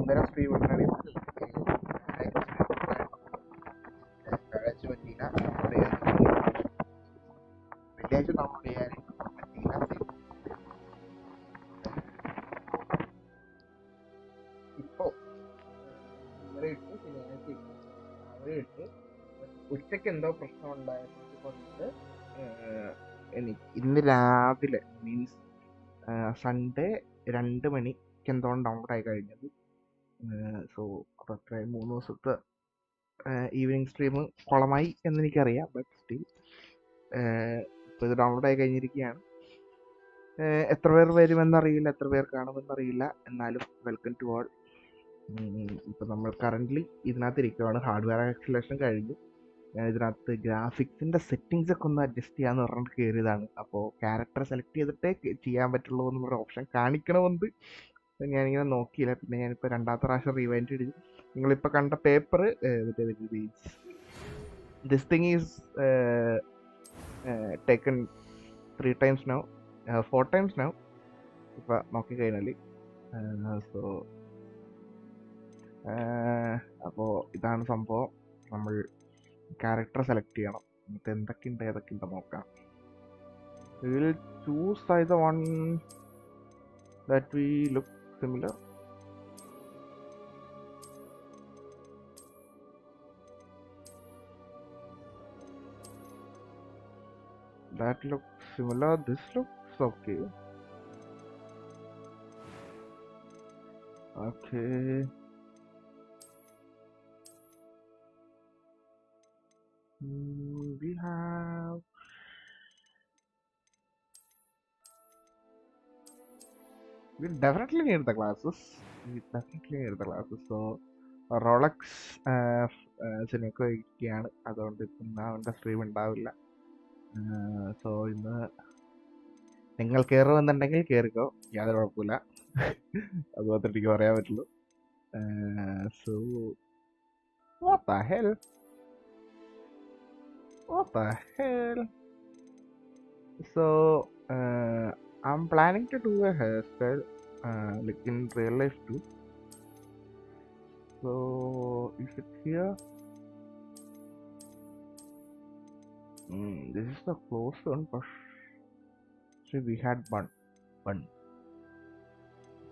ഇന്നലെ സ്ട്രീം ഉണ്ടായിരുന്നു, വ്യാഴാഴ്ച പറ്റിയില്ല, വെള്ളിയാഴ്ച ഡൗൺലോഡ് ചെയ്യാൻ പറ്റിയില്ല. ഇപ്പോൾ ഇന്നലെ ഇട്ട് ശനിയാഴ്ച ഇട്ട് രാവിലെ ഇട്ട് ഉച്ചയ്ക്ക് എന്തോ പ്രശ്നം ഉണ്ടായത് കൊണ്ട് എനിക്ക് ഇന്ന് രാവിലെ മീൻസ് സൺഡേ 2 മണിക്ക് എന്തോ ഡൗൺലോഡ് ആയി കഴിഞ്ഞത്. സോ അപ്പോൾ അത്രയും 3 ദിവസത്തെ ഈവനിങ് സ്ട്രീം കുളമായി എന്നെനിക്കറിയാം. ബട്ട് സ്റ്റിൽ ഇപ്പോൾ ഇത് ഡൗൺലോഡ് ആയി കഴിഞ്ഞിരിക്കുകയാണ്. എത്ര പേർ വരുമെന്നറിയില്ല, എത്ര പേർ കാണുമെന്നറിയില്ല. എന്നാലും വെൽക്കം ടു ഓൾ. ഇപ്പം നമ്മൾ കറൻ്റ്ലി ഇതിനകത്ത് ഇരിക്കുകയാണ്. ഹാർഡ്വെയർ ആക്സിലേഷൻ കഴിഞ്ഞു. ഞാൻ ഇതിനകത്ത് ഗ്രാഫിക്സിൻ്റെ സെറ്റിങ്സ് ഒക്കെ ഒന്ന് അഡ്ജസ്റ്റ് ചെയ്യാമെന്ന് പറഞ്ഞിട്ട് കയറിയതാണ്. അപ്പോൾ ക്യാരക്ടർ സെലക്ട് ചെയ്തിട്ടേ ചെയ്യാൻ പറ്റുള്ളൂ എന്നുള്ളൊരു ഓപ്ഷൻ കാണിക്കണമെന്ന് ഞാനിങ്ങനെ നോക്കിയില്ല. പിന്നെ ഞാനിപ്പോൾ രണ്ടാമത്തെ പ്രാവശ്യം റിവൈൻഡ് ചെയ്തു. നിങ്ങളിപ്പോൾ കണ്ട paper this thing is taken 3 times now, 4 times now. ഇപ്പം നോക്കിക്കഴിഞ്ഞാൽ സോ അപ്പോൾ ഇതാണ് സംഭവം. നമ്മൾ ക്യാരക്ടർ സെലക്ട് ചെയ്യണം. എന്നിട്ട് എന്തൊക്കെയുണ്ട് ഏതൊക്കെയുണ്ട് നോക്കാം. We will choose either one that we look similar. That looks similar. This looks okay. Okay. We have we definitely need the glasses. So Rolex സിനിമയ്ക്ക് വയ്ക്കുകയാണ്. അതുകൊണ്ട് ഇപ്പം അവൻ്റെ സ്ട്രീം ഉണ്ടാവില്ല. സോ ഇന്ന് നിങ്ങൾ കയറുമെന്നുണ്ടെങ്കിൽ കയറിക്കോ, യാതൊരു കുഴപ്പമില്ല. അത് മാത്രമേ എനിക്ക് പറയാൻ പറ്റുള്ളൂ. So what the hell? So I'm planning to do a hairstyle like in real life too. So is it here? This is the close one. So we had one.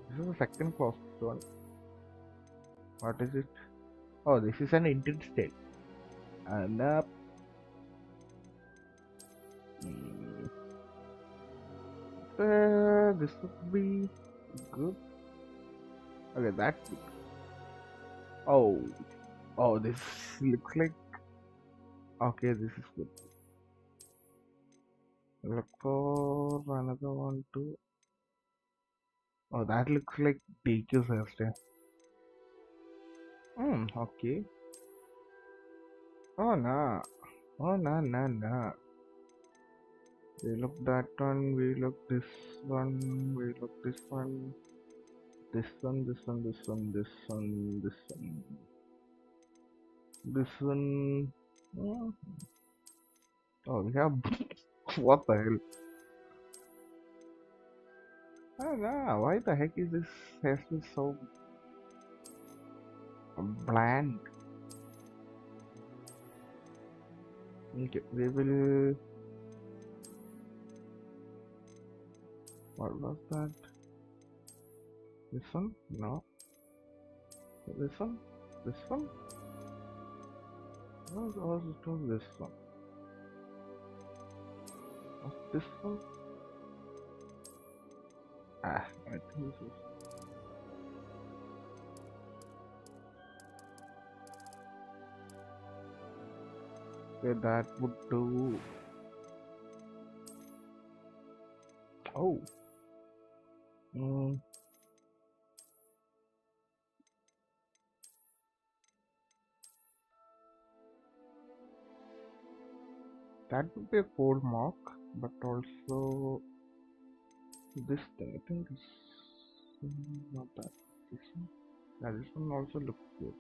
This is the second closest one. What is it? Oh, this is an Indian style. And this would be good. Okay, that's good. Oh, this looks like okay. This is good. Look for another one too. Oh, that looks like DQ's hairstyle. Okay. Oh nah. We look that one, we look this one, we look this one, this one. Oh, we have what the hell? Oh nah, why the heck is this hairstyle so bland? Okay, we will. What was that? This one? No. This one? No, it was this one. What's this one? I think this is. Okay, that would do. Oh. That would be a cool mark, but also this thing. I think is not that. This one. Yeah, this one also looks good.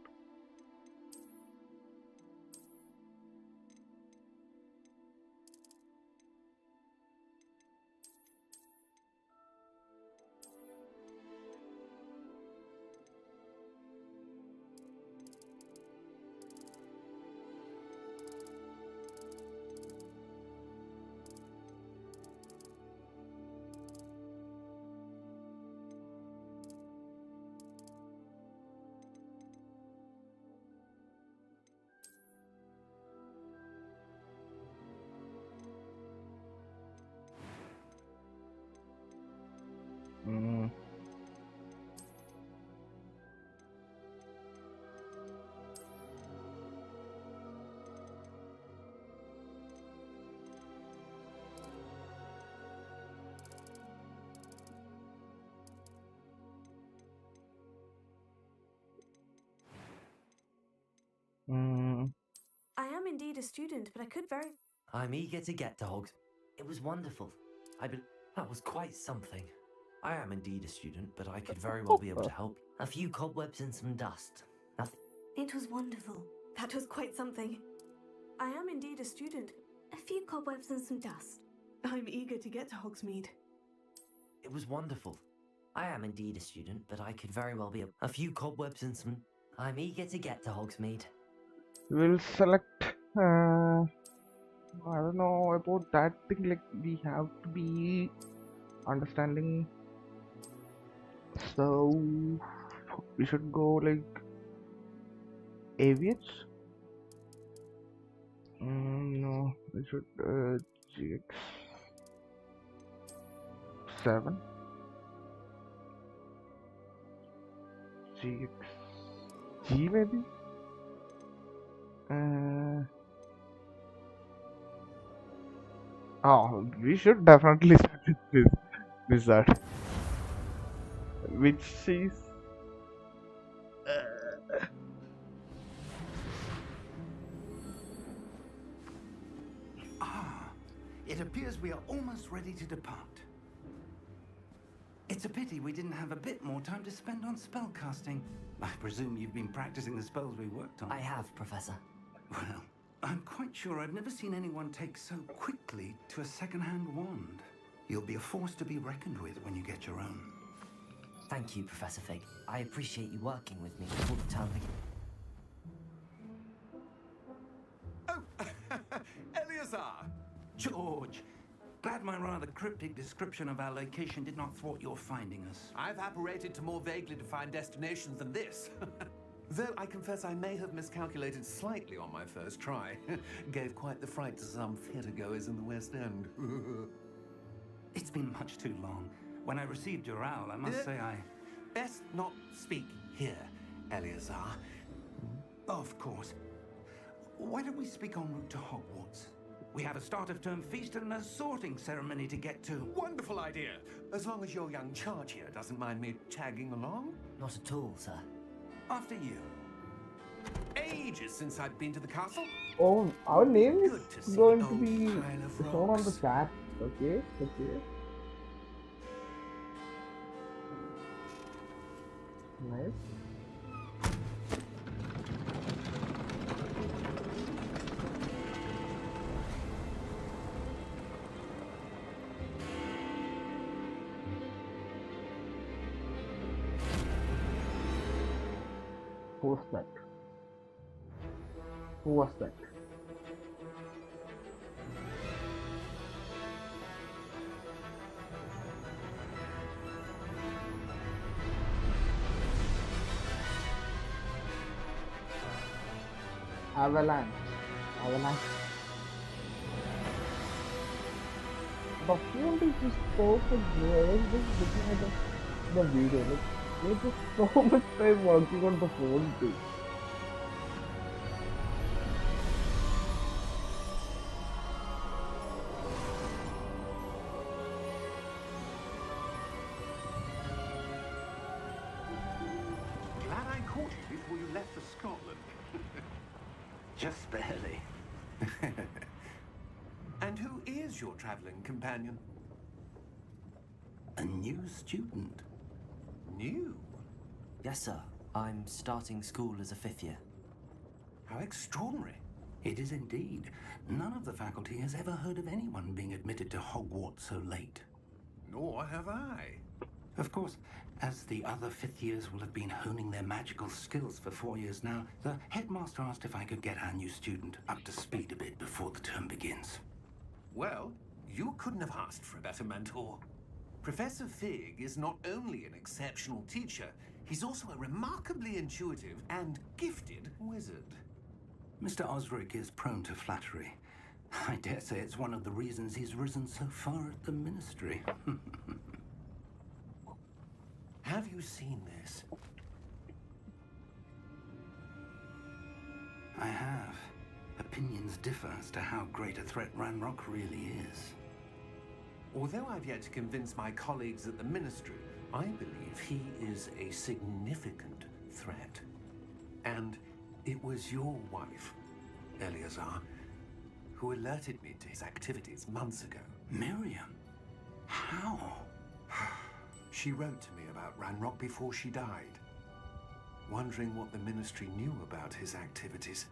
indeed a student, but I could very... I'm eager to get to Hogs. It was wonderful. That was quite something. I am indeed a student, but I could very well be able to help. A few cobwebs and some dust. Nothing. It was wonderful. That was quite something. I am indeed a student. A few cobwebs and some dust. I'm eager to get to Hogsmeade. It was wonderful. I am indeed a student, but I could very well be a few cobwebs and some... I'm eager to get to Hogsmeade. We'll select. I don't know about that thing. Like, we have to be understanding. So we should go like aviates. No, we should GX7. GXG maybe. Oh, we should definitely start with this wizard, which is It appears we are almost ready to depart. It's a pity we didn't have a bit more time to spend on spellcasting. I presume you've been practicing the spells we worked on. I have, Professor. Well, I'm quite sure I've never seen anyone take so quickly to a second-hand wand. You'll be a force to be reckoned with when you get your own. Thank you, Professor Fig. I appreciate you working with me before the term begins. Oh, Eleazar! George! Glad my rather cryptic description of our location did not thwart your finding us. I've apparated to more vaguely defined destinations than this. Though I confess I may have miscalculated slightly on my first try. Gave quite the fright to some theatregoers in the West End. It's been much too long. When I received your owl, I must say I... Best not speak here, Eleazar. Of course. Why don't we speak en route to Hogwarts? We have a start-of-term feast and a sorting ceremony to get to. Wonderful idea. As long as your young charge here doesn't mind me tagging along. Not at all, sir. After you. Ages since I've been to the castle. oh, our name Good to is see going the to old be pile of shown on the rocks. chat. Okay. Nice. Who was that? Who was that? Avalanche. The phone is just so good. I was just looking at the video. Like, they took so much time working on the phone too. Glad I caught you before you left for Scotland. Just barely. And who is your traveling companion? A new student. New? Yes, sir. I'm starting school as a 5th year. How extraordinary. It is indeed. None of the faculty has ever heard of anyone being admitted to Hogwarts so late. Nor have I. Of course, as the other 5th years will have been honing their magical skills for 4 years now, the headmaster asked if I could get our new student up to speed a bit before the term begins. Well, you couldn't have asked for a better mentor. Professor Fig is not only an exceptional teacher, he's also a remarkably intuitive and gifted wizard. Mr. Osric is prone to flattery. I dare say it's one of the reasons he's risen so far at the ministry. Have you seen this? I have. Opinions differ as to how great a threat Ranrock really is. Although I've yet to convince my colleagues at the ministry, I believe he is a significant threat. And it was your wife Eleazar, who alerted me to his activities months ago. Miriam? How? She wrote to me about Ranrock before she died, wondering what the Ministry knew about his activities.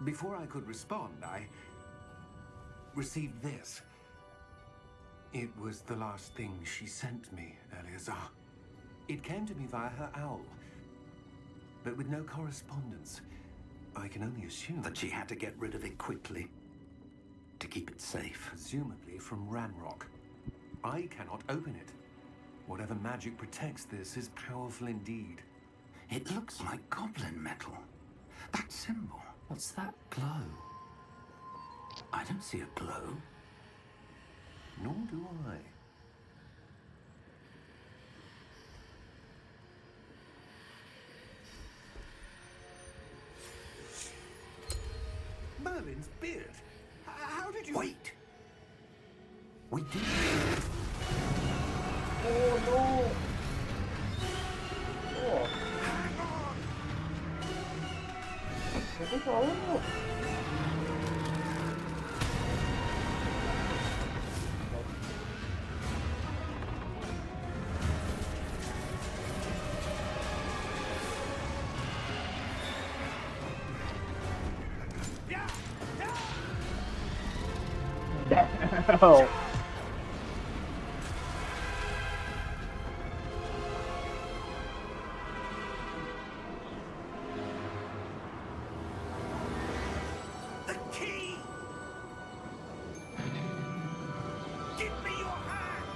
Before I could respond, I received this. It was the last thing she sent me, Eleazar. It came to me via her owl, but with no correspondence. I can only assume That she had to get rid of it quickly to keep it safe. presumably from Ranrock. I cannot open it. Whatever magic protects this is powerful indeed. It looks like goblin metal. That symbol. What's that glow? I don't see a glow. Nor do I. Merlin's beard. How did you... Wait! We did. Oh no! Oh. What is all of this? Damn! The key! Give me your hand!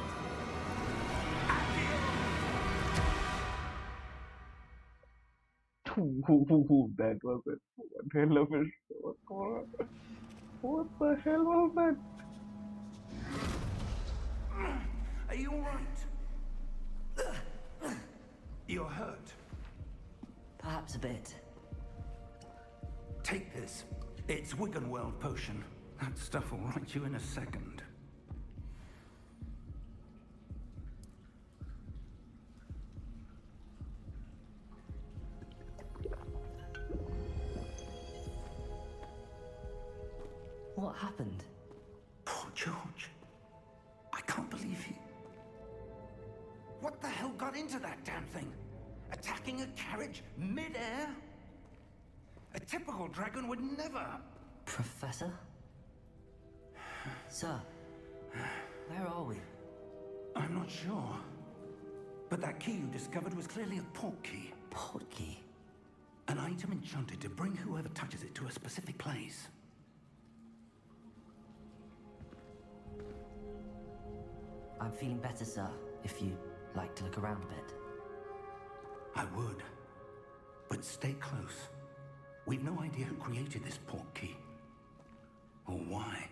That was it. What hell of it? What the hell was that? Are you all right? You're hurt. Perhaps a bit. Take this. It's Wiggenweld potion. That stuff will right you in a second. What happened? Poor George. I can't believe he... What the hell got into that damn thing? Attacking a carriage mid-air? A typical dragon would never... Professor? Sir, where are we? I'm not sure. But that key you discovered was clearly a port key. Port key? An item enchanted to bring whoever touches it to a specific place. I'm feeling better, sir, if you'd like to look around a bit. I would. But stay close. We've no idea who created this port key. Or why.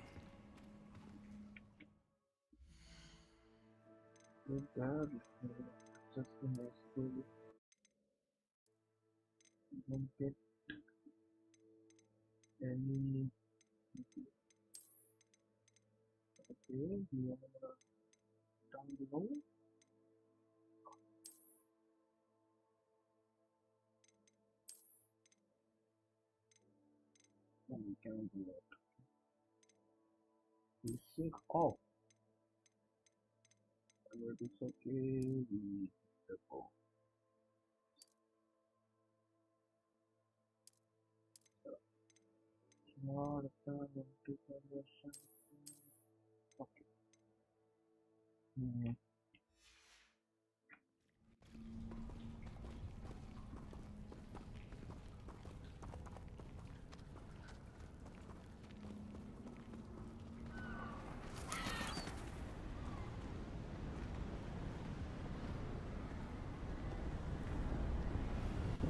That is just a nice story. You don't get any. Okay, we are down below. And we can do that. We sync off. And it is okay, we go. Not a into conversion. Okay.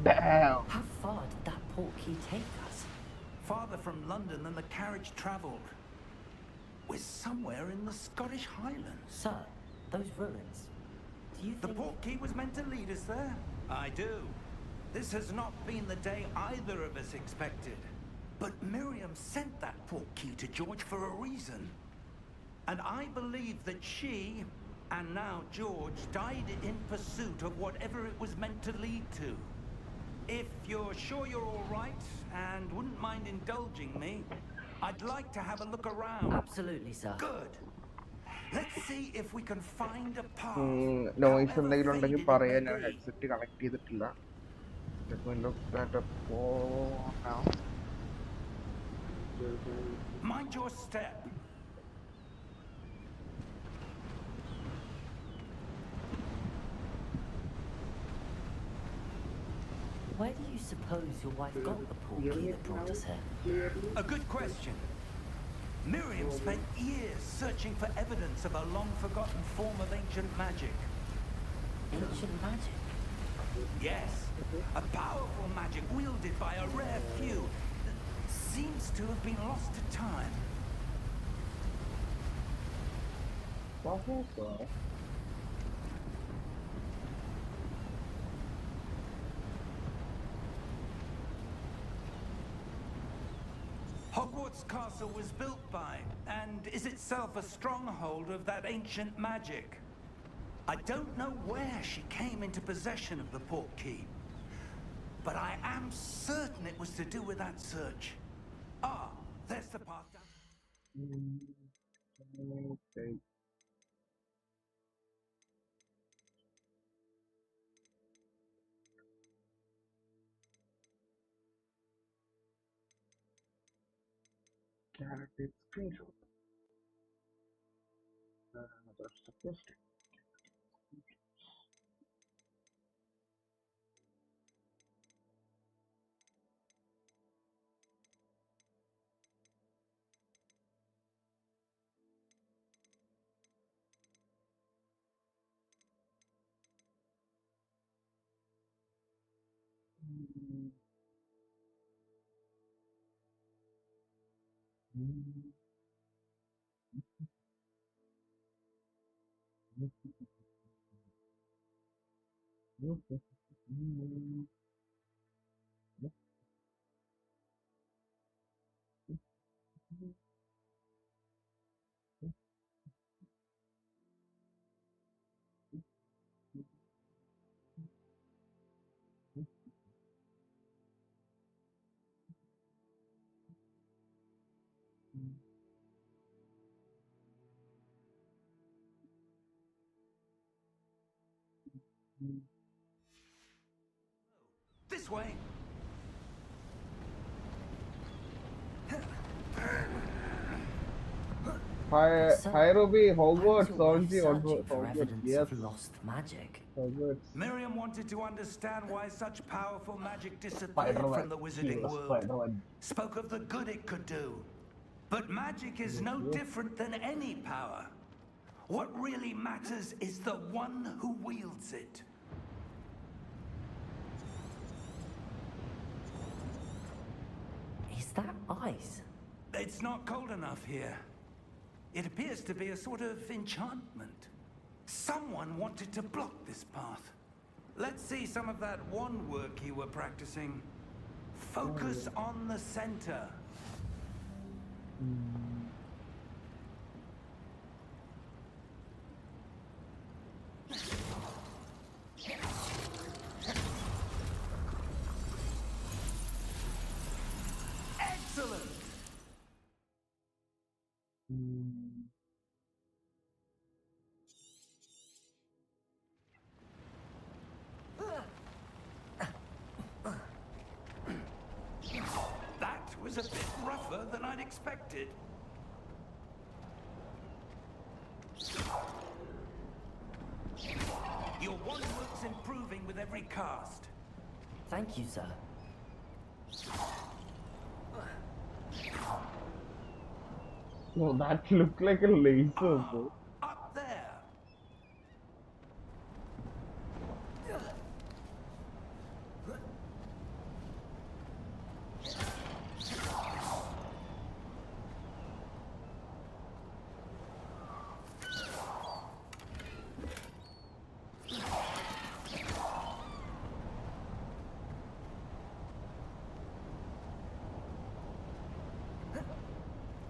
Damn! How far did that port key take us? Farther from London than the carriage travelled. We're somewhere in the Scottish Highlands. Sir, those ruins. Do you The think... port key was meant to lead us there? I do. This has not been the day either of us expected. But Miriam sent that port key to George for a reason. And I believe that she, and now George, died in pursuit of whatever it was meant to lead to. If you're sure you're all right and wouldn't mind indulging me, I'd like to have a look around. Absolutely, sir. Good. Let's see if we can find a path. Noise however എന്തെങ്കിലും ഉണ്ടെങ്കിൽ faded it പറയാൻ may ഞാൻ be. Headset connect ചെയ്തിട്ടില്ല. Let me look that up now. Mind your step. Where do you suppose your wife got the portkey that brought us here? A good question. Miriam spent years searching for evidence of a long-forgotten form of ancient magic. Ancient magic? Yes, a powerful magic wielded by a rare few that seems to have been lost to time. Hogwarts Castle was built by, and is itself a stronghold of that ancient magic. I don't know where she came into possession of the portkey, but I am certain it was to do with that search. Ah, there's the path down. Okay. Character screenshot. That's the first thing. This way. Hi Ruby, Hogwarts, Perhaps your wife's Solji, searching for Hogwarts, evidence yes, of lost magic. Hogwarts. Miriam wanted to understand why such powerful magic disappeared Spider-Man. from the He wizarding was world. Spider-Man. Spoke of the good it could do. But magic is no different than any power. What really matters is the one who wields it. Is that ice? It's not cold enough here. It appears to be a sort of enchantment. Someone wanted to block this path. Let's see some of that wand work you were practicing. Focus on the center. Excellent! That was a bit rougher than I'd expected. Your wand work's improving with every cast. Thank you, sir. No, that looked like a laser, bro. Up there.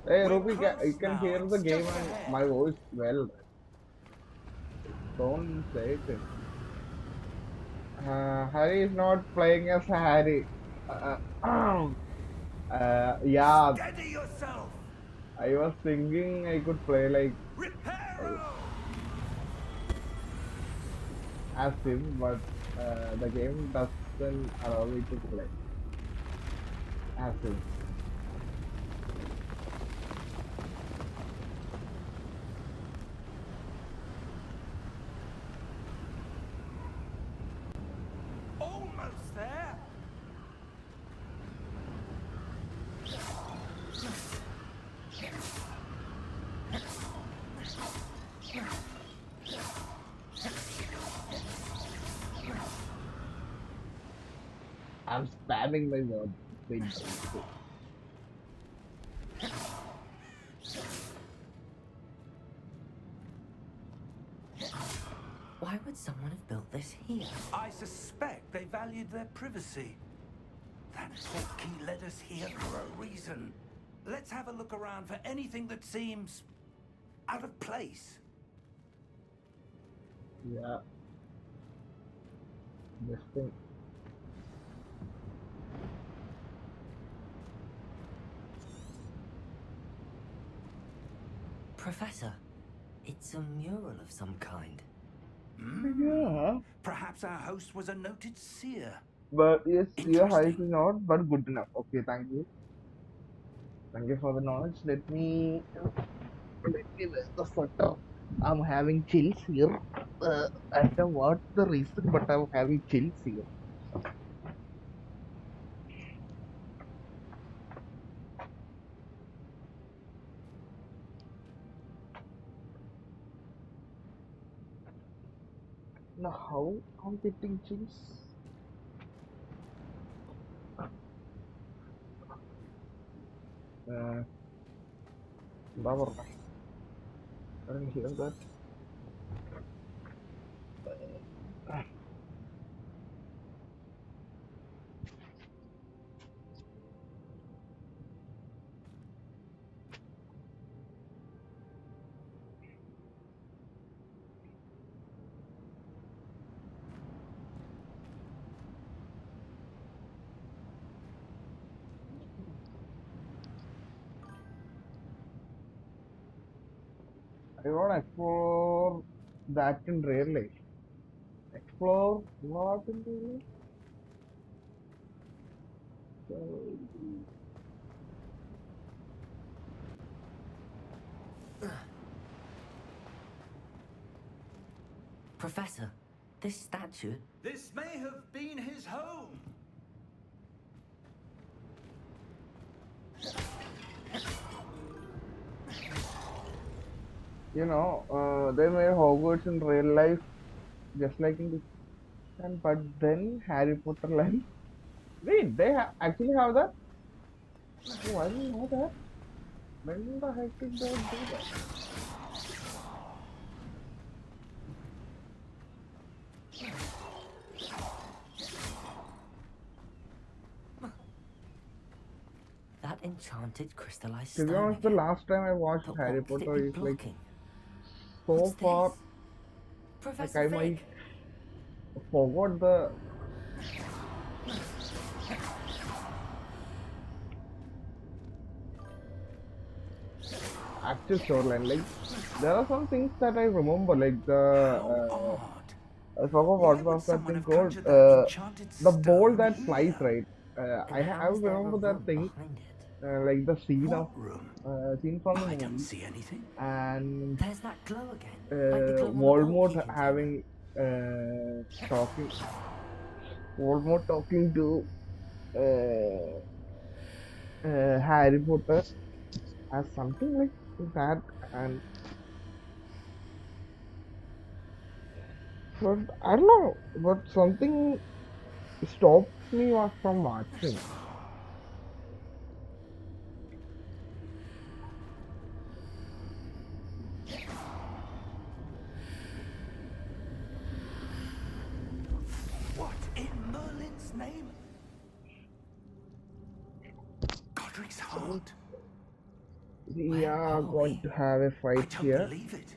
Hey Ruby, you can hear the game and my voice well. Don't say it. Harry is not playing as Harry. Yeah, Steady yourself! I was thinking I could play like Reparo! as him, but the game doesn't allow me to play as him. Almost there! I'm spamming my word. Wait, Why would someone have built this here? I suspect they valued their privacy. That portkey led us here for a reason. Let's have a look around for anything that seems out of place. yeah. This thing. Professor, it's a mural of some kind. Yeah. Perhaps our host was a noted seer. But yes, your height Interesting. is not, but good enough. Okay, thank you. Thank you for the knowledge. Let me wear the sweater. I'm having chills here. I don't know what the reason, but I'm having chills here. Now, how I'm getting chills? എന്താ പറഞ്ഞേ? I didn't hear that. I want to explore that in real life. Explore what in real life? So, Professor, this statue. This may have been his home. you know, they made Hogwarts in real life, just like in this. And but then Harry Potter line. Wait, they actually have that? Oh, I didn't know that. When the heck did they do that? That enchanted crystallized To be stone honest, the again. last time I watched But Harry what could it Potter be is like blocking? so What's far, this? like Professor I Fig! might forgot the actual storyline. Like there are some things that I remember, like How odd. I forgot Why what would was that someone thing have called? conjured that enchanted The ball stone that flies, here? right? And how is there a remember that room thing, behind it? like the scene What of room? scene from the I don't movie, see anything. and There's that glow again, like the glow on the Voldemort portkey container. having talking, Voldemort talking to Harry Potter as something like that, and but I don't know, but something stopped me from watching. What in Merlin's name? Godric's heart. We Where are are going we? to have a I fight don't here. believe it.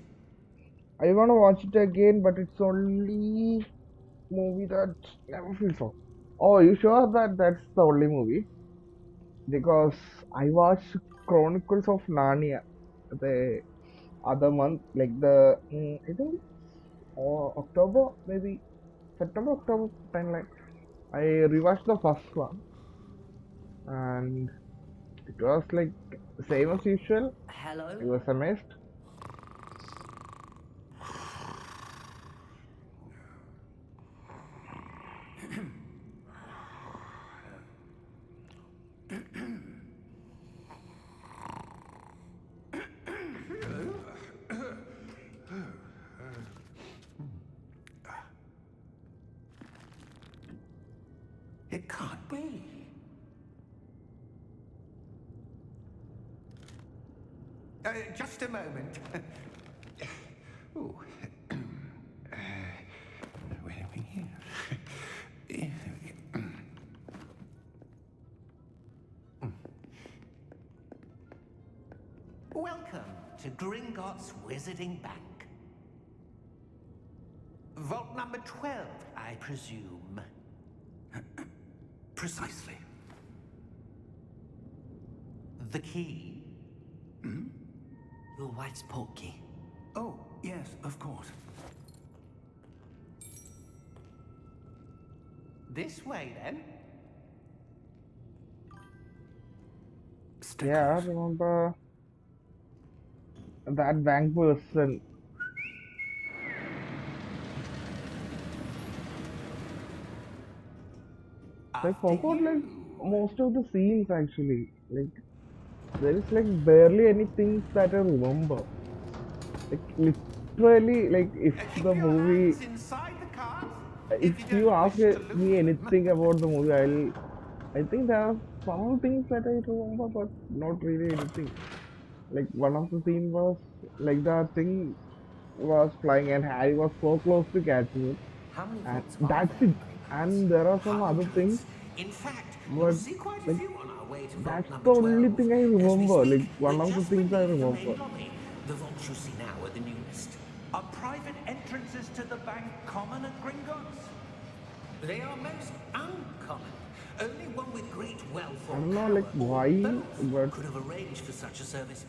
I want to watch it again, but it's only movie that never feels so. Oh, you sure that that's the only movie? Because I watched Chronicles of Narnia the other month, like I think October, maybe September, October timeline. I rewatched the first one, and it was like same as usual. I Hello? was amazed. It can't be. Just a moment. Oh. Where are we here? Welcome to Gringotts Wizarding Bank. Vault number 12, I presume. Precisely. The key? Your wife's portkey. Oh, yes, of course. This way, then. Stay Yeah, I close. remember that bank person. I After forgot like you. most of the scenes actually. Like there is like barely any things that I remember. Like literally, like if Keep the your movie, hands inside the cart if if you you don't ask wish to me lose them. anything about the movie, I think there are some things that I remember, but not really anything. Like one of the scene was like the thing was flying and Harry was so close to catching it, How many and vaults are that's there it. in Gringotts? And there are some other things, Hundreds. In fact, you'll but see quite a like few on our way to vault that's number the only 12. thing I As we remember. speak, Like we're one of the just things I beneath the remember. main lobby. The vaults you see now are the newest. Are private entrances to the bank common at Gringotts? They are most uncommon. Only one with great wealth I or don't know power, like or why, both, but could have arranged for such a service.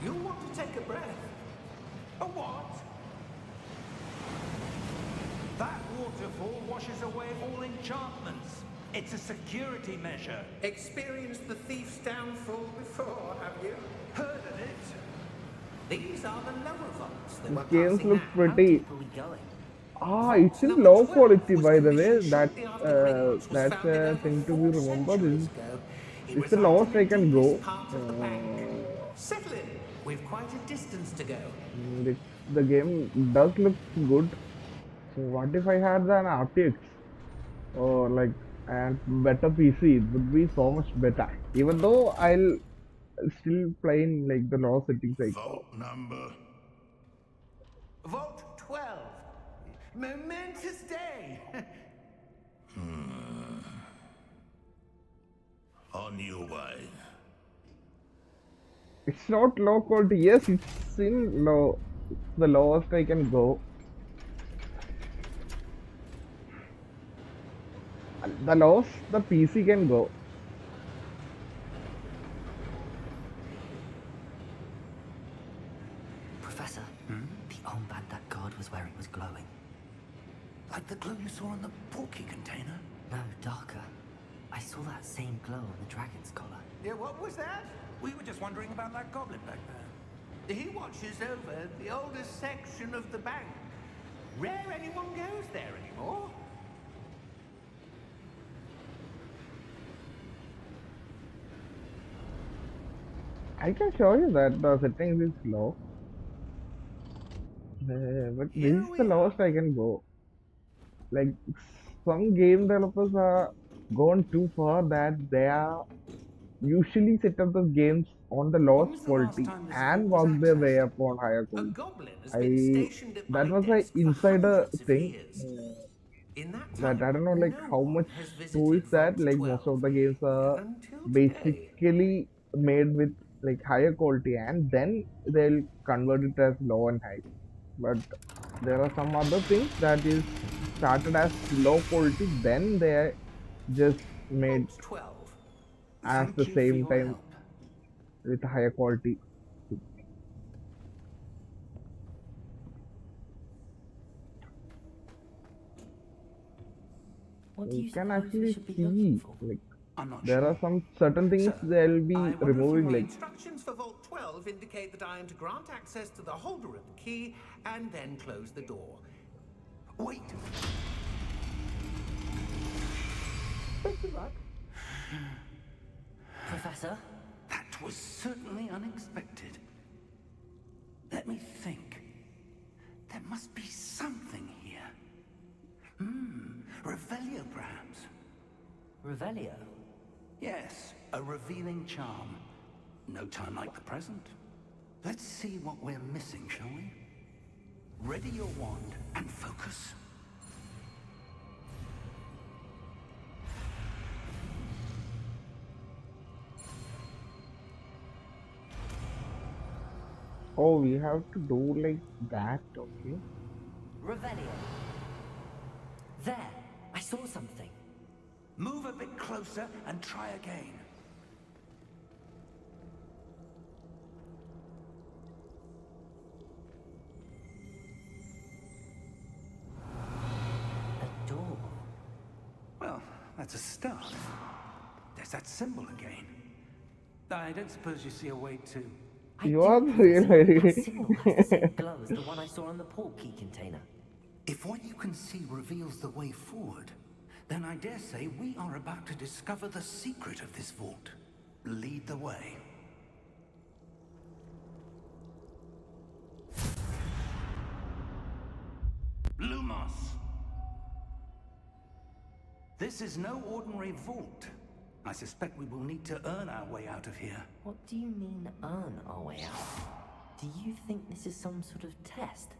You'll want to take a breath. A what? That waterfall washes away all enchantments. It's a security measure. Experienced the thief's downfall before, have you? Heard of it? These are the lower vaults that this we're games passing look now. How pretty. deep are we going? It's Vault in number low 12 quality was by the way. commissioned shortly after Gringotts was That's founded a over thing to be 4 remembered. centuries ago. It It's the resides lowest in the I can deepest go. part of the bank. Settle in. We've quite a distance to go. The game does look good. So what if I had an RTX or like and better PC? It would be so much better. Even though I'll still play in like the low settings I go. Vault number. Vault 12. Momentous day. On your way. It's not low quality. Yes, it's in low. It's the lowest I can go. The lowest the PC can go. Professor, the armband that guard was wearing was glowing. Like the glow you saw on the porky container? No, darker. I saw that same glow on the dragon's collar. Yeah, what was that? We were just wondering about that goblin back there. He watches over the oldest section of the bank. Rare anyone goes there anymore. I can show you that the settings is low. But this Here is we the are. lowest I can go. Like some game developers are gone too far that they are usually set up the games on the When lowest was the last quality time this and vault was work their way accessed? up on higher A quality. goblin has been I stationed at that my was a desk for insider hundreds of thing. years. In that That I time, don't know like no how one much has true is visited that. Vault Like 12 most of the games are until today. basically made with like higher quality and then they'll convert it as low and high. But there are some other things that is started as low quality, then they just made Box 12. as Thank the you for same your time help. with higher quality. What do You you can suppose we actually should be looking see for? like I'm not there sure. are some certain things Sir, they'll be I wonder if removing, my like Instructions for Vault 12 indicate that I am to grant access to the holder of the key and then close the door. Wait. Professor? That was certainly unexpected. Let me think. There must be something here. Revelio, perhaps. Revelio? Yes, a revealing charm. No time like the present. Let's see what we're missing, shall we? Ready your wand and focus. oh, we have to do like that. Okay. Revelio. There! I saw something. Move a bit closer and try again. A door. Well, that's a start. There's that symbol again. I don't suppose you see a way to... I You do, are Professor. really- That symbol has the same glow as the one I saw on the port key container. If what you can see reveals the way forward, then I dare say we are about to discover the secret of this vault. Lead the way. Lumos! This is no ordinary vault. I suspect we will need to earn our way out of here. What do you mean, earn our way out? Do you think this is some sort of test?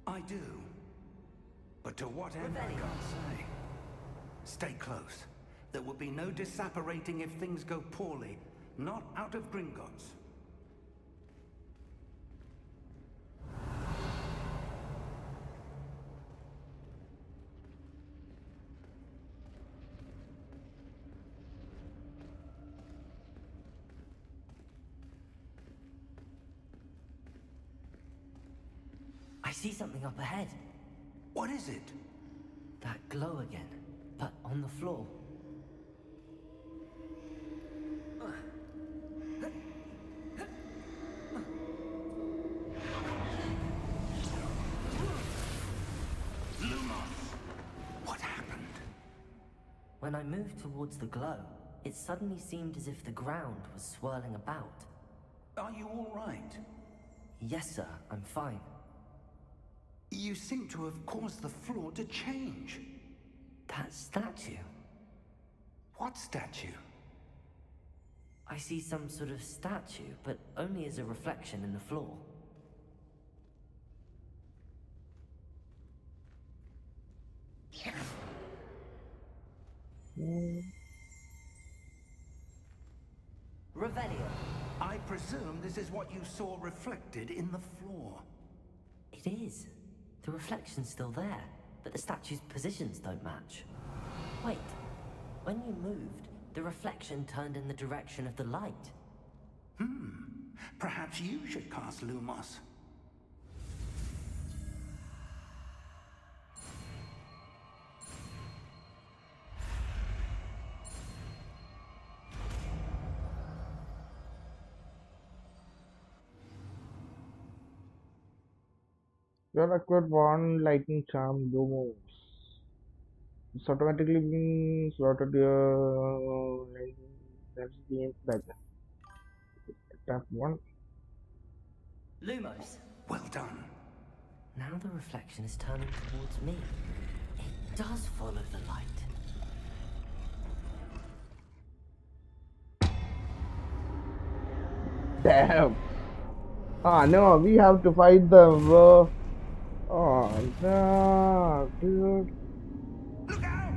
I do. But to what end, I can't say. Stay close. There will be no disapparating if things go poorly. Not out of Gringotts. I see something up ahead. What is it? That glow again, but on the floor. Lumos! What happened? When I moved towards the glow, it suddenly seemed as if the ground was swirling about. Are you all right? Yes, sir, I'm fine. You seem to have caused the floor to change. That statue. What statue? I see some sort of statue, but only as a reflection in the floor. Revelio. I presume this is what you saw reflected in the floor. It is. The reflection's still there, but the statue's positions don't match. Wait. When you moved, the reflection turned in the direction of the light. Perhaps you should cast Lumos. You acquired one lightning charm, Lumos. It's automatically being slotted your that's the back. Tap one. Lumos. Well done. Now the reflection is turning towards me. It does follow the light. Damn. Ah no, we have to fight them, bro. Oh no, dude. Look out!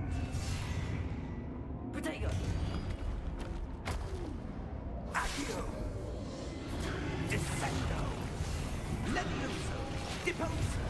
Protego! Accio! Descendo! Levioso! Deposa!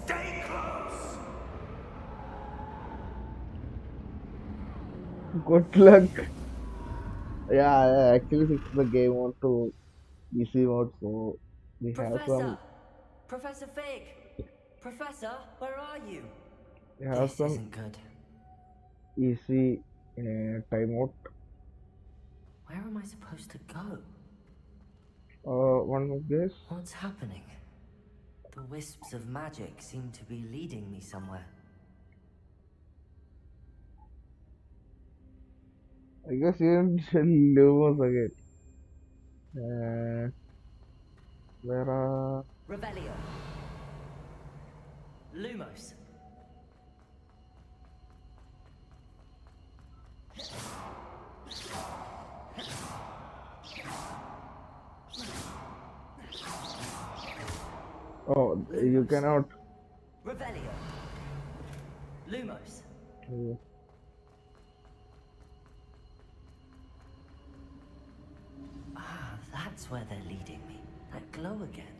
Stay close! Good luck. Yeah, actually fixed the game on to easy mode, so we have Professor! some Professor Fig! Professor, where are you? we have This some isn't good. easy timeout. Where am I supposed to go? One of this. What's happening? The wisps of magic seem to be leading me somewhere. I guess you didn't lose again. Where are? Revelio. Lumos. Oh, you Lumos. cannot. Revelio. Lumos. Ah, that's where they're leading me. That glow again.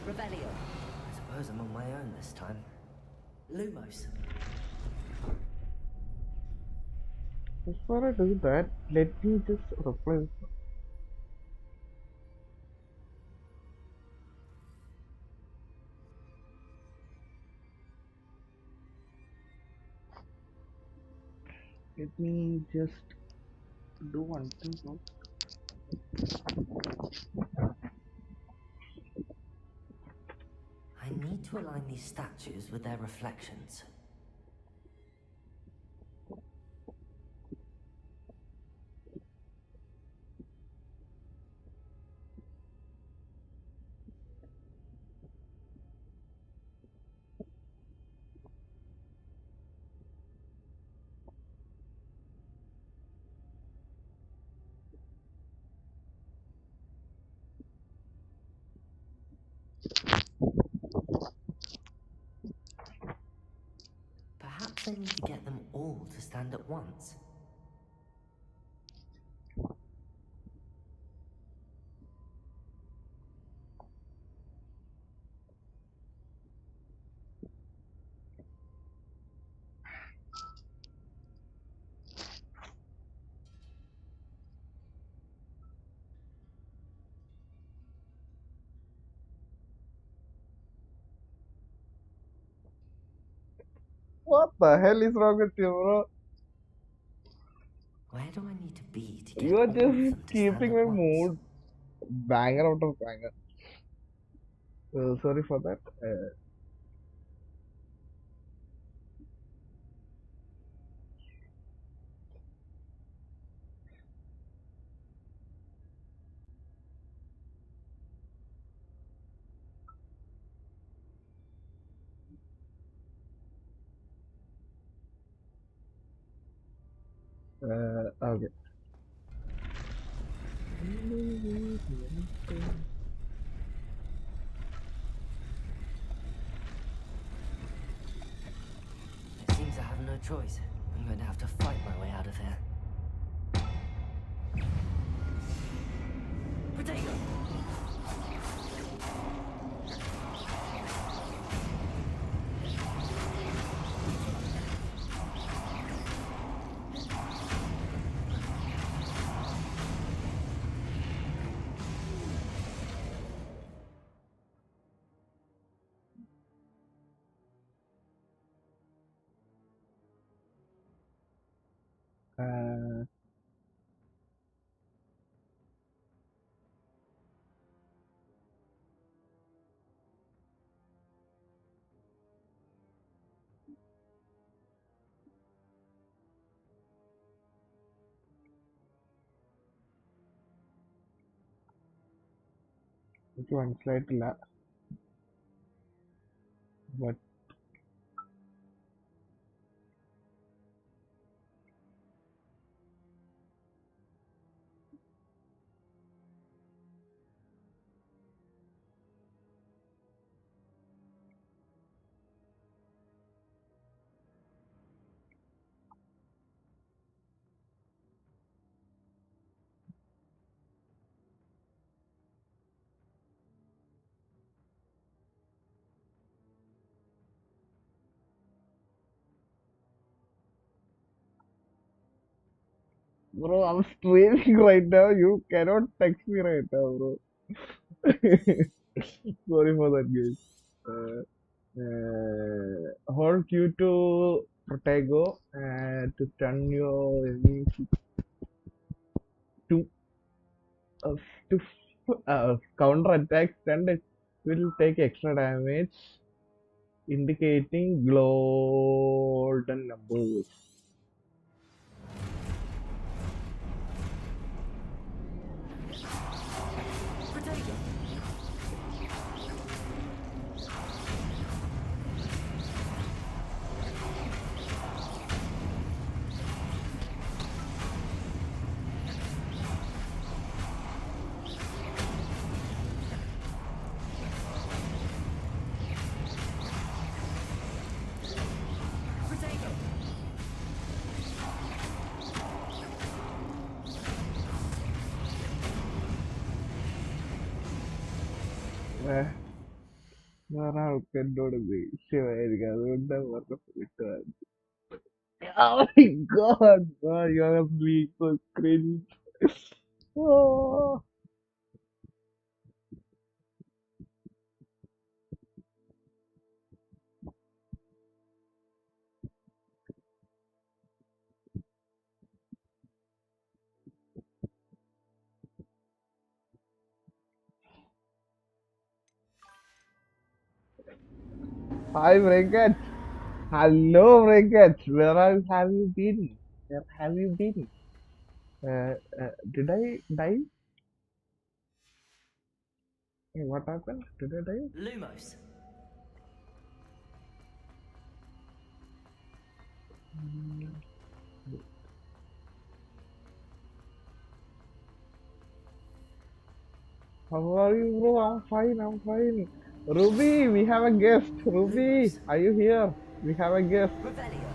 Revelio. I suppose I'm on my own this time. Lumos. Before I do that, let me just replace. Let me just do one thing. I need to align these statues with their reflections. Perhaps I need to get them all to stand at once. What the hell is wrong with you, bro? Where do I need to be to get You are all of them just to stand keeping at my once? mood banger out of banger. Sorry for that. Okay. It seems I have no choice. I'm going to have to fight my way out of here. Potato! Uh, എനിക്ക് മനസ്സിലായിട്ടില്ല but Bro, I'm streaming right now. You cannot text me right now, bro. Sorry for that, guys. Hold Q to Protego and to stun your enemies to uh, to counter attack stun it will take extra damage, indicating golden numbers. Protego. Protego. വേറെ ആൾക്കാരോട് ദേഷ്യമായിരിക്കും അതുകൊണ്ട് അവരുടെ വിട്ടുപോയത്. Oh my god, bro, you are being so cringe. Oh. Hi, Venkat. Hello, Venkat. Have you been? Where have you been? Did I die? What happened? Did I die? Lumos. How are you, bro? I'm fine. I'm fine. Ruby, we have a guest. Ruby, Lumos. are you here? We have a guest. Revelio.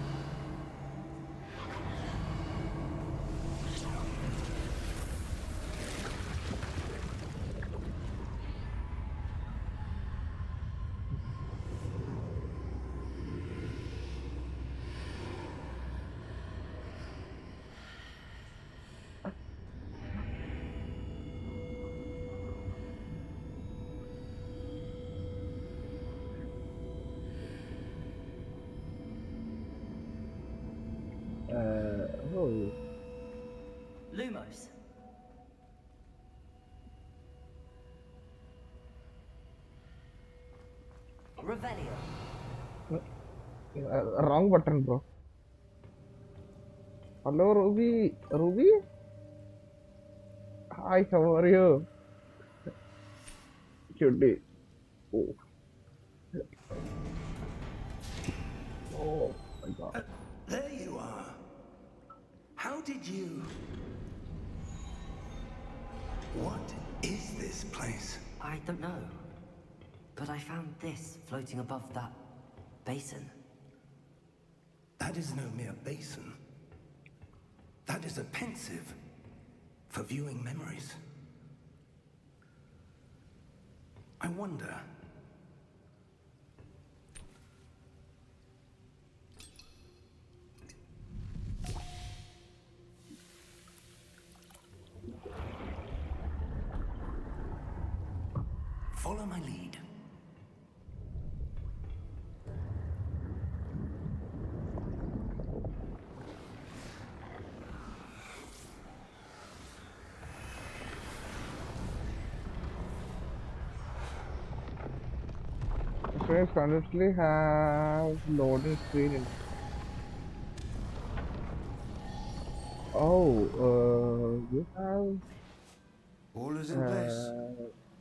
Oh. Lumos. Revelio. Wrong button, bro. Hello, Ruby. Ruby? Hi, how are you? Cutie. Oh. Oh my god. There you are. How did you... What is this place? I don't know. But I found this floating above that basin. That is no mere basin. That is a pensive for viewing memories. I wonder... Follow my lead. Friends honestly have loading screen in. Oh, you have. All is in place.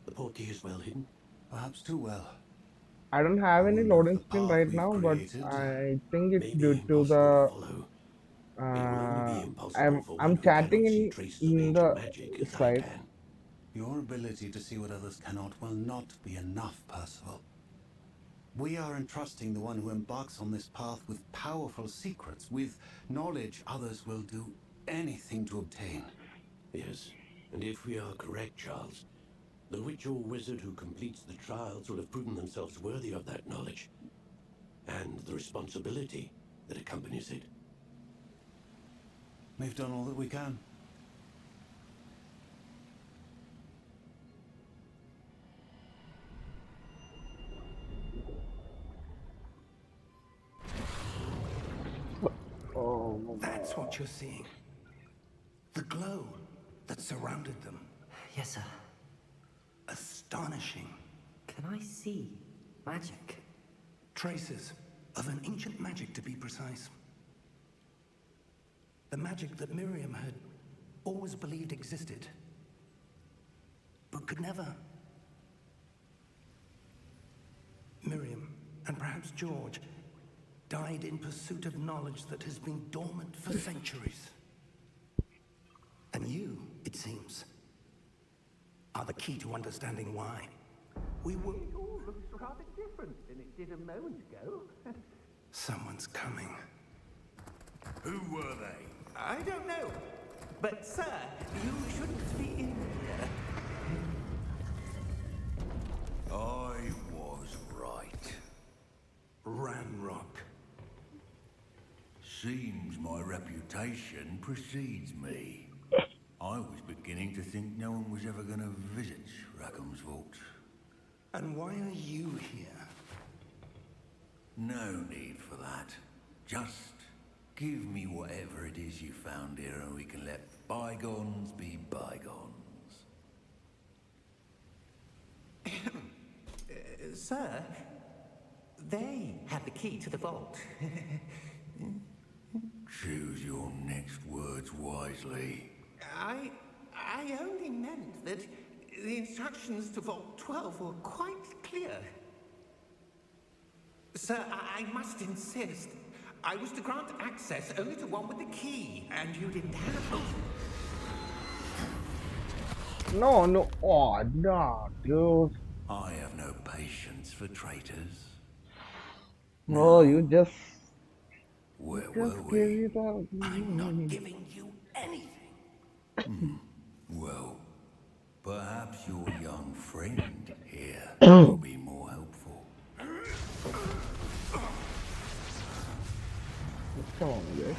The portkey is well hidden. Perhaps too well. I don't have I any wonder if loading the screen path right we've now, but created I think it's may due be to impossible to the. follow. It will only be impossible for one I'm who chatting cannot see traces of in ancient the magic as I side. can. Your ability to see what others cannot will not be enough, Percival. We are entrusting the one who embarks on this path with powerful secrets, with knowledge others will do anything to obtain. Yes, and if we are correct, Charles, the witch or wizard who completes the trials will have proven themselves worthy of that knowledge, and the responsibility that accompanies it. We've done all that we can. Oh, That's what you're seeing. The glow that surrounded them. Yes, sir. Astonishing. Can I see magic? Traces of an ancient magic, to be precise. The magic that Miriam had always believed existed, but could never. Miriam, and perhaps George, died in pursuit of knowledge that has been dormant for centuries. And you, it seems, are the key to understanding why. We will. It all looks rather different than it did a moment ago. Someone's coming. Who were they? I don't know. But, sir, you shouldn't be in here. I was right. Ranrock. Seems my reputation precedes me. I was beginning to think no one was ever going to visit Rackham's vault. And why are you here? No need for that. Just give me whatever it is you found here and we can let bygones be bygones. Sir, they have the key to the vault. Choose your next words wisely. I only meant that the instructions to Vault 12 were quite clear. Sir, I must insist. I was to grant access only to one with the key, and you didn't have it. no. Oh, no, dude. I have no patience for traitors. No, you just Where were gave we? me the. I'm not giving you anything. Well, perhaps your young friend here will be more helpful. Come on, guys.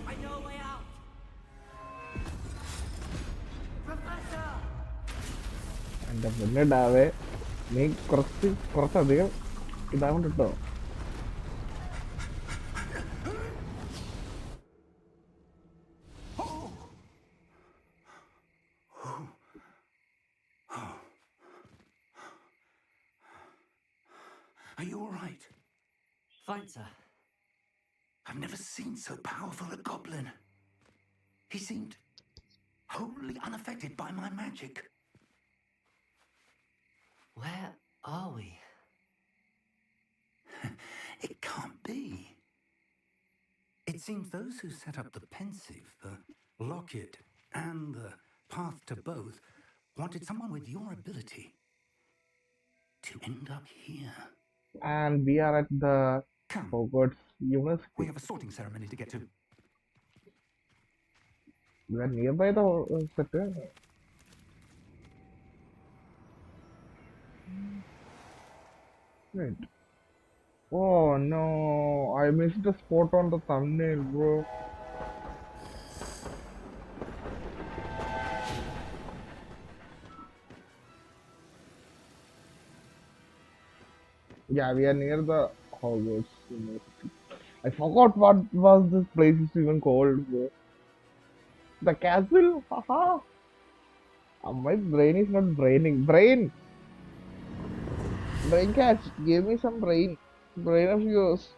I know a way out. Professor! എൻ്റെ പൊന്നിടാവേ നീ കുറച്ചധികം ഇതാവുണ്ട് കേട്ടോ. Are you all right? Fine, sir. I've never seen so powerful a goblin. He seemed wholly unaffected by my magic. Where are we? It can't be. It seems those who set up the pensive, the locket, and the path to both wanted someone with your ability to end up here. And we are at the Come, Hogwarts we University. have a sorting ceremony to get to. We are nearby the set. Wait. Oh no, I missed the spot on the thumbnail, bro. Yeah, we are near the Hogwarts University. I forgot what was this place is even called, bro. The castle? Haha. My brain is not braining. Brain! Brain catch, give me some brain. Brain of yours.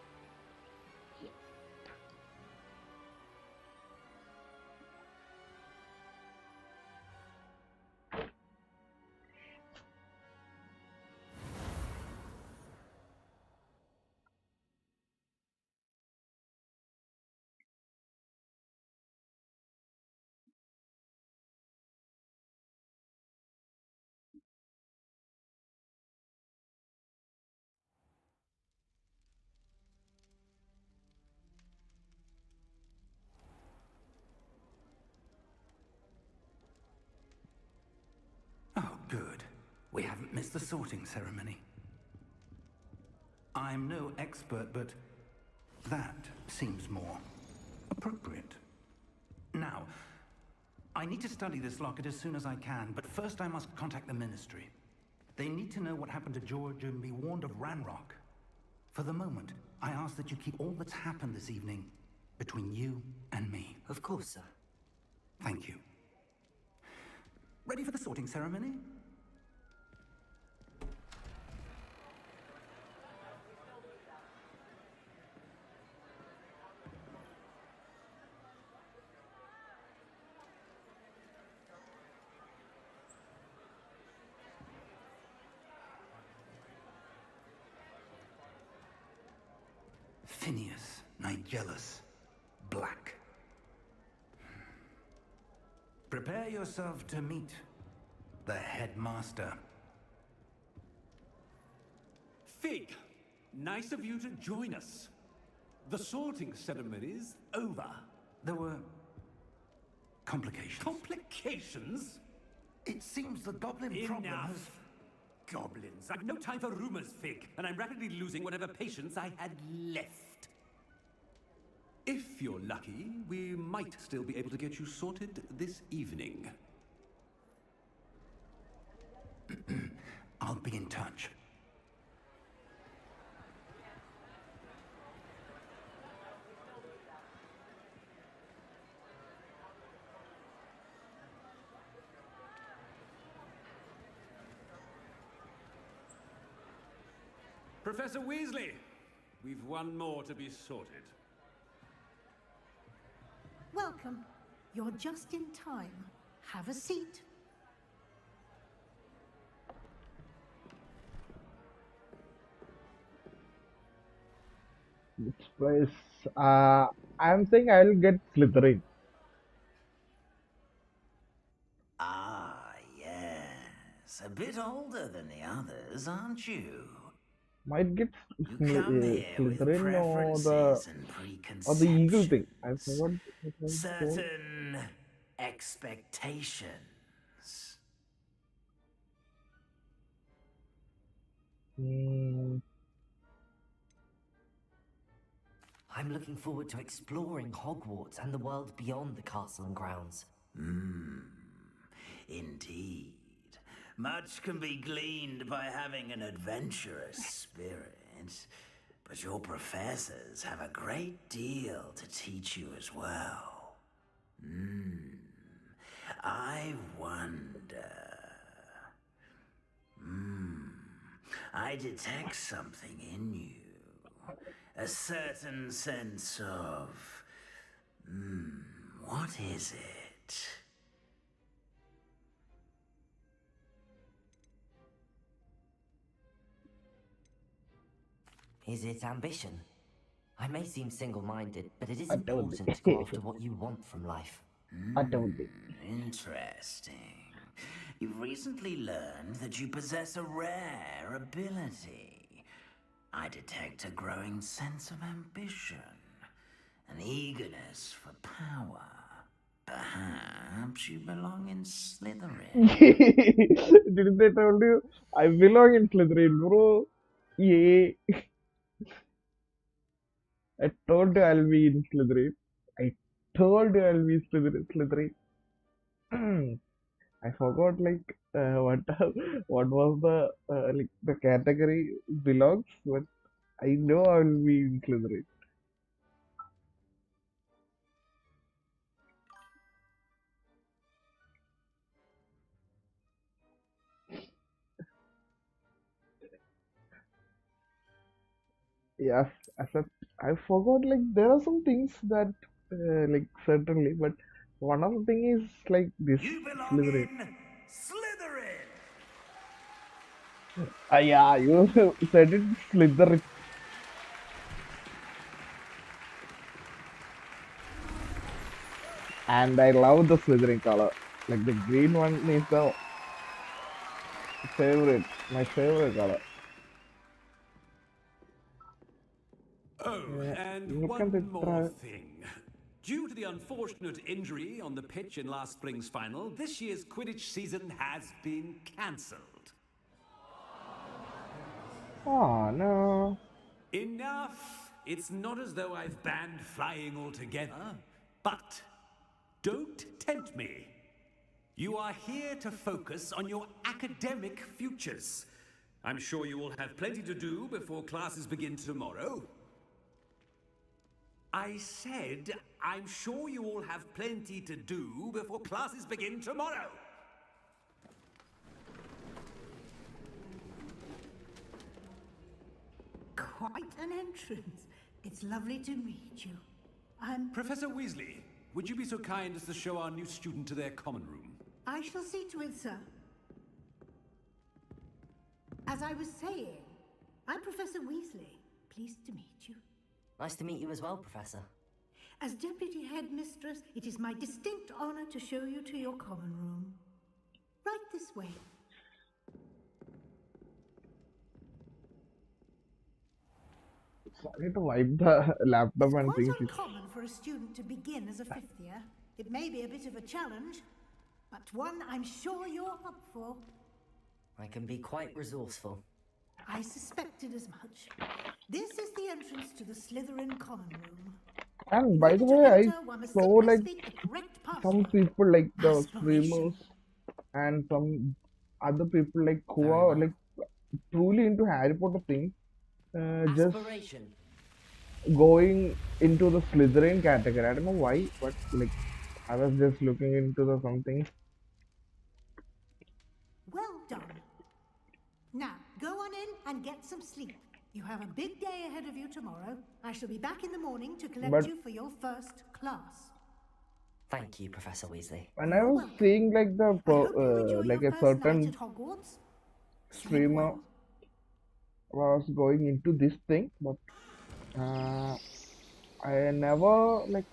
We haven't missed the sorting ceremony. I'm no expert, but that seems more appropriate. Now, I need to study this locket as soon as I can, but first I must contact the Ministry. They need to know what happened to George and be warned of Ranrock. For the moment, I ask that you keep all that's happened this evening between you and me. Of course, sir. Thank you. Ready for the sorting ceremony? Phineas, Nigellus, Black. Prepare yourself to meet the headmaster. Fig, nice of you to join us. The sorting ceremony's over. There were complications. Complications? It seems the goblin problem has... Enough. Goblins. I've no time for rumors, Fig, and I'm rapidly losing whatever patience I had left. If you're lucky, we might still be able to get you sorted this evening. I'll be in touch. Professor Weasley, we've one more to be sorted. Welcome. You're just in time. Have a seat. Which place? I'm saying I'll get Slytherin. Ah, yes. A bit older than the others, aren't you? Might get You come here with Slytherin preferences and or the eagle thing. I preconceptions. forgot what it was called. Certain expectations. Hmm. I'm looking forward to exploring Hogwarts and the world beyond the castle and grounds. Indeed. Much can be gleaned by having an adventurous spirit, but your professors have a great deal to teach you as well. I wonder... I detect something in you. A certain sense of... what is it? Is it ambition? I may seem single-minded, but it is I don't important to go after what you want from life. I don't think. Interesting. You've recently learned that you possess a rare ability. I detect a growing sense of ambition, an eagerness for power. Perhaps you belong in Slytherin. Didn't they told you I belong in Slytherin, bro? Yeah. I told you I'll be in Slytherin. I told you I'll be Slytherin. I forgot what was the the category belongs, but I know I will be in Slytherin. Yes, I forgot there are some things that certainly, but one of the thing is this You belong Slytherin. in Slytherin! Yeah, you said it Slytherin. And I love the Slytherin color. Like the green one is the favorite, my favorite color. Oh, and look at one more it. thing. Due to the unfortunate injury on the pitch in last spring's final, this year's Quidditch season has been cancelled. Oh no. Enough! It's not as though I've banned flying altogether, but don't tempt me. You are here to focus on your academic futures. I'm sure you will have plenty to do before classes begin tomorrow. I said, I'm sure you all have plenty to do before classes begin tomorrow. Quite an entrance. It's lovely to meet you. I'm... Professor Weasley, would you be so kind as to show our new student to their common room? I shall see to it, sir. As I was saying, I'm Professor Weasley. Pleased to meet you. Nice to meet you as well, Professor. As Deputy Headmistress, it is my distinct honor to show you to your common room. Right this way. I need to wipe the laptop and Quite things. uncommon for a student to begin as a fifth year. It may be a bit of a challenge, but one I'm sure you're up for. I can be quite resourceful. I suspected as much. This is the entrance to the Slytherin common room. And by the way, I saw like some people like the streamers and some other people like who are like truly into Harry Potter things, just Aspiration. going into the Slytherin category. I don't know why, but like I was just looking into the something. Well done. Now, go on in and get some sleep. You have a big day ahead of you tomorrow. I shall be back in the morning to collect you for your first class. Thank you, Professor Weasley. When I was seeing like the like a certain streamer was going into this thing, but I never like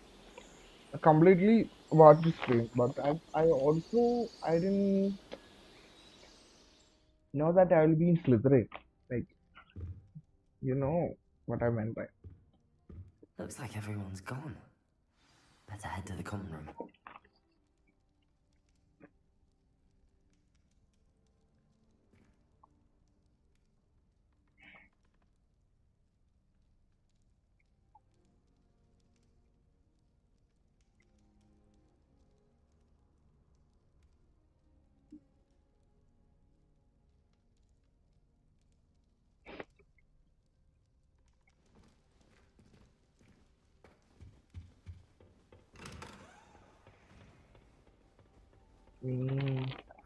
completely watched the stream. But I didn't know that I will be in Slytherin. Like, you know what I meant, right? Looks like everyone's gone. Better head to the common room.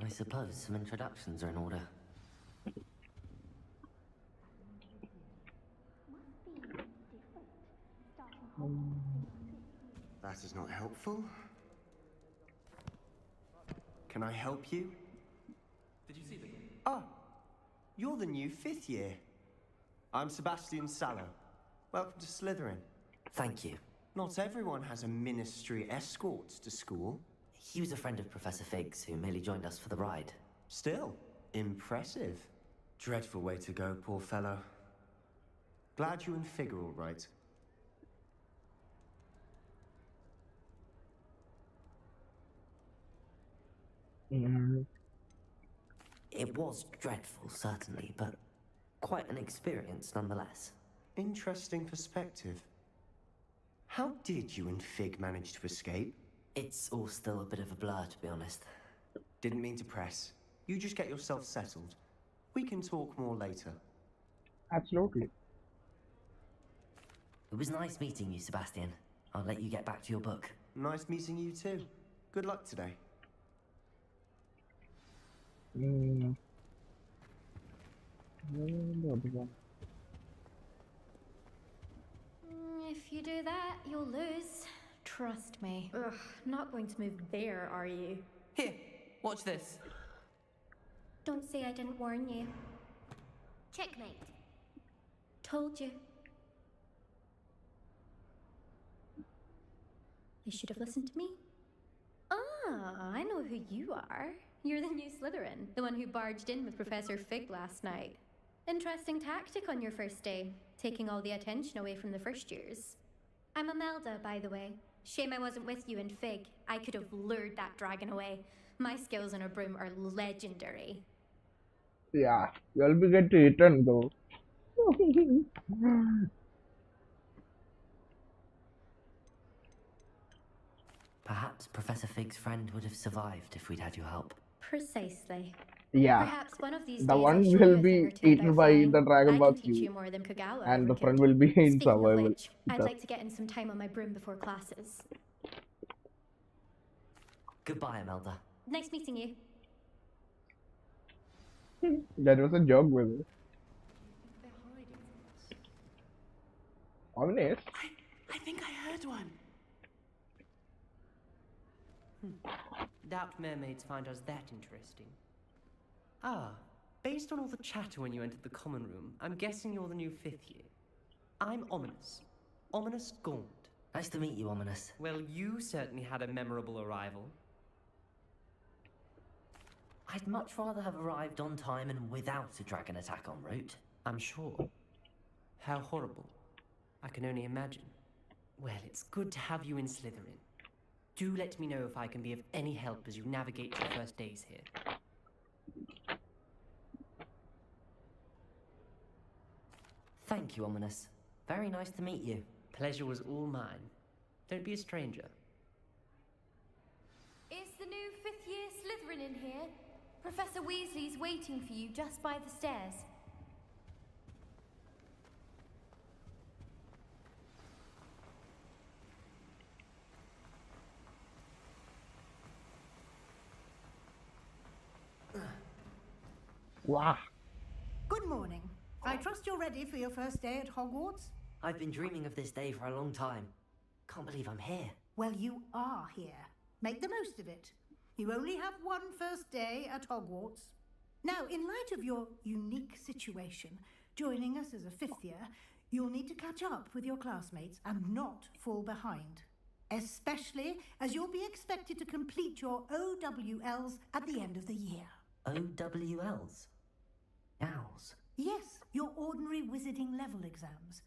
I suppose some introductions are in order. That is not helpful. Can I help you? Did you see them? Ah, you're the new fifth year. I'm Sebastian Sallow. Welcome to Slytherin. Thank you. Not everyone has a ministry escort to school. He was a friend of Professor Fig's who merely joined us for the ride. Still, impressive. Dreadful way to go, poor fellow. Glad you and Fig are all right. It was dreadful, certainly, but quite an experience nonetheless. Interesting perspective. How did you and Fig manage to escape? It's all still a bit of a blur, to be honest. Didn't mean to press. You just get yourself settled. We can talk more later. Absolutely. It was nice meeting you, Sebastian. I'll let you get back to your book. Nice meeting you too. Good luck today. If you do that, you'll lose. Trust me. Ugh, not going to move there, are you? Here, watch this. Don't say I didn't warn you. Checkmate. Told you. You should have listened to me. Ah, I know who you are. You're the new Slytherin, the one who barged in with Professor Fig last night. Interesting tactic on your first day, taking all the attention away from the first years. I'm Imelda, by the way. Shame I wasn't with you in Fig. I could have lured that dragon away. My skills on a broom are legendary. Yeah, you'll be get eaten though. Perhaps Professor Fig's friend would have survived if we'd had your help. Precisely. Yeah. Perhaps one of these The days one I'll show will you a thing be or two eaten about by flying. the dragon I can boss teach you you, more than Kagawa and ever the friend could. will be in Speaking survival. of which, I'd Thus. like to get in some time on my broom before classes. Goodbye, Imelda. Nice meeting you. That was a joke with it. Honest. I think I heard one. Doubt mermaids find us that interesting. Ah, based on all the chatter when you entered the common room, I'm guessing you're the new 5th year. I'm Ominous. Ominous Gaunt. Nice to meet you, Ominous. Well, you certainly had a memorable arrival. I'd much rather have arrived on time and without a dragon attack en route. I'm sure. How horrible. I can only imagine. Well, it's good to have you in Slytherin. Do let me know if I can be of any help as you navigate your first days here. Thank you, Ominous. Very nice to meet you. Pleasure was all mine. Don't be a stranger. Is the new 5th year Slytherin in here? Professor Weasley's waiting for you just by the stairs. Wow. Good morning. I trust you're ready for your first day at Hogwarts? I've been dreaming of this day for a long time. Can't believe I'm here. Well, you are here. Make the most of it. You only have one first day at Hogwarts. Now, in light of your unique situation, joining us as a 5th year, you'll need to catch up with your classmates and not fall behind. Especially as you'll be expected to complete your OWLs at the end of the year. OWLs? Owls? Yes, your ordinary wizarding level exams.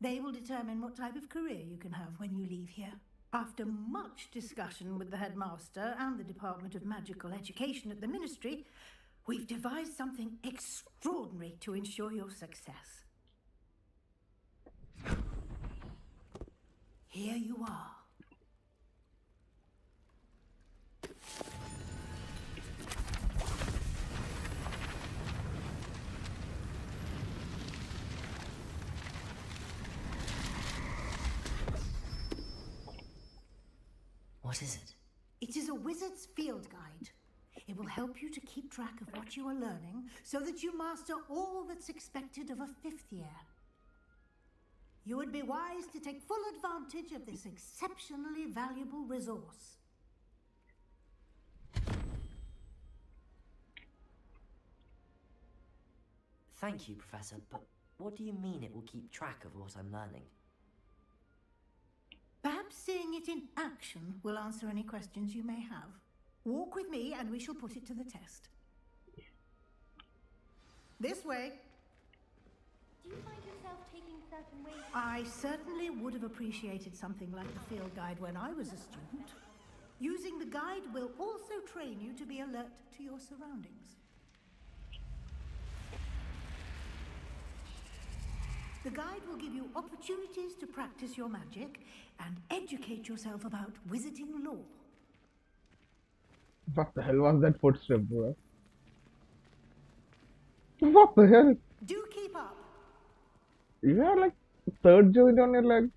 They will determine what type of career you can have when you leave here. After much discussion with the headmaster and the Department of Magical Education at the Ministry, we've devised something extraordinary to ensure your success. Here you are. What is it? It is a wizard's field guide. It will help you to keep track of what you are learning so that you master all that's expected of a 5th year. You would be wise to take full advantage of this exceptionally valuable resource. Thank you, Professor, but what do you mean it will keep track of what I'm learning? Perhaps seeing it in action will answer any questions you may have. Walk with me and we shall put it to the test. This way. Do you find yourself taking certain ways? I certainly would have appreciated something like the field guide when I was a student. Using the guide will also train you to be alert to your surroundings. The guide will give you opportunities to practice your magic and educate yourself about wizarding lore. What the hell was that footstep, bro? What the hell? Do keep up. You have like third joint on your leg.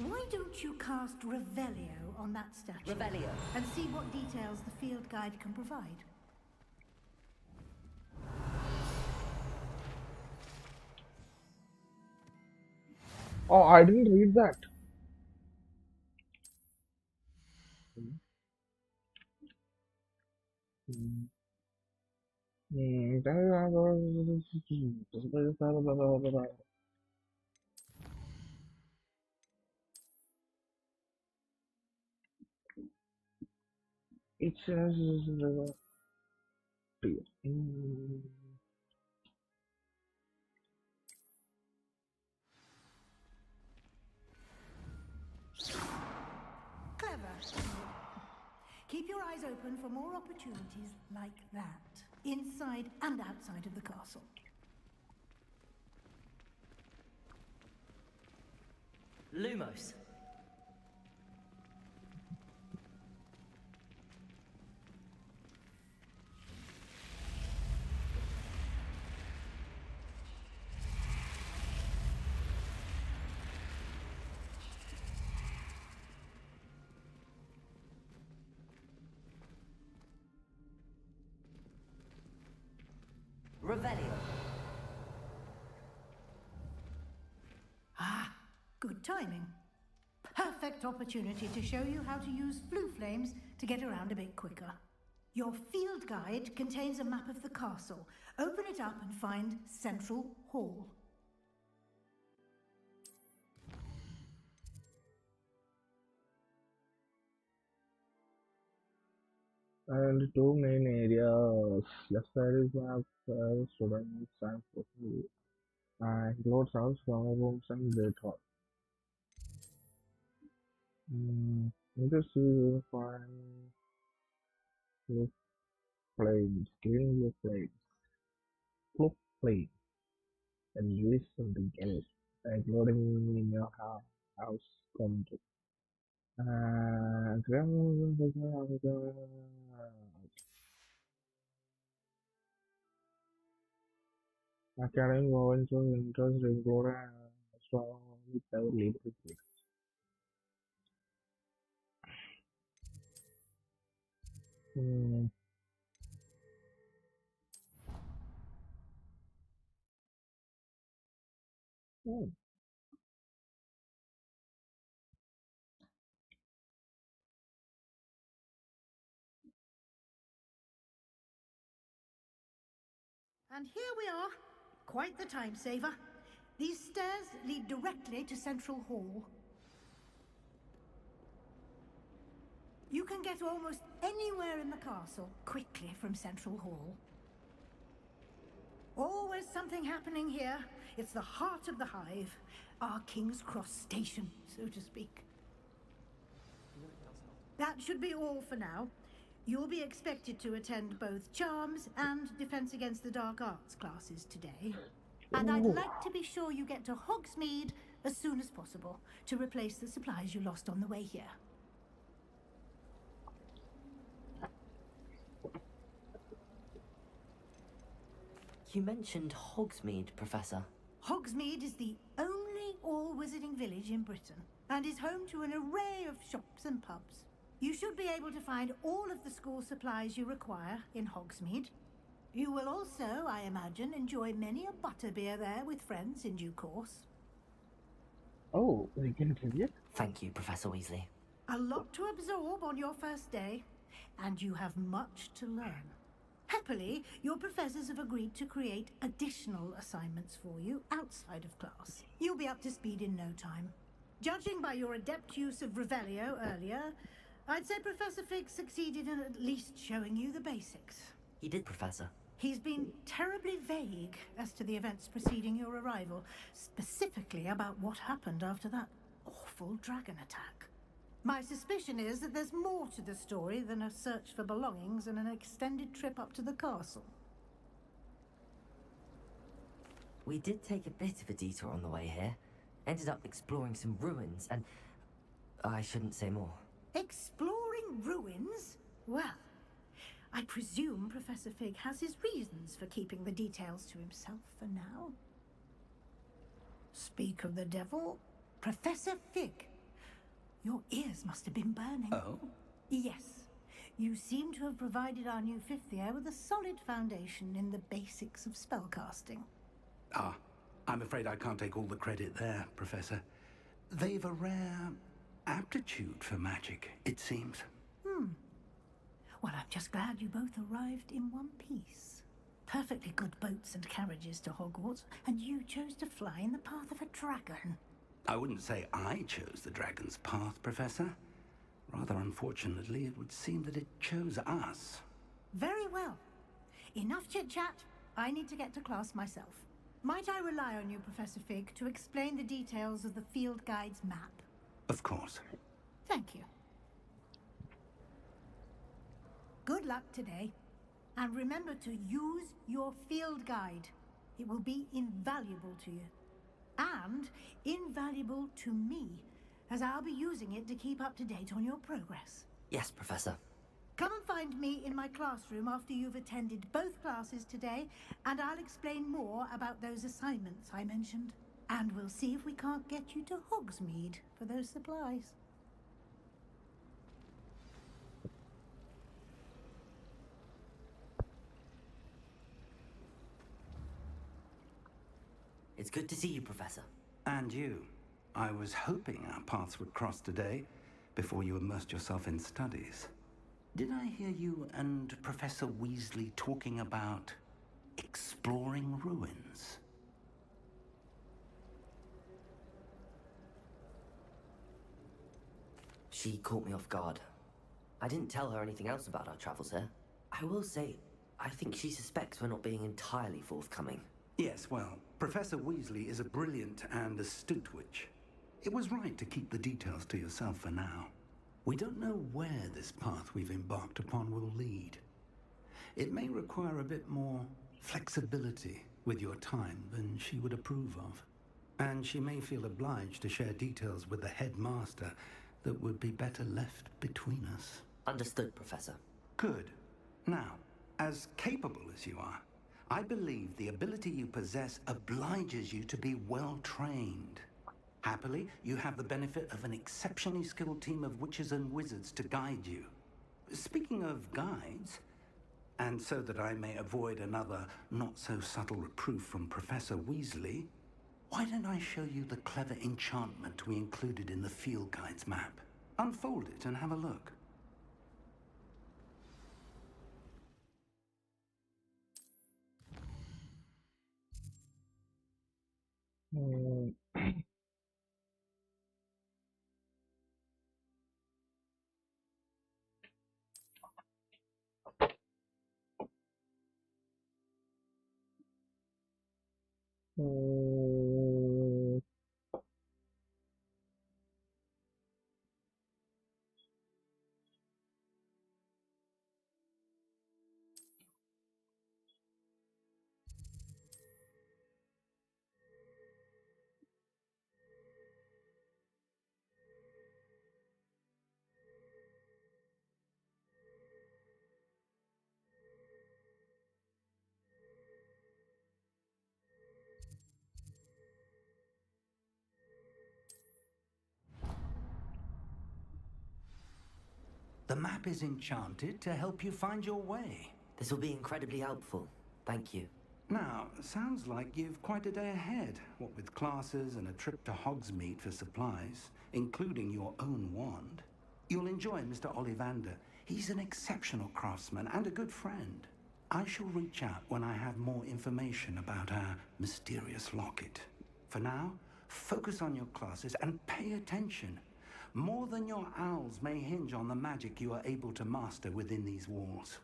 Why don't you cast Revelio on that statue? Revelio. And see what details the field guide can provide. Oh, I didn't read that. It says Clever. Keep your eyes open for more opportunities like that, inside and outside of the castle. Lumos. Revelio. Ah, good timing. Perfect opportunity to show you how to use flue flames to get around a bit quicker. Your field guide contains a map of the castle. Open it up and find Central Hall. And two main areas. Left side is map students and includes house, common rooms, and great hall. In this you will find your flames, killing your flames, flip flame, and use something else, including in your house common room. Academic moments of interest include strong leadership. Hmm. Oh. And here we are. Quite the time saver. These stairs lead directly to Central Hall. You can get almost anywhere in the castle quickly from Central Hall. Always something happening here. It's the heart of the hive. Our King's Cross station, so to speak. That should be all for now. You'll be expected to attend both Charms and Defense Against the Dark Arts classes today. And I'd like to be sure you get to Hogsmeade as soon as possible to replace the supplies you lost on the way here. You mentioned Hogsmeade, Professor. Hogsmeade is the only all-wizarding village in Britain and is home to an array of shops and pubs. You should be able to find all of the school supplies you require in Hogsmeade. You will also, I imagine, enjoy many a butterbeer there with friends in due course. Oh, we can give it? Thank you, Professor Weasley. A lot to absorb on your first day, and you have much to learn. Happily, your professors have agreed to create additional assignments for you outside of class. You'll be up to speed in no time. Judging by your adept use of Revelio earlier, I'd say Professor Fig succeeded in at least showing you the basics. He did, Professor. He's been terribly vague as to the events preceding your arrival, specifically about what happened after that awful dragon attack. My suspicion is that there's more to the story than a search for belongings and an extended trip up to the castle. We did take a bit of a detour on the way here. Ended up exploring some ruins and... I shouldn't say more. Exploring ruins? Well, I presume Professor Fig has his reasons for keeping the details to himself for now. Speak of the devil, Professor Fig. Your ears must have been burning. Oh? Yes. You seem to have provided our new fifth year with a solid foundation in the basics of spellcasting. Ah, I'm afraid I can't take all the credit there, Professor. They've a rare aptitude for magic, it seems. Well, I'm just glad you both arrived in one piece. Perfectly good boats and carriages to Hogwarts, and you chose to fly in the path of a dragon. I wouldn't say I chose the dragon's path, Professor. Rather unfortunately, it would seem that it chose us. Very well. Enough chit-chat. I need to get to class myself. Might I rely on you, Professor Fig, to explain the details of the field guide's map? Of course. Thank you. Good luck today. And remember to use your field guide. It will be invaluable to you. and invaluable to me, as I'll be using it to keep up to date on your progress. Yes, Professor. Come and find me in my classroom after you've attended both classes today, and I'll explain more about those assignments I mentioned. And we'll see if we can't get you to Hogsmeade for those supplies. It's good to see you, Professor. And you. I was hoping our paths would cross today before you immersed yourself in studies. Did I hear you and Professor Weasley talking about exploring ruins? She caught me off guard. I didn't tell her anything else about our travels here. I will say, I think she suspects we're not being entirely forthcoming. Yes, well, Professor Weasley is a brilliant and astute witch. It was right to keep the details to yourself for now. We don't know where this path we've embarked upon will lead. It may require a bit more flexibility with your time than she would approve of. And she may feel obliged to share details with the headmaster that would be better left between us. Understood, Professor. Good. Now, as capable as you are, I believe the ability you possess obliges you to be well trained. Happily, you have the benefit of an exceptionally skilled team of witches and wizards to guide you. Speaking of guides, and so that I may avoid another not-so-subtle reproof from Professor Weasley, why don't I show you the clever enchantment we included in the field guide's map? Unfold it and have a look. The map is enchanted to help you find your way. This will be incredibly helpful. Thank you. Now, sounds like you've quite a day ahead, what with classes and a trip to Hogsmeade for supplies, including your own wand. You'll enjoy Mr. Ollivander. He's an exceptional craftsman and a good friend. I shall reach out when I have more information about our mysterious locket. For now, focus on your classes and pay attention. More than your owls may hinge on the magic you are able to master within these walls.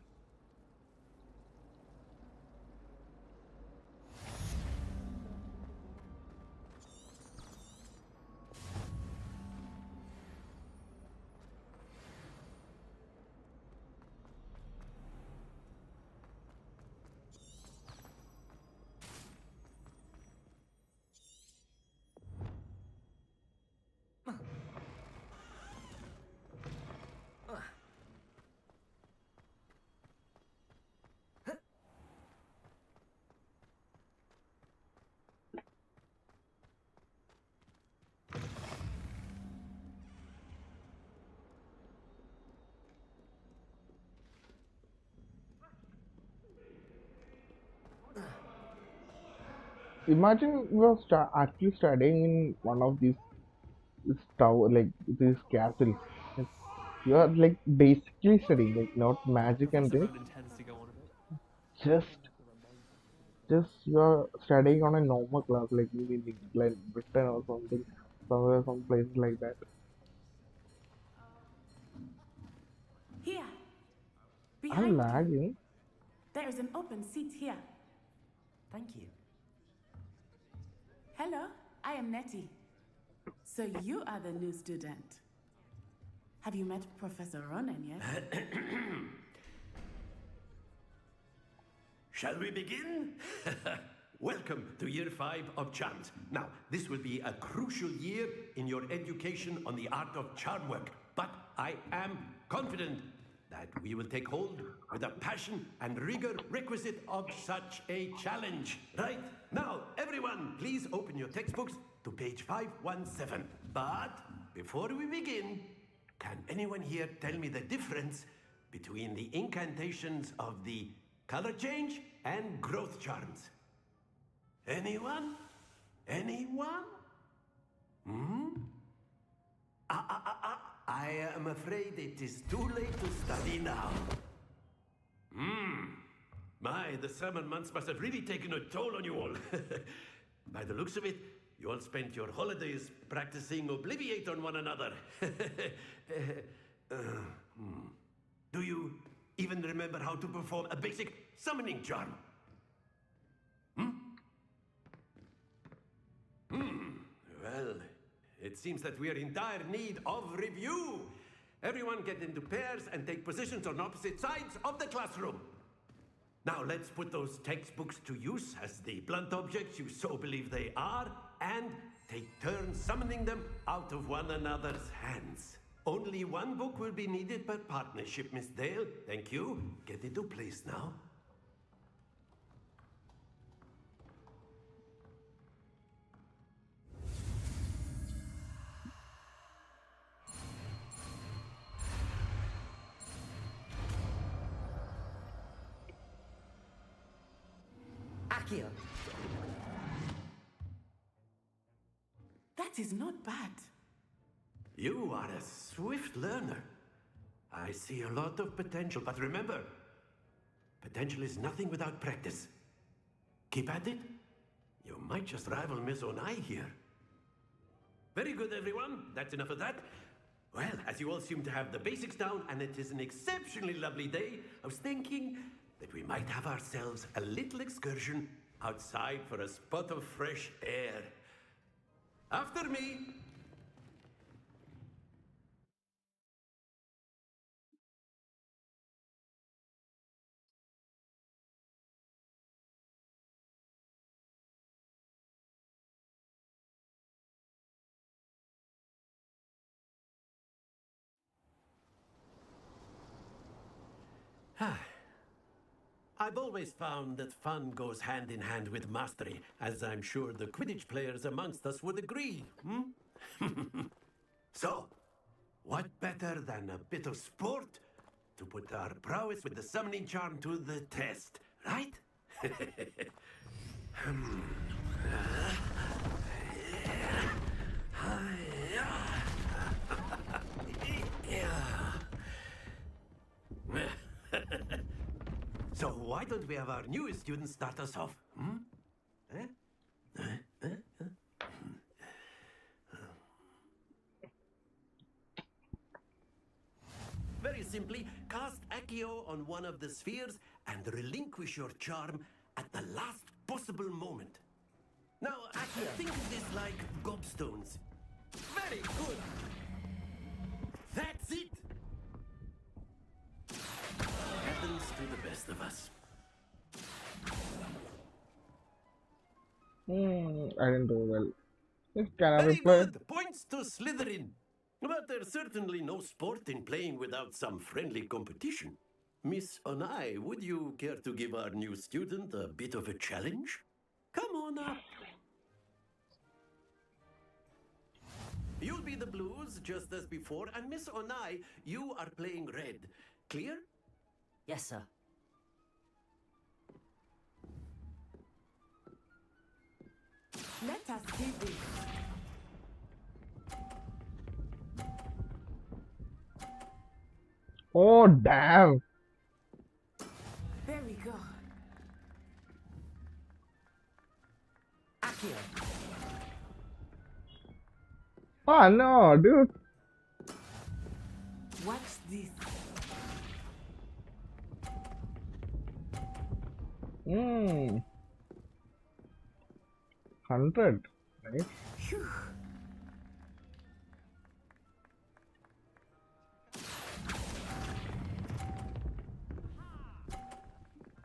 Imagine you're actually studying in one of these tower, like these castles. Like, you are like basically studying, like not magic and Professor things. Rowan intends to go on a bit. Just, just you are studying on a normal class, like maybe in England, Britain, or something, somewhere, some places like that. Here, I'm behind you. lagging. There is an open seat here. Thank you. Hello, I am Nettie. So you are the new student. Have you met Professor Ronan yet? Shall we begin? Welcome to year 5 of charms. Now, this will be a crucial year in your education on the art of charm work, but I am confident that we will take hold with the passion and rigor requisite of such a challenge. Right? Now, everyone, please open your textbooks to page 517. But before we begin, can anyone here tell me the difference between the incantations of the color change and growth charms? Anyone? Anyone? I am afraid it is too late to study now. My, the summer months must have really taken a toll on you all. By the looks of it, you all spent your holidays practicing Obliviate on one another. Do you even remember how to perform a basic summoning charm? Well, it seems that we are in dire need of review. Everyone get into pairs and take positions on opposite sides of the classroom. Now let's put those textbooks to use as the blunt objects you so believe they are, and take turns summoning them out of one another's hands. Only one book will be needed per partnership, Miss Dale. Thank you. Get into place now. Akio! That is not bad. You are a swift learner. I see a lot of potential, but remember, potential is nothing without practice. Keep at it. You might just rival Miss Onai here. Very good, everyone. That's enough of that. Well, as you all seem to have the basics down, and it is an exceptionally lovely day, I was thinking that we might have ourselves a little excursion outside for a spot of fresh air. After me. I've always found that fun goes hand in hand with mastery, as I'm sure the Quidditch players amongst us would agree. So, what better than a bit of sport to put our prowess with the summoning charm to the test, right? So why don't we have our newest student start us off? Very simply, cast Accio on one of the spheres and relinquish your charm at the last possible moment. Now, Accio, think of this like gobstones. Very good. That's it. Happens to the best of us. I didn't do well. This cannot Very be played. good. Points to Slytherin. But there's certainly no sport in playing without some friendly competition. Miss Onai, would you care to give our new student a bit of a challenge? Come on up. You'll be the blues, just as before, and Miss Onai, you are playing red. Clear? Yes, sir. Let us see this. Oh, damn. There we go. Akio! Oh, no, dude. Watch this. 100. Right? Phew.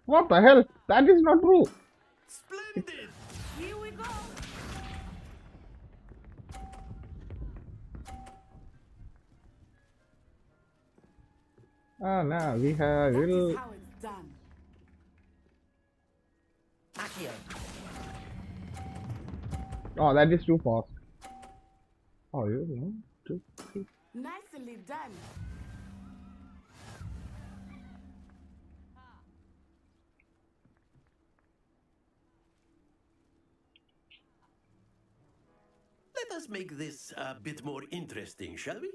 What the hell? That is not true. Splendid! Here we Ah, nah, we have. That We'll. is how it's done. Accio. Oh, that is too fast. Oh, you know, too. Nicely done. Let us make this a bit more interesting, shall we?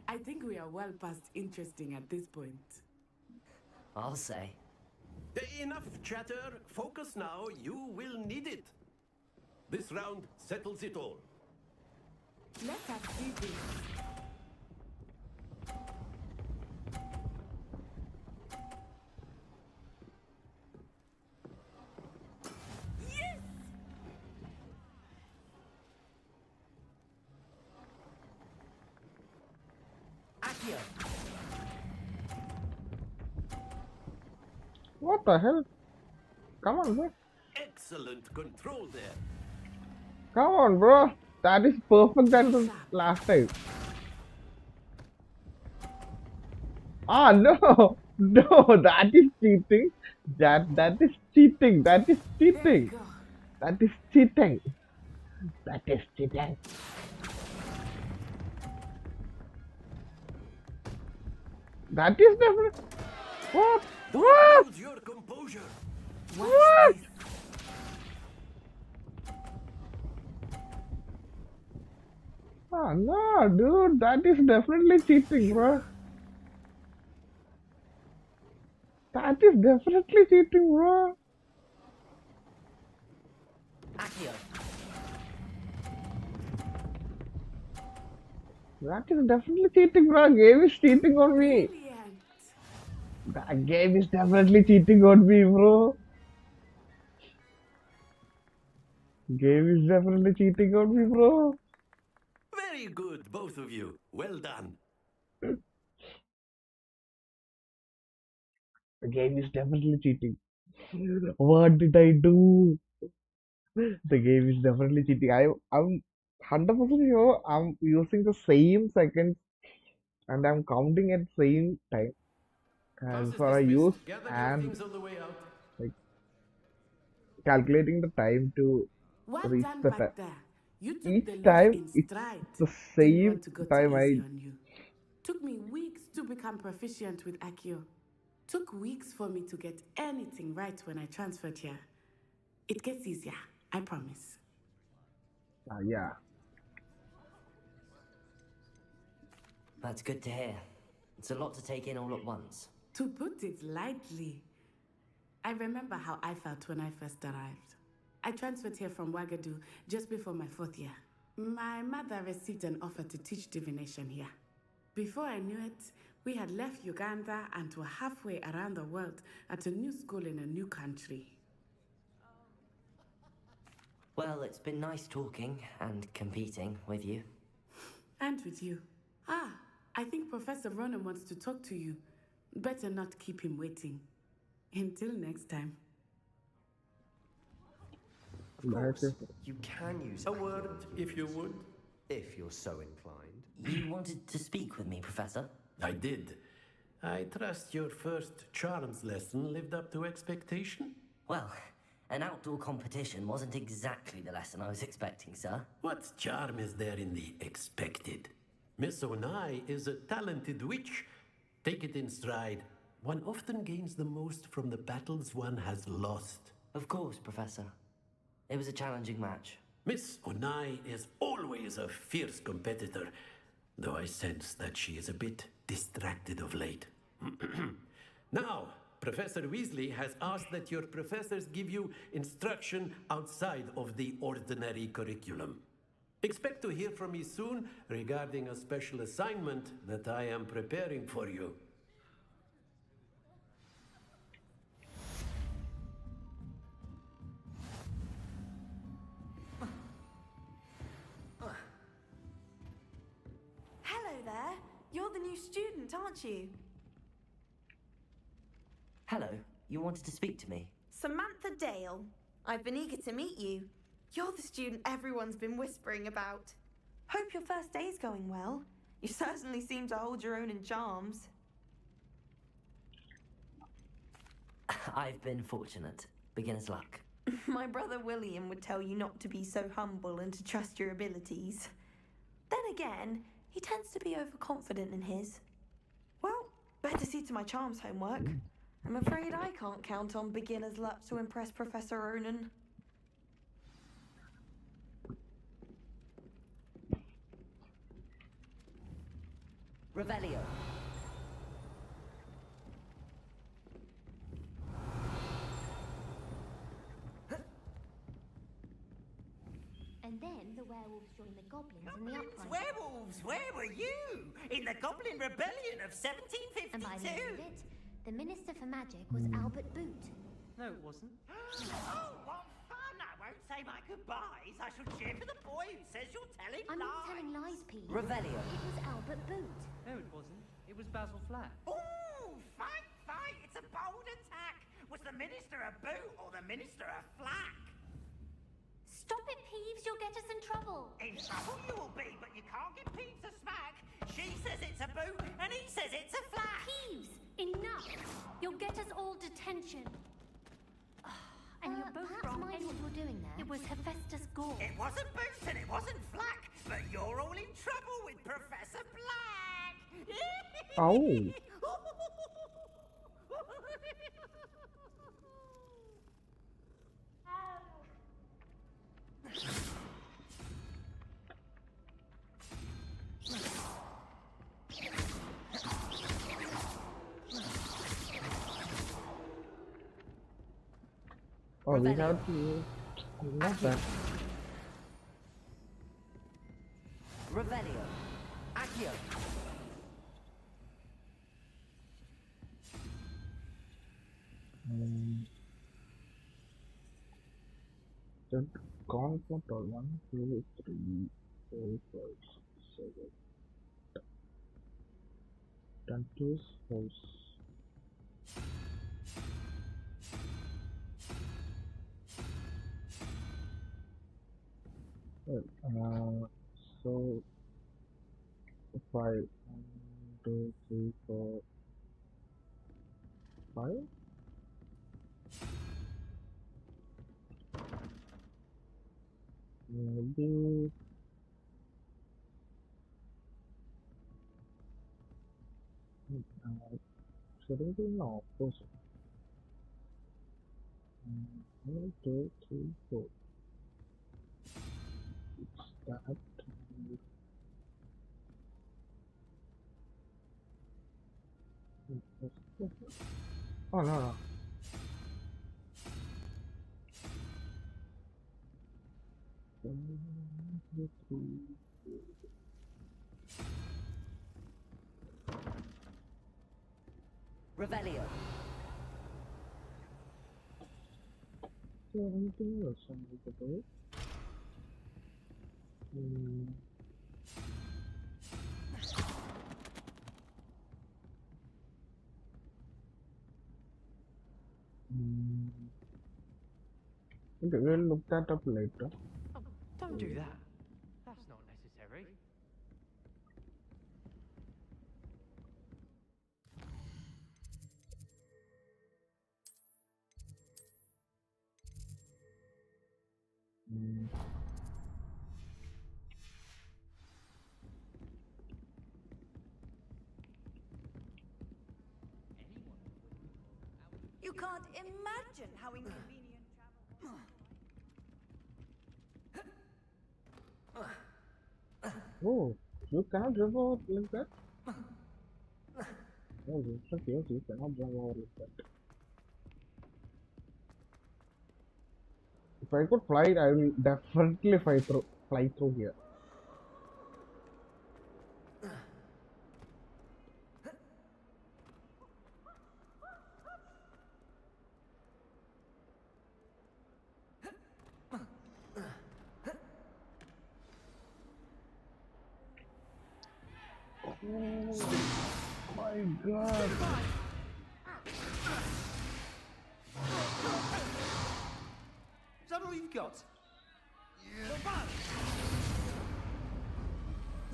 I think we are well past interesting at this point. I'll say. Enough chatter. Focus now. You will need it. This round settles it all. Let us see this. Yes! Accio. What the hell? Come on, bro. Excellent control there. Come on, bro. That is perfect than the last time. Ah, no. No, that is cheating. That is cheating. That is cheating. That is cheating. That is cheating. That is different. What? What? Lose your composure. What? Ah, no, dude. That is definitely cheating, bro. That is definitely cheating, bro. Accio. That is definitely cheating, bro. Game is cheating on me. That game is definitely cheating on me, bro. Game is definitely cheating on me, bro. Very good, both of you. Well done. The game is definitely cheating. What did I do? The game is definitely cheating. I'm 100% sure I'm using the same seconds and I'm counting at same time. And Class is so I dismissed. use Gather your and things on the way out. like calculating the time to Well reach done the back time. there. You took Each the loss time in it's stride. the Didn't same want to go too time easy I on you. Took me weeks to become proficient with Accio. Took weeks for me to get anything right when I transferred here. It gets easier, I promise. yeah. That's good to hear. It's a lot to take in all at once. To put it lightly, I remember how I felt when I first arrived. I transferred here from Wagadu just before my 4th year. My mother received an offer to teach divination here. Before I knew it, we had left Uganda and were halfway around the world at a new school in a new country. Well, it's been nice talking and competing with you. And with you. Ah, I think Professor Ronan wants to talk to you. Better not keep him waiting. Until next time. Of course, you can use A word, if you would. if you're so inclined. You wanted to speak with me, Professor? I did. I trust your first charms lesson lived up to expectation? Well, an outdoor competition wasn't exactly the lesson I was expecting, sir. What charm is there in the expected? Miss Onai is a talented witch. Take it in stride. One often gains the most from the battles one has lost. Of course, Professor. It was a challenging match. Miss Onai is always a fierce competitor, though I sense that she is a bit distracted of late. Now, Professor Weasley has asked that your professors give you instruction outside of the ordinary curriculum. Expect to hear from me soon regarding a special assignment that I am preparing for you. Hello there. You're the new student, aren't you? Hello, you wanted to speak to me? Samantha Dale. I've been eager to meet you. You're the student everyone's been whispering about. Hope your first day's going well. You certainly seem to hold your own in charms. I've been fortunate. Beginner's luck. My brother William would tell you not to be so humble and to trust your abilities. Then again, he tends to be overconfident in his. Well, better see to my charms homework. I'm afraid I can't count on beginner's luck to impress Professor Ronan. Revelio. And then the werewolves joined the goblins in the uprising. Werewolves, where were you? In the Goblin Rebellion of 1752? And by the end of it, the Minister for Magic was Albert Boot. No, it wasn't. Oh, what fun! I won't say my goodbyes. I shall cheer for the boy who says you're telling I'm lies. not telling lies, Pete. Revelio. It was Albert Boot. No, it wasn't. It was Basil Flack. Ooh, fight, fight! It's a bold attack. Was the Minister a boot or the Minister a flack? Stop it, Peeves. You'll get us in trouble. In trouble you will be, but you can't give Peeves a smack. She says it's a boot, and he says it's a flack. Peeves, enough. You'll get us all detention. And you're both wrong. Mind what you're doing there. It was Hephaestus Gore. It wasn't boot and it wasn't flack, but you're all in trouble with Professor Black. Oh. Oh, we have to. Not that. Revelio. Accio. Just gone for 1, 2, 3, 4, 5, 6, 7. Done to his house. Well, so 5, 1, 2, 3, 4, 5. Maybe shouldn't be in opposite. 1, 2, 3, 4. It's that. Oh no. Revelio. So anything else on the board? Okay, we'll look that up later. Oh, don't do that. That's not necessary. You can't imagine how inconvenient travel was. Oh, you cannot jump over like that? Oh, yes, you cannot jump over like that. If I could fly, I will definitely fly through here. My God. Is that all you've got?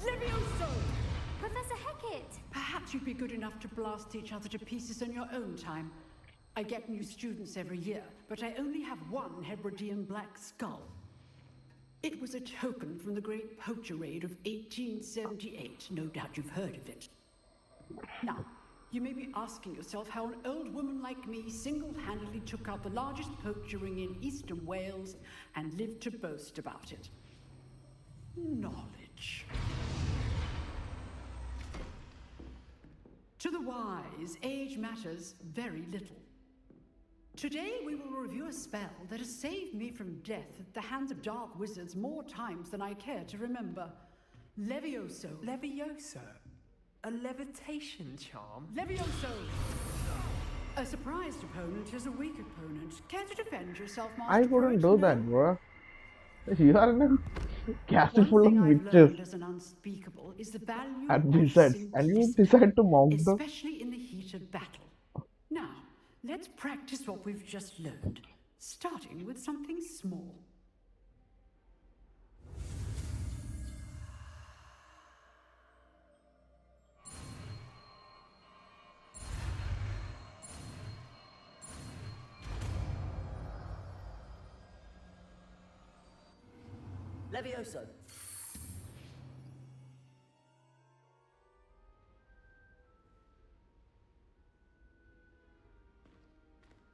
Levioso! Professor Hackett! Perhaps you'd be good enough to blast each other to pieces in your own time. I get new students every year, but I only have one Hebridean black skull. It was a token from the Great Poacher Raid of 1878. No doubt you've heard of it. Now, you may be asking yourself how an old woman like me single-handedly took out the largest poacher ring in eastern Wales and lived to boast about it. Knowledge. To the wise, age matters very little. Today we will review a spell that has saved me from death at the hands of dark wizards more times than I care to remember. Levioso. Levioso? A levitation charm? Levioso! A surprised opponent is a weak opponent. Care to defend yourself, Master? I couldn't do that, bro. You are in a castle full of witches As an unspeakable is the value and of wizards, and you decide to mock them. especially in the heat of battle. Now, let's practice what we've just learned, starting with something small. Levioso.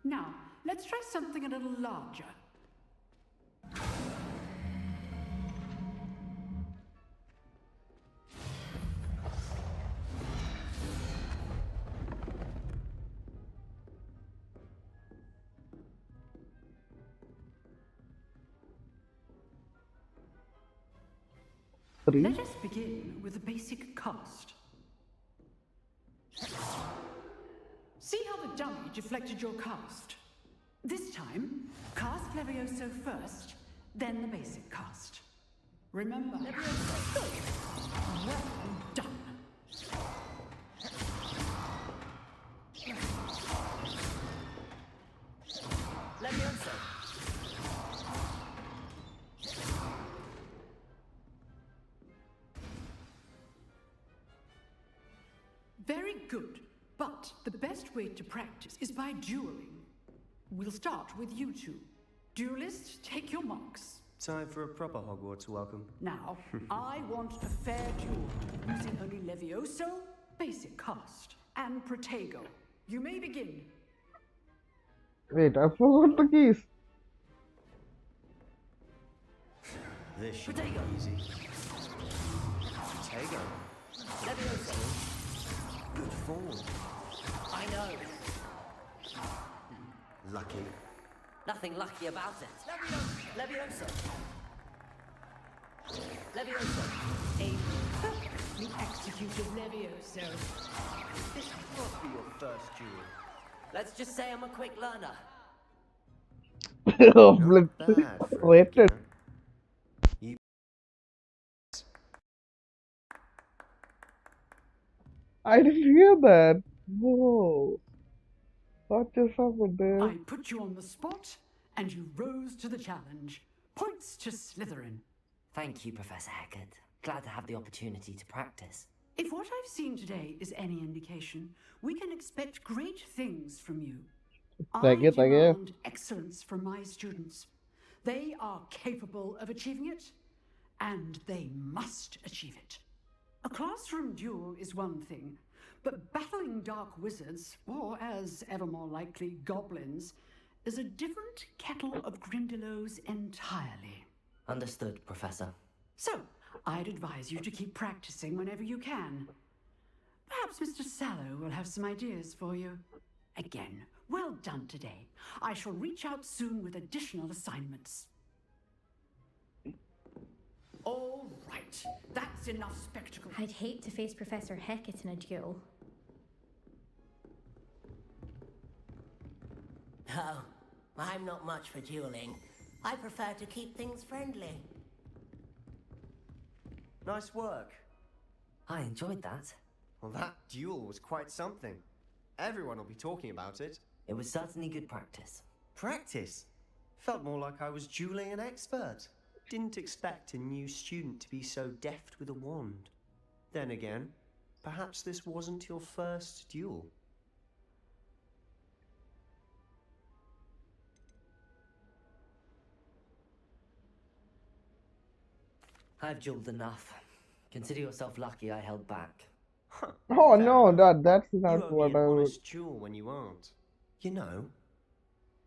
Now, let's try something a little larger. Let us begin with a basic cast. See how the dummy deflected your cast? This time, cast Levioso first, then the basic cast. Remember, Levioso. Good. Well done. Levioso. Very good. But the best way to practice is by dueling. We'll start with you two. Duelists, take your marks. Time for a proper Hogwarts welcome. Now, I want a fair duel, using only Levioso, basic cast, and Protego. You may begin. Wait, I forgot the keys. This should be easy. Protego. Levioso. Good form. I know. Lucky. Nothing lucky about it. Levioso. Levioso. A perfectly executed Levioso. This must be your first duel. Let's just say I'm a quick learner. Waited. I didn't hear that. Whoa. What just happened there? I put you on the spot, and you rose to the challenge. Points to Slytherin. Thank you, Professor Hackett. Glad to have the opportunity to practice. If what I've seen today is any indication, we can expect great things from you. Thank you. demand excellence from my students. They are capable of achieving it, and they must achieve it. A classroom duel is one thing, but battling dark wizards, or as ever more likely, goblins, is a different kettle of Grindylows entirely. Understood, Professor. So, I'd advise you to keep practicing whenever you can. Perhaps Mr. Sallow will have some ideas for you. Again, well done today. I shall reach out soon with additional assignments. All right, that's enough spectacle. I'd hate to face Professor Hackett in a duel. Oh, I'm not much for dueling. I prefer to keep things friendly. Nice work. I enjoyed that. Well, that duel was quite something. Everyone will be talking about it. It was certainly good practice. Practice? Felt more like I was dueling an expert. Didn't expect a new student to be so deft with a wand. Then again, perhaps this wasn't your first duel. I've dueled enough. Consider yourself lucky I held back. Oh Fair no, enough. that's You not owe me what an I would. honest duel when you aren't. You know,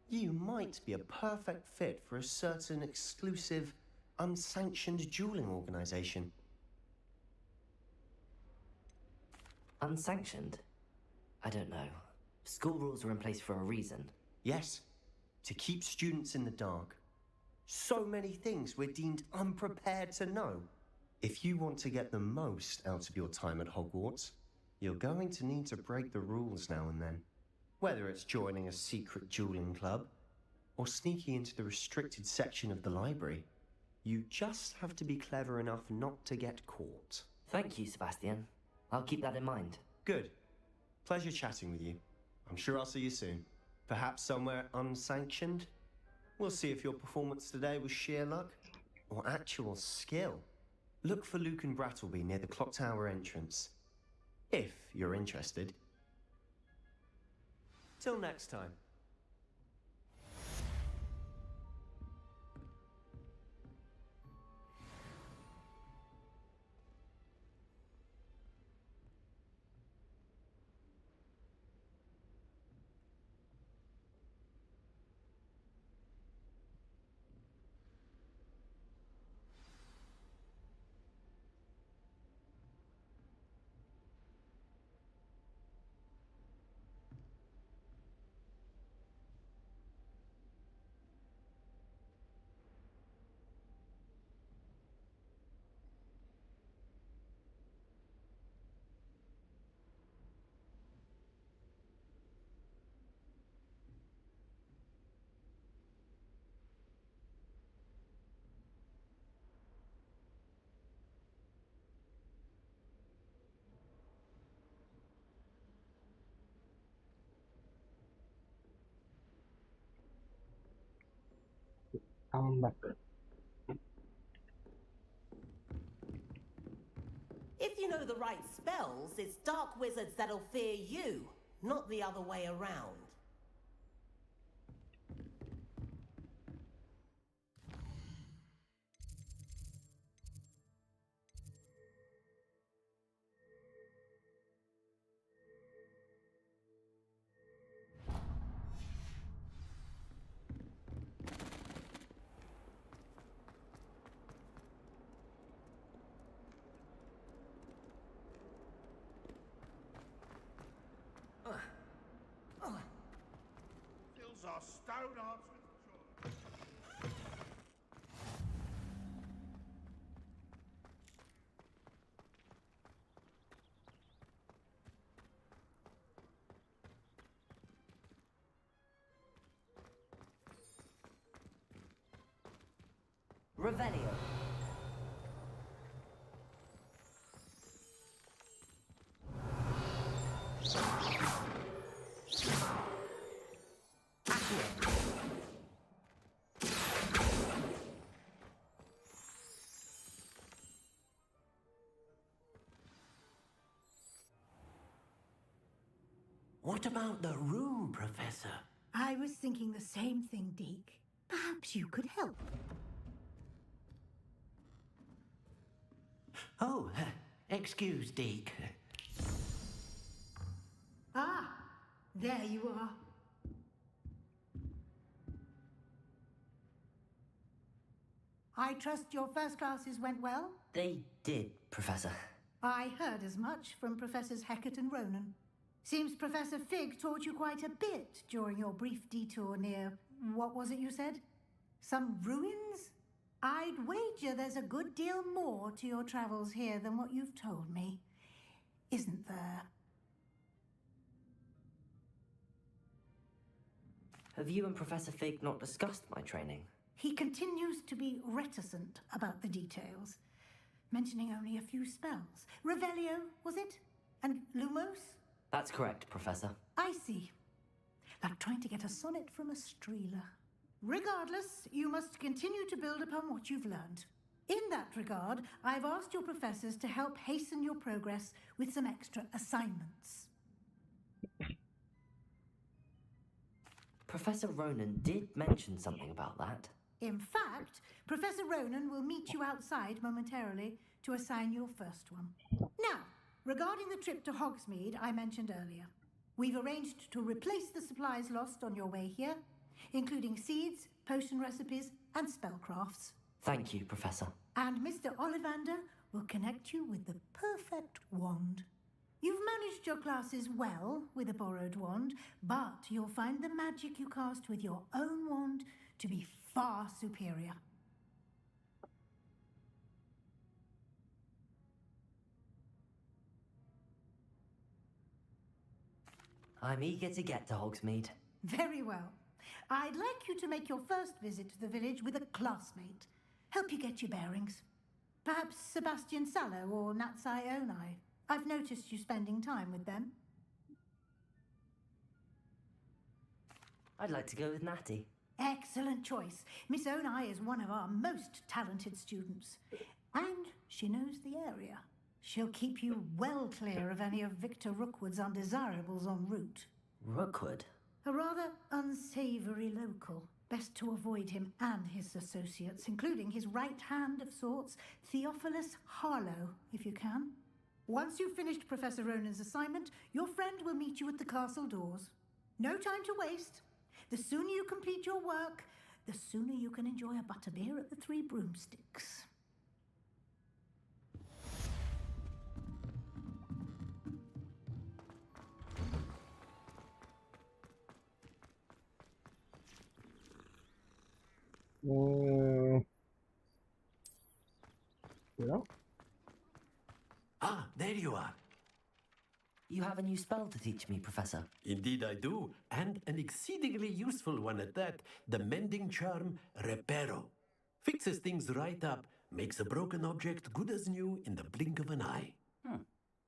you might be a perfect fit for a certain exclusive, unsanctioned dueling organization. Unsanctioned? I don't know. School rules are in place for a reason. Yes, to keep students in the dark. So many things we're deemed unprepared to know. If you want to get the most out of your time at Hogwarts, you're going to need to break the rules now and then. Whether it's joining a secret dueling club, or sneaking into the restricted section of the library, you just have to be clever enough not to get caught. Thank you, Sebastian. I'll keep that in mind. Good. Pleasure chatting with you. I'm sure I'll see you soon. Perhaps somewhere unsanctioned? We'll see if your performance today was sheer luck or actual skill. Look for Luke and Brattleby near the clock tower entrance. If you're interested. Till next time. Come back. If you know the right spells, it's dark wizards that'll fear you, not the other way around. Fills our stone arms with joy. Revelio. What about the room, Professor? I was thinking the same thing, Deke. Perhaps you could help. Oh, excuse, Deke. Ah, there you are. I trust your first classes went well? They did, Professor. I heard as much from Professors Hecat and Ronan. Seems Professor Fig taught you quite a bit during your brief detour near, what was it you said? Some ruins? I'd wager there's a good deal more to your travels here than what you've told me. Isn't there? Have you and Professor Fig not discussed my training? He continues to be reticent about the details, mentioning only a few spells. Revelio, was it? And Lumos? That's correct, Professor. I see. Like trying to get a sonnet from a streeler. Regardless, you must continue to build upon what you've learned. In that regard, I've asked your professors to help hasten your progress with some extra assignments. Professor Ronan did mention something about that. In fact, Professor Ronan will meet you outside momentarily to assign your first one. Now, regarding the trip to Hogsmeade I mentioned earlier, we've arranged to replace the supplies lost on your way here, including seeds, potion recipes, and spellcrafts. Thank you, Professor. And Mr. Ollivander will connect you with the perfect wand. You've managed your classes well with a borrowed wand, but you'll find the magic you cast with your own wand to be far superior. I'm eager to get to Hogsmeade. Very well. I'd like you to make your first visit to the village with a classmate. Help you get your bearings. Perhaps Sebastian Sallow or Natsai Onai. I've noticed you spending time with them. I'd like to go with Natty. Excellent choice. Miss Onai is one of our most talented students. And she knows the area. She'll keep you well clear of any of Victor Rookwood's undesirables en route. Rookwood? A rather unsavoury local. Best to avoid him and his associates, including his right hand of sorts, Theophilus Harlow, if you can. Once you've finished Professor Ronan's assignment, your friend will meet you at the castle doors. No time to waste. The sooner you complete your work, the sooner you can enjoy a butterbeer at the Three Broomsticks. You Ah, there you are. You have a new spell to teach me, Professor. Indeed I do, and an exceedingly useful one at that. The mending charm Reparo. Fixes things right up, makes a broken object good as new in the blink of an eye.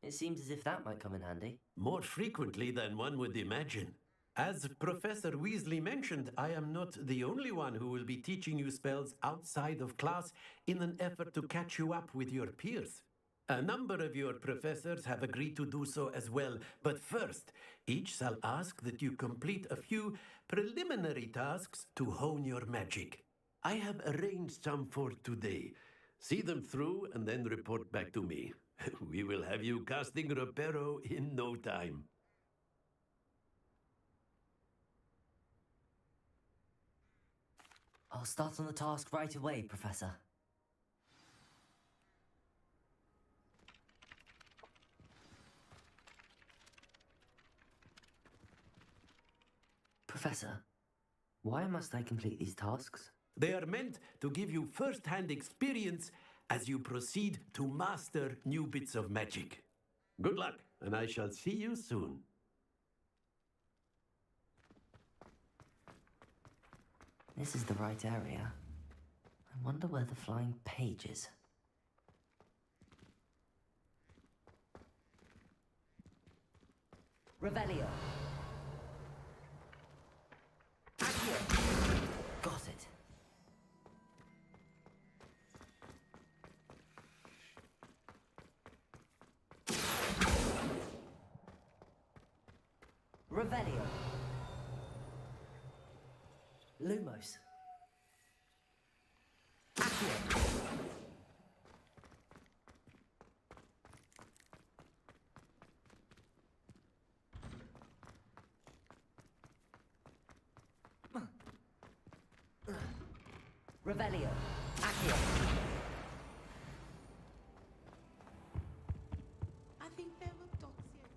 It seems as if that might come in handy. More frequently than one would imagine. As Professor Weasley mentioned, I am not the only one who will be teaching you spells outside of class in an effort to catch you up with your peers. A number of your professors have agreed to do so as well, but first, each shall ask that you complete a few preliminary tasks to hone your magic. I have arranged some for today. See them through and then report back to me. We will have you casting Reparo in no time. I'll start on the task right away, Professor. Professor, why must I complete these tasks? They are meant to give you first-hand experience as you proceed to master new bits of magic. Good luck, and I shall see you soon. This is the right area. I wonder where the flying page is. Revelio. Accio. Got it. Revelio. Lumos. Accio. Revelio. Accio. I think there were dogs here.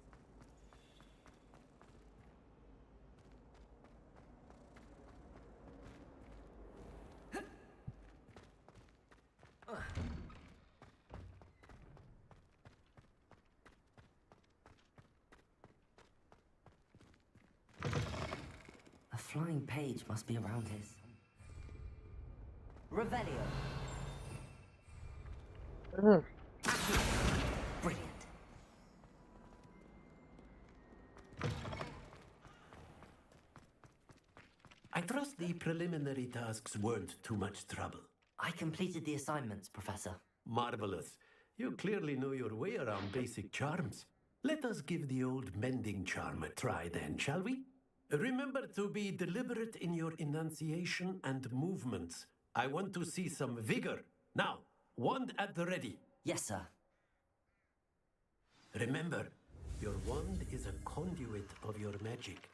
A flying page must be around his. Revelio. Brilliant. I trust the preliminary tasks weren't too much trouble. I completed the assignments, Professor. Marvelous. You clearly know your way around basic charms. Let us give the old mending charm a try then, shall we? Remember to be deliberate in your enunciation and movements. I want to see some vigor. Now, wand at the ready. Yes, sir. Remember, your wand is a conduit of your magic.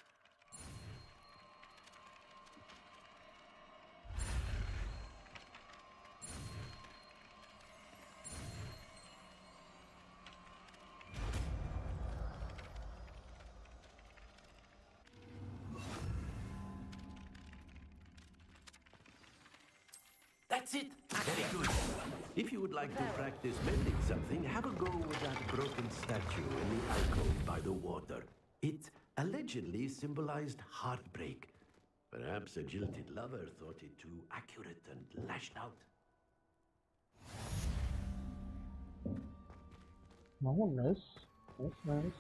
That's it. Very good. If you would like to practice mending something, have a go with that broken statue in the alcove by the water. It allegedly symbolized heartbreak. Perhaps a jilted lover thought it too accurate and lashed out. Oh, nice. That's nice.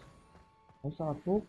Nice artwork.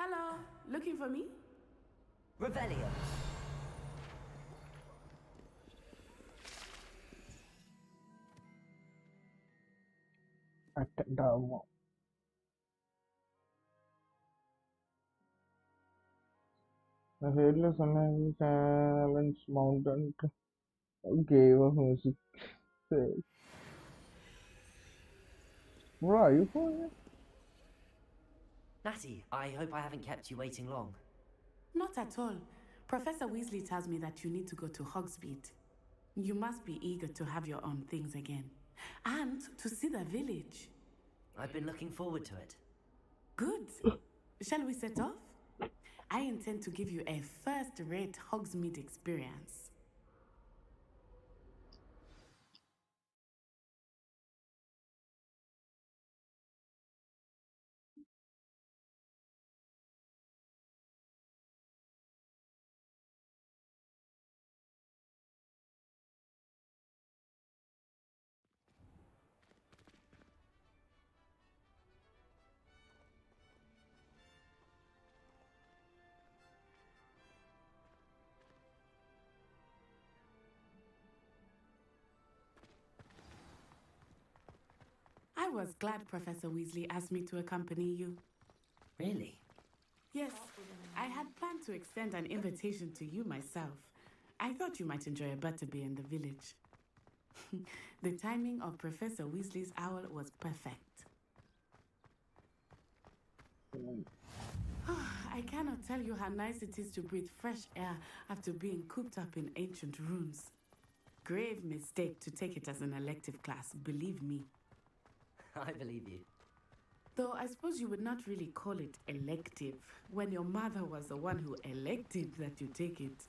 Hello, looking for me? Revelio. Drama. The headless on challenge mountain gave a music. Where are you going? Natty, I hope I haven't kept you waiting long. Not at all. Professor Weasley tells me that you need to go to Hogsmeade. You must be eager to have your own things again. And to see the village. I've been looking forward to it. Good. Shall we set off? I intend to give you a first-rate Hogsmeade experience. I was glad Professor Weasley asked me to accompany you. Really? Yes, I had planned to extend an invitation to you myself. I thought you might enjoy a butterbeer in the village. The timing of Professor Weasley's owl was perfect. I cannot tell you how nice it is to breathe fresh air after being cooped up in ancient ruins. Grave mistake to take it as an elective class, believe me. I believe you. Though I suppose you would not really call it elective when your mother was the one who elected that you take it.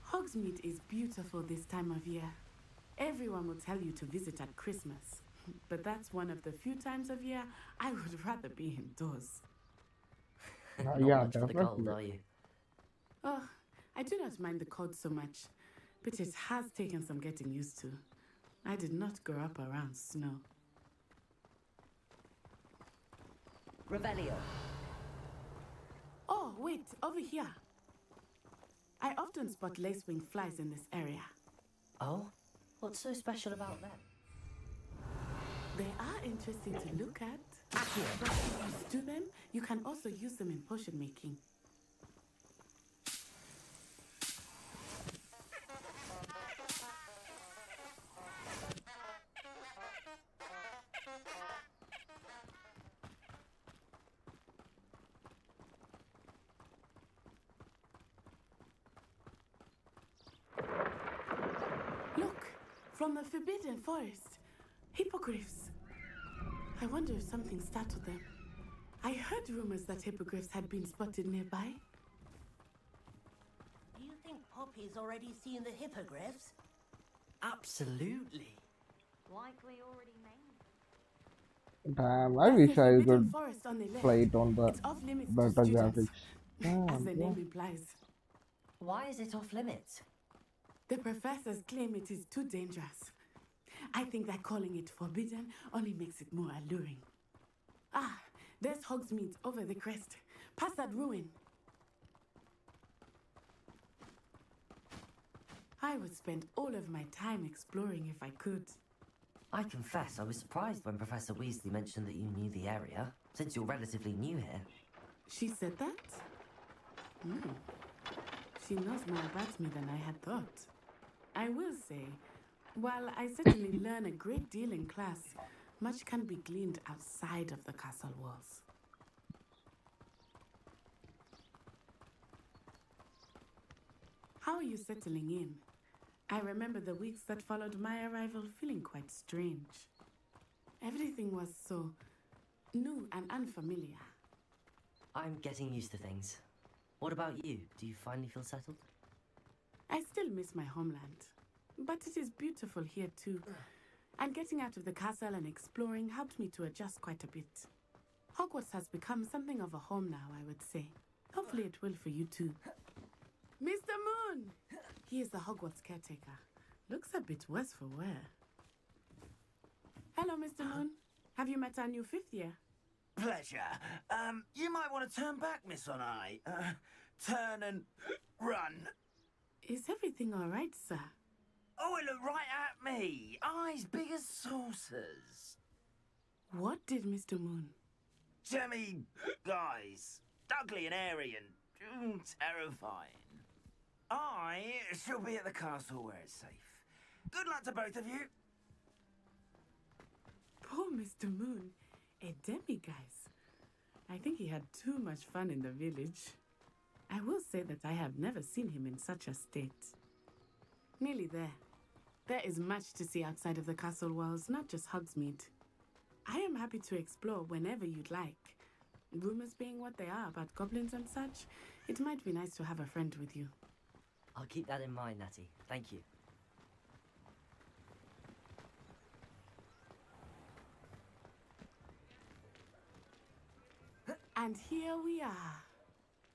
Hogsmeade is beautiful this time of year. Everyone will tell you to visit at Christmas, but that's one of the few times of year I would rather be indoors. Not Yeah, much for the cold, definitely. are you? Oh, I do not mind the cold so much, but it has taken some getting used to. I did not grow up around snow. Revelio. Oh, wait, over here. I often spot lacewing flies in this area. Oh? What's so special about them? They are interesting to look at. But if you stew them, you can also use them in potion making. From the Forbidden Forest. Hippogriffs. I wonder if something startled them. I heard rumors that hippogriffs had been spotted nearby. Do you think Poppy's already seen the hippogriffs? Absolutely. Likely already named. Damn, I wish I could Forest on the left. play it on the It's off limits to better students, graphics. as the Damn, name bro. implies. Why is it off limits? The professors claim it is too dangerous. I think that calling it forbidden only makes it more alluring. Ah, there's Hogsmeade over the crest. Past that ruin. I would spend all of my time exploring if I could. I confess I was surprised when Professor Weasley mentioned that you knew the area, since you're relatively new here. She said that? She knows more about me than I had thought. I will say, while I certainly learn a great deal in class, much can be gleaned outside of the castle walls. How are you settling in? I remember the weeks that followed my arrival feeling quite strange. Everything was so new and unfamiliar. I'm getting used to things. What about you? Do you finally feel settled? I still miss my homeland, but it is beautiful here too. And getting out of the castle and exploring helped me to adjust quite a bit. Hogwarts has become something of a home now, I would say. Hopefully it will for you too. Mr. Moon! He is the Hogwarts caretaker. Looks a bit worse for wear. Hello, Mr. Moon. Have you met our new 5th year? Pleasure. You might want to turn back, Miss On Eye. Turn and run. Is everything all right, sir? Oh, it looked right at me. Eyes big as saucers. What did Mr. Moon? Jemmy guys. Ugly and airy and terrifying. I shall be at the castle where it's safe. Good luck to both of you. Poor Mr. Moon. A demiguise. I think he had too much fun in the village. I will say that I have never seen him in such a state. Nearly there. There is much to see outside of the castle walls, not just Hogsmeade. I am happy to explore whenever you'd like. Rumors being what they are about goblins and such, it might be nice to have a friend with you. I'll keep that in mind, Natty. Thank you. And here we are.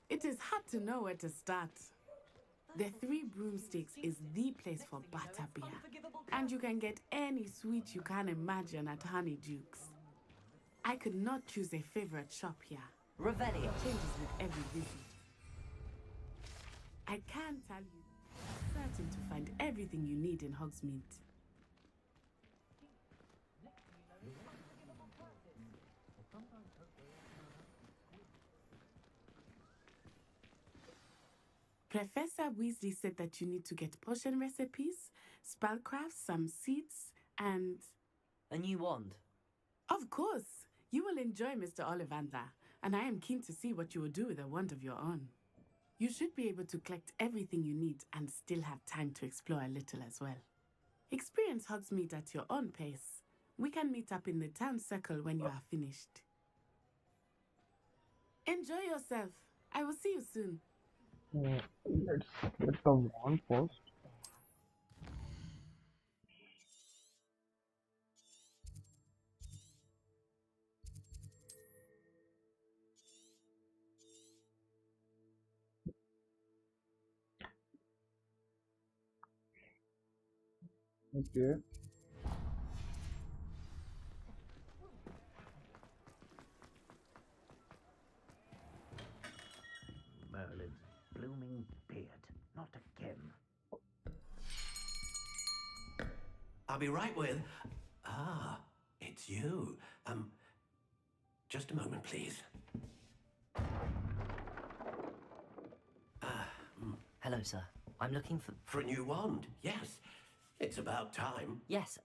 It is hard to know where to start. The Three Broomsticks is the place for butterbeer. And you can get any sweet you can imagine at Honeydukes. I could not choose a favorite shop here. Revelio. It changes with every visit. I can tell you, I'm certain to find everything you need in Hogsmeade. Professor Weasley said that you need to get potion recipes, spellcrafts, some seeds, and... A new wand? Of course! You will enjoy Mr. Ollivander, and I am keen to see what you will do with a wand of your own. You should be able to collect everything you need and still have time to explore a little as well. Experience Hogsmeade at your own pace. We can meet up in the town circle when you are finished. Enjoy yourself. I will see you soon. Let's get the wand first. Okay. Merlin's blooming beard. Not again. I'll be right with... Ah, it's you. Just a moment, please. Hello, sir. I'm looking for... For a new wand, yes. It's about time. Yes,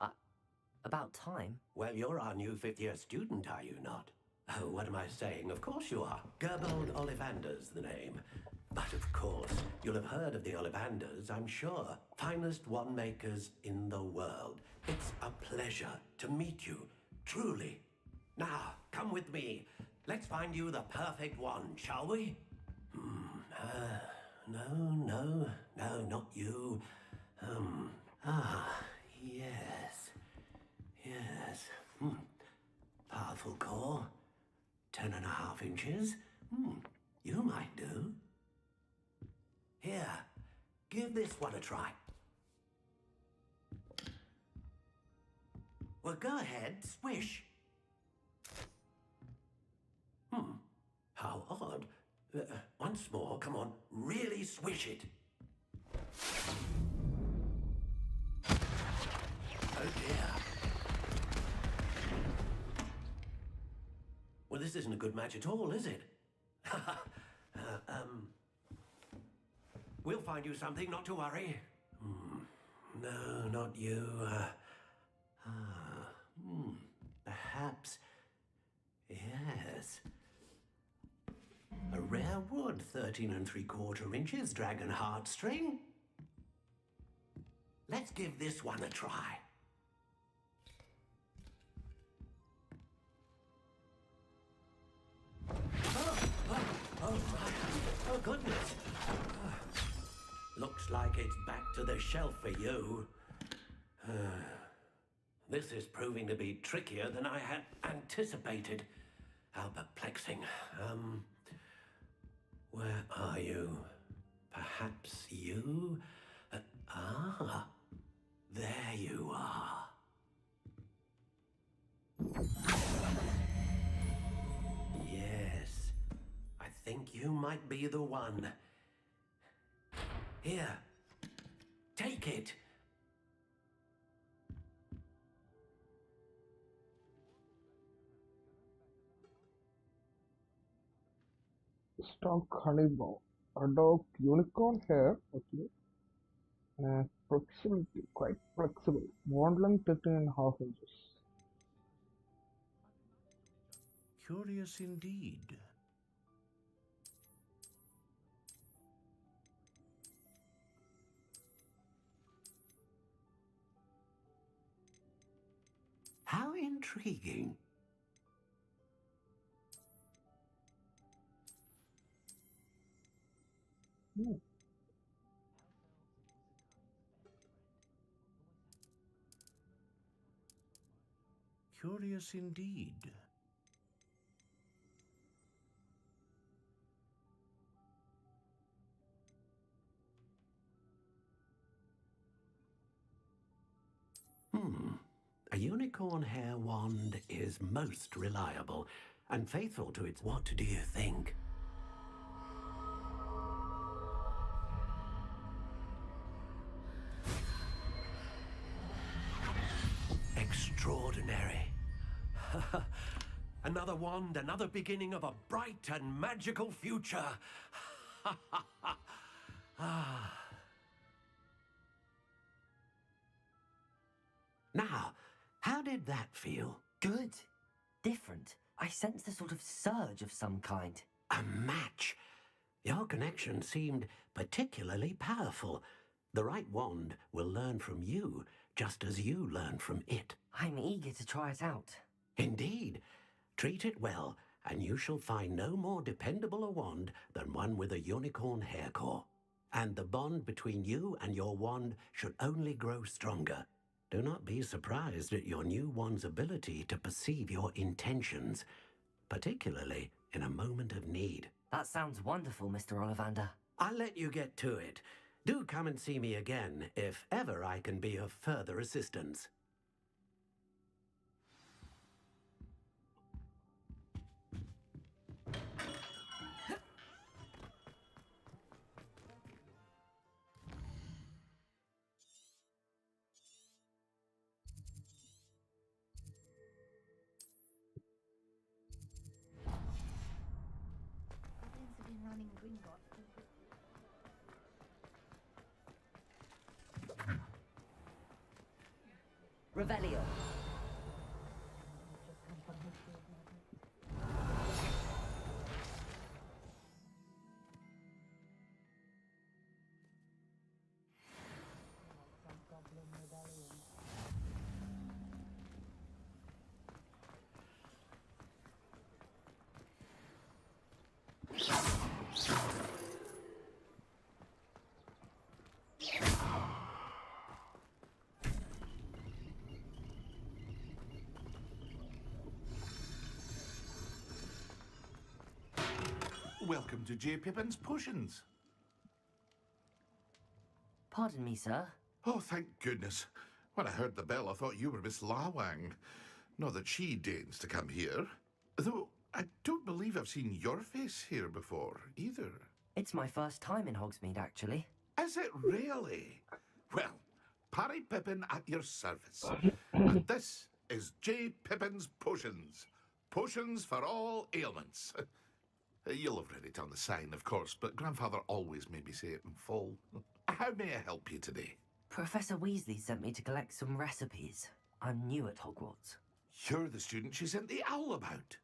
about time? Well, you're our new 5th-year student, are you not? Oh, what am I saying? Of course you are. Gerbold Ollivander's the name. But of course, you'll have heard of the Ollivanders, I'm sure. Finest wand makers in the world. It's a pleasure to meet you, truly. Now, come with me. Let's find you the perfect wand, shall we? No, not you. Yes. Powerful core. 10.5 inches. You might do. Here, give this one a try. Well, go ahead, swish. How odd. Once more, come on, really swish it. Oh dear. Well, this isn't a good match at all, is it? We'll find you something, not to worry. No, not you. Perhaps. Yes. A rare wood, 13 3/4 inches, dragon heartstring. Let's give this one a try. Oh, goodness. Looks like it's back to the shelf for you. This is proving to be trickier than I had anticipated. How perplexing. Where are you? Perhaps you? There you are. Yes, I think you might be the one. Here, take it. Stock honey bomb. Adopt unicorn hair. Okay. Flexibility, quite flexible. Wand length 13.5 inches. Curious indeed. How intriguing. Curious indeed. A unicorn hair wand is most reliable and faithful to its... What do you think? Extraordinary. Another wand, another beginning of a bright and magical future. Now, how did that feel? Good. Different. I sensed a sort of surge of some kind. A match. Your connection seemed particularly powerful. The right wand will learn from you, just as you learn from it. I'm eager to try it out. Indeed. Treat it well, and you shall find no more dependable a wand than one with a unicorn hair core. And the bond between you and your wand should only grow stronger. Do not be surprised at your new wand's ability to perceive your intentions, particularly in a moment of need. That sounds wonderful, Mr. Ollivander. I'll let you get to it. Do come and see me again if ever I can be of further assistance. Revelio. Welcome to J. Pippin's Potions. Pardon me, sir. Oh, thank goodness. When I heard the bell, I thought you were Miss Lawang. Not that she deigns to come here. Though I don't believe I've seen your face here before, either. It's my first time in Hogsmeade, actually. Is it really? Well, Parry Pippin at your service. And this is J. Pippin's Potions. Potions for all ailments. You'll have read it on the sign, of course, but Grandfather always made me say it in full. How may I help you today? Professor Weasley sent me to collect some recipes. I'm new at Hogwarts. You're the student she sent the owl about.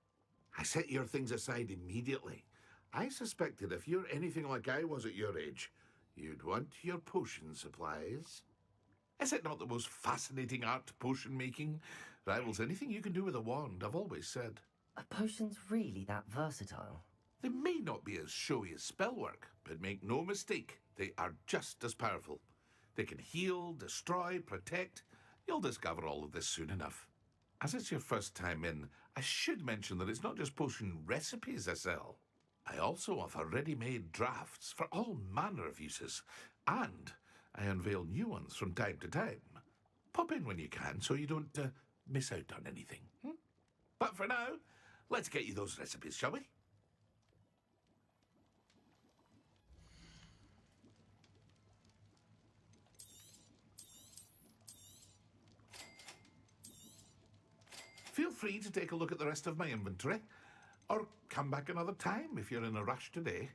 I set your things aside immediately. I suspected if you're anything like I was at your age, you'd want your potion supplies. Is it not the most fascinating art, potion making? Rivals anything you can do with a wand, I've always said. Are potions really that versatile? They may not be as showy as spellwork, but make no mistake, they are just as powerful. They can heal, destroy, protect. You'll discover all of this soon enough. As it's your first time in, I should mention that it's not just potion recipes I sell. I also offer ready-made drafts for all manner of uses, and I unveil new ones from time to time. Pop in when you can so you don't miss out on anything. But for now, let's get you those recipes, shall we? Feel free to take a look at the rest of my inventory, or come back another time if you're in a rush today.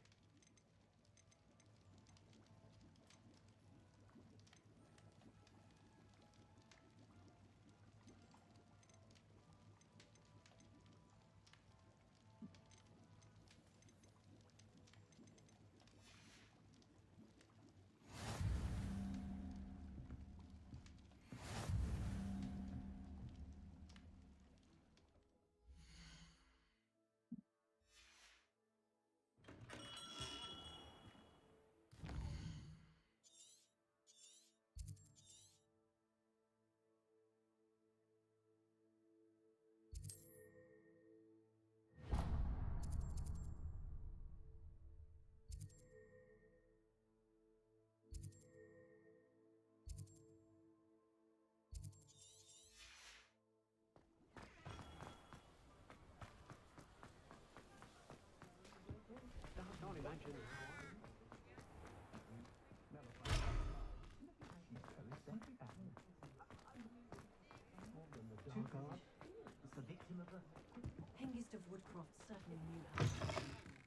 Hengist of Woodcroft certainly knew how.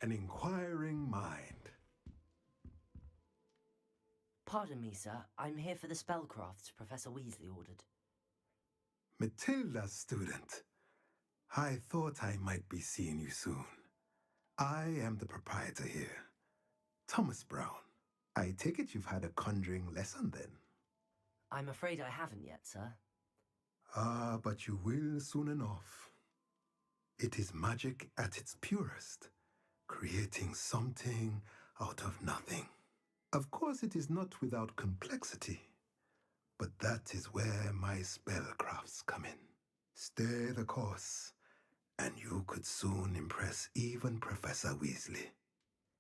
An inquiring mind. Pardon me, sir. I'm here for the spellcrafts Professor Weasley ordered. Matilda's student. I thought I might be seeing you soon. I am the proprietor here, Thomas Brown. I take it you've had a conjuring lesson then? I'm afraid I haven't yet, sir. Ah, but you will soon enough. It is magic at its purest, creating something out of nothing. Of course, it is not without complexity, but that is where my spellcrafts come in. Stay the course, and you could soon impress even Professor Weasley.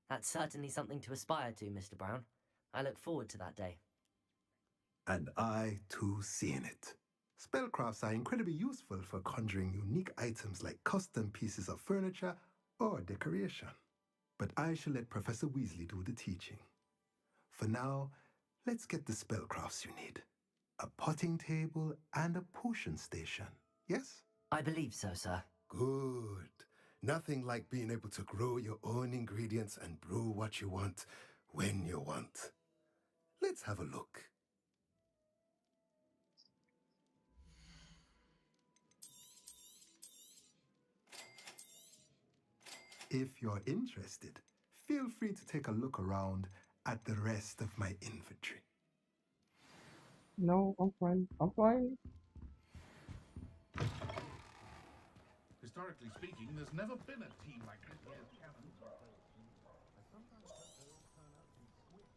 That's certainly something to aspire to, Mr. Brown. I look forward to that day. And I, too, seeing it. Spellcrafts are incredibly useful for conjuring unique items like custom pieces of furniture or decoration. But I shall let Professor Weasley do the teaching. For now, let's get the spellcrafts you need. A potting table and a potion station, yes? I believe so, sir. Good. Nothing like being able to grow your own ingredients and brew what you want when you want. Let's have a look. If you're interested, feel free to take a look around at the rest of my inventory. No, I'm fine. I'm fine. Historically speaking, there's never been a team like this. Cannons or I sometimes hope they all turn out to be swift.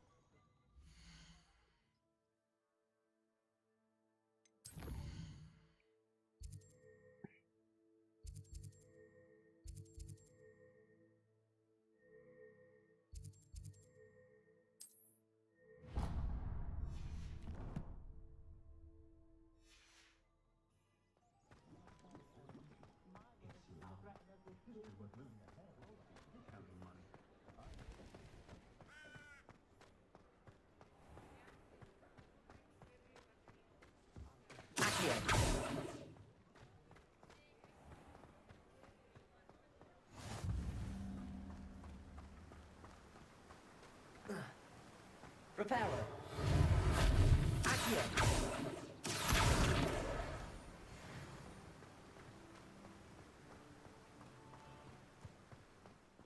Reparo. Accio.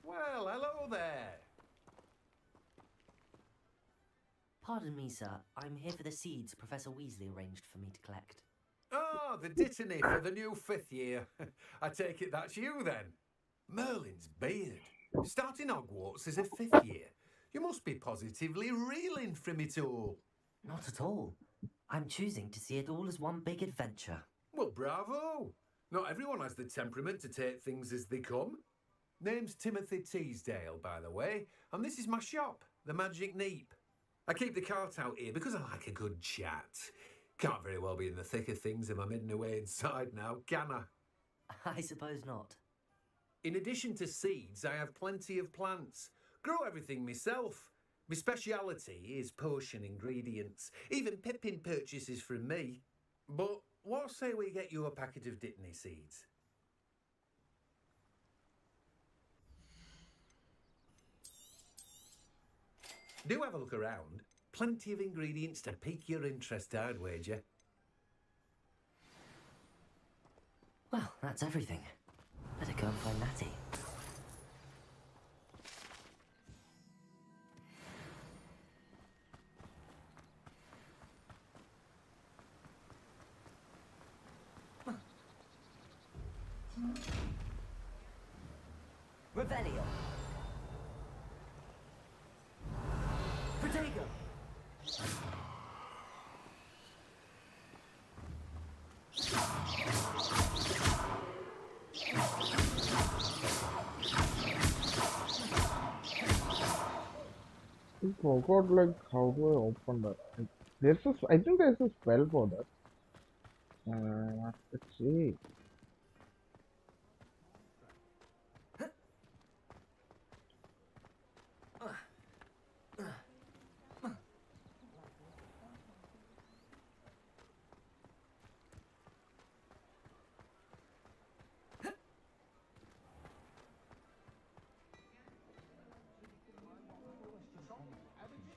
Well, hello there. Pardon me, sir. I'm here for the seeds Professor Weasley arranged for me to collect. Oh, the dittany for the new 5th year. I take it that's you then. Merlin's beard. Starting Hogwarts as a 5th year. You must be positively reeling from it all. Not at all. I'm choosing to see it all as one big adventure. Well, bravo. Not everyone has the temperament to take things as they come. Name's Timothy Teasdale, by the way, and this is my shop, the Magic Neep. I keep the cart out here because I like a good chat. Can't very well be in the thick of things if I'm hidden away inside now, can I? I suppose not. In addition to seeds, I have plenty of plants. Grow everything myself. My speciality is potion ingredients. Even Pippin purchases from me. But what say we get you a packet of Dittany seeds? Do have a look around. Plenty of ingredients to pique your interest, I'd wager. Well, that's everything. Better go and find Natty. Revelio. Protego. I forgot like how do I open that? I think there's a spell for that. Let's see.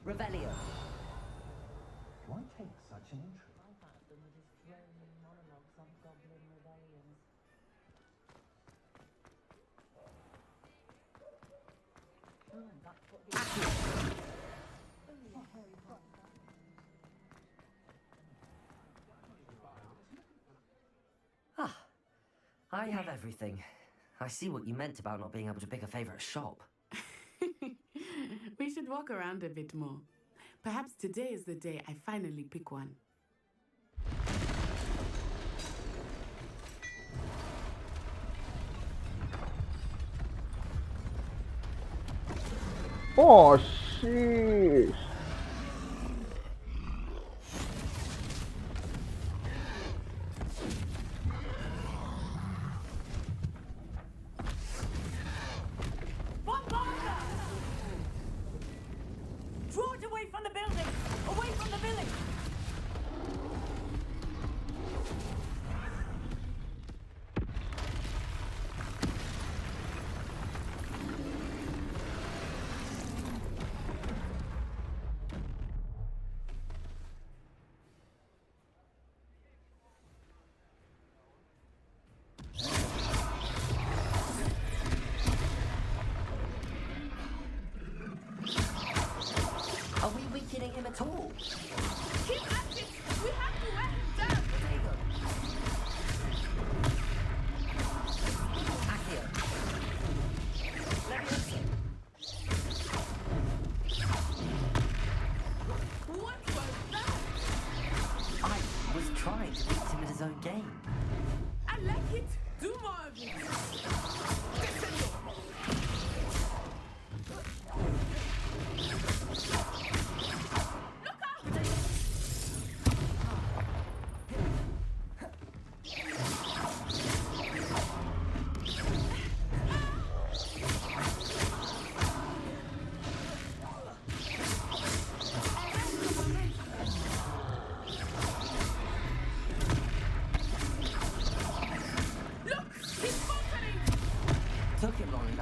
Revelio. Why take such an interest? Ah, I have everything. I see what you meant about not being able to pick a favourite shop. We should walk around a bit more. Perhaps today is the day I finally pick one. Oh, shit. Draw it away from the building! Away from the village! Are we weakening him at all? Keep at it! We have to wear him down! Accio. Leviosa. What was that? I was trying to beat him at his own game. I like it! Do more of it! Look out!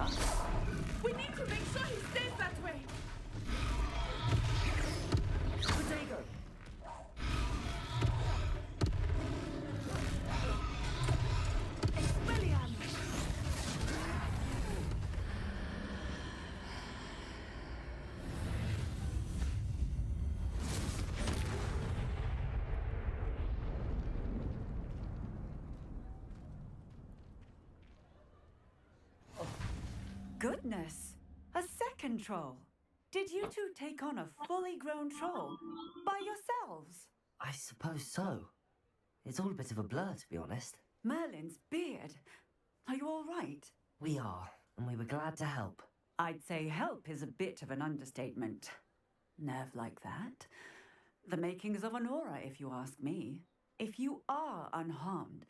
Hasta. We need to make sure he stays that way. Potato! Expelliarmus! Goodness! A second troll! Did you two take on a fully grown troll by yourselves? I suppose so. It's all a bit of a blur, to be honest. Merlin's beard. Are you all right? We are, and we were glad to help. I'd say help is a bit of an understatement. Nerve like that. The makings of an aura, if you ask me. If you are unharmed,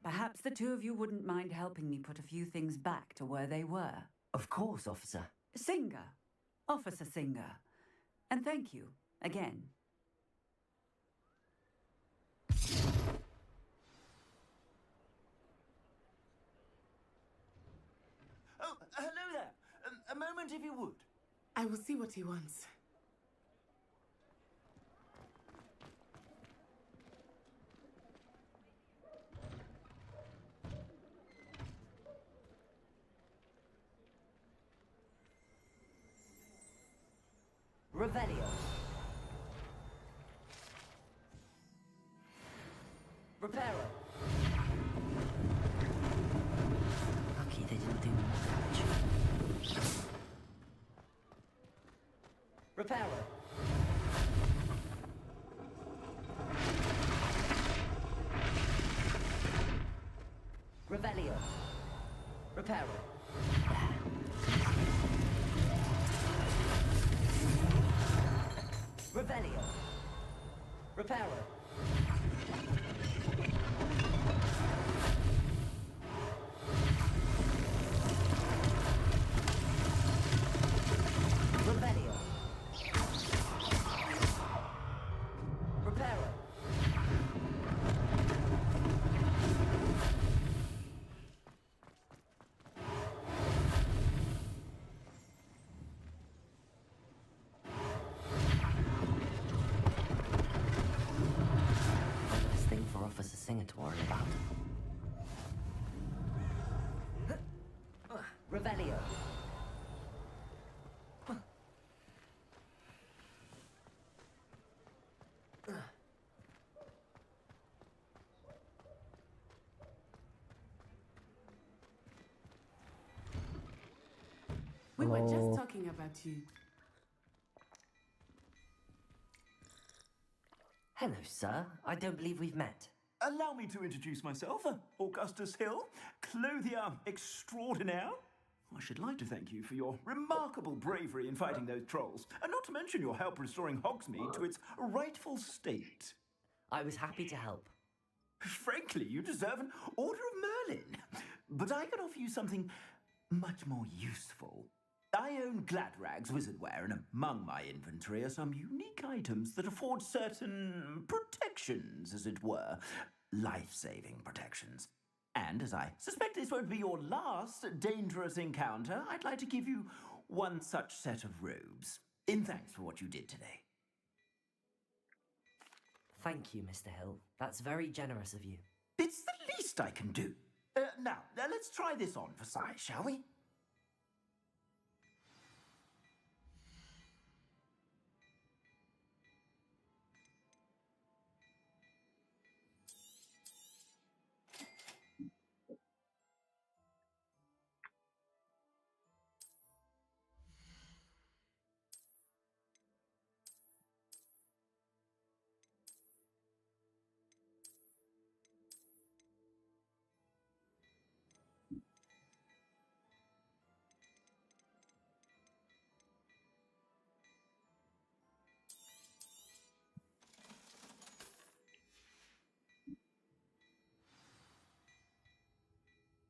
perhaps the two of you wouldn't mind helping me put a few things back to where they were. Of course, officer. Singer. Officer Singer. And thank you, again. Oh, hello there. A moment, if you would. I will see what he wants. Revelio. Reparo. Lucky they didn't do more damage. Reparo. Revelio. Reparo. Revelio. Reparo. Revelio. Reparo. Officer Singer to worry about. Revelio. We were just talking about you. Hello, sir. I don't believe we've met. Allow me to introduce myself, Augustus Hill, clothier extraordinaire. I should like to thank you for your remarkable bravery in fighting those trolls, and not to mention your help restoring Hogsmeade to its rightful state. I was happy to help. Frankly, you deserve an Order of Merlin. But I can offer you something much more useful. I own Gladrag's wizardware, and among my inventory are some unique items that afford certain protections, as it were. Life-saving protections. And as I suspect this won't be your last dangerous encounter, I'd like to give you one such set of robes, in thanks for what you did today. Thank you, Mr. Hill. That's very generous of you. It's the least I can do. Now, let's try this on for size, shall we?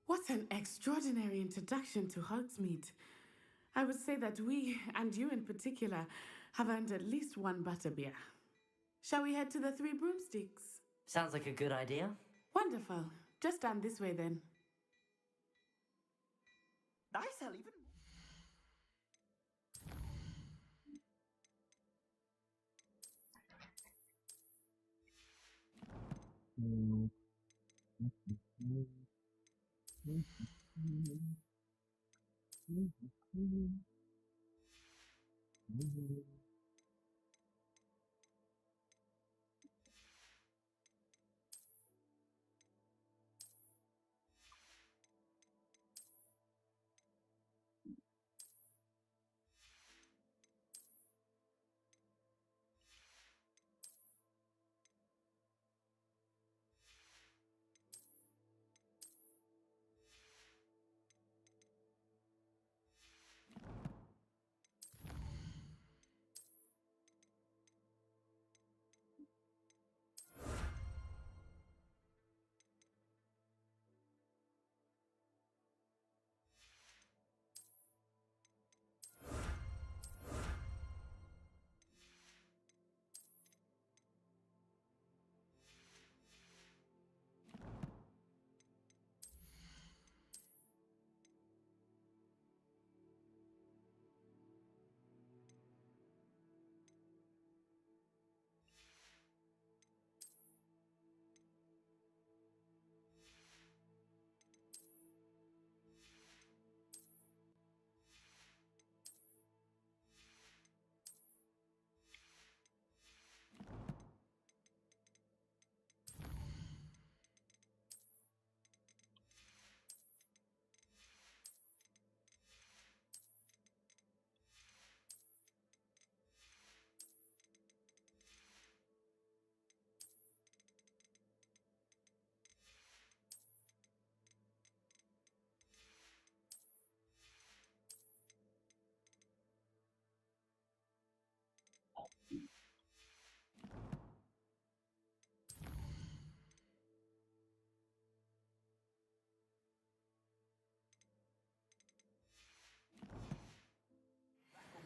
What an extraordinary introduction to Hogsmeade. I would say that we, and you in particular, have earned at least one butterbeer. Shall we head to the Three Broomsticks? Sounds like a good idea. Wonderful. Just stand this way then. I sell even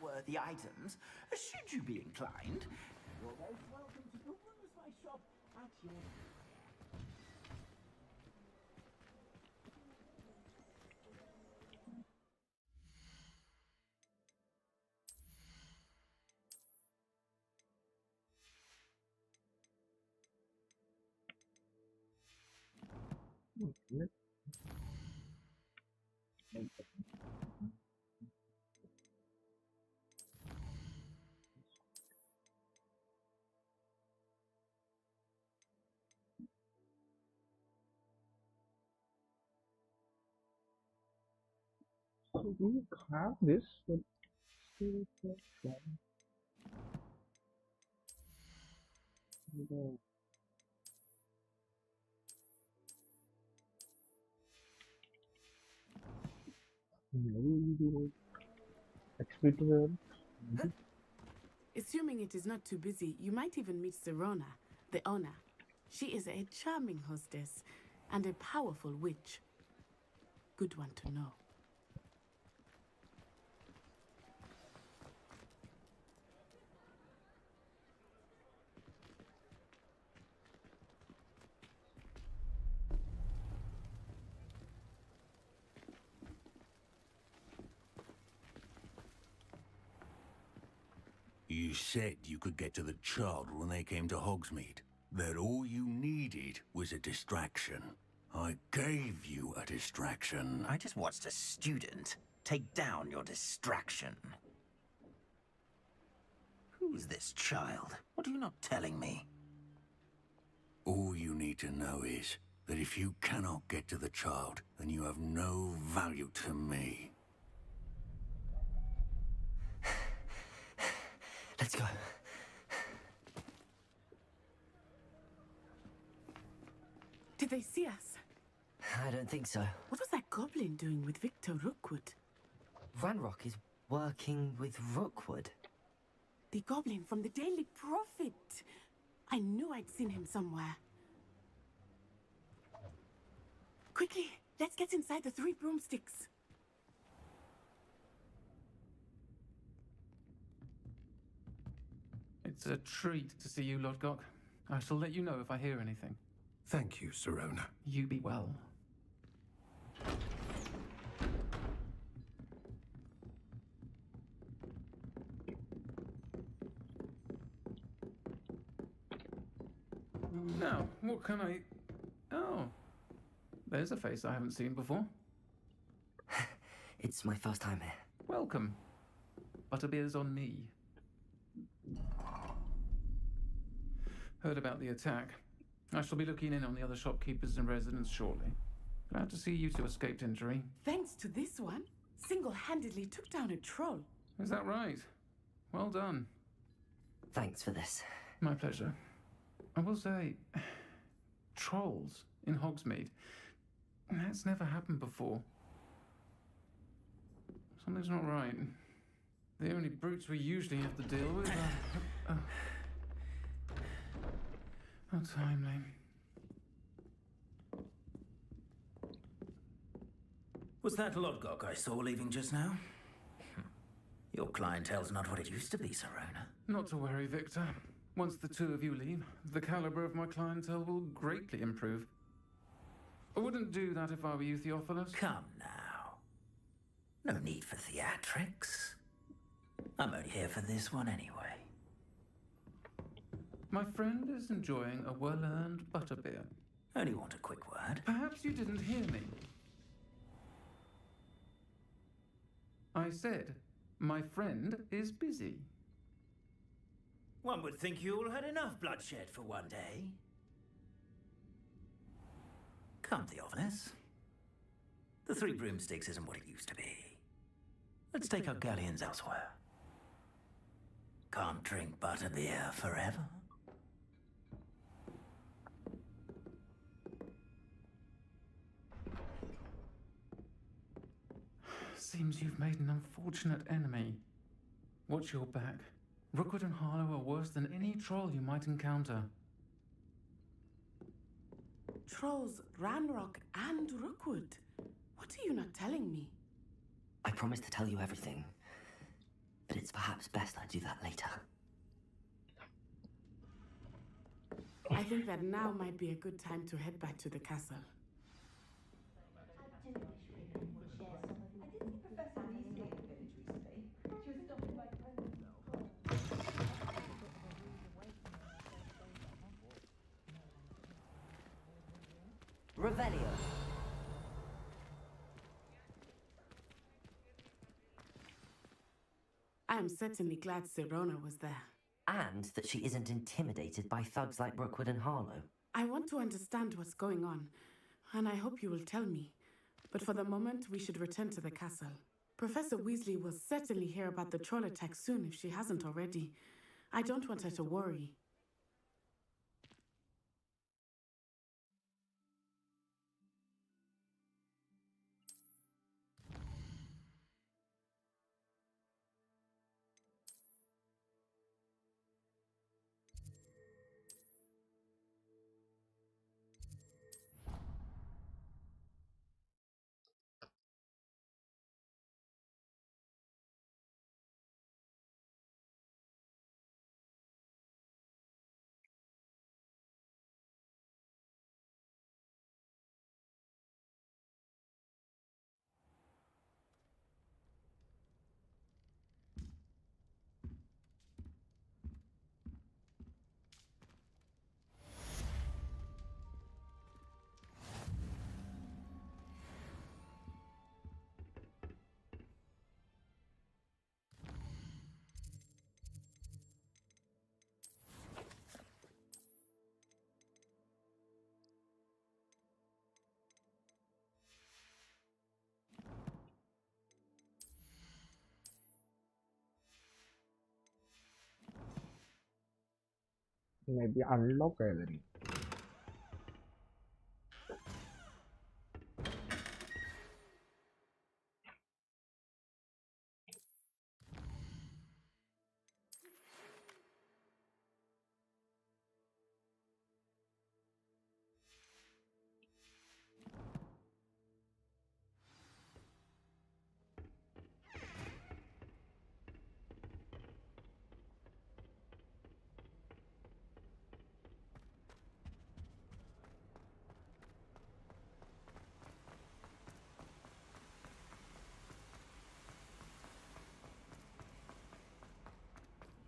worthy items. Should you be inclined, you're most welcome to peruse my shop at your... So we have this, but still maybe expected. Assuming it is not too busy, you might even meet Serona, the owner. She is a charming hostess and a powerful witch. Good one to know. You said you could get to the child when they came to Hogsmeade. That all you needed was a distraction. I gave you a distraction. I just watched a student take down your distraction. Who's this child? What are you not telling me? All you need to know is that if you cannot get to the child, then you have no value to me. Let's go. Did they see us? I don't think so. What was that goblin doing with Victor Rookwood? Ranrock is working with Rookwood. The goblin from the Daily Prophet. I knew I'd seen him somewhere. Quickly, let's get inside the 3 broomsticks. It's a treat to see you, Lodgok. I shall let you know if I hear anything. Thank you, Serona. You be well. Now, what can I... Oh, there's a face I haven't seen before. It's my first time here. Welcome. Butterbeer's on me. Heard about the attack. I shall be looking in on the other shopkeepers and residents shortly. Glad to see you two escaped injury. Thanks to this one, single-handedly took down a troll. Is that right? Well done. Thanks for this. My pleasure. I will say, trolls in Hogsmeade. That's never happened before. Something's not right. The only brutes we usually have to deal with are... How timely. Was that Lodgok I saw leaving just now? Your clientele's not what it used to be, Serona. Not to worry, Victor. Once the two of you leave, the caliber of my clientele will greatly improve. I wouldn't do that if I were you, Theophilus. Come now. No need for theatrics. I'm only here for this one anyway. My friend is enjoying a well-earned butterbeer. Only want a quick word. Perhaps you didn't hear me. I said, my friend is busy. One would think you all had enough bloodshed for one day. Come, Theophilus. The Three Broomsticks isn't what it used to be. Let's take our galleons elsewhere. Can't drink butterbeer forever. Seems you've made an unfortunate enemy. Watch your back. Rookwood and Harlow are worse than any troll you might encounter. Trolls, Ranrock, and Rookwood. What are you not telling me? I promised to tell you everything, but it's perhaps best I do that later. I think that now might be a good time to head back to the castle. Revelio. I am certainly glad Serona was there. And that she isn't intimidated by thugs like Rookwood and Harlow. I want to understand what's going on, and I hope you will tell me. But for the moment, we should return to the castle. Professor Weasley will certainly hear about the troll attack soon if she hasn't already. I don't want her to worry. Maybe unlock everything.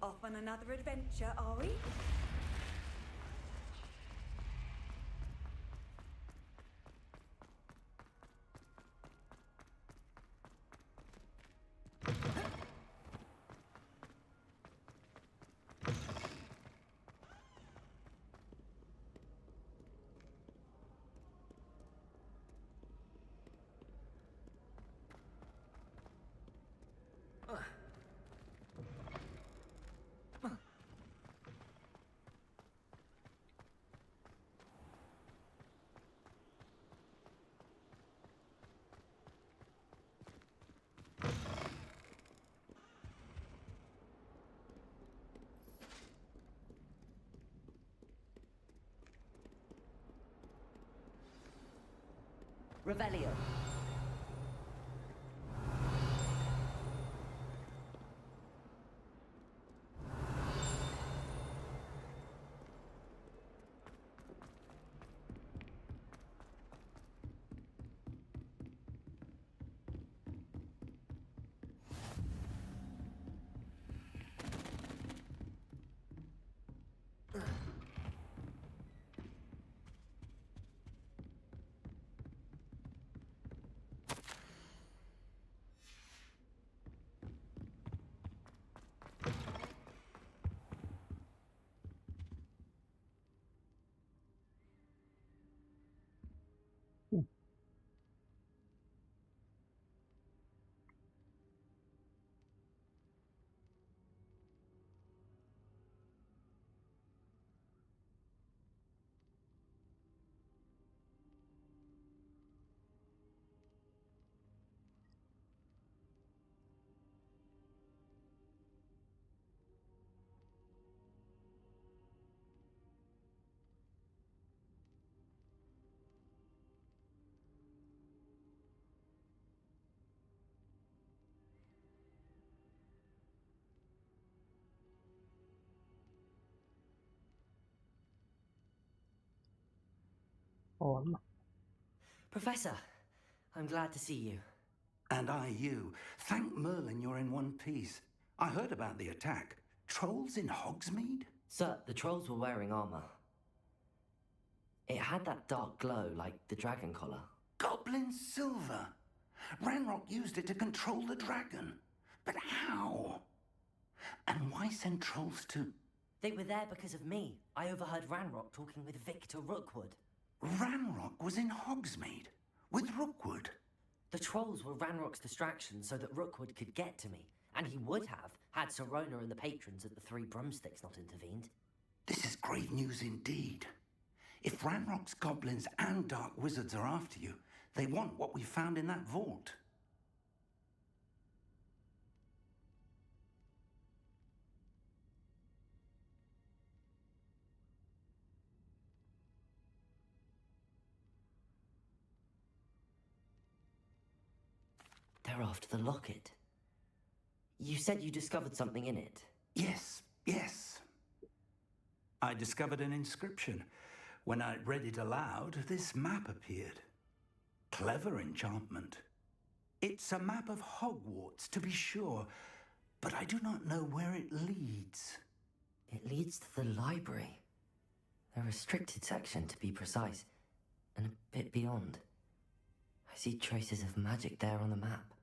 Off on another adventure, are we? Revelio. Oh, no. Professor, I'm glad to see you. And I you. Thank Merlin you're in one piece. I heard about the attack. Trolls in Hogsmeade? Sir, the trolls were wearing armor. It had that dark glow like the dragon collar. Goblin silver. Ranrock used it to control the dragon. But how? And why send trolls to... They were there because of me. I overheard Ranrock talking with Victor Rookwood. Ranrock was in Hogsmeade with Rookwood. The trolls were Ranrock's distraction so that Rookwood could get to me. And he would have, had Serona and the patrons at the Three Broomsticks not intervened. This is grave news indeed. If Ranrock's goblins and dark wizards are after you, they want what we found in that vault. They're after the locket. You said you discovered something in it. Yes. I discovered an inscription. When I read it aloud, this map appeared. Clever enchantment. It's a map of Hogwarts, to be sure, but I do not know where it leads. It leads to the library. A restricted section, to be precise, and a bit beyond. I see traces of magic there on the map.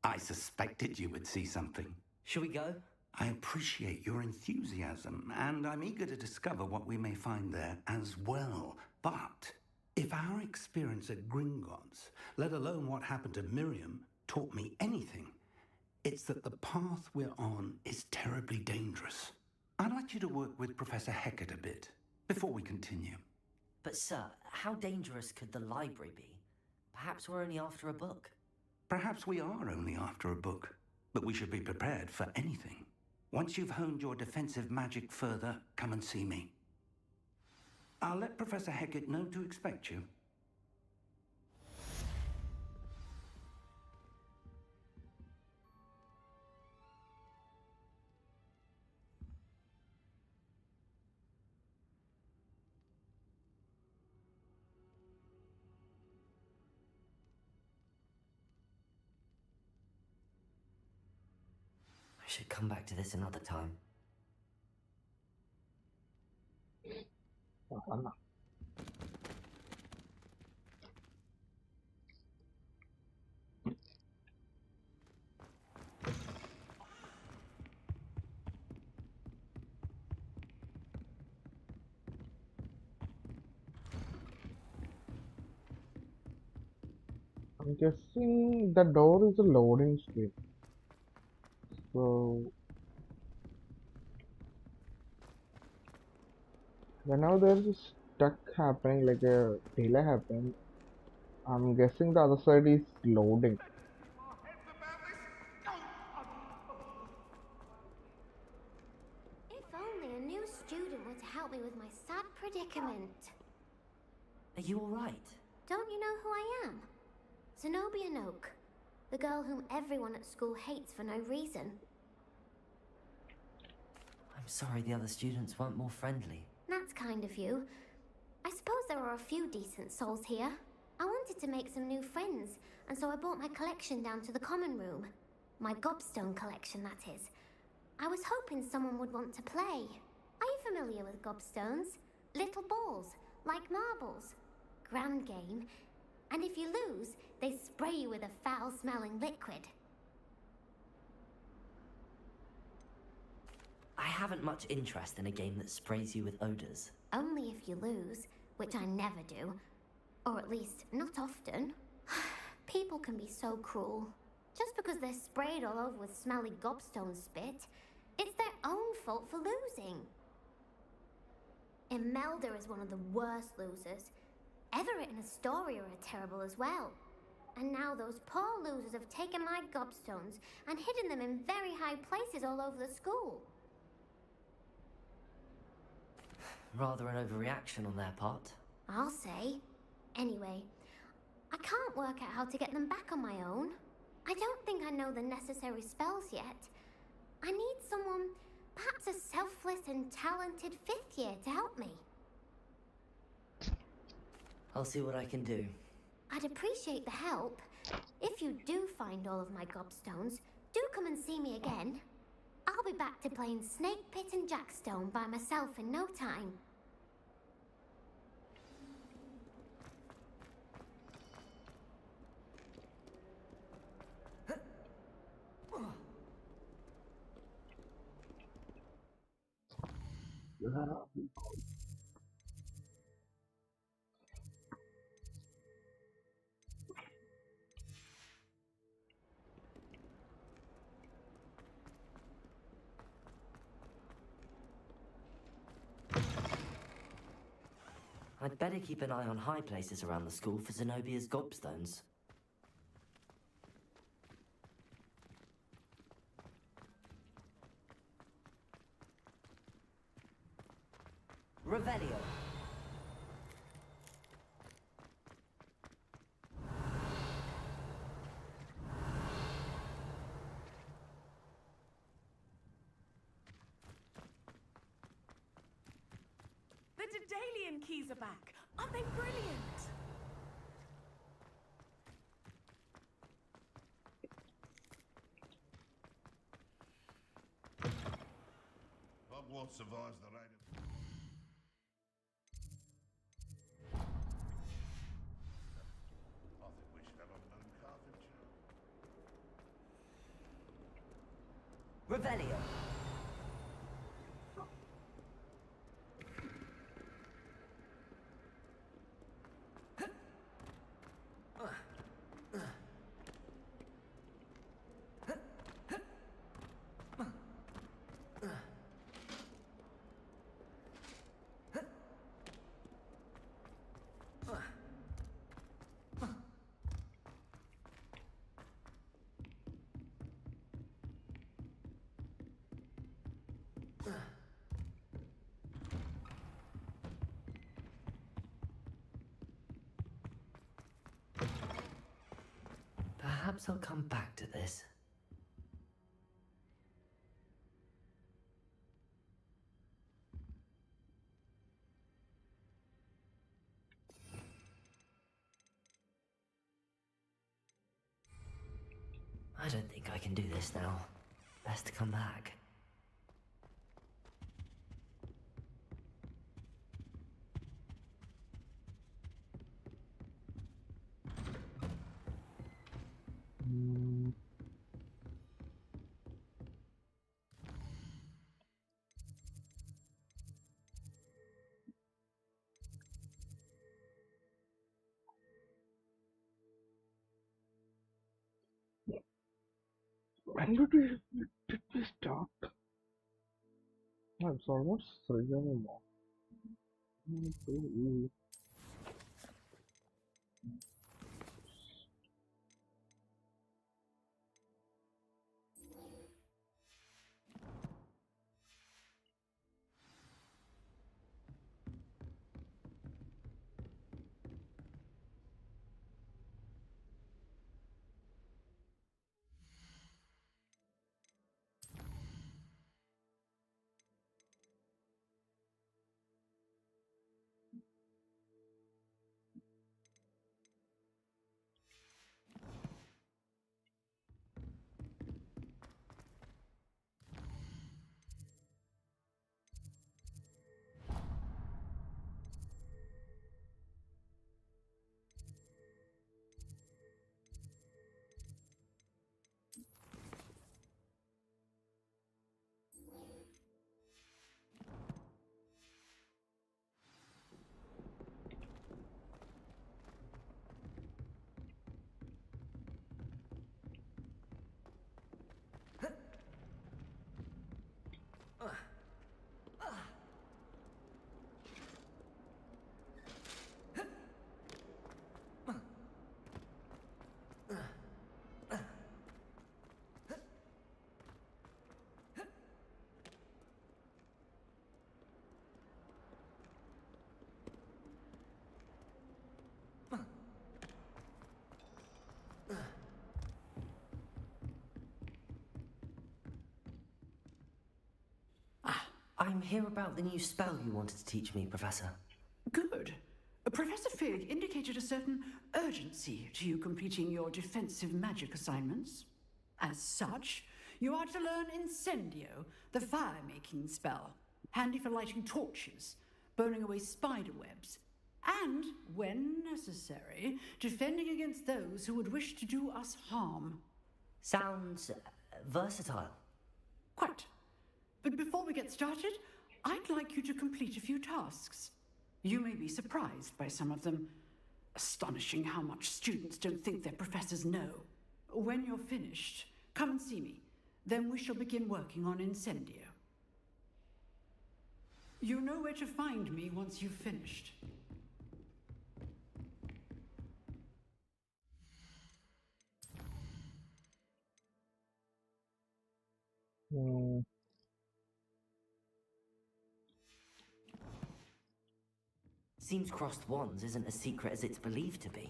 I suspected you would see something. Shall we go? I appreciate your enthusiasm, and I'm eager to discover what we may find there as well. But if our experience at Gringotts, let alone what happened to Miriam, taught me anything, it's that the path we're on is terribly dangerous. I'd like you to work with Professor Hecat a bit before we continue. But sir, how dangerous could the library be? Perhaps we're only after a book. Perhaps we are only after a book, but we should be prepared for anything. Once you've honed your defensive magic further, come and see me. I'll let Professor Hecat know to expect you. I should come back to this another time. Oh, no. I'm guessing the door is a loading screen. So whenever there's a stuck happening, like a delay happening, I'm guessing the other side is loading. If only a new student were to help me with my sad predicament. Are you alright? Don't you know who I am? Zenobia Noak, the girl whom everyone at school hates for no reason. I'm sorry the other students weren't more friendly. That's kind of you. I suppose there are a few decent souls here. I wanted to make some new friends, and so I brought my collection down to the common room. My gobstone collection, that is. I was hoping someone would want to play. Are you familiar with gobstones? Little balls, like marbles. Grand game. And if you lose, they spray you with a foul-smelling liquid. I haven't much interest in a game that sprays you with odors. Only if you lose, which I never do. Or at least, not often. People can be so cruel. Just because they're sprayed all over with smelly gobstone spit, it's their own fault for losing. Imelda is one of the worst losers. Everett and Astoria are terrible as well. And now those poor losers have taken my gobstones and hidden them in very high places all over the school. Rather an overreaction on their part. I'll say. Anyway, I can't work out how to get them back on my own. I don't think I know the necessary spells yet. I need someone, perhaps a selfless and talented 5th year to help me. I'll see what I can do. I'd appreciate the help. If you do find all of my gobstones, do come and see me again. I'll be back to playing Snake Pit and Jackstone by myself in no time. I'd better keep an eye on high places around the school for Zenobia's gobstones. Revelio. The Daedalian keys are back. Aren't they brilliant? Hogwarts survives the raid of... I think we should have a moon carpenter. Revelio. Perhaps I'll come back to this. I don't think I can do this now. Best to come back. When did we start? Oh, it's almost 3 anymore. I'm here about the new spell you wanted to teach me, Professor. Good. Professor Fig indicated a certain urgency to you completing your defensive magic assignments. As such, you are to learn Incendio, the fire-making spell, handy for lighting torches, burning away spider webs, and, when necessary, defending against those who would wish to do us harm. Sounds versatile. Quite. But before we get started, I'd like you to complete a few tasks. You may be surprised by some of them. Astonishing how much students don't think their professors know. When you're finished, come and see me. Then we shall begin working on Incendio. You know where to find me once you've finished. Seems crossed wands isn't as secret as it's believed to be.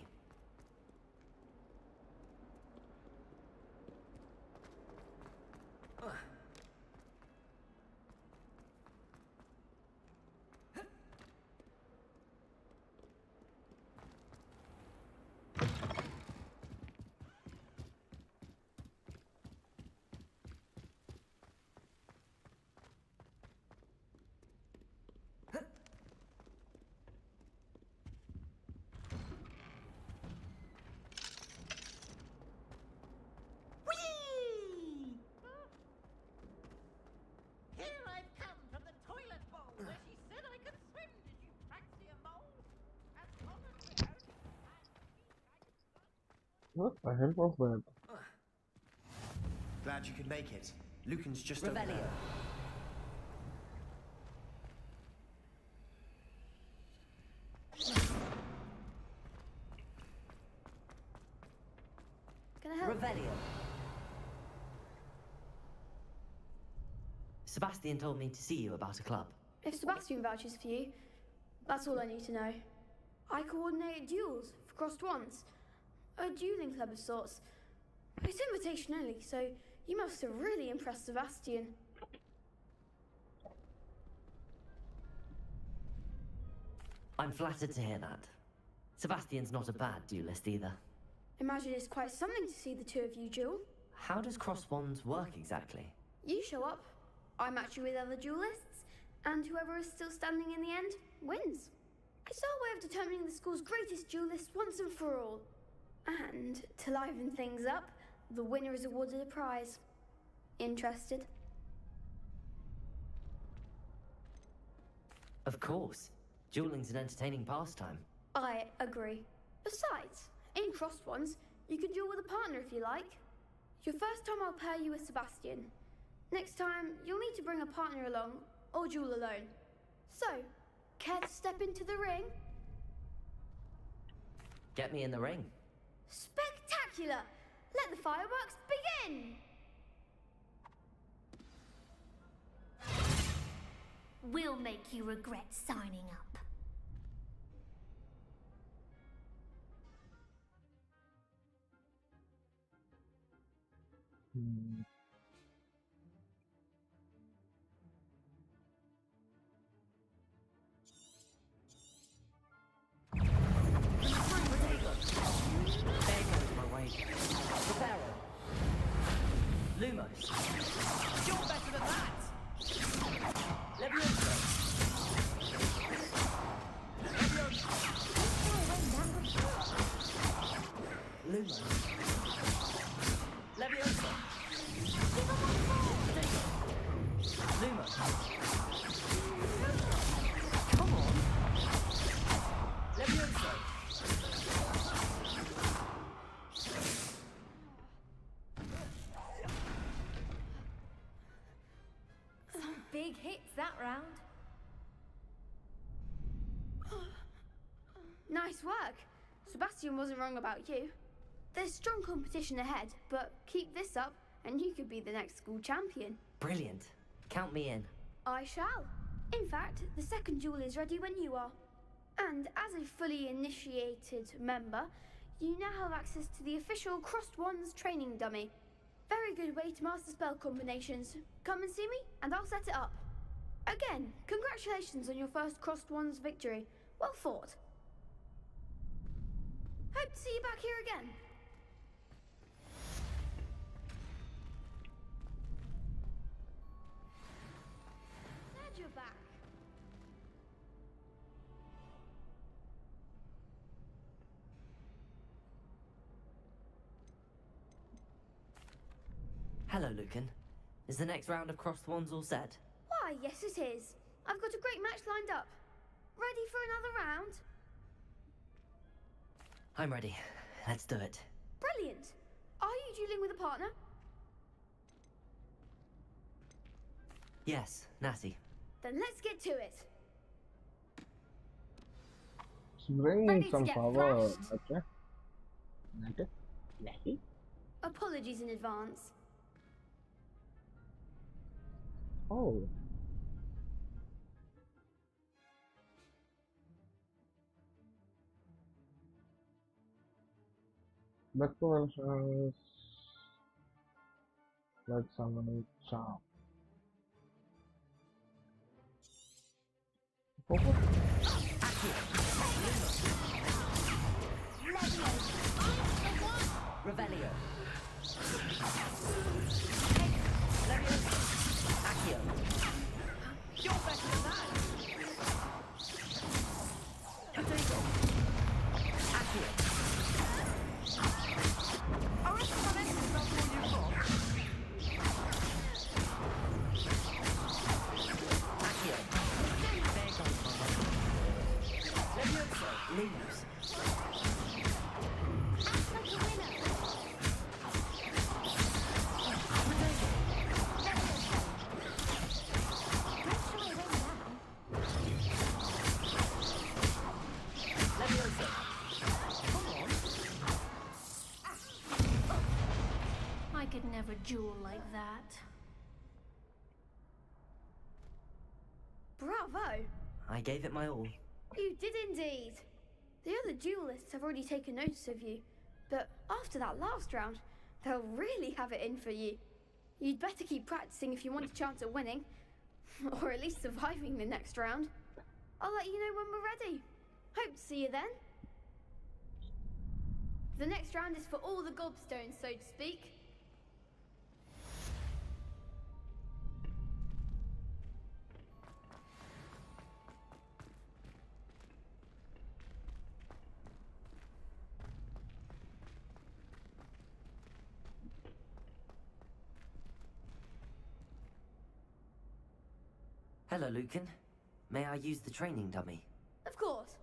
Here I've come from the toilet bowl where she said I could swim. Did you practice a mole? As long as we're What the hell was that? Glad you could make it. Lucan's just over Revelio. there. Can I help? Revelio. Sebastian told me to see you about a club. If Sebastian vouches for you, that's all I need to know. I coordinate duels for crossed wands. A dueling club of sorts. It's invitation only, so you must have really impressed Sebastian. I'm flattered to hear that. Sebastian's not a bad duelist either. Imagine it's quite something to see the two of you duel. How does cross wands work exactly? You show up, I match you with other duelists, and whoever is still standing in the end wins. It's our way of determining the school's greatest duelist once and for all. And to liven things up, the winner is awarded a prize. Interested? Of course. Dueling's an entertaining pastime. I agree. Besides, in crossed ones, you can duel with a partner if you like. Your first time I'll pair you with Sebastian. Next time, you'll need to bring a partner along, or duel alone. So, care to step into the ring? Get me in the ring. Spectacular! Let the fireworks begin! We'll make you regret signing up. There goes my way. Preparo. Lumos. You're better than that! Levioso. Lumos. Levioso. Lumos. Come on. Levioso. Some big hits that round. Nice work. Sebastian wasn't wrong about you. There's strong competition ahead, but keep this up and you could be the next school champion. Brilliant. Count me in. I shall. In fact, the second duel is ready when you are. And as a fully initiated member, you now have access to the official Crossed Wands training dummy. Very good way to master spell combinations. Come and see me, and I'll set it up. Again, congratulations on your first Crossed Wands victory. Well fought. Hope to see you back here again. Glad you're back. Hello, Lucan. Is the next round of Crossed Wands all set? Why, yes it is. I've got a great match lined up. Ready for another round? I'm ready. Let's do it. Brilliant. Are you dueling with a partner? Yes, Natty. Then let's get to it. Bring Ready to some get power. thrashed? Okay. Natty. Apologies in advance. Oh. Back to versions. Let's summon charm. Revelio. Accio. You're better than that. Potato. Accio. I reckon my next is not all you've got. Accio. Levioso. Lumos. I could never duel like that. Bravo! I gave it my all. You did indeed. The other duelists have already taken notice of you, but after that last round, they'll really have it in for you. You'd better keep practicing if you want a chance at winning, or at least surviving the next round. I'll let you know when we're ready. Hope to see you then. The next round is for all the gobstones, so to speak. Hello, Lucan. May I use the training dummy? Of course.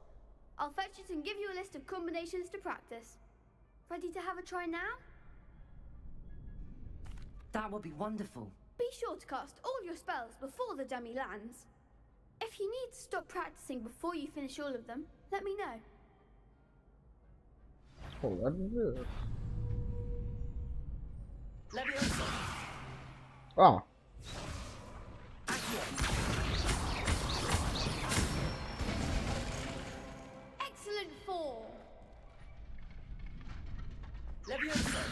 I'll fetch it and give you a list of combinations to practice. Ready to have a try now? That would be wonderful. Be sure to cast all your spells before the dummy lands. If you need to stop practicing before you finish all of them, let me know. Oh, what is this? Levioso. Ah. Excellent form. Levioso.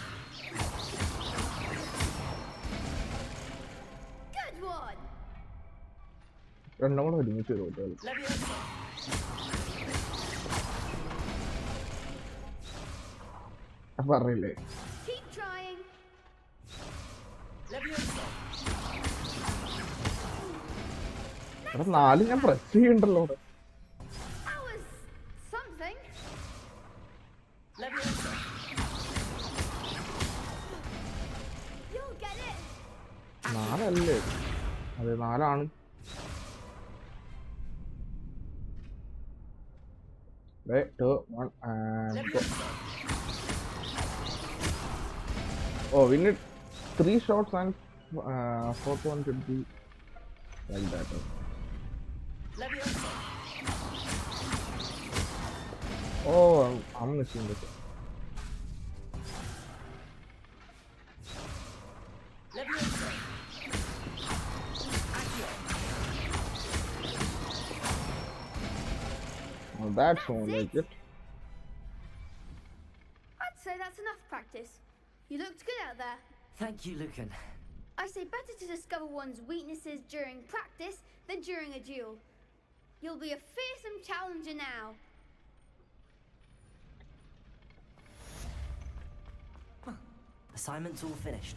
Good one. രണ്ടും കൂടെ ഒരുമിച്ച് കൊടുത്താൽ Levioso. പറയില്ലേ Keep trying. Levioso. എടാ 4 ഞാൻ press ചെയ്യണ്ടല്ലോ അവിടെ. That was something. Levioso. You'll get it. 4 അല്ലേ അതെ 4 ആണ്. Wait, 2, 1 and go. Oh, we need 3 shots and fourth one should be like that. Levioso. Oh, I'm missing this. Levioso. Accio. Well, that's won't make it. I'd say that's enough practice. You looked good out there. Thank you, Lucan. I say better to to discover one's weaknesses during practice than during a duel. You'll be a fearsome challenger now. Assignment's all finished.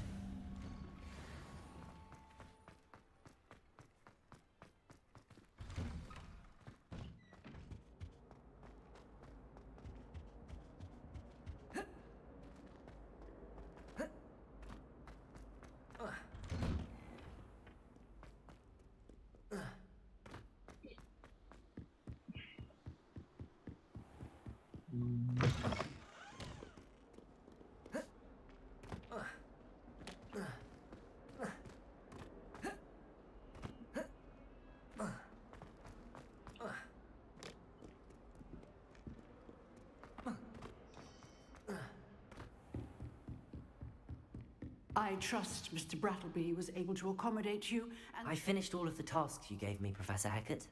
I trust Mr. Brattleby was able to accommodate you, and I finished all of the tasks you gave me, Professor Hackett.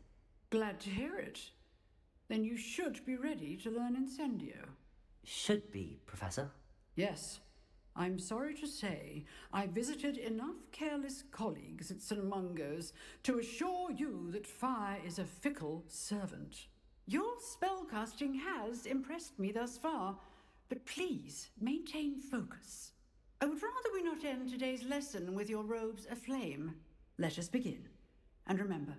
glad to hear it. Then you should be ready to learn Incendio. Should be, Professor. Yes. I'm sorry to say, I visited enough careless colleagues at St. Mungo's to assure you that fire is a fickle servant. Your spellcasting has impressed me thus far, but please maintain focus. I would rather we not end today's lesson with your robes aflame. Let us begin. And remember,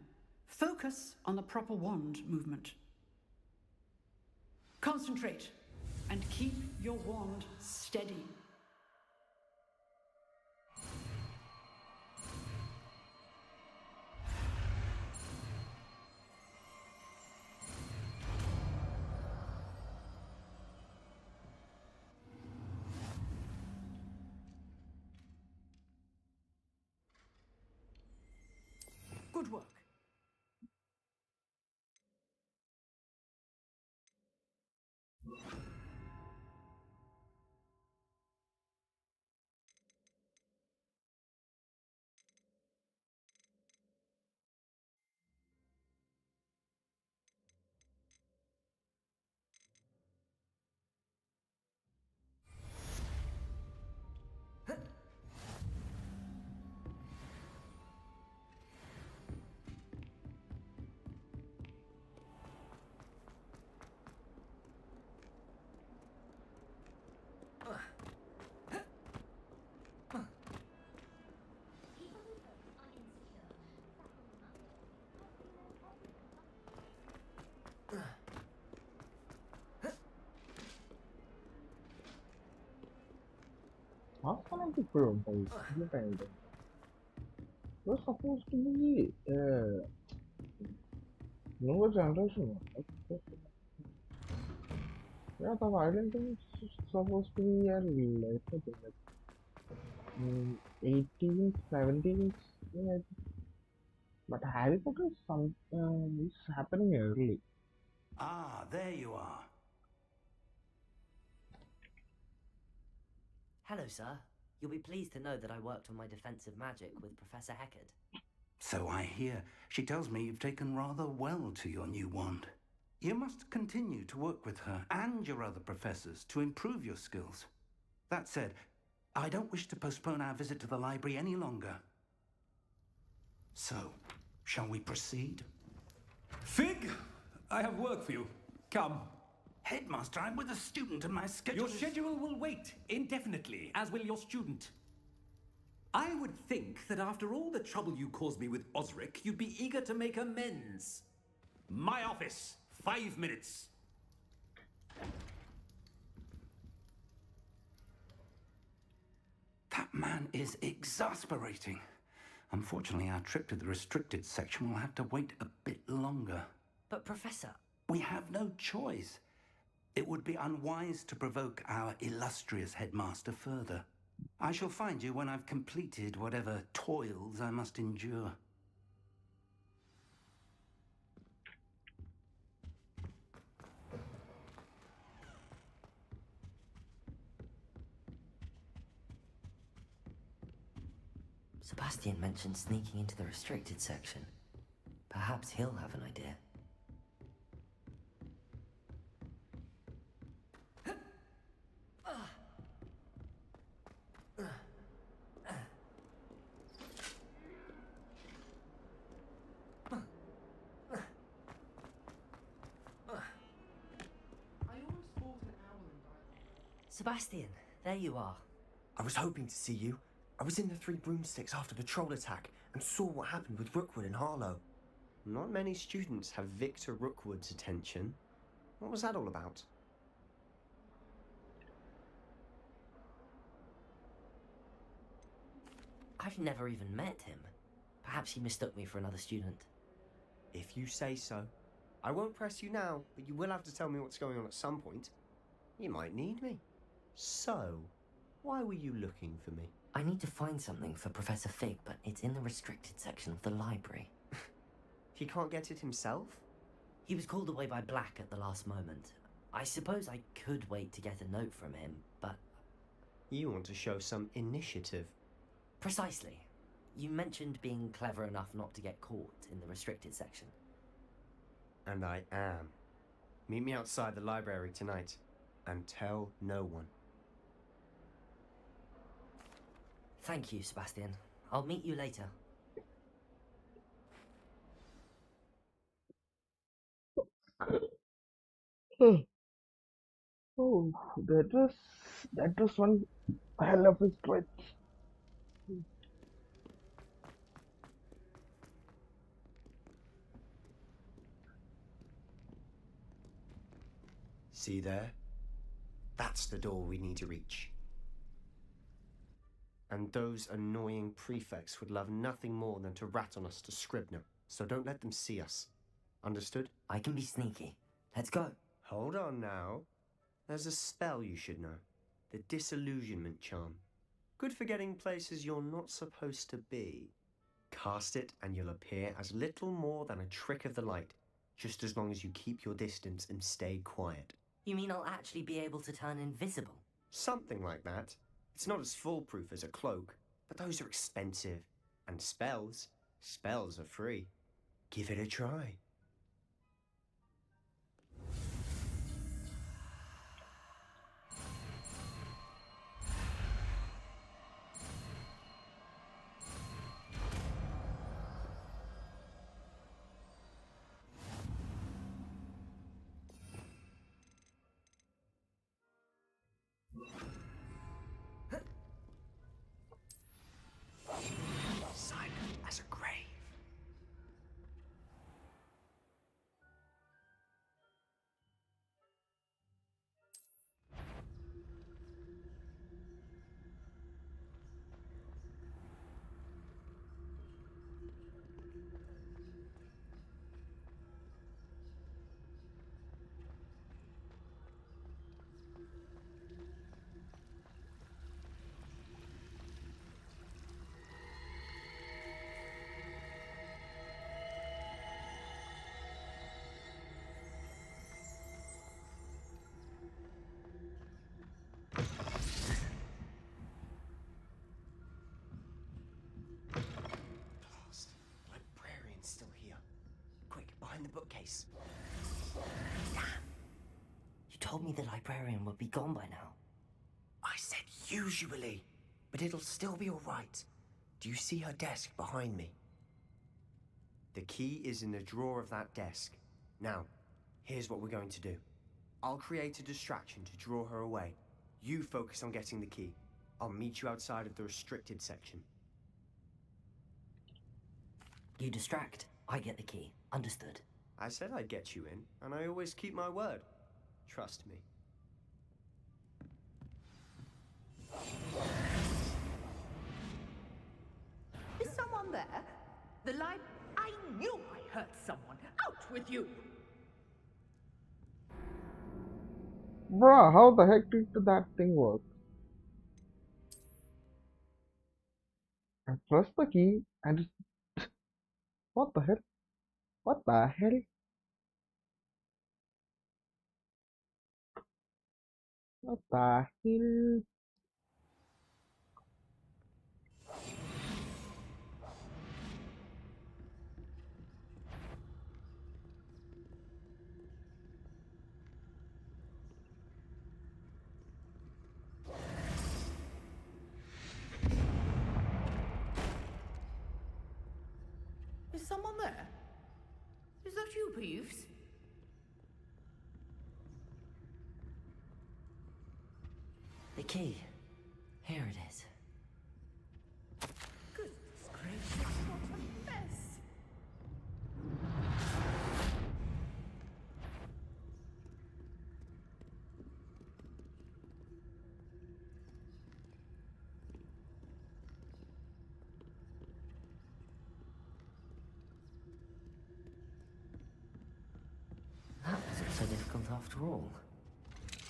focus on the proper wand movement. Concentrate and keep your wand steady. Good work. Hasta iപ്പോഴും ഉണ്ട്. It was supposed to be newer generation. Yeah, the violent thing is supposed to be a later thing, like 18th, 17th. Yeah. But Harry Potter is happening early. Ah, there you are. Hello, sir. You'll be pleased to know that I worked on my defensive magic with Professor Hackett. So I hear. She tells me you've taken rather well to your new wand. You must continue to work with her and your other professors to improve your skills. That said, I don't wish to postpone our visit to the library any longer. So, shall we proceed? Fig, I have work for you. Come. Headmaster, I'm with a student and my schedule Your schedule will wait indefinitely, as will your student. I would think that after all the trouble you caused me with Osric, you'd be eager to make amends. My office, 5 minutes. That man is exasperating. Unfortunately, our trip to the restricted section will have to wait a bit longer. But, Professor... We have no choice. It would be unwise to provoke our illustrious headmaster further. I shall find you when I've completed whatever toils I must endure. Sebastian mentioned sneaking into the restricted section. Perhaps he'll have an idea. Sebastian, there you are. I was hoping to see you. I was in the Three Broomsticks after the troll attack and saw what happened with Rookwood and Harlow. Not many students have Victor Rookwood's attention. What was that all about? I've never even met him. Perhaps he mistook me for another student. If you say so. I won't press you now, but you will have to tell me what's going on at some point. You might need me. So, why were you looking for me? I need to find something for Professor Fig, but it's in the restricted section of the library. He can't get it himself? He was called away by Black at the last moment. I suppose I could wait to get a note from him, but... You want to show some initiative. Precisely. You mentioned being clever enough not to get caught in the restricted section. And I am. Meet me outside the library tonight, and tell no one. Thank you, Sebastian. I'll meet you later. Oh, that was one hell of a stretch. See there? That's the door we need to reach. And those annoying prefects would love nothing more than to rat on us to Scribner, so don't let them see us. Understood? I can be sneaky. Let's go. Hold on now. There's a spell you should know. The Disillusionment Charm. Good for getting places you're not supposed to be. Cast it and you'll appear as little more than a trick of the light, just as long as you keep your distance and stay quiet. You mean I'll actually be able to turn invisible? Something like that. It's not as foolproof as a cloak, but those are expensive. And spells are free. Give it a try. Silent as a grave. Librarian's still here. Quick, behind the bookcase. Damn. You told me the librarian would be gone by now. I said usually, but it'll still be all right. Do you see her desk behind me? The key is in the drawer of that desk. Now, here's what we're going to do. I'll create a distraction to draw her away. You focus on getting the key. I'll meet you outside of the restricted section. You distract, I get the key. Understood. I said I'd get you in, and I always keep my word. Trust me. Is someone there? I knew I hurt someone. Out with you! Bruh, how the heck did that thing work? I press the key and it... What the hell? What the hell? What the hell? Is someone there? Is that you, Peeves? The key. Here it is. Goodness gracious, what a mess! That wasn't so difficult after all.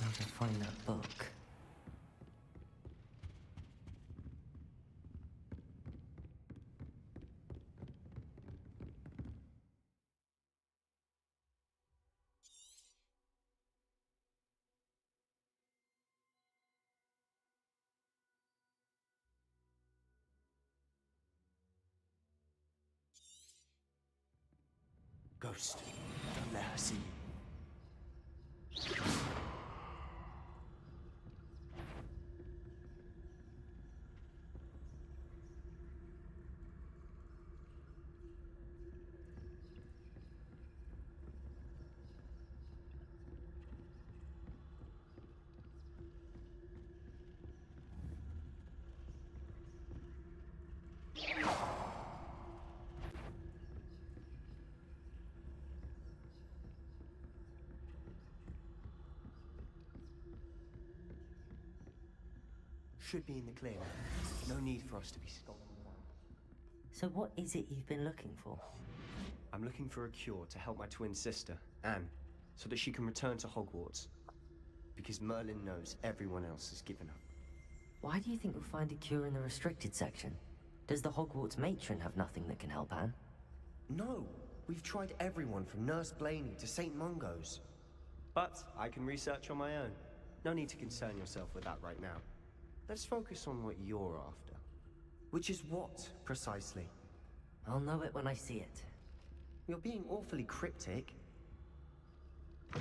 Now to find that book. Ghost, don't let her see you. Should be in the clear. No need for us to be stopped. So what is it you've been looking for? I'm looking for a cure to help my twin sister, Anne, so that she can return to Hogwarts. Because Merlin knows everyone else has given up. Why do you think you'll find a cure in the restricted section? Does the Hogwarts matron have nothing that can help Anne? No, we've tried everyone from Nurse Blaney to St. Mungo's. But I can research on my own. No need to concern yourself with that right now. Let's focus on what you're after. Which is what, precisely? I'll know it when I see it. You're being awfully cryptic. Who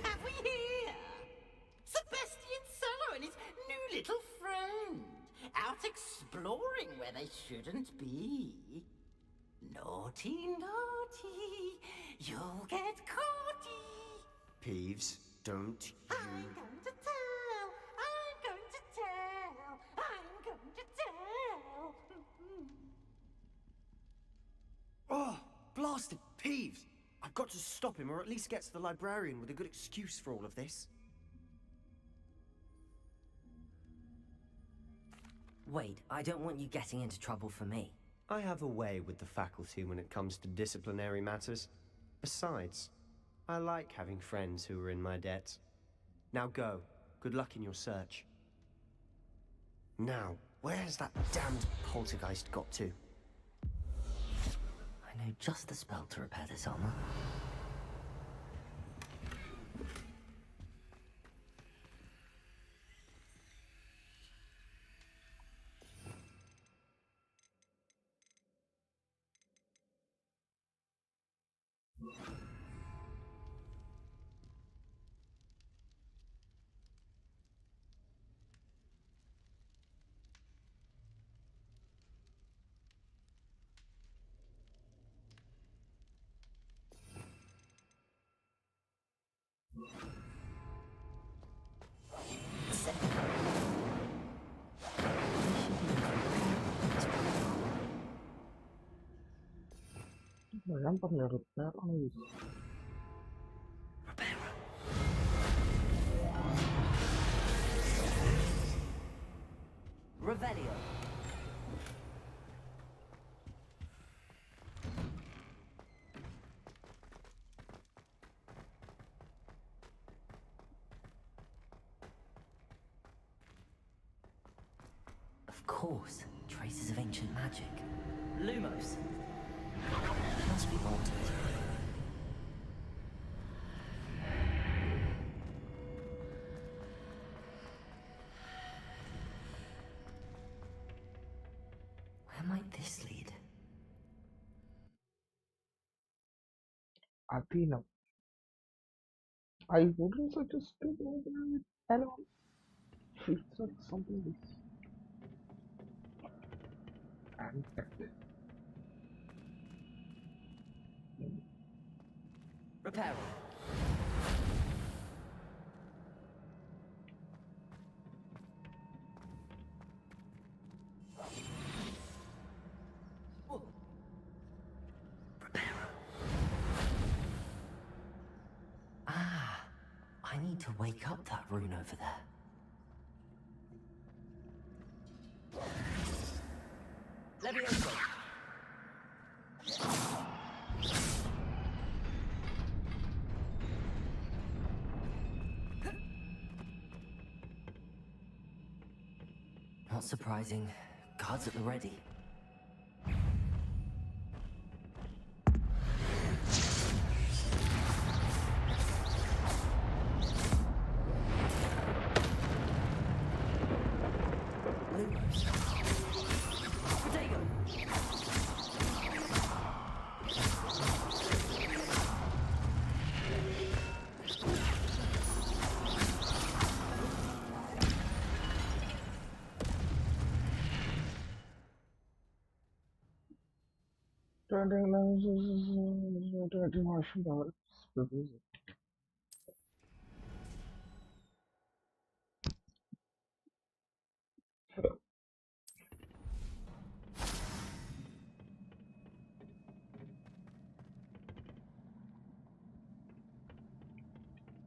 have we here? Sebastian Cello and his new little friend. Out exploring where they shouldn't be. Naughty, naughty. You'll get caughty. Peeves, don't you... I'm going to tell. I'm going to tell. I'm going to tell. Oh, blasted Peeves! I've got to stop him, or at least get to the librarian with a good excuse for all of this. Wait, I don't want you getting into trouble for me. I have a way with the faculty when it comes to disciplinary matters. Besides, I like having friends who are in my debt. Now go. Good luck in your search. Now, where has that damned poltergeist got to? I know just the spell to repair this armor. ഞാൻ പറഞ്ഞു repair ആണ് use Revelio. Of course, traces of ancient magic. Lumos. There must be more to it. Where might this lead? Athena. I wouldn't suggest to go there with alone. Feels like something is and Repair. Ah, I need to wake up that rune over there. Levioso. Not surprising. Guards at the ready.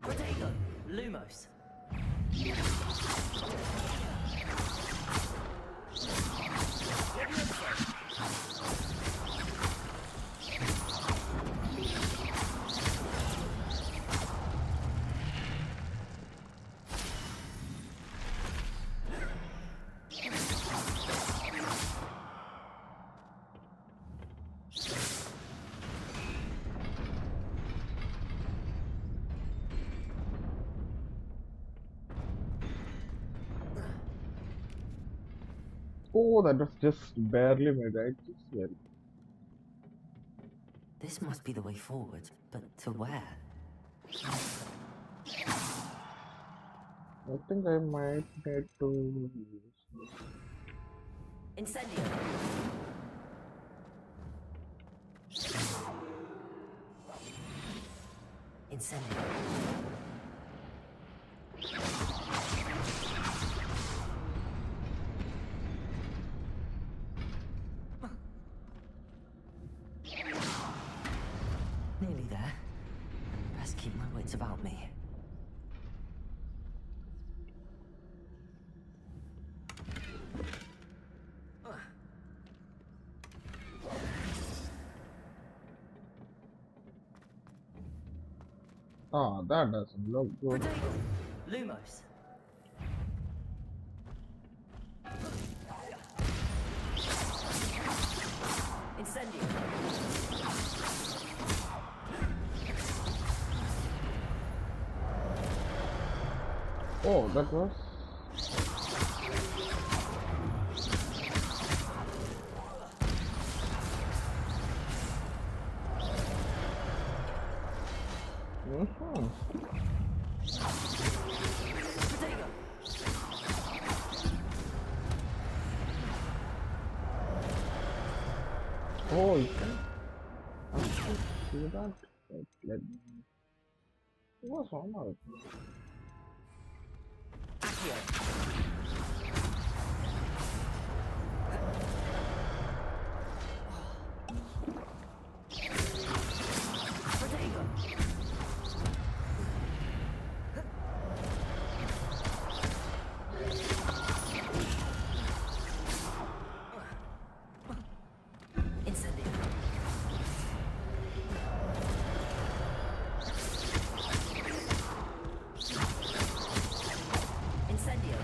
Protego, Lumos. Oh, that was just barely made, right? Just barely. This must be the way forward, but to where? I think I might need to use Incendio. Incendio. Nearly there. Best keep my wits about me. Ah, that doesn't look good. Lumos. Incendio. Oh, that was. Mm-hmm. Oh, you can actually see that. Wait, let me. What's wrong with it? Incendio.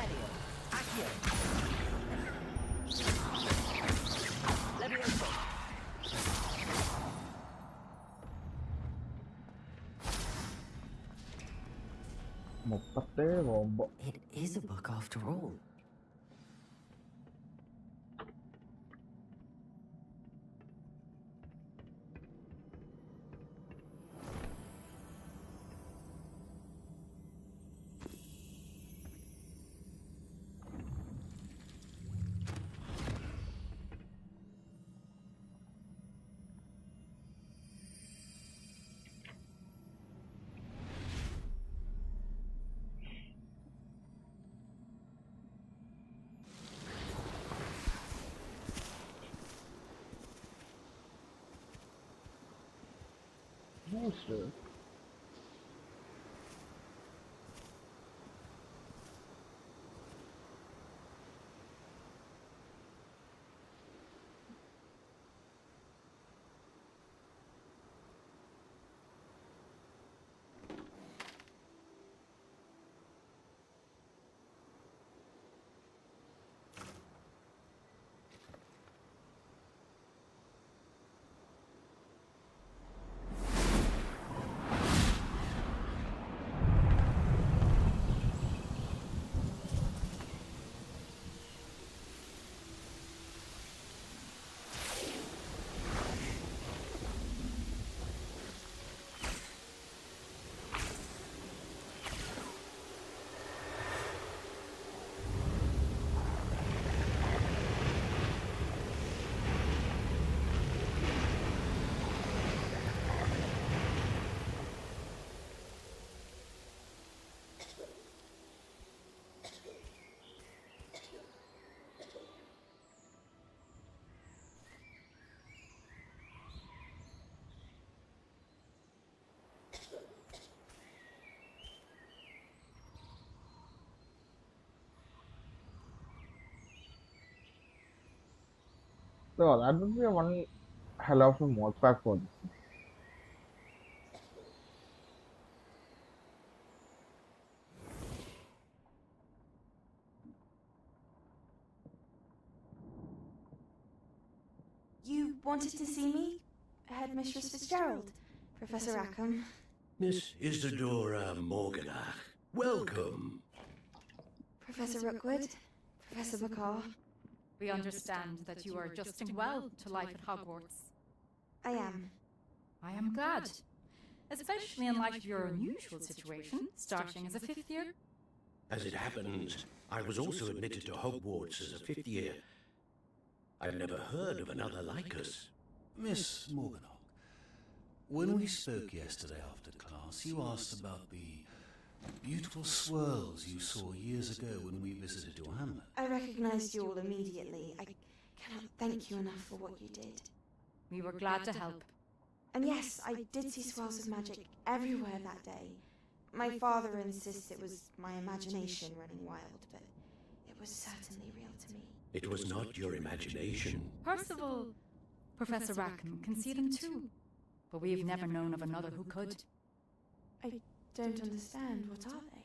Gladio. Accio. Levioso. It is a book after all. Monster. So that would be a one hell of a mod pack for this. You wanted to see me? Headmistress Fitzgerald, Professor Rackham. Miss Isidora Morganach, welcome. Professor Rookwood, Professor McCaw. We understand that you are adjusting well to life at Hogwarts. I am. I am glad. Especially in light of your unusual situation, starting as a fifth year. As it happens, I was also admitted to Hogwarts as a fifth year. I've never heard of another like us. Miss Morganach, when we spoke yesterday after class, you asked about the beautiful swirls you saw years ago when we visited your hamlet. I recognized you all immediately. I cannot thank you enough for what you did. We were glad to help. And yes, I did see swirls of magic everywhere that day. My father insists it was my imagination running wild, but it was certainly real to me. It was not your imagination. Percival, Professor Rackham can see them too. But we've never known of another who could. I don't understand. What are they?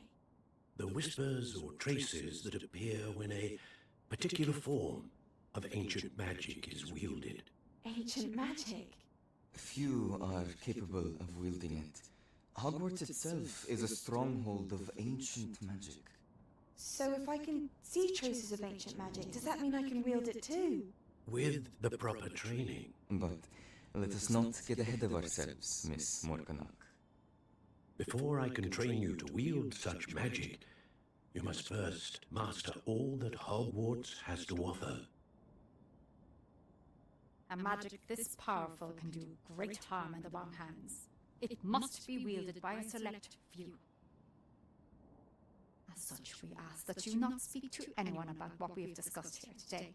The whispers or traces that appear when a particular form of ancient magic is wielded. Ancient magic? Few are capable of wielding it. Hogwarts itself is a stronghold of ancient magic. So if I can see traces of ancient magic, does that mean I can wield it too? With the proper training. But let us not get ahead of ourselves, Miss Morganach. Before I can train you to wield such magic, you must first master all that Hogwarts has to offer. A magic this powerful can do great harm in the wrong hands. It must be wielded by a select few. As such, we ask that you not speak to anyone about what we have discussed here today.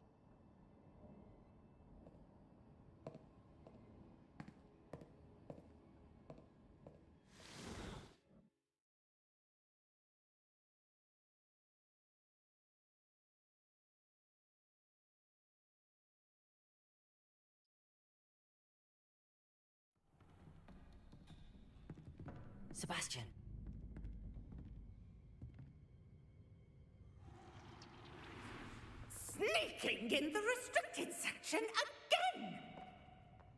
Sebastian. Taking in the restricted section again!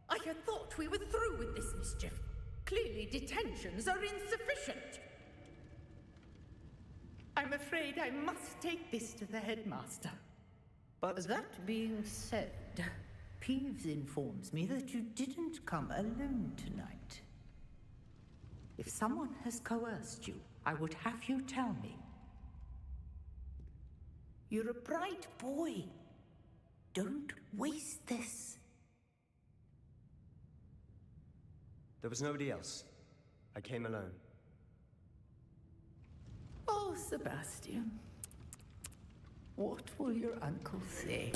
I had thought we were through with this mischief. Clearly detentions are insufficient. I'm afraid I must take this to the headmaster. But that being said, Peeves informs me that you didn't come alone tonight. If someone has coerced you, I would have you tell me. You're a bright boy. Don't waste this. There was nobody else. I came alone. Oh, Sebastian. What will your uncle say?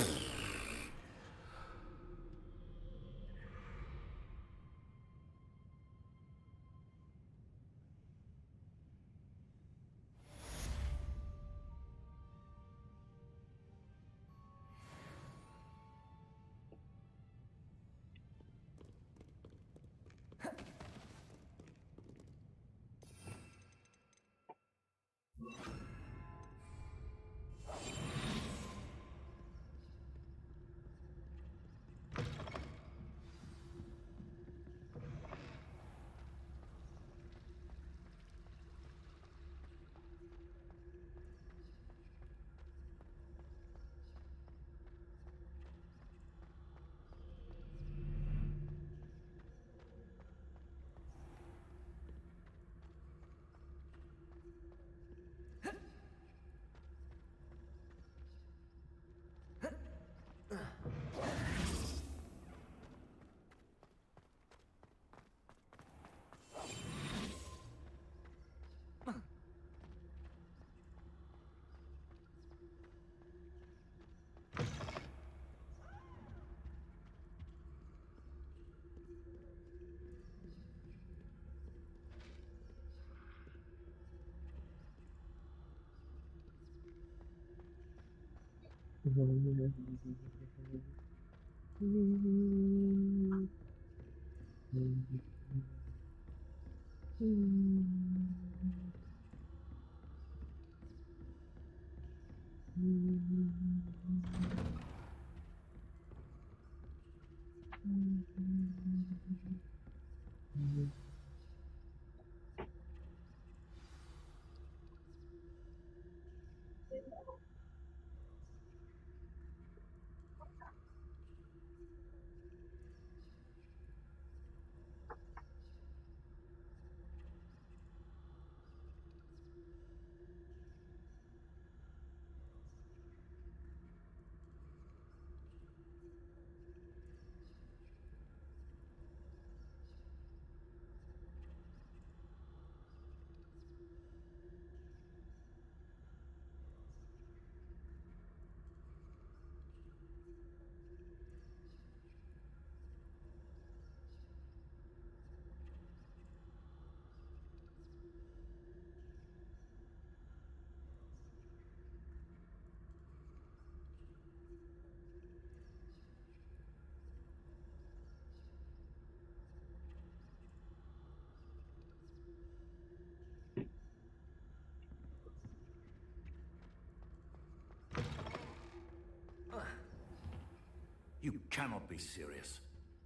You cannot be serious.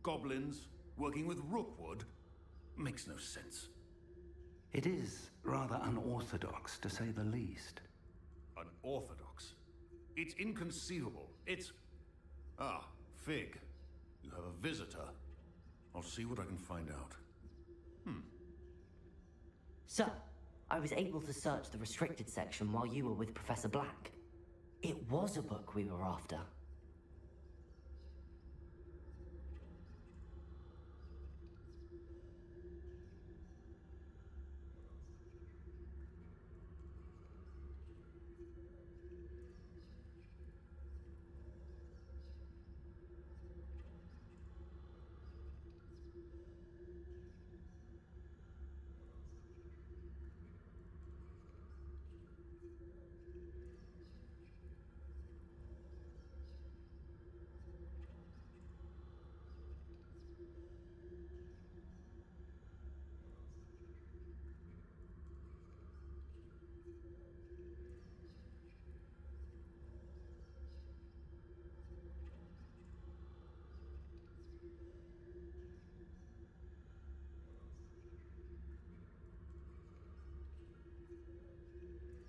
Goblins working with Rookwood makes no sense. It is rather unorthodox, to say the least. Unorthodox? It's inconceivable. It's... Ah, Fig. You have a visitor. I'll see what I can find out. So, I was able to search the restricted section while you were with Professor Black. It was a book we were after.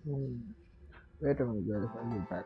Hmm. Wait a minute, guys. I'll be back.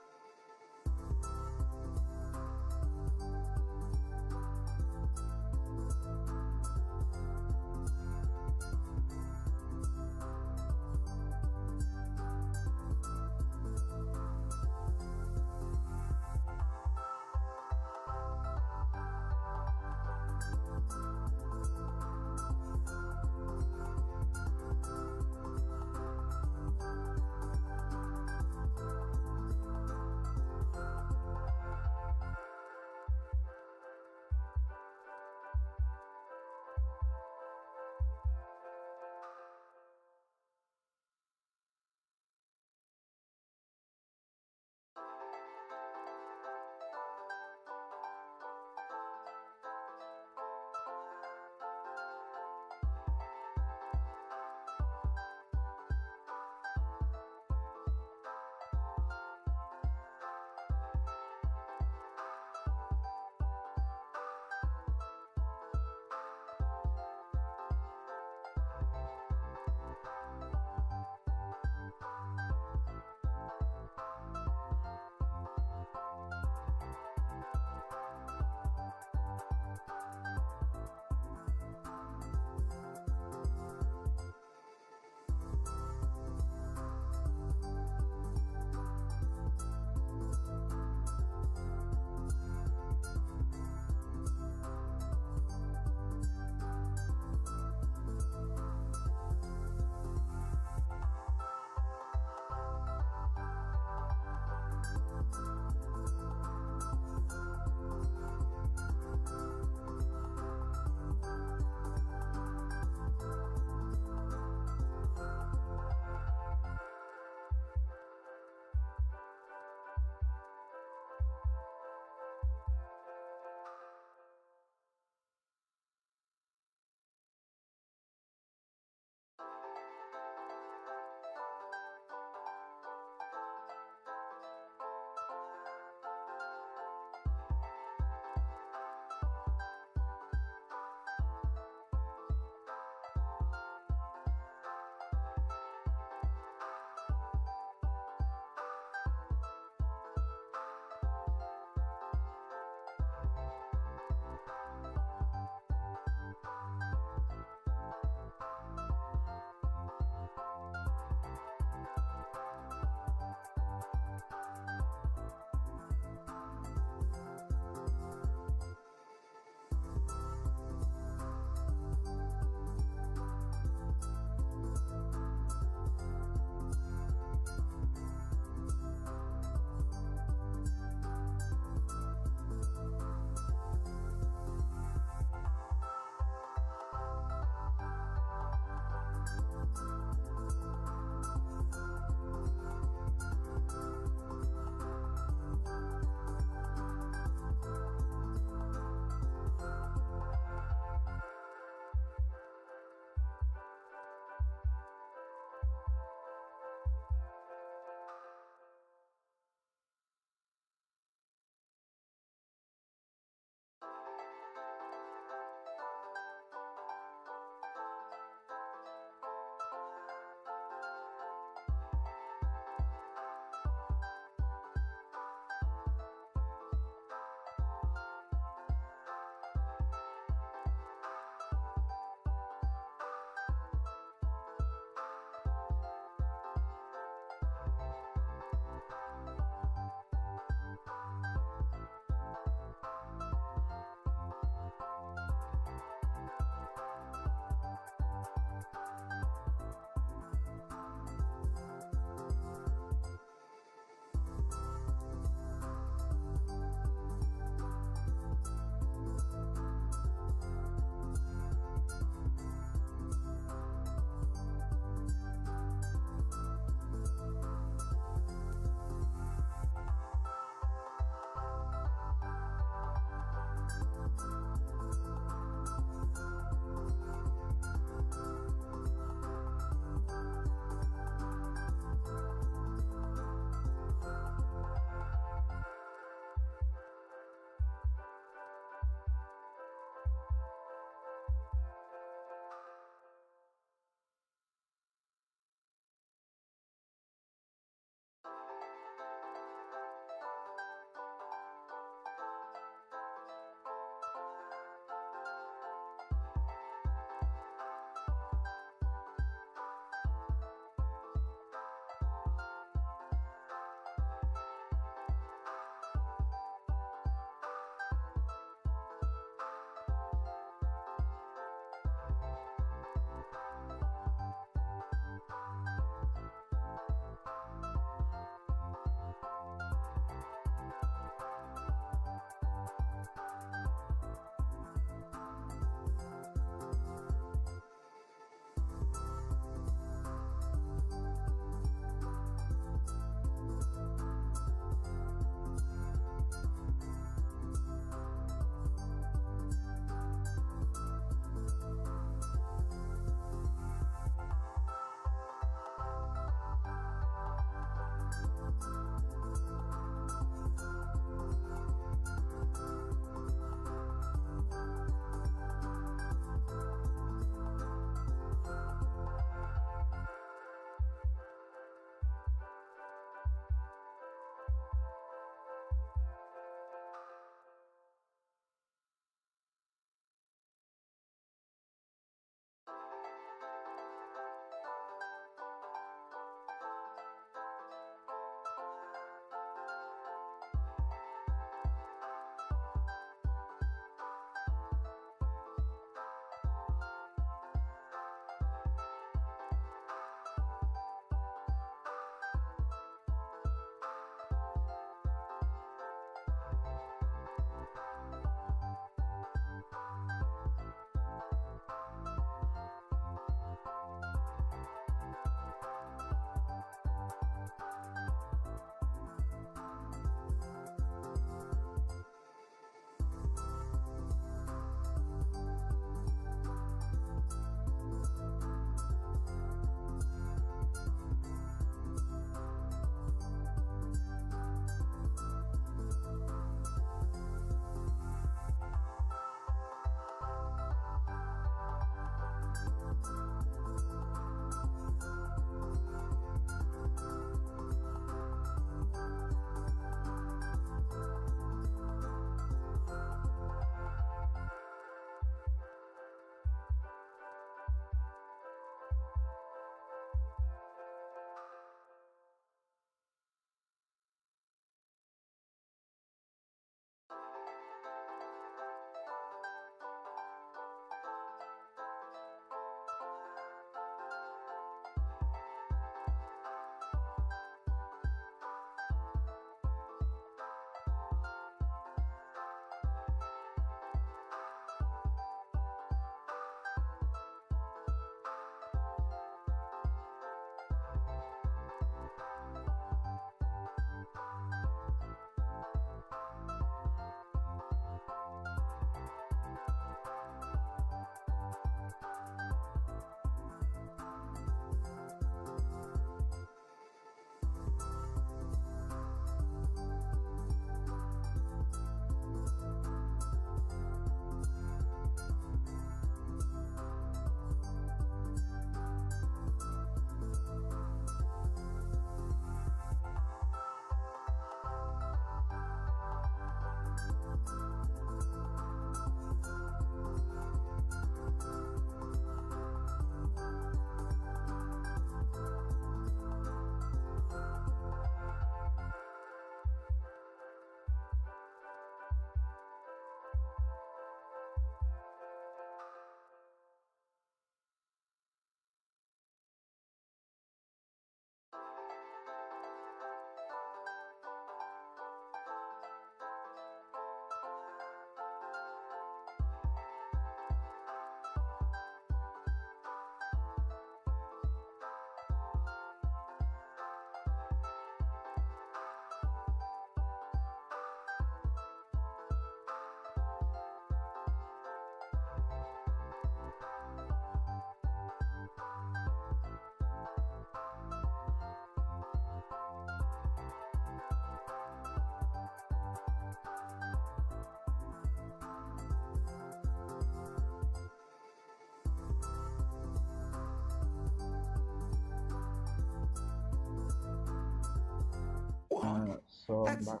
So, That's... but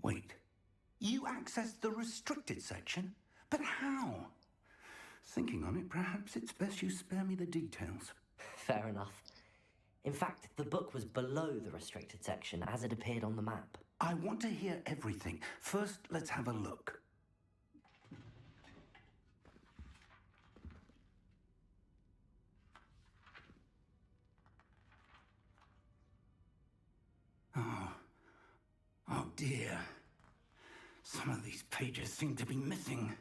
Wait. You accessed the restricted section? But how? Thinking on it, perhaps it's best you spare me the details. Fair enough. In fact, the book was below the restricted section as it appeared on the map. I want to hear everything. First, let's have a look. Oh dear. Some of these pages seem to be missing.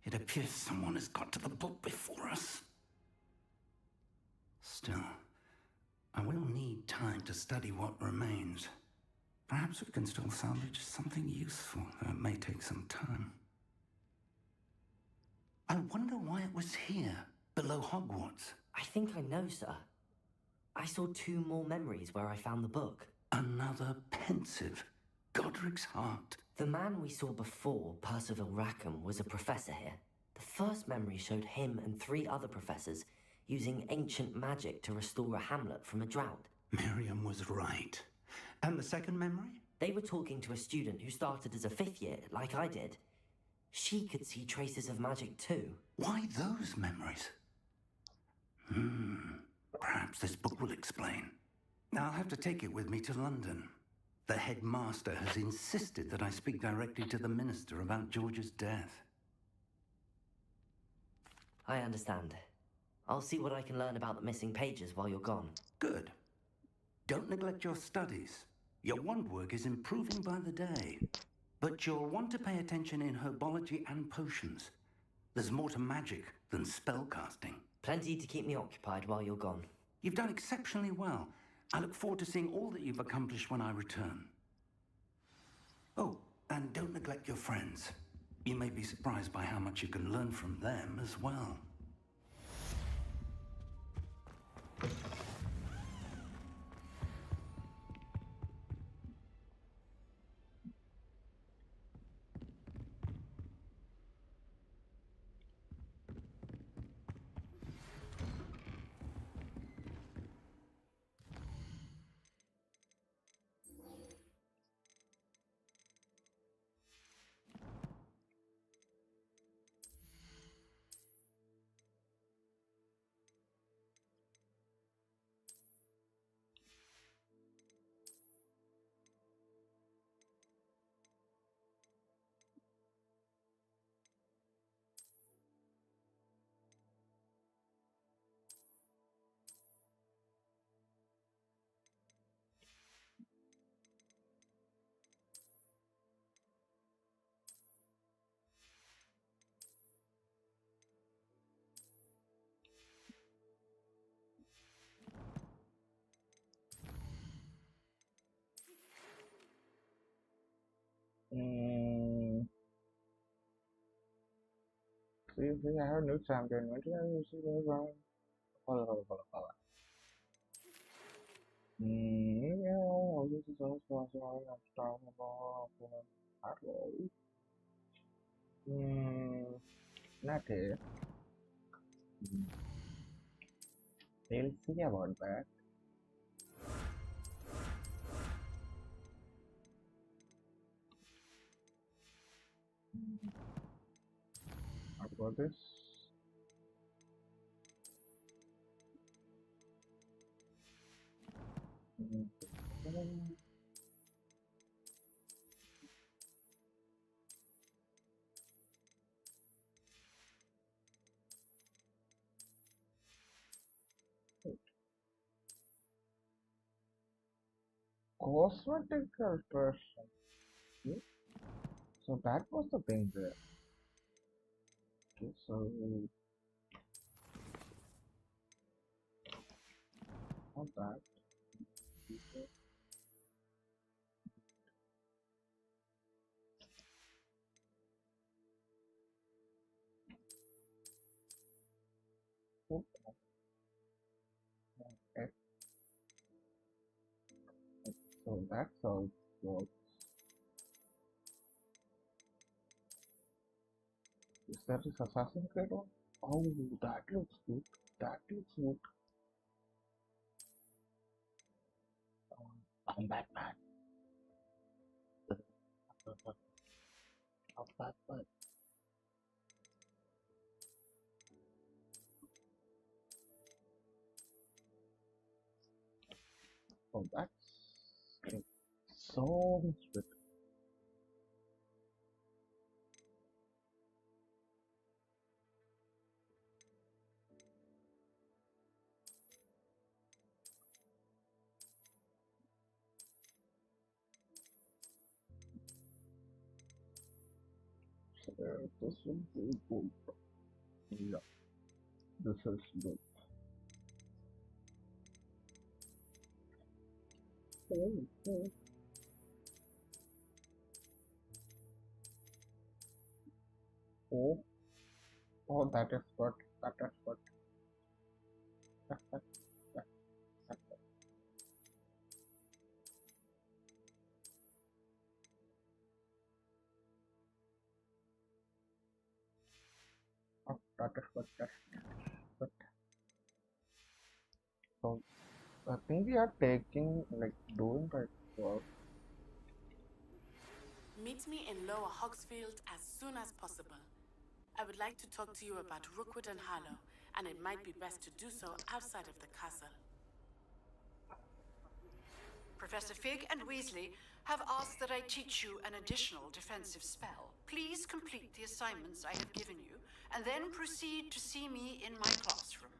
It appears someone has got to the book before us. Still, I will need time to study what remains. Perhaps we can still salvage something useful, though it may take some time. I wonder why it was here, below Hogwarts. I think I know, sir. I saw 2 more memories where I found the book. Another pensive Godric's heart. The man we saw before, Percival Rackham, was a professor here. The first memory showed him and 3 other professors using ancient magic to restore a hamlet from a drought. Miriam was right. And the second memory? They were talking to a student who started as a 5th year, like I did. She could see traces of magic too. Why those memories? Perhaps this book will explain. I'll have to take it with me to London. The headmaster has insisted that I speak directly to the minister about George's death. I understand. I'll see what I can learn about the missing pages while you're gone. Good. Don't neglect your studies. Your wand work is improving by the day. But you'll want to pay attention in herbology and potions. There's more to magic than spellcasting. Plenty to keep me occupied while you're gone. You've done exceptionally well. I look forward to seeing all that you've accomplished when I return. Oh, and don't neglect your friends. You may be surprised by how much you can learn from them as well. See, I have new champion. What did I use it wrong? Follow. Yeah, this is also I'm starting about not it. We'll see about that. What about this? Cosmetical person. Okay. So that was the thing there. Okay, so not that. Okay. So that's all works. Is that his assassin grade one? Oh, that looks good. That looks good. Combat man. Combat man. Oh, that's so much. This will be good. Yeah, this is good. Oh, oh, that is good. That is good. Oh, that is good. That is good. So, I think we are taking, like, doing right work. Meet me in Lower Hogsfield as soon as possible. I would like to talk to you about Rookwood and Harlow, and it might be best to do so outside of the castle. Professor Fig and Weasley have asked that I teach you an additional defensive spell. Please complete the assignments I have given you, and then proceed to see me in my classroom.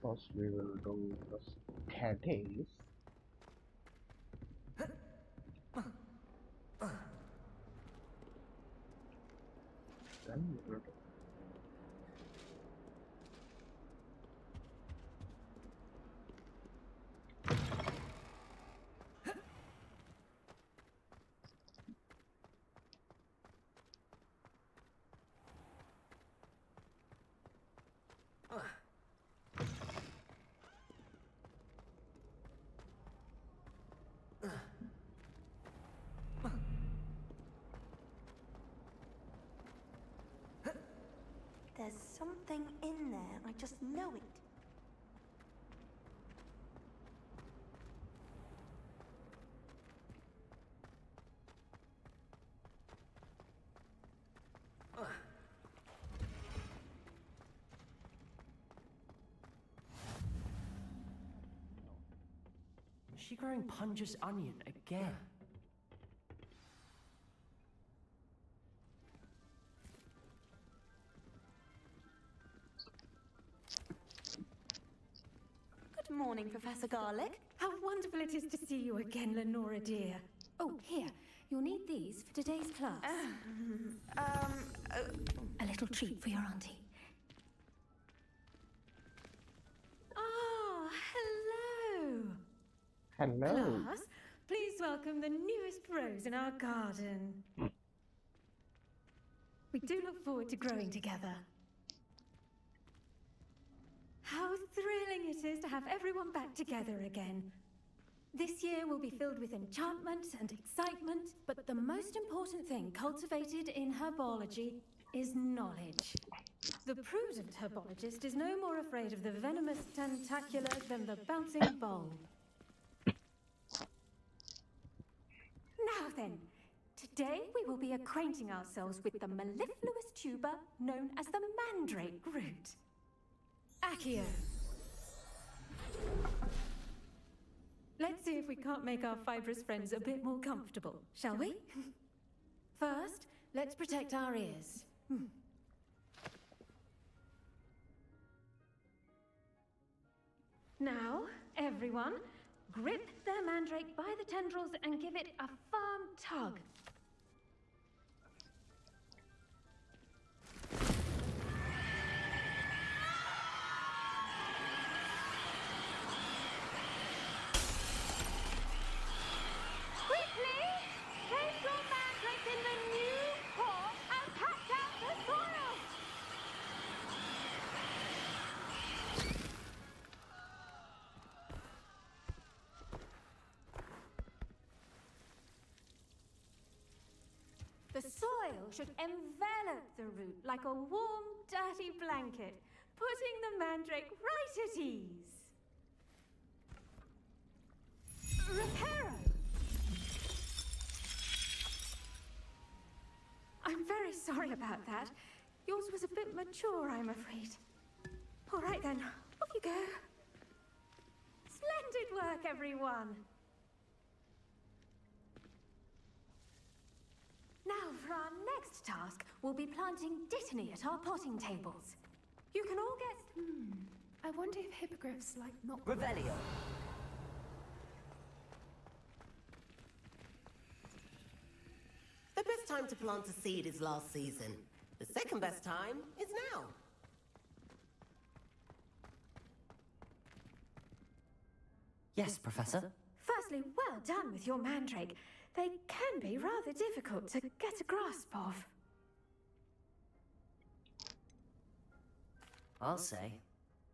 First, we will do the studies. Then we will do. There's something in there, I just know it. Is she growing Punja's onion again? Good morning, Professor Garlick. How wonderful it is to see you again, Lenora dear. Oh, here, you'll need these for today's class. A little treat for your auntie. Ah, hello. Hello. Class, please welcome the newest rose in our garden. We do look forward to growing together. How thrilling it is to have everyone back together again. This year will be filled with enchantment and excitement, but the most important thing cultivated in herbology is knowledge. The prudent herbologist is no more afraid of the venomous tentacular than the bouncing bulb. Now then, today we will be acquainting ourselves with the mellifluous tuber known as the mandrake root. Accio. Let's see if we can't make our fibrous friends a bit more comfortable, shall we? First, let's protect our ears. Now, everyone, grip their mandrake by the tendrils and give it a firm tug. oil should envelop the root like a warm, dirty blanket, putting the mandrake right at ease. Reparo! I'm very sorry about that. Yours was a bit mature, I'm afraid. All right then, off you go. Splendid work, everyone. Now, for our next task, we'll be planting dittany at our potting tables. You can all get... I wonder if hippogriffs like not... Revelio. The best time to plant a seed is last season. The second best time is now. Yes, Professor. Firstly, well done with your mandrake. They can be rather difficult to get a grasp of. I'll say.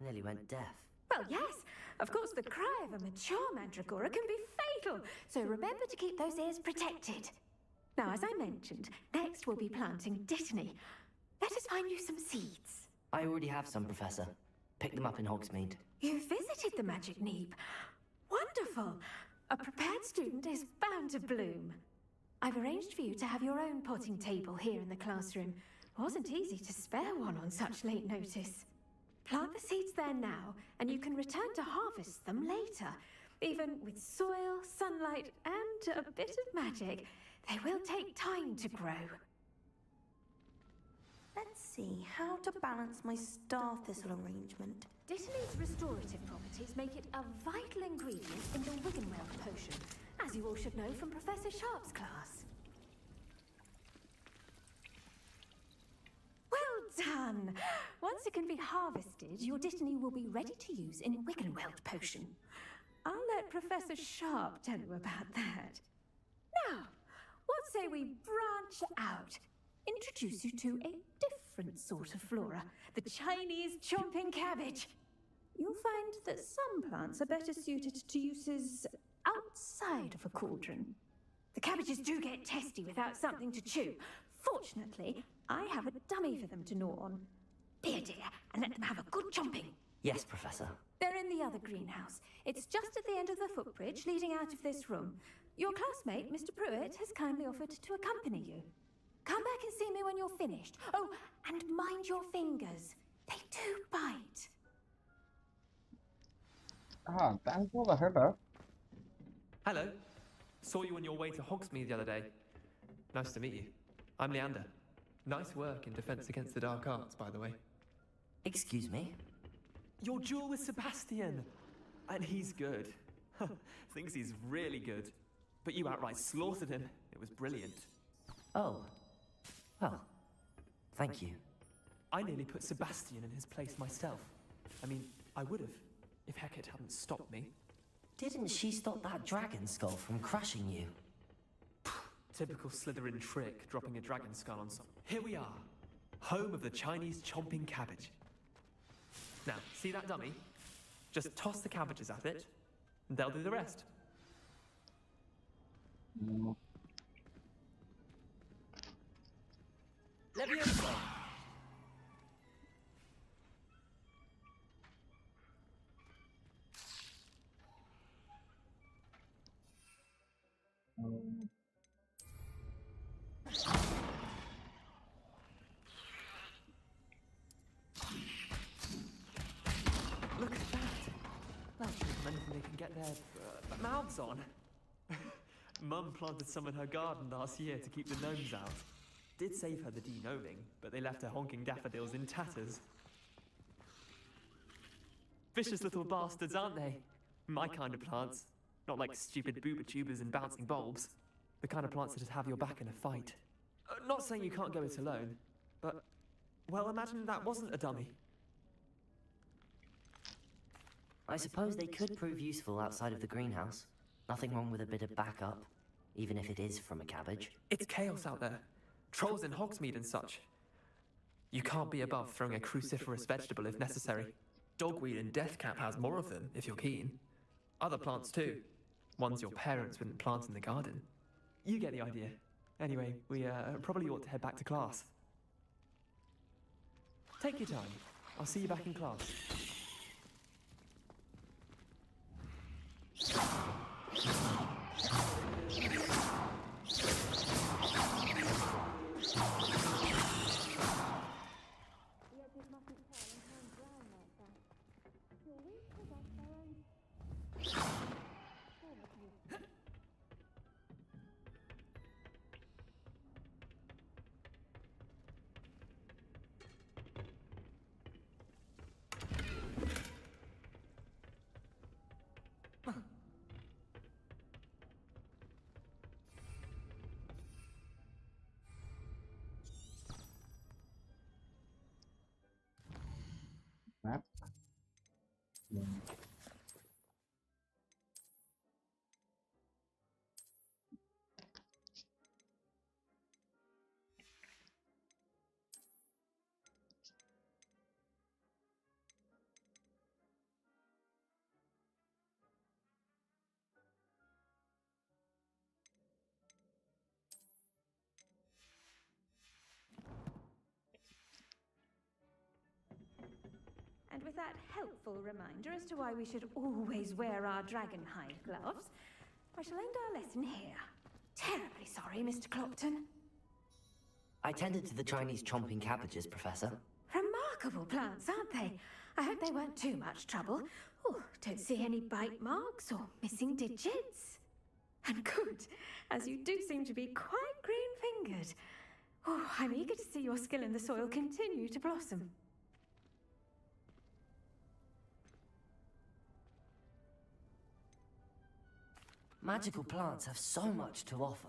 Nearly went deaf. Well, yes. Of course, the cry of a mature mandragora can be fatal, so remember to keep those ears protected. Now, as I mentioned, next we'll be planting dittany. Let us find you some seeds. I already have some, Professor. Picked them up in Hogsmeade. You visited the Magic Neep. Wonderful! A prepared student is bound to bloom. I've arranged for you to have your own potting table here in the classroom. Wasn't easy to spare one on such late notice. Plant the seeds there now, and you can return to harvest them later. Even with soil, sunlight, and a bit of magic, they will take time to grow. Let's see how to balance my star thistle arrangement. Dittany's restorative properties make it a vital ingredient in the Wiggenweld potion, as you all should know from Professor Sharp's class. Well done! Once it can be harvested, your dittany will be ready to use in Wiggenweld potion. I'll let Professor Sharp tell you about that. Now, what say we branch out? Introduce you to a different sort of flora, the Chinese chomping cabbage. You'll find that some plants are better suited to uses outside of a cauldron. The cabbages do get testy without something to chew. Fortunately, I have a dummy for them to gnaw on. Be a dear and let them have a good chomping. Yes, Professor. They're in the other greenhouse. It's just at the end of the footbridge leading out of this room. Your classmate, Mr. Pruitt, has kindly offered to accompany you. Come back and see me when you're finished. Oh, and mind your fingers. They do bite. Thanks for the header. Hello. Saw you on your way to Hogsmeade the other day. Nice to meet you. I'm Leander. Nice work in Defense Against the Dark Arts, by the way. Excuse me? Your duel with Sebastian! And he's good. Thinks he's really good. But you outright slaughtered him. It was brilliant. Oh. Well, thank you. I nearly put Sebastian in his place myself. I mean, I would have, if Hecate hadn't stopped me. Didn't she stop that dragon skull from crushing you? Typical Slytherin trick, dropping a dragon skull on some. Here we are, home of the Chinese chomping cabbage. Now, see that dummy? Just toss the cabbages at it, and they'll do the rest. Leviosa! Look at that! That's anything they can get their mouths on. Mum planted some in her garden last year to keep the gnomes out. Did save her the de-gnoming, but they left her honking daffodils in tatters. Vicious little bastards, aren't they? My kind of plants. Not like stupid booba tubers and bouncing bulbs. The kind of plants that'd have your back in a fight. Not saying you can't go it alone, but... well, imagine that wasn't a dummy. I suppose they could prove useful outside of the greenhouse. Nothing wrong with a bit of backup, even if it is from a cabbage. It's chaos out there. Trolls in Hogsmeade and such. You can't be above throwing a cruciferous vegetable if necessary. Dogweed and deathcap has more of them, if you're keen. Other plants too. Ones your parents wouldn't plant in the garden. You get the idea. Anyway, we probably ought to head back to class. Take your time. I'll see you back in class. Map. And with that helpful reminder as to why we should always wear our dragonhide gloves, I shall end our lesson here. Terribly sorry, Mr. Clopton. I tended to the Chinese chomping cabbages, Professor. Remarkable plants, aren't they? I hope they weren't too much trouble. Oh, don't see any bite marks or missing digits. And good, as you do seem to be quite green-fingered. Oh, I'm eager to see your skill in the soil continue to blossom. Magical plants have so much to offer.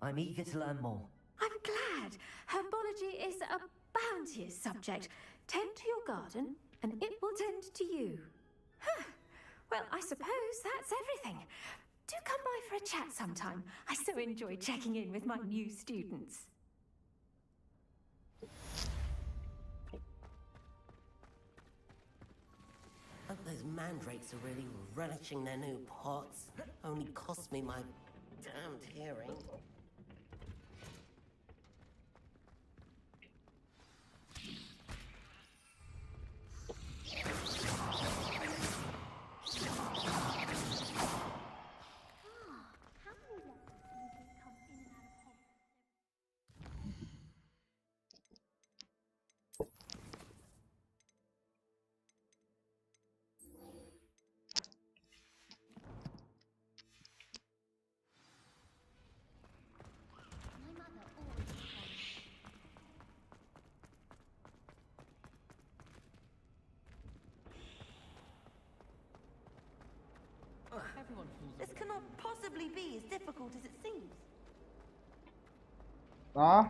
I'm eager to learn more. I'm glad. Herbology is a bounteous subject. Tend to your garden, and it will tend to you. Huh. Well, I suppose that's everything. Do come by for a chat sometime. I so enjoy checking in with my new students. Hope those mandrakes are really relishing their new pots. Only cost me my damned hearing. This cannot possibly be as difficult as it seems. Ah.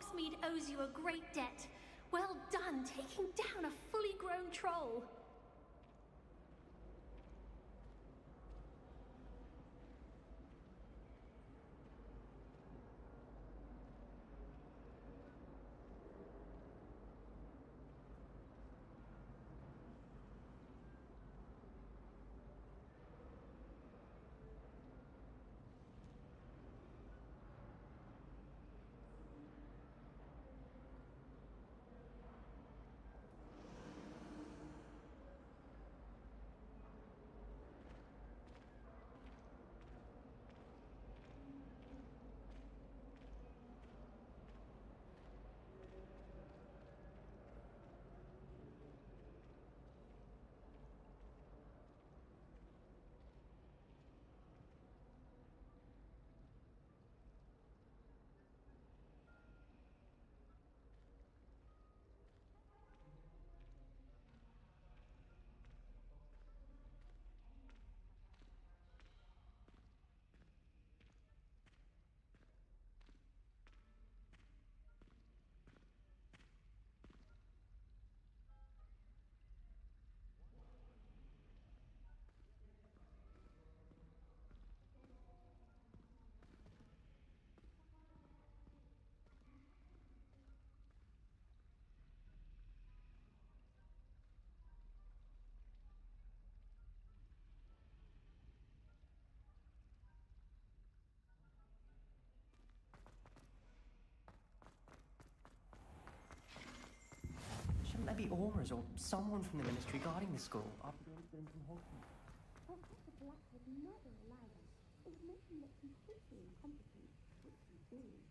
Hogsmeade owes you a great debt. Well done, taking down a fully grown troll. Shouldn't there be auras or someone from the ministry guarding the school after the incident in Hogwarts? Professor Black would never allow that. It would make him look completely incompetent, which he is.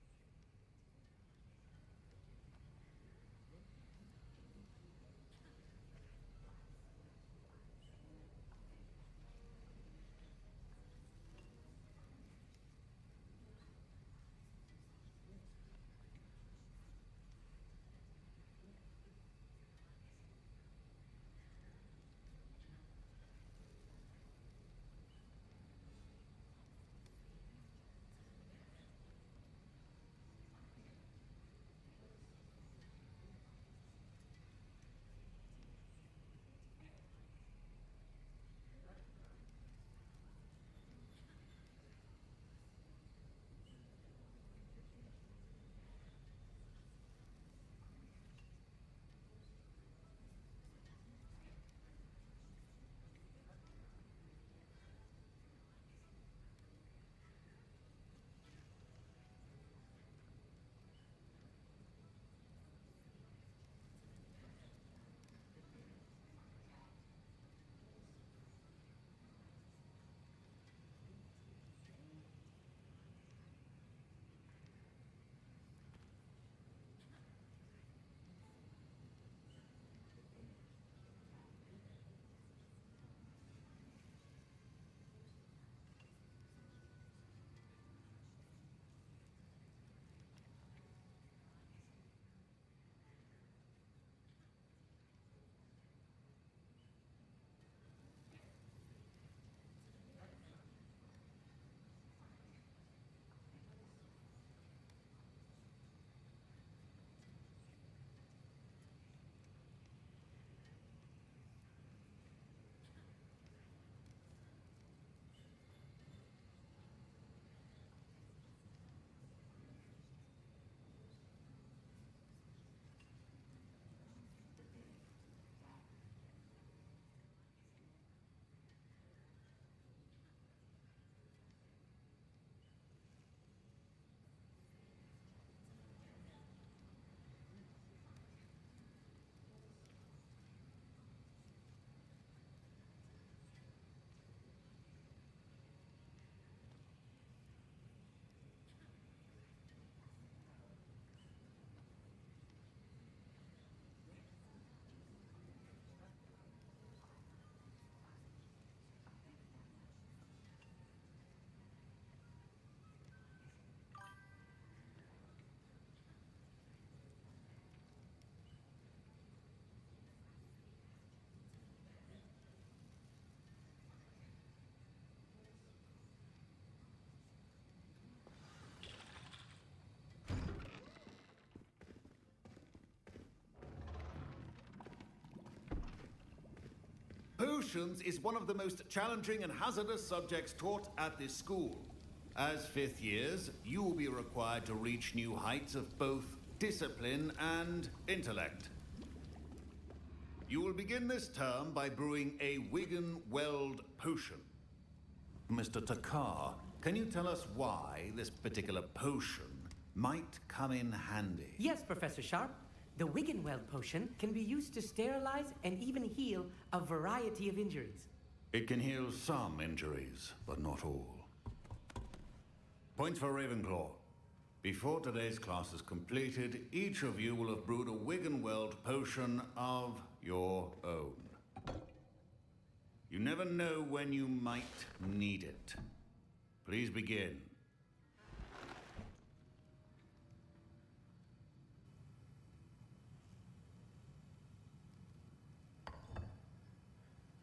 Potions is one of the most challenging and hazardous subjects taught at this school. As fifth years, you will be required to reach new heights of both discipline and intellect. You will begin this term by brewing a Wigan-Weld potion. Mr. Takar, can you tell us why this particular potion might come in handy? Yes, Professor Sharp. The Wiggenweld potion can be used to sterilize and even heal a variety of injuries. It can heal some injuries, but not all. Points for Ravenclaw. Before today's class is completed, each of you will have brewed a Wiggenweld potion of your own. You never know when you might need it. Please begin.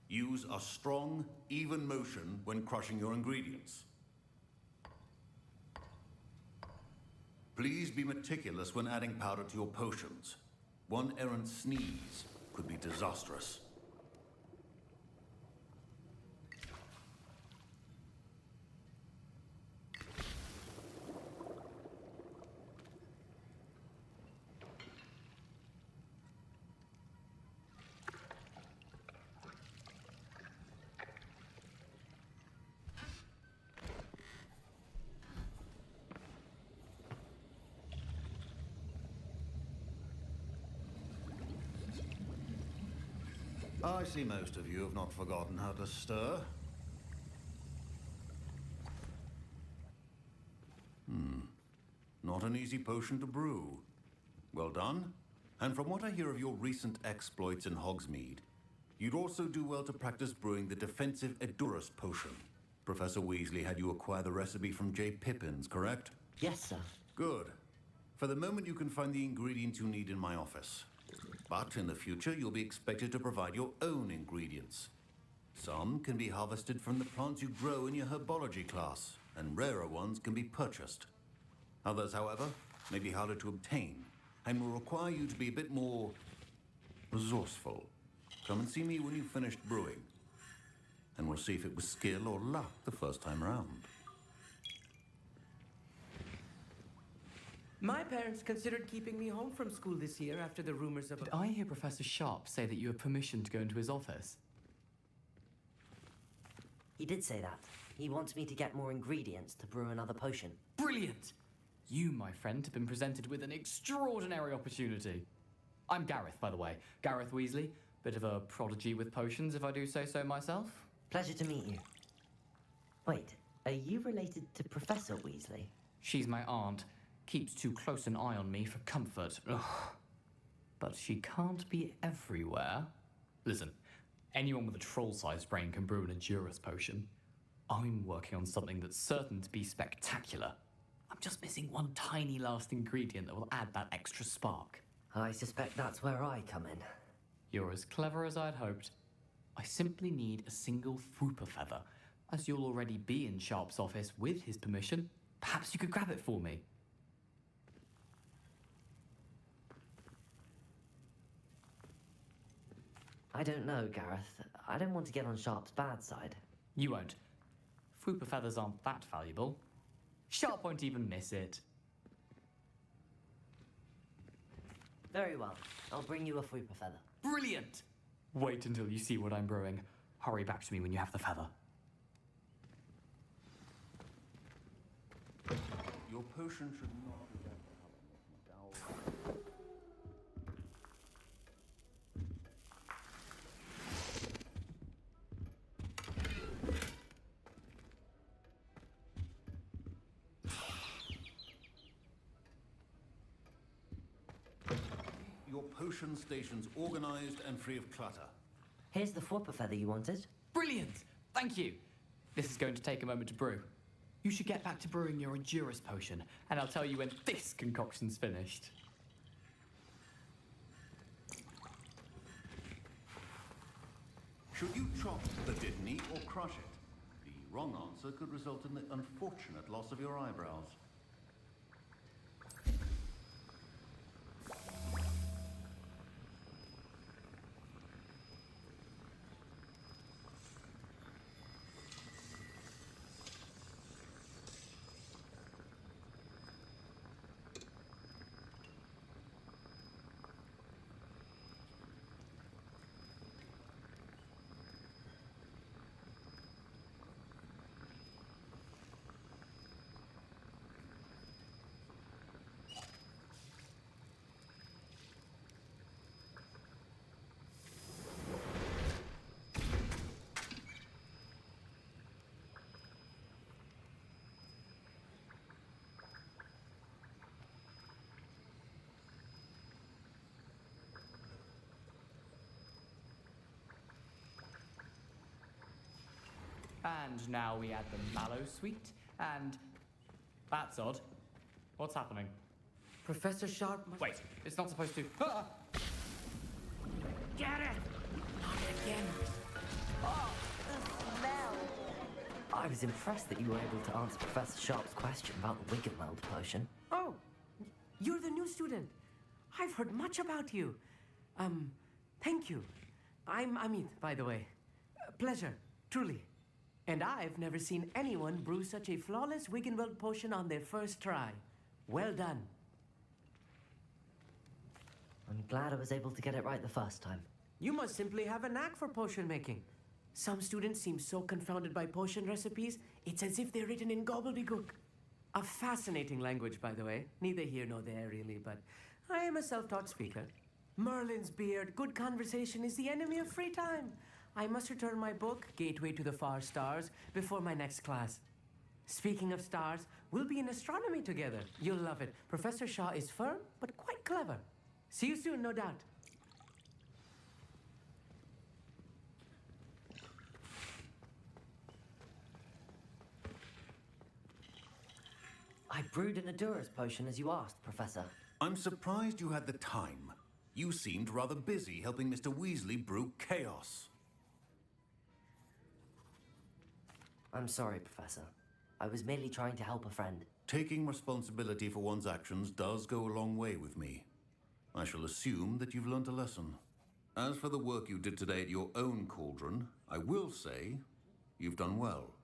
Use a strong, even motion when crushing your ingredients. Please be meticulous when adding powder to your potions. One errant sneeze could be disastrous. I see most of you have not forgotten how to stir. Not an easy potion to brew. Well done. And from what I hear of your recent exploits in Hogsmeade, you'd also do well to practice brewing the defensive Edurus potion. Professor Weasley had you acquire the recipe from J. Pippins, correct? Yes, sir. Good. For the moment, you can find the ingredients you need in my office. But in the future, you'll be expected to provide your own ingredients. Some can be harvested from the plants you grow in your herbology class, and rarer ones can be purchased. Others, however, may be harder to obtain, and will require you to be a bit more resourceful. Come and see me when you've finished brewing, and we'll see if it was skill or luck the first time round. My parents considered keeping me home from school this year after the rumors of... Did I hear Professor Sharp say that you have permission to go into his office? He did say that. He wants me to get more ingredients to brew another potion. Brilliant! You, my friend, have been presented with an extraordinary opportunity. I'm Gareth, by the way. Gareth Weasley. Bit of a prodigy with potions, if I do say so myself. Pleasure to meet you. Wait, are you related to Professor Weasley? She's my aunt. Keeps too close an eye on me for comfort. Ugh. But she can't be everywhere. Listen, anyone with a troll-sized brain can brew an Edurus potion. I'm working on something that's certain to be spectacular. I'm just missing one tiny last ingredient that will add that extra spark. I suspect that's where I come in. You're as clever as I'd hoped. I simply need a single Fwooper feather. As you'll already be in Sharp's office with his permission, perhaps you could grab it for me. I don't know, Gareth. I don't want to get on Sharp's bad side. You won't. Fwooper feathers aren't that valuable. Sharp won't even miss it. Very well. I'll bring you a Fwooper feather. Brilliant! Wait until you see what I'm brewing. Hurry back to me when you have the feather. Your potion should not be that color. Your potion station's organized and free of clutter. Here's the Fwooper feather you wanted. Brilliant! Thank you. This is going to take a moment to brew. You should get back to brewing your Edurus potion, and I'll tell you when this concoction's finished. Should you chop the Dittany or crush it? The wrong answer could result in the unfortunate loss of your eyebrows. And now we add the mallow sweet, and... That's odd. What's happening? Professor Sharp... Wait, it's not supposed to... Ah! Get it! Not again. Oh, the smell! I was impressed that you were able to answer Professor Sharp's question about the Wiggenweld potion. Oh, you're the new student. I've heard much about you. Thank you. I'm Amit, by the way. Pleasure, truly. And I've never seen anyone brew such a flawless Wiggenweld potion on their first try. Well done. I'm glad I was able to get it right the first time. You must simply have a knack for potion making. Some students seem so confounded by potion recipes, it's as if they're written in gobbledygook. A fascinating language, by the way. Neither here nor there, really, but I am a self-taught speaker. Merlin's beard, good conversation is the enemy of free time. I must return my book, Gateway to the Far Stars, before my next class. Speaking of stars, we'll be in astronomy together. You'll love it. Professor Shaw is firm, but quite clever. See you soon, no doubt. I brewed an Adura's potion as you asked, Professor. I'm surprised you had the time. You seemed rather busy helping Mr. Weasley brew chaos. I'm sorry, Professor. I was merely trying to help a friend. Taking responsibility for one's actions does go a long way with me. I shall assume that you've learnt a lesson. As for the work you did today at your own cauldron, I will say you've done well.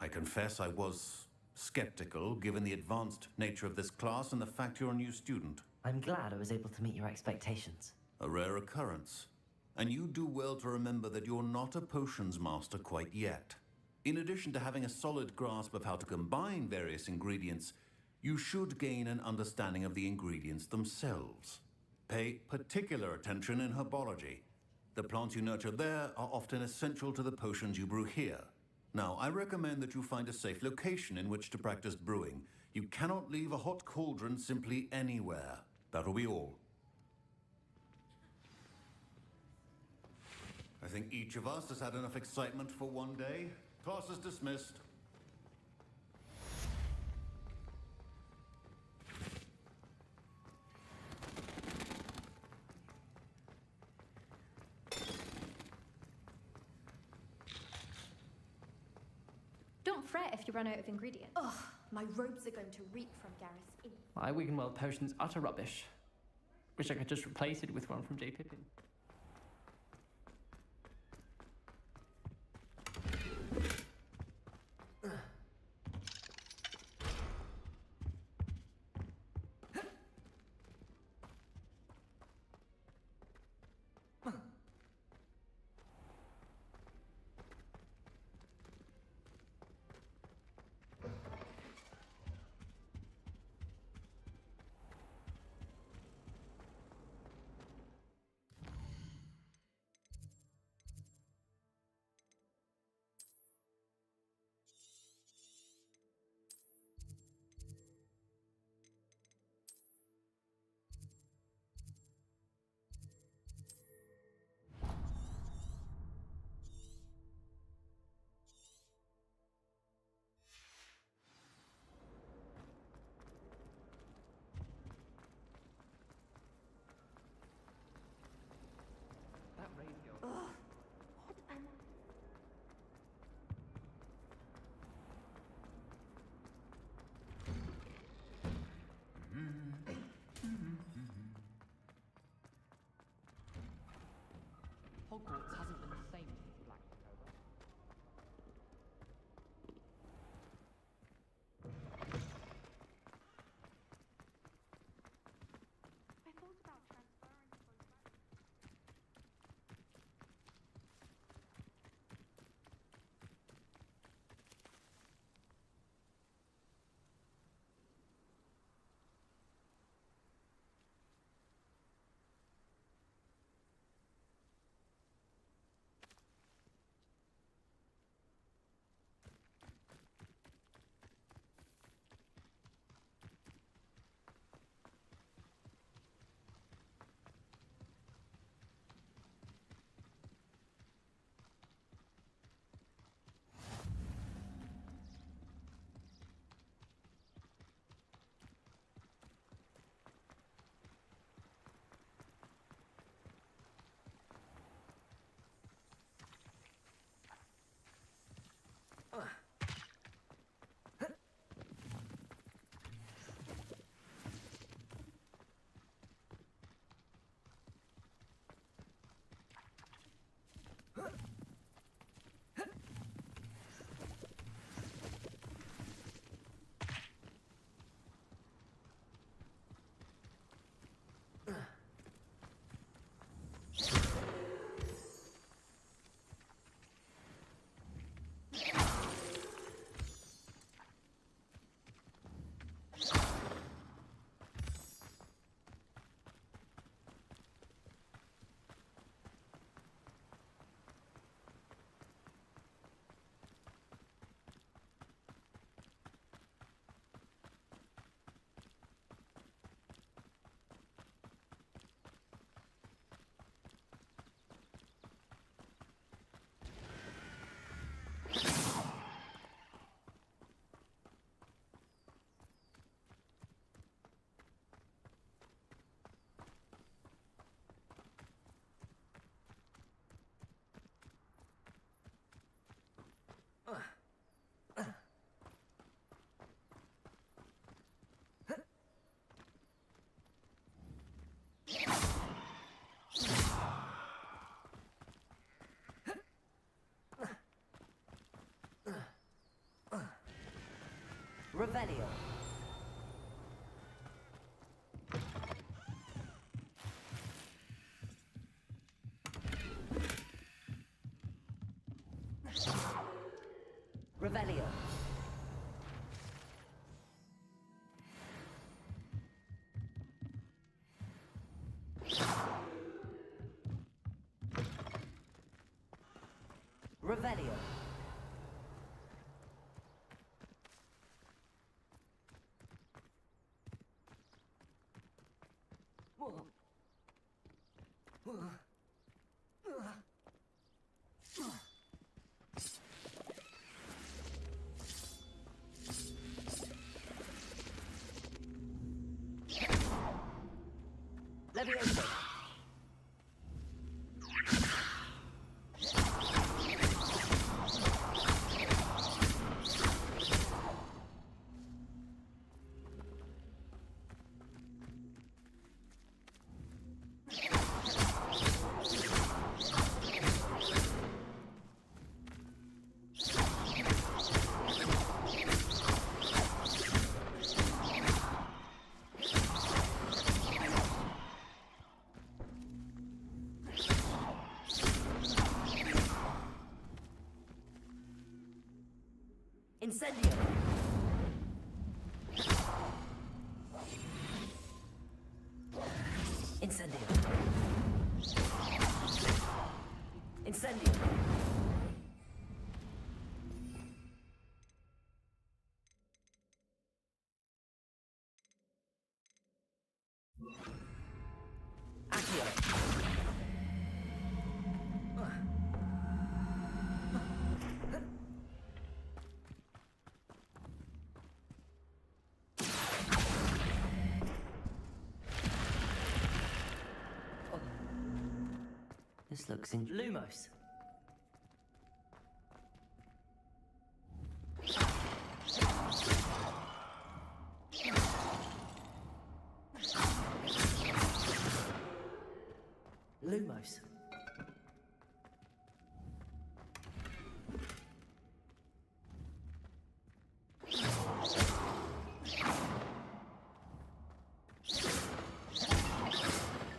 I confess I was skeptical, given the advanced nature of this class and the fact you're a new student. I'm glad I was able to meet your expectations. A rare occurrence. And you do well to remember that you're not a potions master quite yet. In addition to having a solid grasp of how to combine various ingredients, you should gain an understanding of the ingredients themselves. Pay particular attention in herbology. The plants you nurture there are often essential to the potions you brew here. Now, I recommend that you find a safe location in which to practice brewing. You cannot leave a hot cauldron simply anywhere. That'll be all. I think each of us has had enough excitement for one day. Class is dismissed. Don't fret if you run out of ingredients. Ugh, my robes are going to reek from Gareth's ink. My Wiggenweld potion's utter rubbish. Wish I could just replace it with one from J. Pippin. Hogwarts hasn't been the same since Black October. I thought about transferring to Revelio. Revelio. Revelio. Levioso. Incendio. Incendio. Incendio. Accio. This looks in Lumos. Lumos.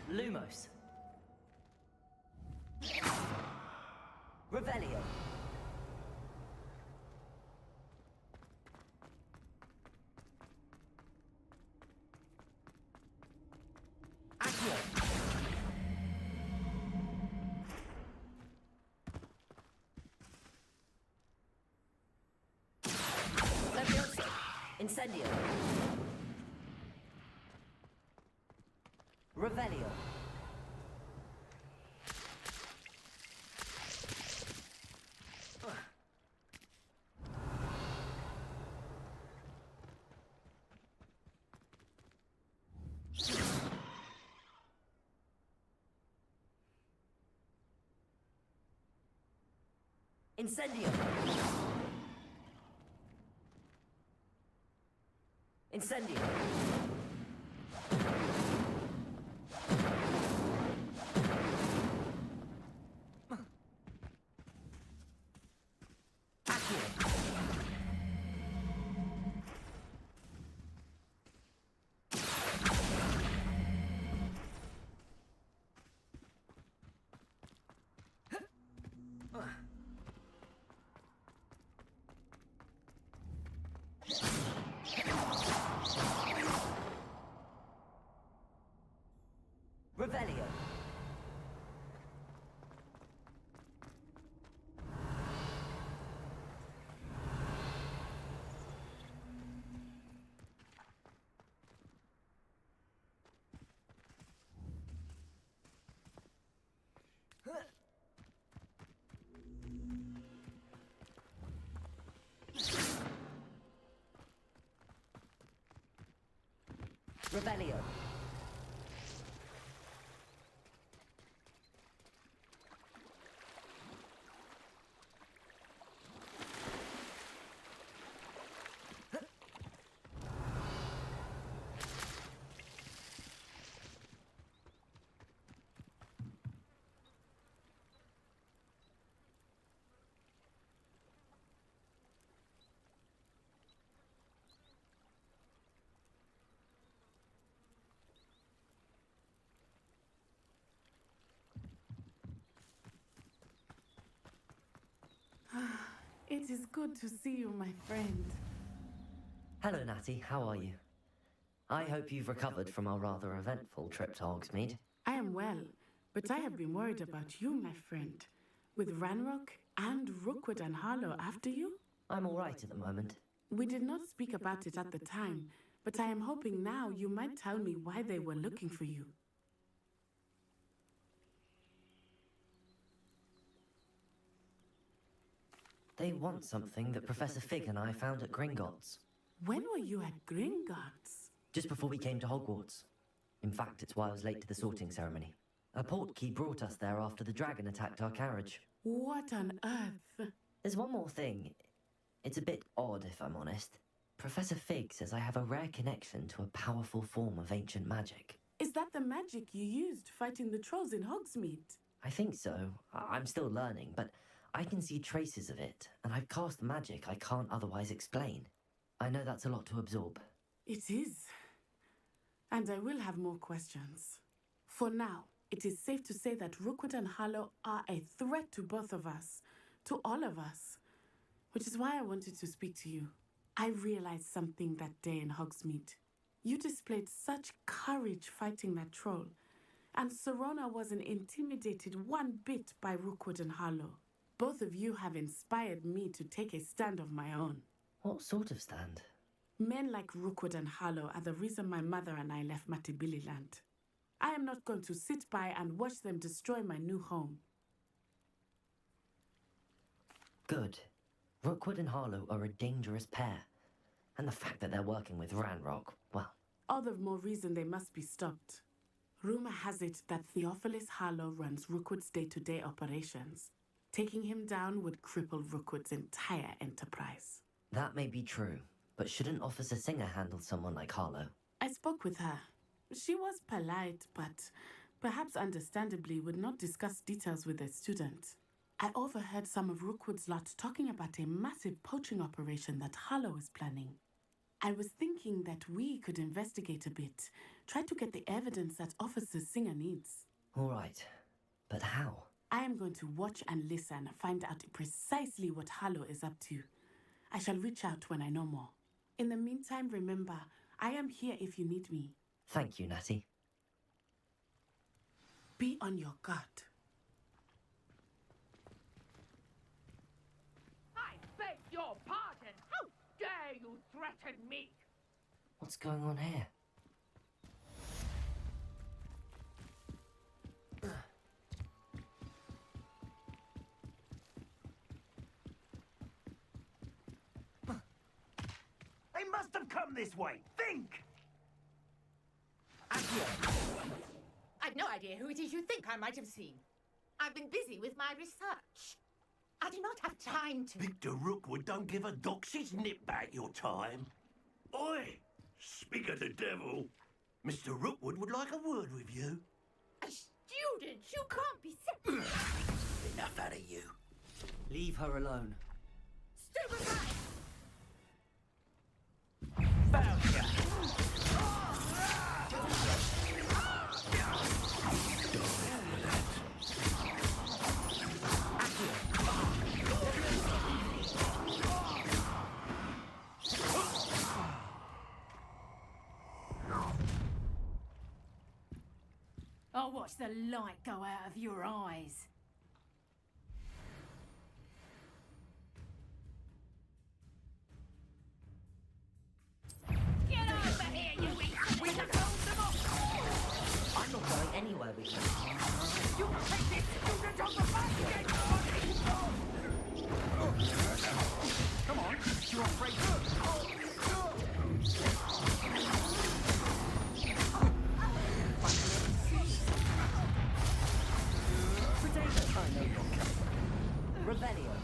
Lumos. Revelio. Accio. Levioso. Incendio. Revelio. Incendio. Incendio. Accio. Revelio. Revelio. It is good to see you, my friend. Hello, Natty. How are you? I hope you've recovered from our rather eventful trip to Hogsmeade. I am well, but I have been worried about you, my friend. With Ranrock and Rookwood and Harlow after you? I'm all right at the moment. We did not speak about it at the time, but I am hoping now you might tell me why they were looking for you. They want something that Professor Fig and I found at Gringotts. When were you at Gringotts? Just before we came to Hogwarts. In fact, it's why I was late to the sorting ceremony. A portkey brought us there after the dragon attacked our carriage. What on earth? There's one more thing. It's a bit odd, if I'm honest. Professor Fig says I have a rare connection to a powerful form of ancient magic. Is that the magic you used fighting the trolls in Hogsmeade? I think so. I'm still learning, but I can see traces of it, and I've cast magic I can't otherwise explain. I know that's a lot to absorb. It is. And I will have more questions. For now, it is safe to say that Rookwood and Harlow are a threat to both of us, to all of us, which is why I wanted to speak to you. I realized something that day in Hogsmeade. You displayed such courage fighting that troll, and Serona wasn't intimidated one bit by Rookwood and Harlow. Both of you have inspired me to take a stand of my own. What sort of stand? Men like Rookwood and Harlow are the reason my mother and I left Matibililand. I am not going to sit by and watch them destroy my new home. Good. Rookwood and Harlow are a dangerous pair. And the fact that they're working with Ranrock, well... All the more reason they must be stopped. Rumor has it that Theophilus Harlow runs Rookwood's day-to-day operations. Taking him down would cripple Rookwood's entire enterprise. That may be true, but shouldn't Officer Singer handle someone like Harlow? I spoke with her. She was polite, but perhaps understandably would not discuss details with a student. I overheard some of Rookwood's lot talking about a massive poaching operation that Harlow is planning. I was thinking that we could investigate a bit, try to get the evidence that Officer Singer needs. All right, but how? I am going to watch and listen, find out precisely what Harlow is up to. I shall reach out when I know more. In the meantime, remember, I am here if you need me. Thank you, Natty. Be on your guard. I beg your pardon! How dare you threaten me? What's going on here? They must have come this way. Think! I've no idea who it is you think I might have seen. I've been busy with my research. I do not have time to... Victor Rookwood don't give a doxy's nip back your time. Oi! Speak of the devil. Mr. Rookwood would like a word with you. A student? You can't be serious. Enough out of you. Leave her alone. Stay behind! Found ya! I'll watch the light go out of your eyes. Get over here, you idiot! We can hold them off! I'm not going anywhere with you. You take this student on the back again! Come on, you're afraid I know your kind. Rebellion.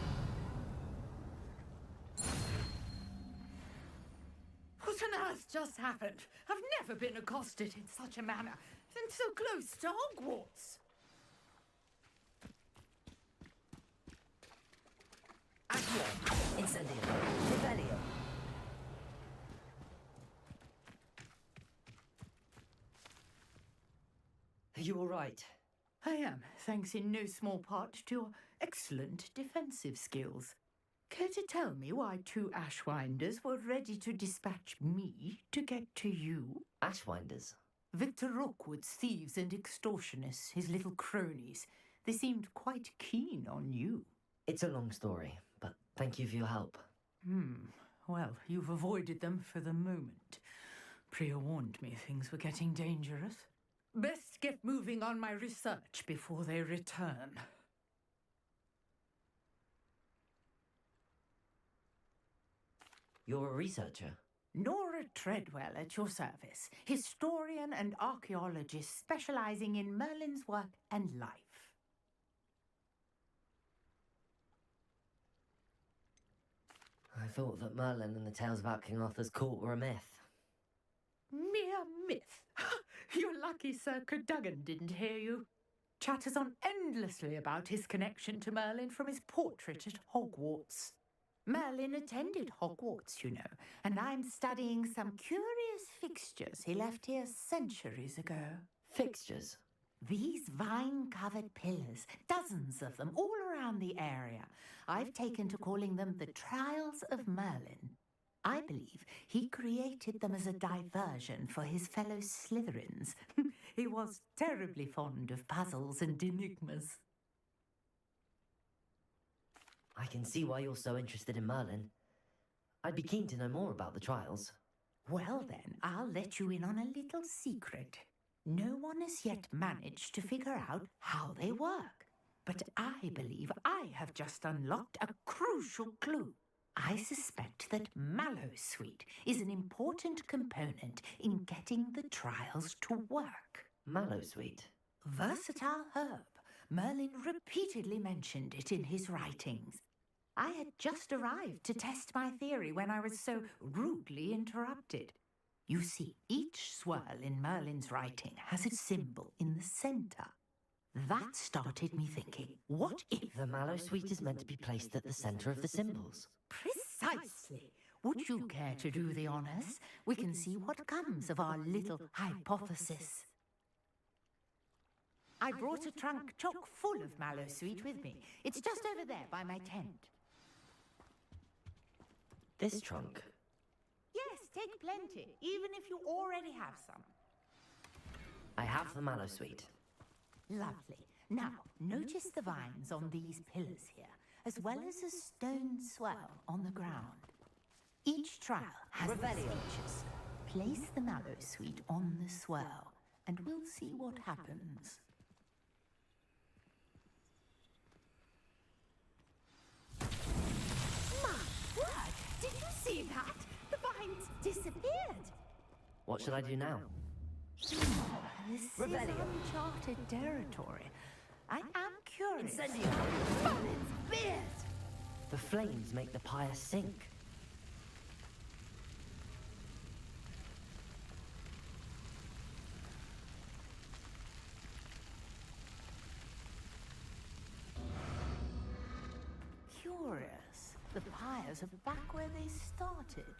What on earth just happened? I've never been accosted in such a manner, and so close to Hogwarts. Accio. Incendio. Rebellion. Are you all right? I am, thanks in no small part to your excellent defensive skills. Care to tell me why 2 Ashwinders were ready to dispatch me to get to you? Ashwinders? Victor Rookwood's thieves and extortionists, his little cronies. They seemed quite keen on you. It's a long story, but thank you for your help. Well, you've avoided them for the moment. Priya warned me things were getting dangerous. Best get moving on my research before they return. You're a researcher? Nora Treadwell at your service, historian and archaeologist specializing in Merlin's work and life. I thought that Merlin and the tales about King Arthur's court were a myth. Mere myth. You're lucky Sir Cadogan didn't hear you. Chatters on endlessly about his connection to Merlin from his portrait at Hogwarts. Merlin attended Hogwarts, you know, and I'm studying some curious fixtures he left here centuries ago. Fixtures? These vine-covered pillars, dozens of them, all around the area. I've taken to calling them the Trials of Merlin. I believe he created them as a diversion for his fellow Slytherins. He was terribly fond of puzzles and enigmas. I can see why you're so interested in Merlin. I'd be keen to know more about the trials. Well then, I'll let you in on a little secret. No one has yet managed to figure out how they work. But I believe I have just unlocked a crucial clue. I suspect that Mallowsweet is an important component in getting the trials to work. Mallowsweet? Versatile herb. Merlin repeatedly mentioned it in his writings. I had just arrived to test my theory when I was so rudely interrupted. You see, each swirl in Merlin's writing has a symbol in the centre. That started me thinking, what if... The Mallowsweet is meant to be placed at the centre of the symbols. Precisely. Would you care to do the honours? We can see what comes of our little hypothesis. I brought a trunk chock full of Mallowsweet with me. It's just over there by my tent. This trunk? Yes, take plenty, even if you already have some. I have the Mallowsweet. Lovely. Now, notice the vines on these pillars here, as well as a stone swell on the ground. Each trial has these features. Place the Mallowsweet on the swell, and we'll see what happens. My word! Did you see that? The vines disappeared! What should I do now? This is uncharted territory. I am curious. Incendio! Merlin's beard! The flames make the pyre sink. Curious. The pyres are back where they started.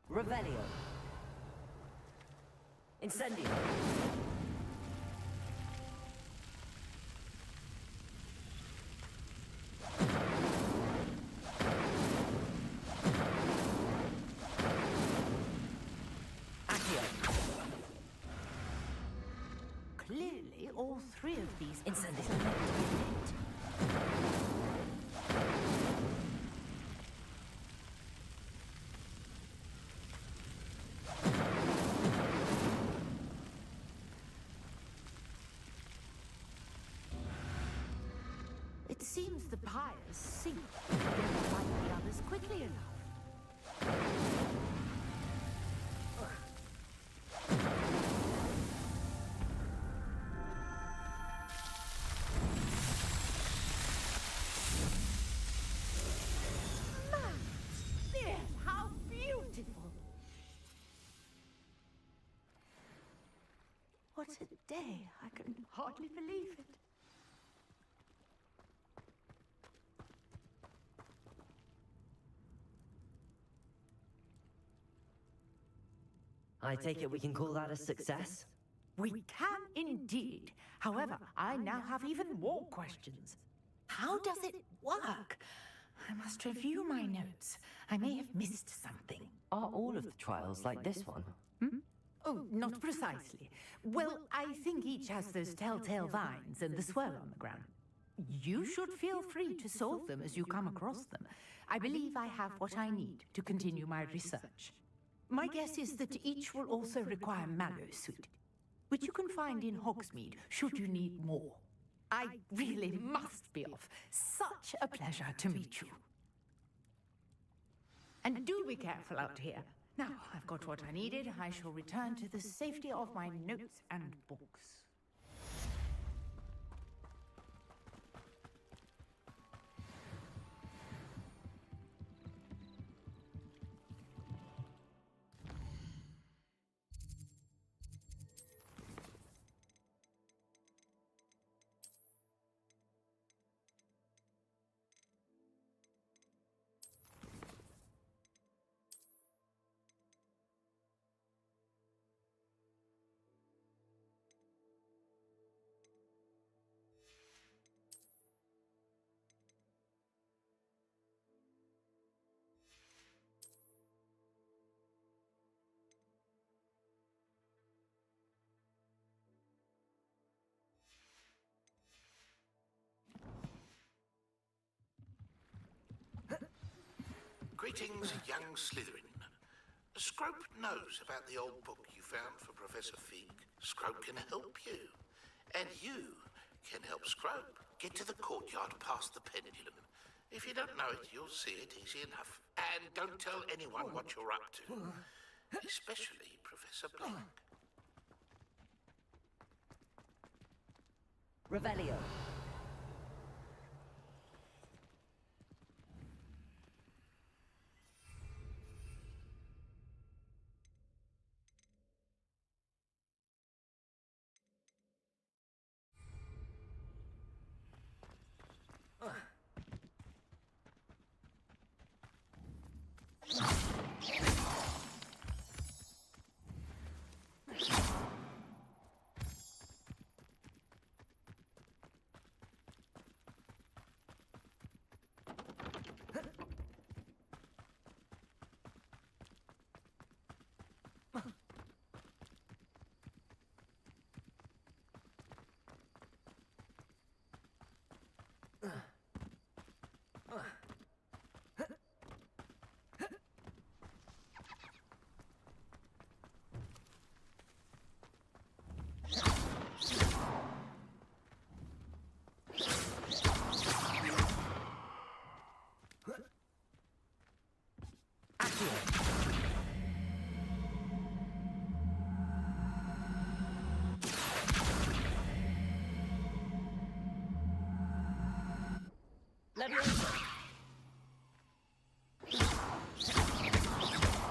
Revelio. Incendio. Clearly, all three of these Incendio. pyres are meant to be lit. It seems the pyres sink if you don't light the others quickly enough. There, how beautiful! What a day! I can hardly believe it. I take it we can call that a success? We can indeed. However, I now have even more questions. How does it work? I must review my notes. I may have missed something. Are all of the trials like this one? Oh, not precisely. Well, I think each has those telltale vines and the swirl on the ground. You should feel free to solve them as you come across them. I believe I have what I need to continue my research. My guess is that each will also require mallowsweet, which you can find in Hogsmeade should you need more. I really must be off. Such a pleasure to meet you. And do be careful out here. Now, I've got what I needed. I shall return to the safety of my notes and books. Greetings, young Slytherin. Scrope knows about the old book you found for Professor Fig. Scrope can help you. And you can help Scrope get to the courtyard past the pendulum. If you don't know it, you'll see it easy enough. And don't tell anyone what you're up to. Especially Professor Blake. Revelio. Leviosa.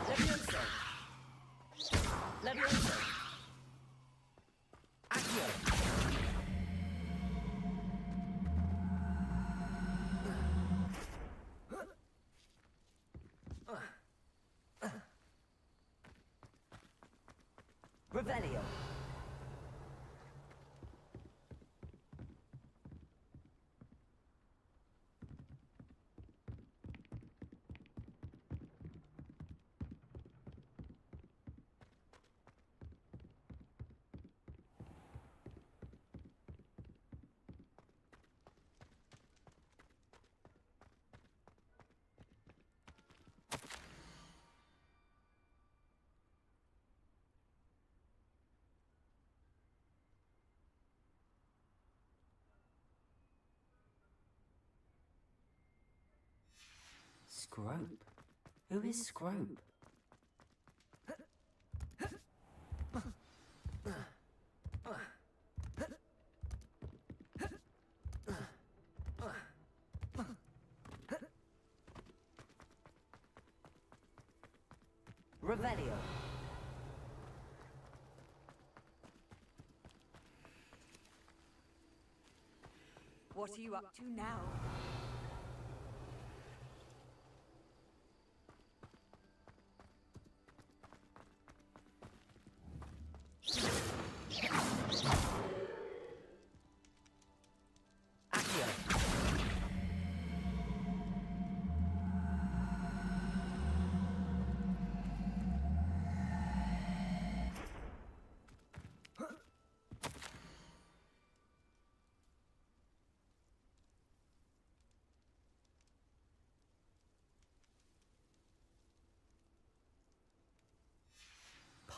Leviosa. Leviosa. Accio. Revelio. Scrope? Who is Scrope? Revelio. What are you up to now?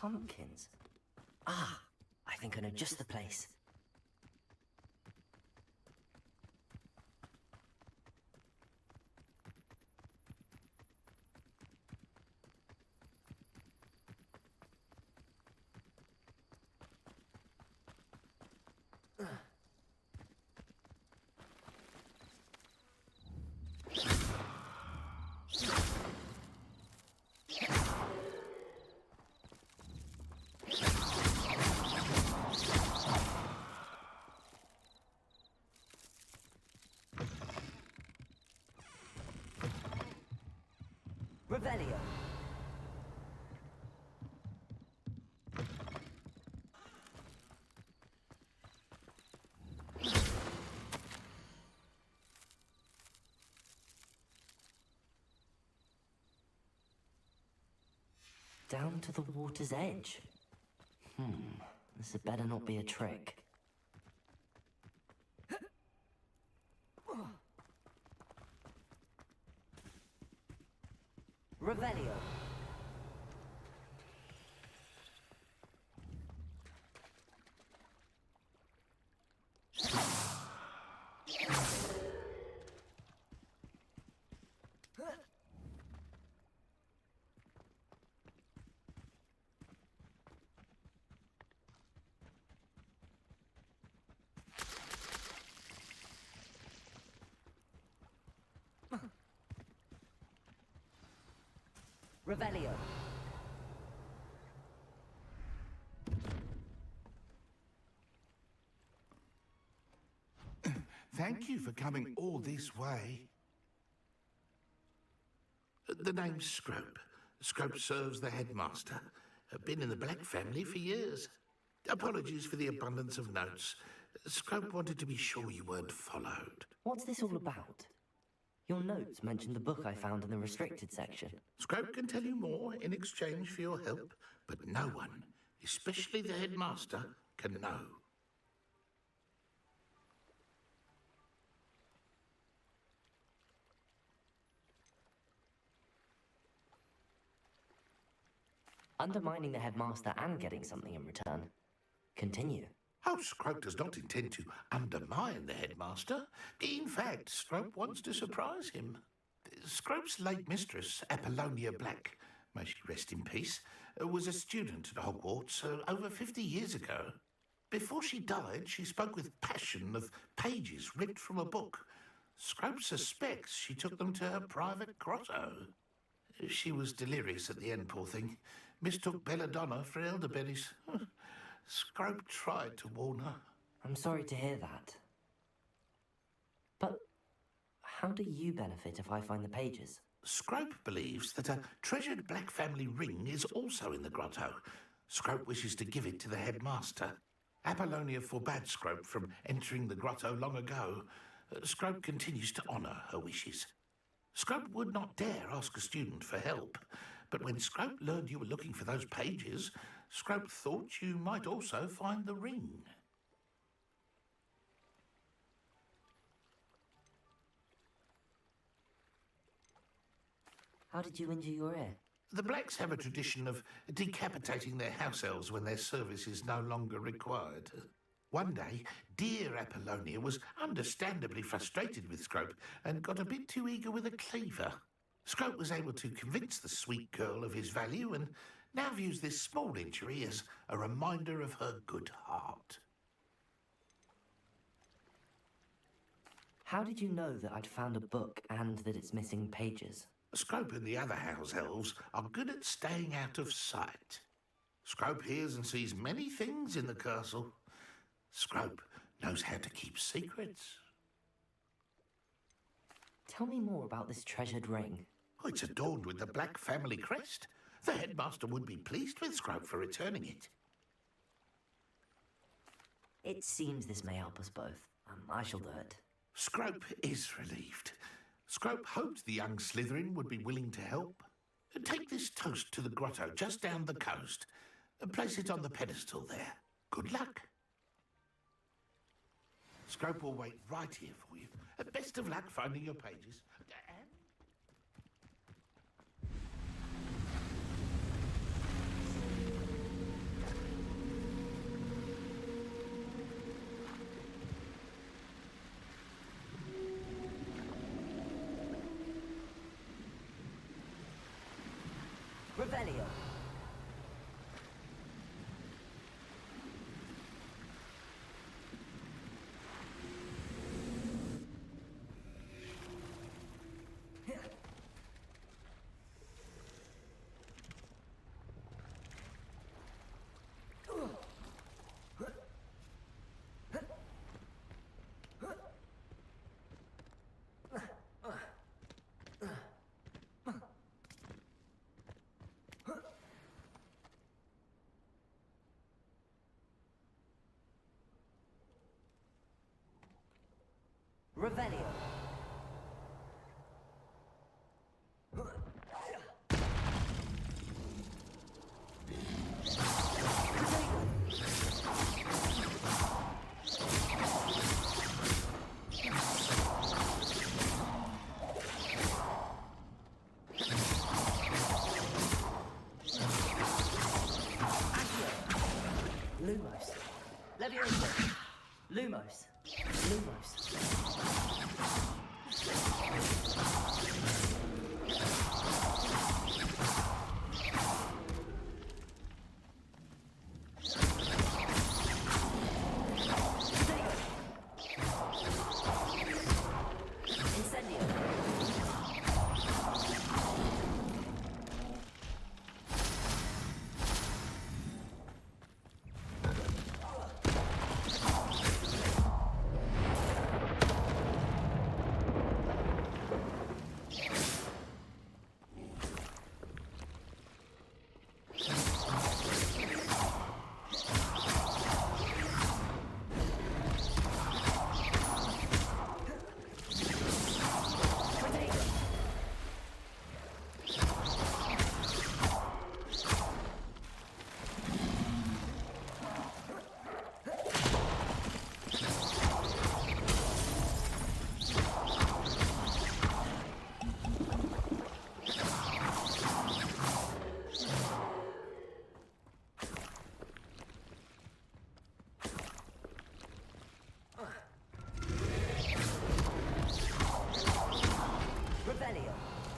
pumpkins. Ah, I think I know just the place. Revelio. Down to the water's edge. This had better not be a trick. Revelio. Revelio. Thank you for coming all this way. The name's Scrope. Scrope serves the headmaster. Been in the Black family for years. Apologies for the abundance of notes. Scrope wanted to be sure you weren't followed. What's this all about? Your notes mentioned the book I found in the restricted section. Scrope can tell you more in exchange for your help, but no one, especially the headmaster, can know. Undermining the headmaster and getting something in return. Continue. Oh, Scrope does not intend to undermine the headmaster. In fact, Scrope wants to surprise him. Scrope's late mistress, Apollonia Black, may she rest in peace, was a student at Hogwarts over 50 years ago. Before she died, she spoke with passion of pages ripped from a book. Scrope suspects she took them to her private grotto. She was delirious at the end, poor thing. Mistook belladonna for elderberries. Scrope tried to warn her. I'm sorry to hear that. But how do you benefit if I find the pages? Scrope believes that a treasured Black family ring is also in the grotto. Scrope wishes to give it to the headmaster. Apollonia forbade Scrope from entering the grotto long ago. Scrope continues to honour her wishes. Scrope would not dare ask a student for help, but when Scrope learned you were looking for those pages, Scrope thought you might also find the ring. How did you injure your ear? The Blacks have a tradition of decapitating their house elves when their service is no longer required. One day, dear Apollonia was understandably frustrated with Scrope and got a bit too eager with a cleaver. Scrope was able to convince the sweet girl of his value and now views this small injury as a reminder of her good heart. How did you know that I'd found a book and that it's missing pages? Scrope and the other house elves are good at staying out of sight. Scrope hears and sees many things in the castle. Scrope knows how to keep secrets. Tell me more about this treasured ring. Oh, it's adorned with the Black family crest. The headmaster would be pleased with Scrope for returning it. It seems this may help us both. I shall do it. Scrope is relieved. Scrope hoped the young Slytherin would be willing to help. Take this toast to the grotto just down the coast and place it on the pedestal there. Good luck. Scrope will wait right here for you. Best of luck finding your pages. Revelio. Revelio. Lumos. Levioso. Lumos. Lumos.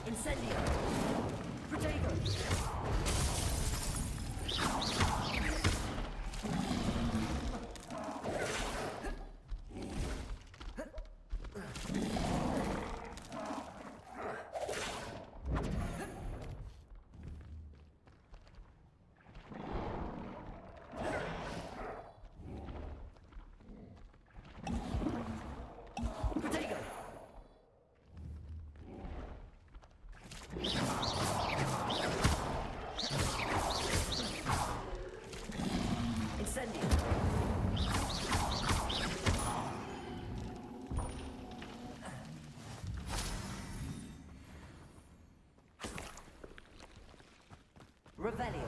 Incendio! Protego! Revelio.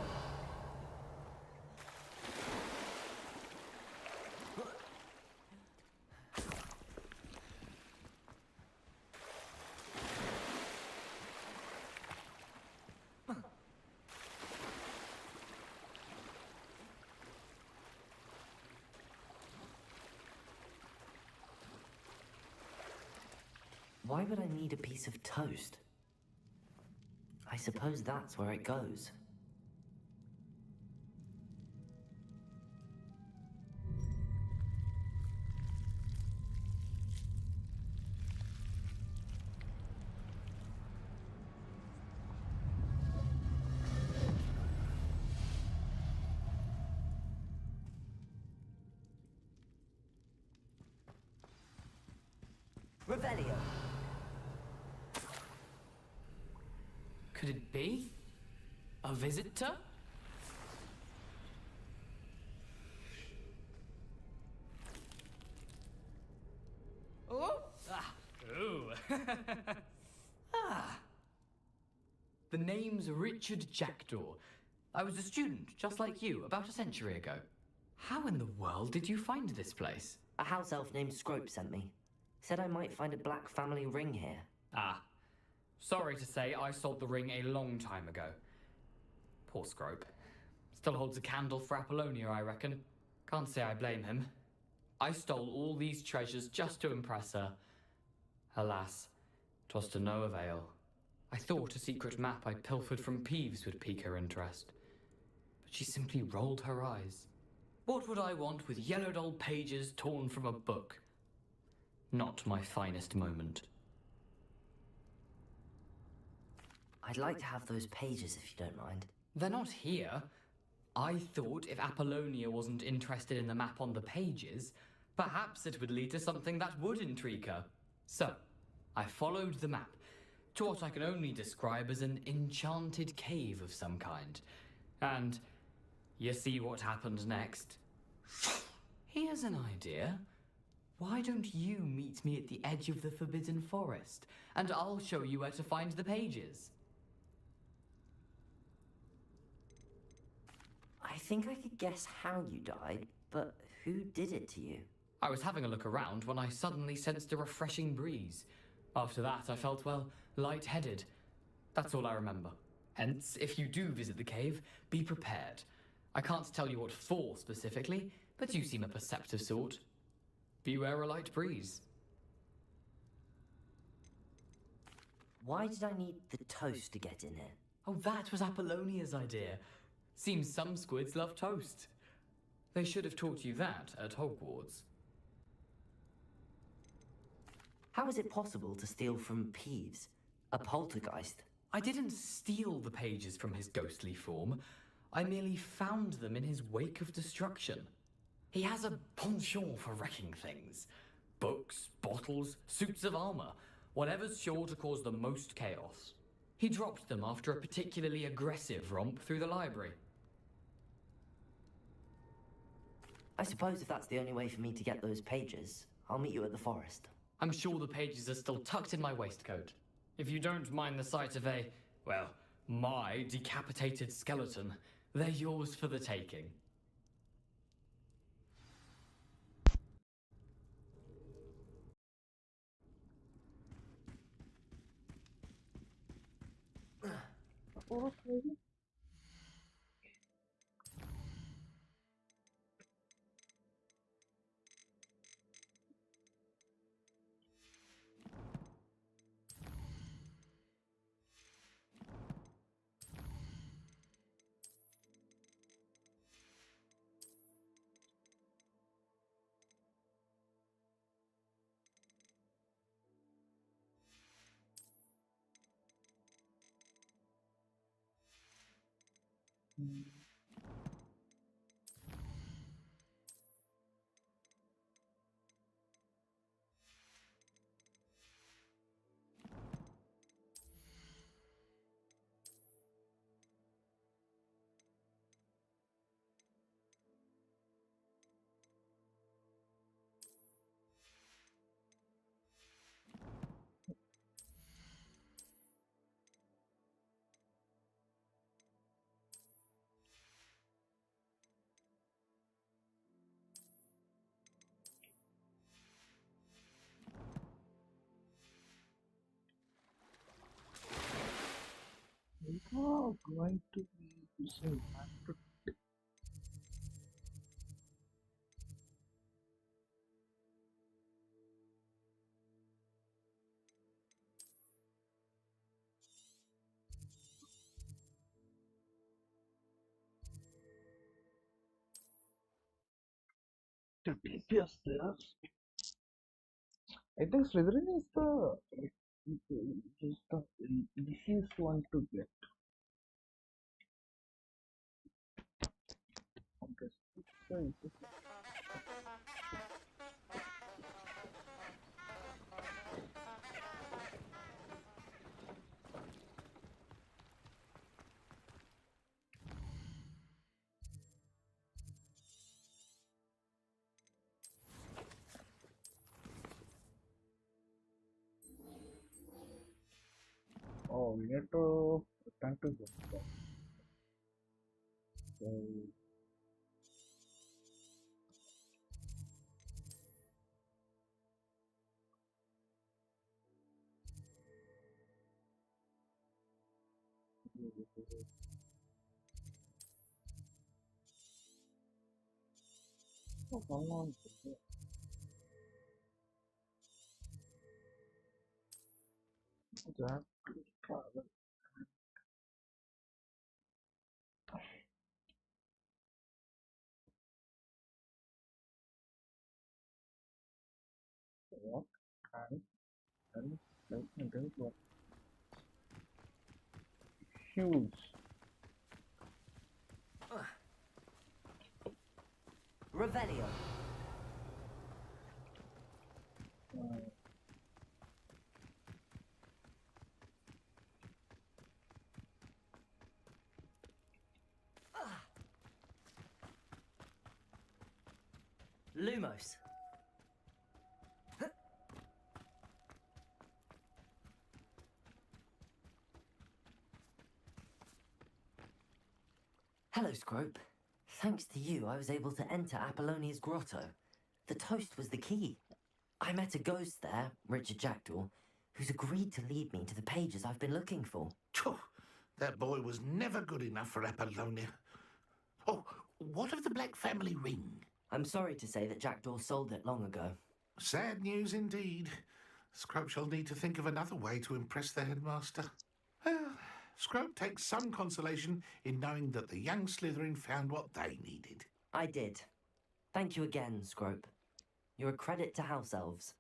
Why would I need a piece of toast? I suppose that's where it goes. Revelio. Could it be? A visitor? Oh! Ah! Ooh! Ah! The name's Richard Jackdaw. I was a student, just like you, about a century ago. How in the world did you find this place? A house elf named Scrope sent me. Said I might find a black family ring here. Ah. Sorry to say, I sold the ring a long time ago. Poor Scrope. Still holds a candle for Apollonia, I reckon. Can't say I blame him. I stole all these treasures just to impress her. Alas, 'twas to no avail. I thought a secret map I pilfered from Peeves would pique her interest, but she simply rolled her eyes. What would I want with yellowed old pages torn from a book? Not my finest moment. I'd like to have those pages if you don't mind. They're not here. I thought if Apollonia wasn't interested in the map on the pages, perhaps it would lead to something that would intrigue her. So, I followed the map to what I can only describe as an enchanted cave of some kind. And you see what happened next? Here's an idea. Why don't you meet me at the edge of the Forbidden Forest, and I'll show you where to find the pages? I think I could guess how you died, but who did it to you? I was having a look around when I suddenly sensed a refreshing breeze. After that, I felt, well, lightheaded. That's all I remember. Hence, if you do visit the cave, be prepared. I can't tell you what for specifically, but you seem a perceptive sort. Beware a light breeze. Why did I need the toast to get in here? Oh, that was Apollonia's idea. Seems some squids love toast. They should have taught you that at Hogwarts. How is it possible to steal from Peeves, a poltergeist? I didn't steal the pages from his ghostly form. I merely found them in his wake of destruction. He has a penchant for wrecking things. Books, bottles, suits of armor, whatever's sure to cause the most chaos. He dropped them after a particularly aggressive romp through the library. I suppose if that's the only way for me to get those pages, I'll meet you at the forest. I'm sure the pages are still tucked in my waistcoat. If you don't mind the sight of my decapitated skeleton, they're yours for the taking. We are going to be using that to take us there. I think Slytherin is the easiest one to get. Okay, so it's oh, we need to return to Vista. So oh, how long is it? Exactly. What and this was huge. Revelio. Lumos. Hello, Scrope. Thanks to you, I was able to enter Apollonia's grotto. The toast was the key. I met a ghost there, Richard Jackdaw, who's agreed to lead me to the pages I've been looking for. That boy was never good enough for Apollonia. Oh, what of the Black family ring? I'm sorry to say that Jackdaw sold it long ago. Sad news indeed. Scrope shall need to think of another way to impress the headmaster. Well, Scrope takes some consolation in knowing that the young Slytherin found what they needed. I did. Thank you again, Scrope. You're a credit to House Elves.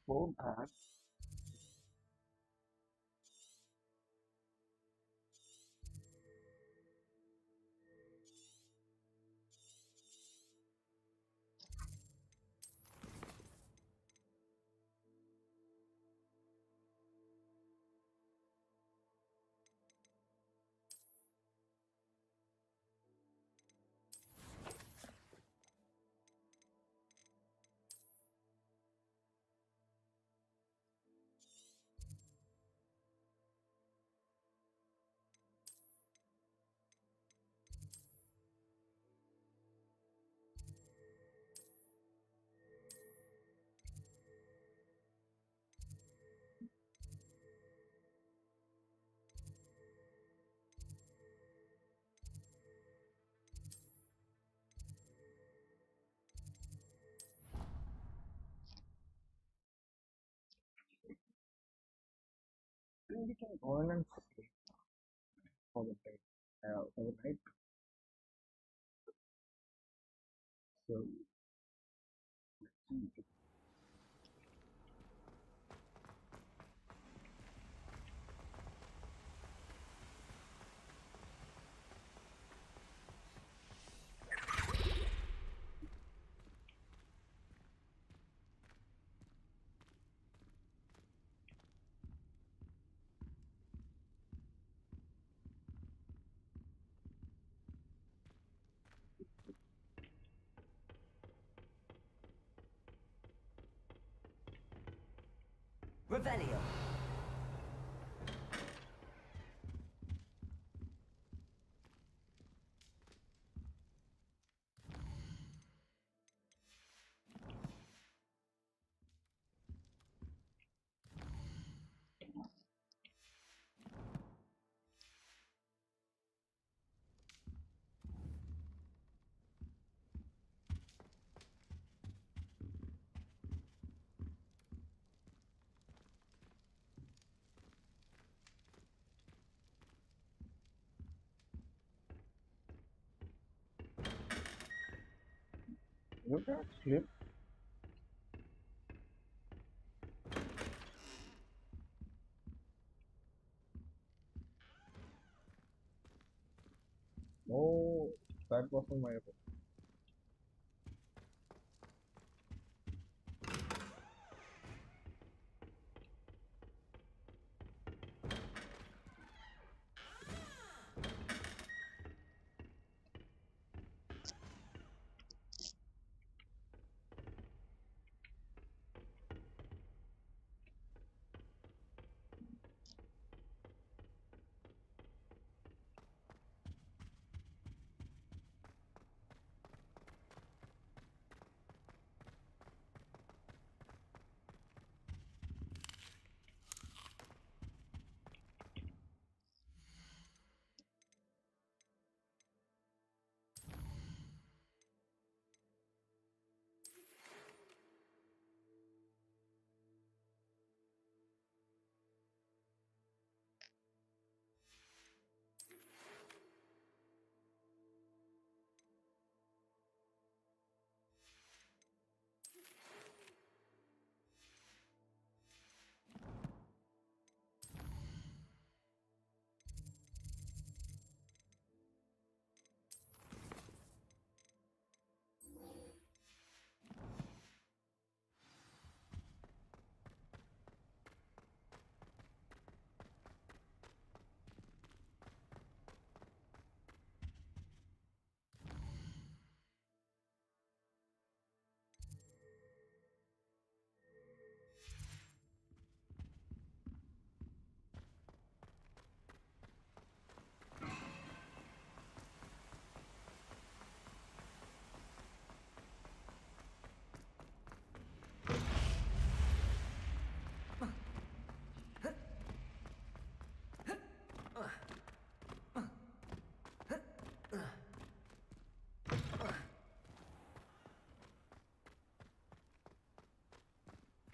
Full pack. We can go in and sleep for the day, for the night. So, Revelio. You can sleep. No, that wasn't my room.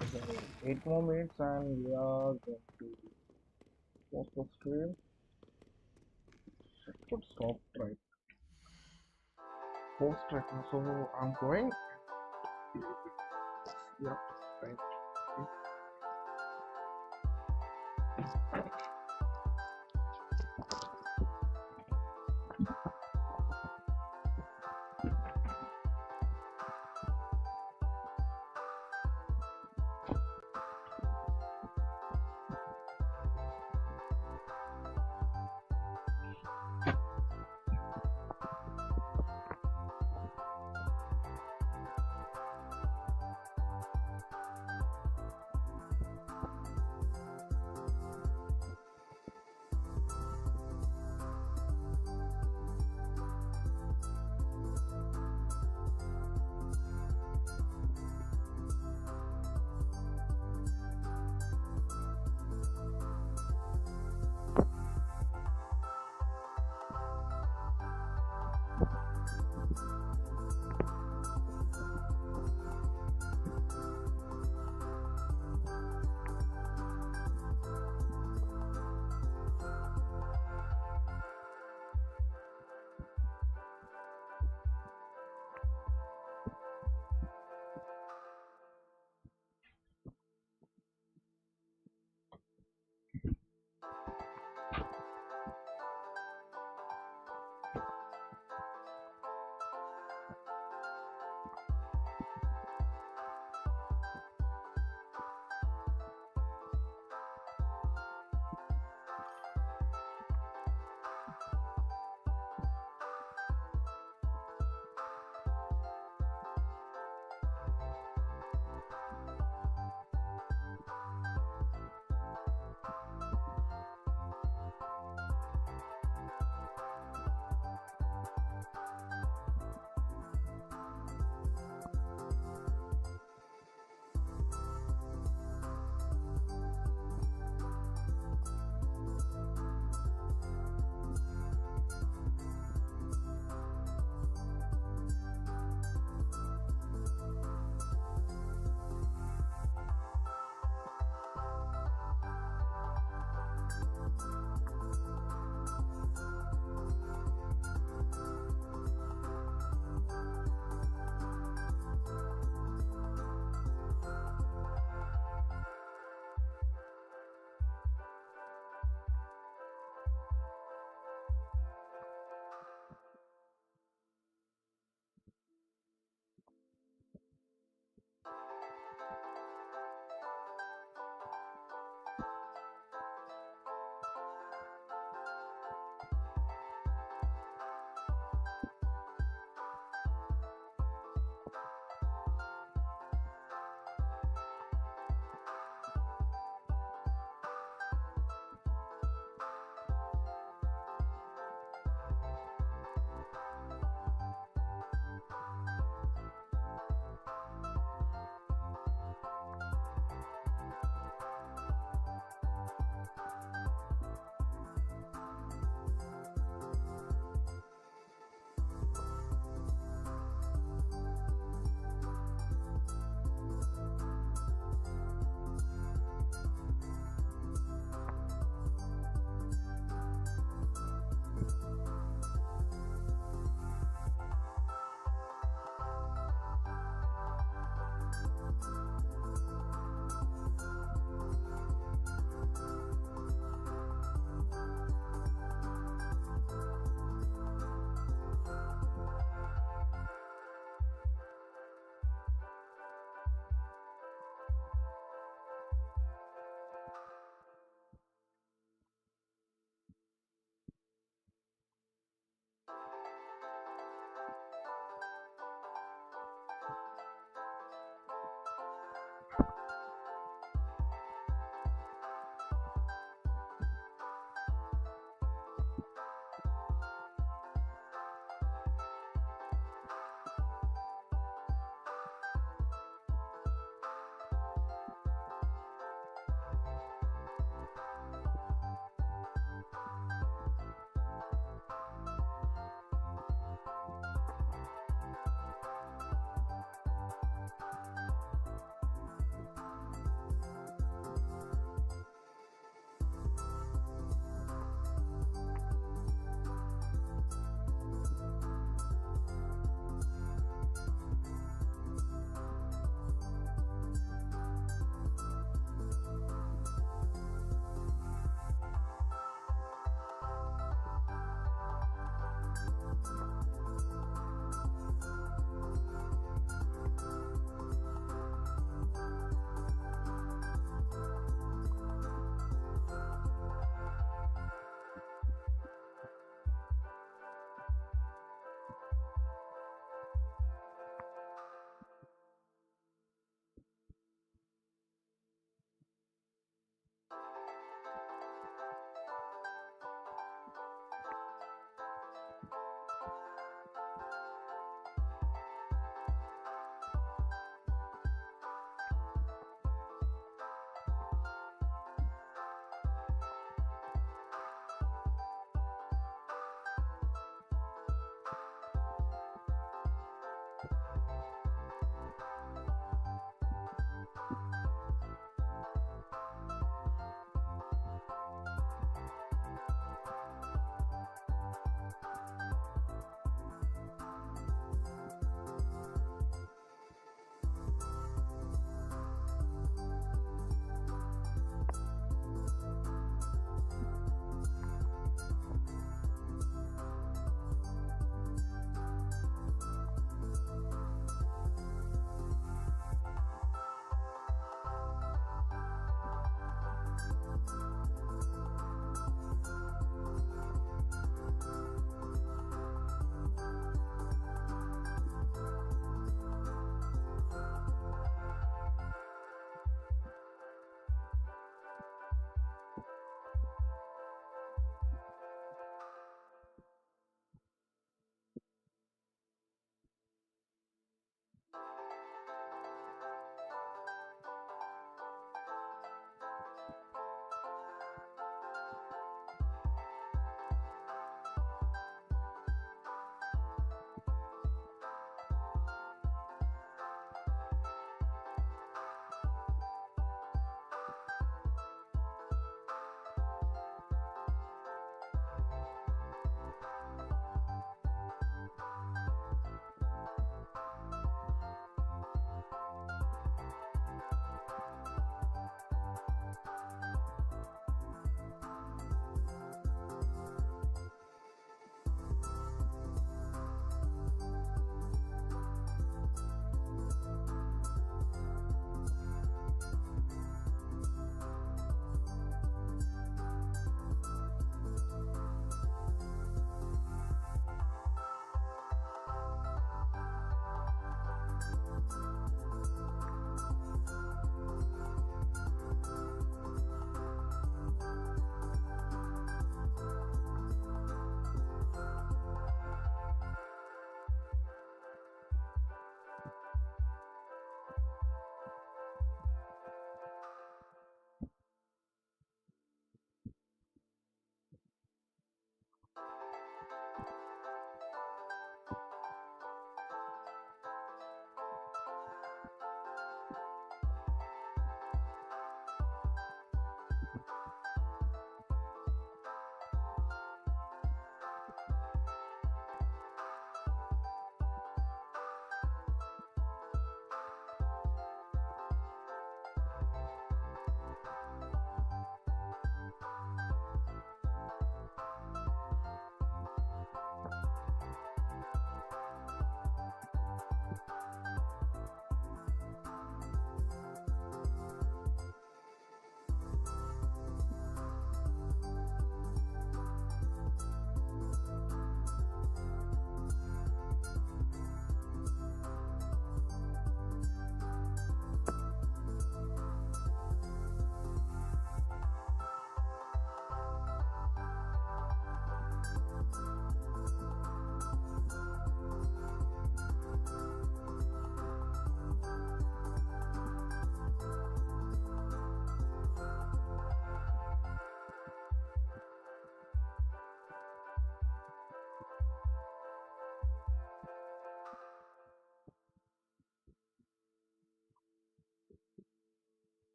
Okay, 8 more minutes and we are going to post the stream. It could stop right. Post right now, so I'm going. Yep, right.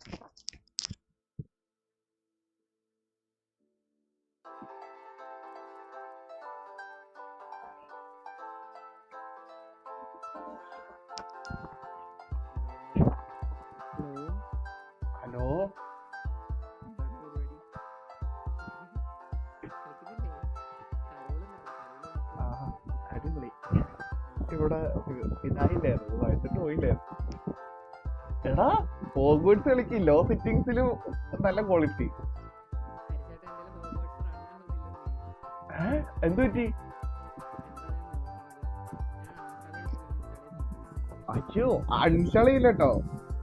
Hello അടിപൊളി. ഇവിടെ ഇതായില്ലായിരുന്നു, വായിച്ചിട്ട് പോയില്ലായിരുന്നു. എടാ ഹോഗ്വാർട്സ് കളിക്ക് law സെറ്റിംഗ്സിലും നല്ല quality. എന്തു പറ്റി? അയ്യോ uninstall ചെയ്യില്ല കേട്ടോ,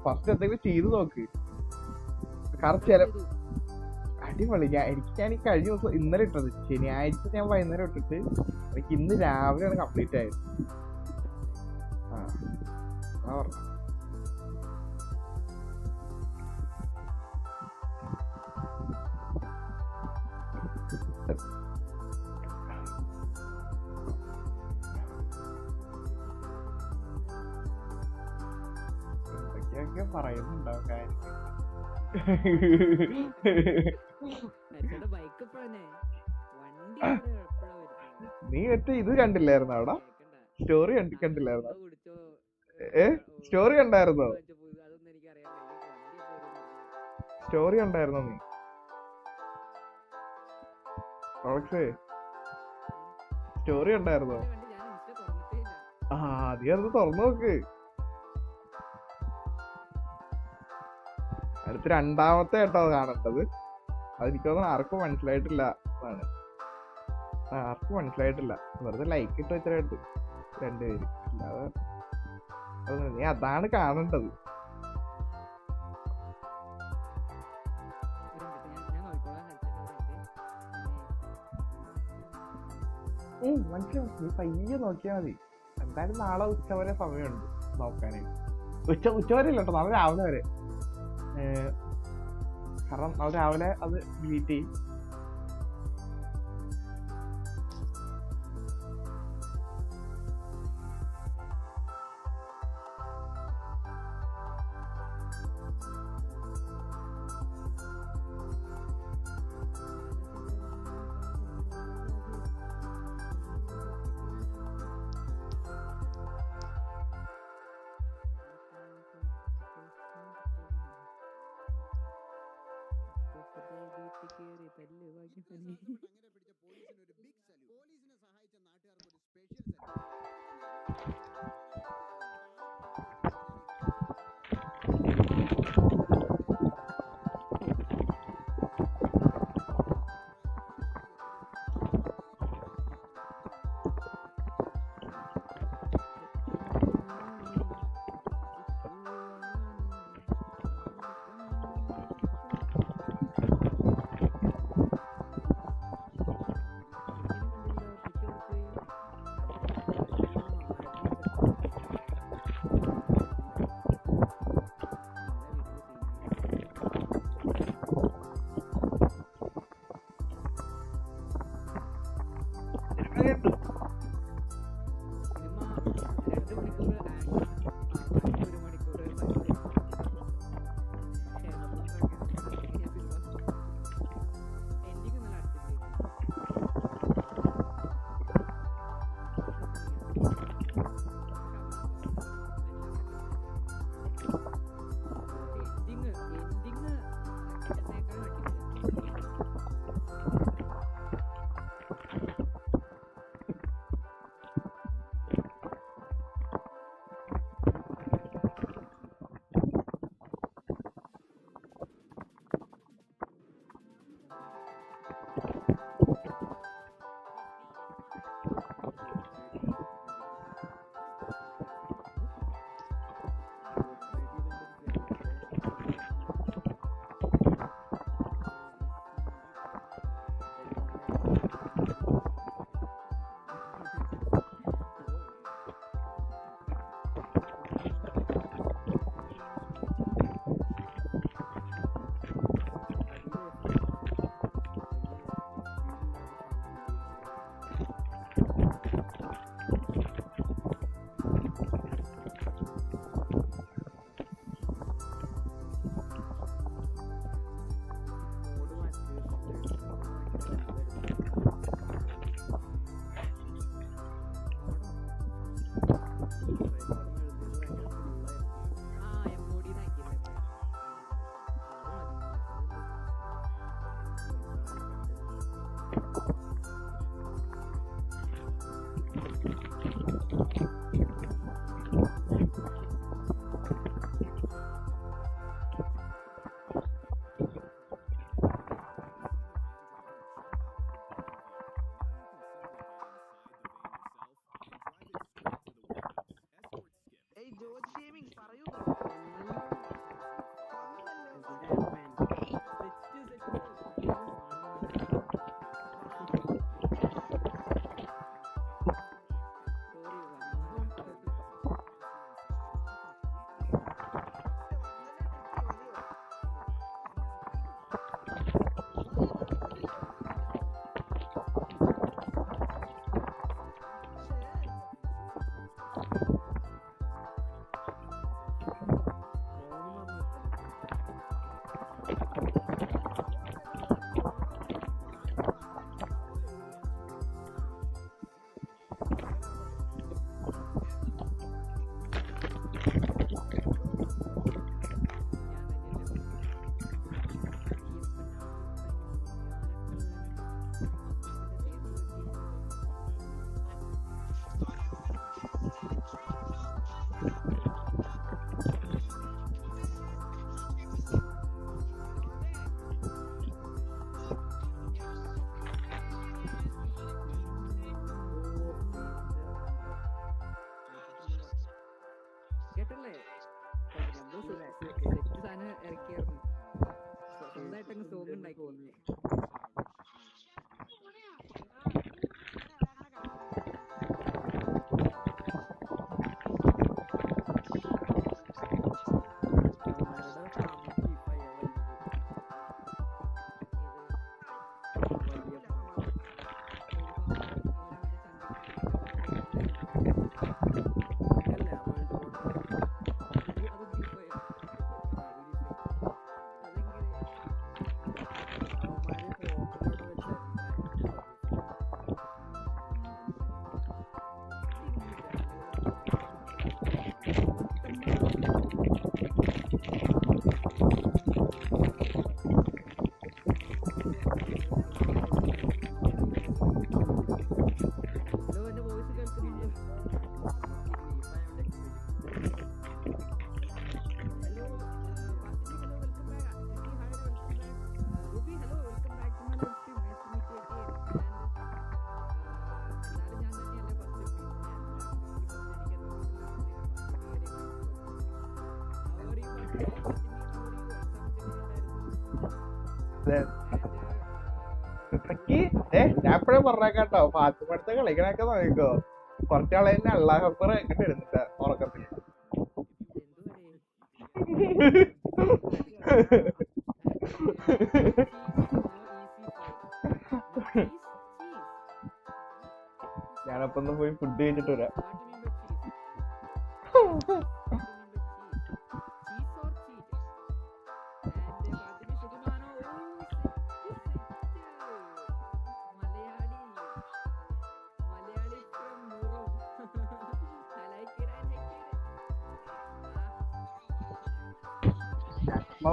ഫസ്റ്റ് എന്തെങ്കിലും ചെയ്ത് നോക്ക്. കാരണം ചില അടിപൊളി. ഞാൻ ഈ കഴിഞ്ഞ ദിവസം ഇന്നലെ ഇട്ടത്, ശനിയാഴ്ച ഞാൻ വൈകുന്നേരം ഇട്ടിട്ട് എനിക്ക് ഇന്ന് രാവിലെയാണ് കംപ്ലീറ്റ് ആയത്. ആ പറഞ്ഞു. എന്തൊക്കെയൊക്കെ പറയുന്നുണ്ടാവും കാര്യം. നീ മറ്റേ ഇത് കണ്ടില്ലായിരുന്നോ അവിടെ? സ്റ്റോറി കണ്ടില്ലായിരുന്നോ? സ്റ്റോറി കണ്ടായിരുന്നോ? സ്റ്റോറി കണ്ടായിരുന്നോ നീ? റോളക്സേ സ്റ്റോറി കണ്ടായിരുന്നോ? നീ അത് തുറന്നു നോക്ക്. അടുത്ത് രണ്ടാമത്തെ കേട്ടോ കാണേണ്ടത്. അതെനിക്കൊന്നും ആർക്കും മനസ്സിലായിട്ടില്ല എന്നാണ്. ആർക്കും മനസ്സിലായിട്ടില്ല, വെറുതെ ലൈക്ക് ഇട്ട് വെച്ചിട്ട് രണ്ടുപേര്. അല്ലാതെ നീ അതാണ് കാണേണ്ടത്. മനസ്സിലാവും, നീ പയ്യെ നോക്കിയാൽ മതി. എന്തായാലും നാളെ ഉച്ചവരെ സമയമുണ്ട് നോക്കാനായിട്ട്. ഉച്ചവരെ ഇല്ല കേട്ടോ, നാളെ രാവിലെ വരെ. കാരണം നാളെ രാവിലെ അത് ഡിലീറ്റ് ചെയ്യും. ഞാൻ എപ്പോഴും പറഞ്ഞേക്കാട്ടോ ഫാത്തിമടുത്ത് കളിക്കണൊക്കെ നോക്കിക്കോ കുറച്ചാളെ തന്നെ അള്ളാഹപ്പറ എങ്ങനെ ഇരുന്നിട്ട് ഉറക്കത്തിൽ ഞാനപ്പൊ ഒന്ന് പോയി ഫുഡ് കഴിച്ചിട്ട് വരാം.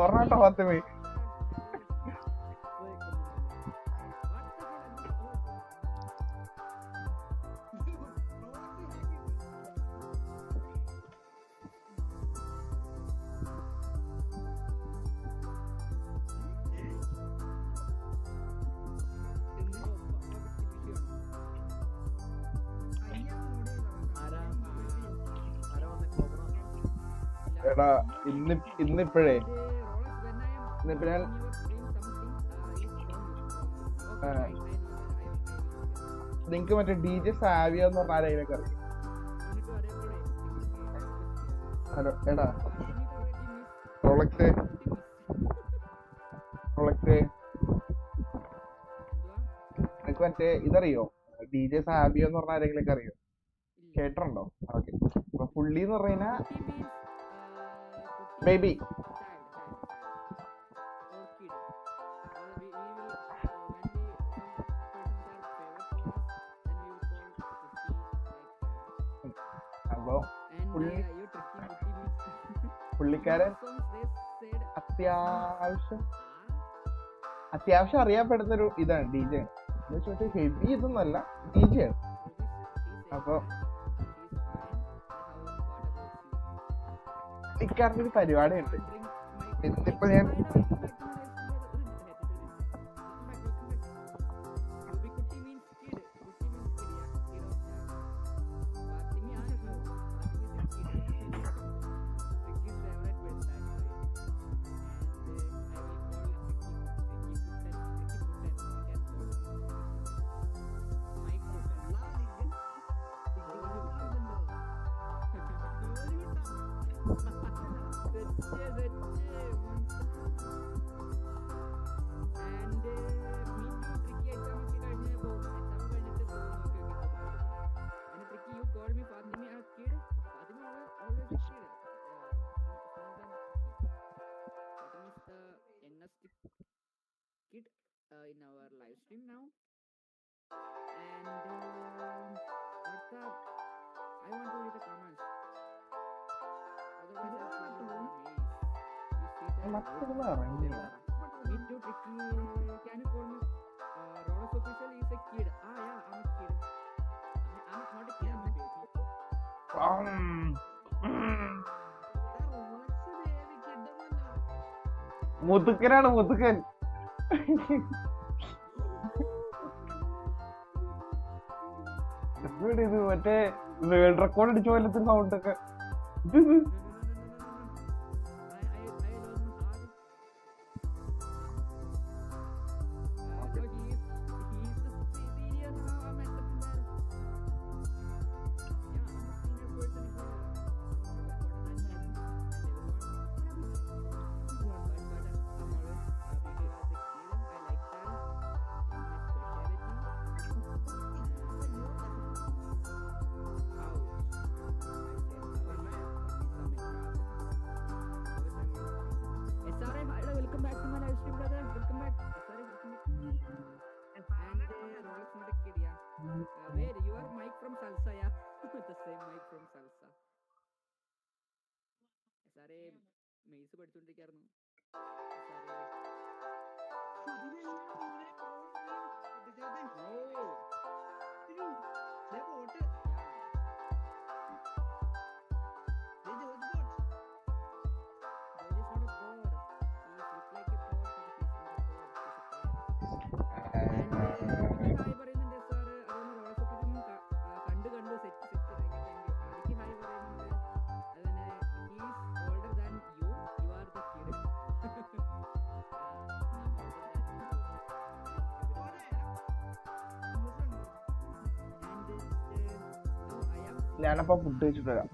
പറഞ്ഞാട്ടോ ഫാത്തിമ എടാ ഇന്നിപ്പോഴേ ഞാൻ നിങ്ങക്ക് മറ്റേ DJ സാവിയ എന്ന് പറഞ്ഞ ആരെയൊക്കെ അറിയാം? ഹലോ എടാ റോളക്സ് നിനക്ക് മറ്റേ ഇതറിയോ? DJ സാവിയ എന്ന് പറഞ്ഞ ആരെങ്കിലും അറിയോ? കേട്ടിട്ടുണ്ടോ? ഓക്കെ. അപ്പൊ പുള്ളി എന്ന് പറഞ്ഞു കഴിഞ്ഞാ ബേബി അപ്പൊ പുള്ളിക്കാരൻ അത്യാവശ്യം അറിയപ്പെടുന്നൊരു ഇതാണ് DJ. ഹെവി ഇതൊന്നല്ല, DJ ആണ്. അപ്പൊ പുള്ളിക്കാരനൊരു പരിപാടിയുണ്ട്. ഇന്നിപ്പോ ഞാൻ in our live stream now, and what's up? I want to read the comments. Otherwise, I'll see you on the maze. You see that? Me too, Tricky. Can you call me? Rolos official is a kid. Yeah, I'm a kid. I'm not a kid. I'm a baby. മുതുക്കനാണ് മുതുക്കൻ. ഇത് മറ്റേ world record അടിച്ച പോലത്തെ സൗണ്ടൊക്കെ. Where your mic from Salsa, yeah? The same mic from Salsa. Sare maze പഠിച്ചുകൊണ്ടിരിക്കായിരുന്നു. You are ഞാനപ്പോൾ food കഴിച്ചിട്ട് വരാം.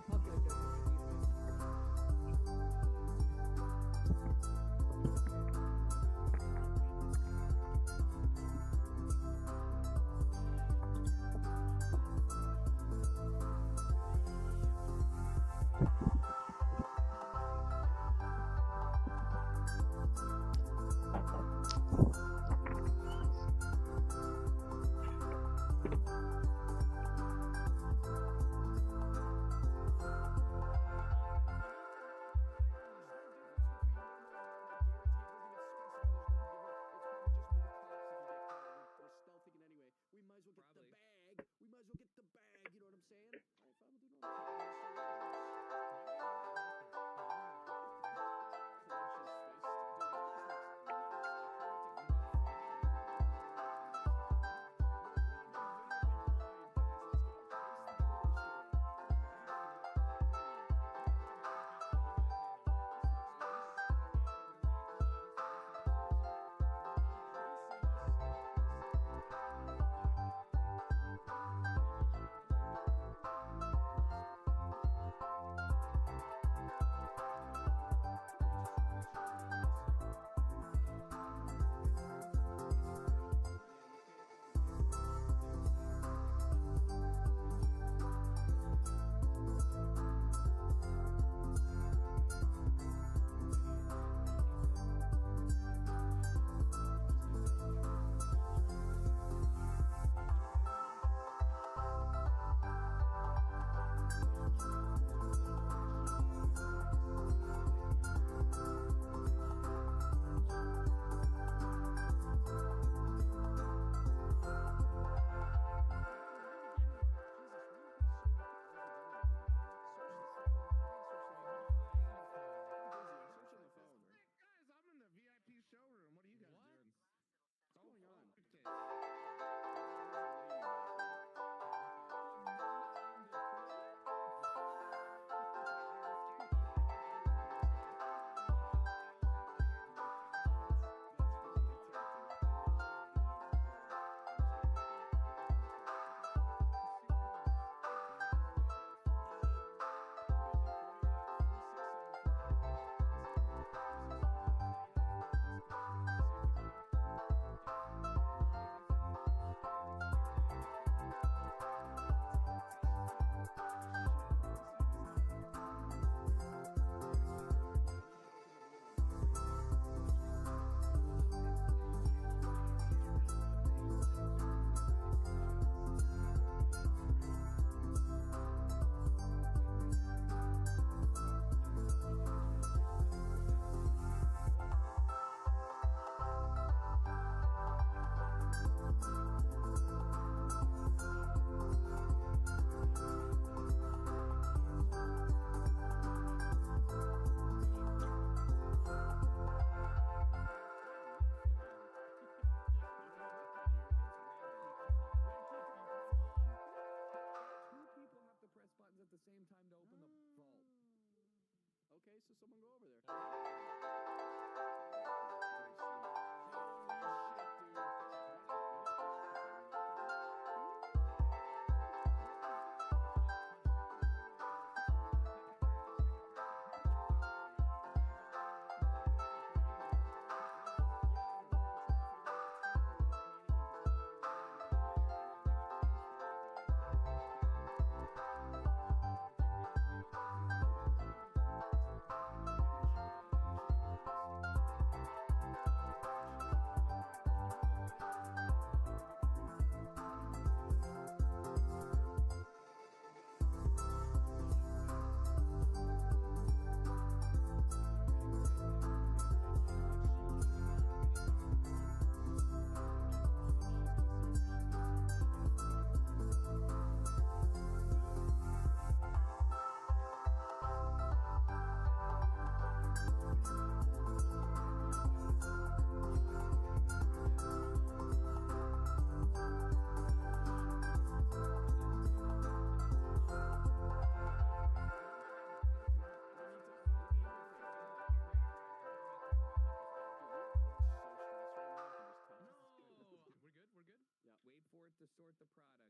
to sort the product.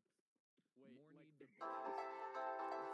Wait, more like need to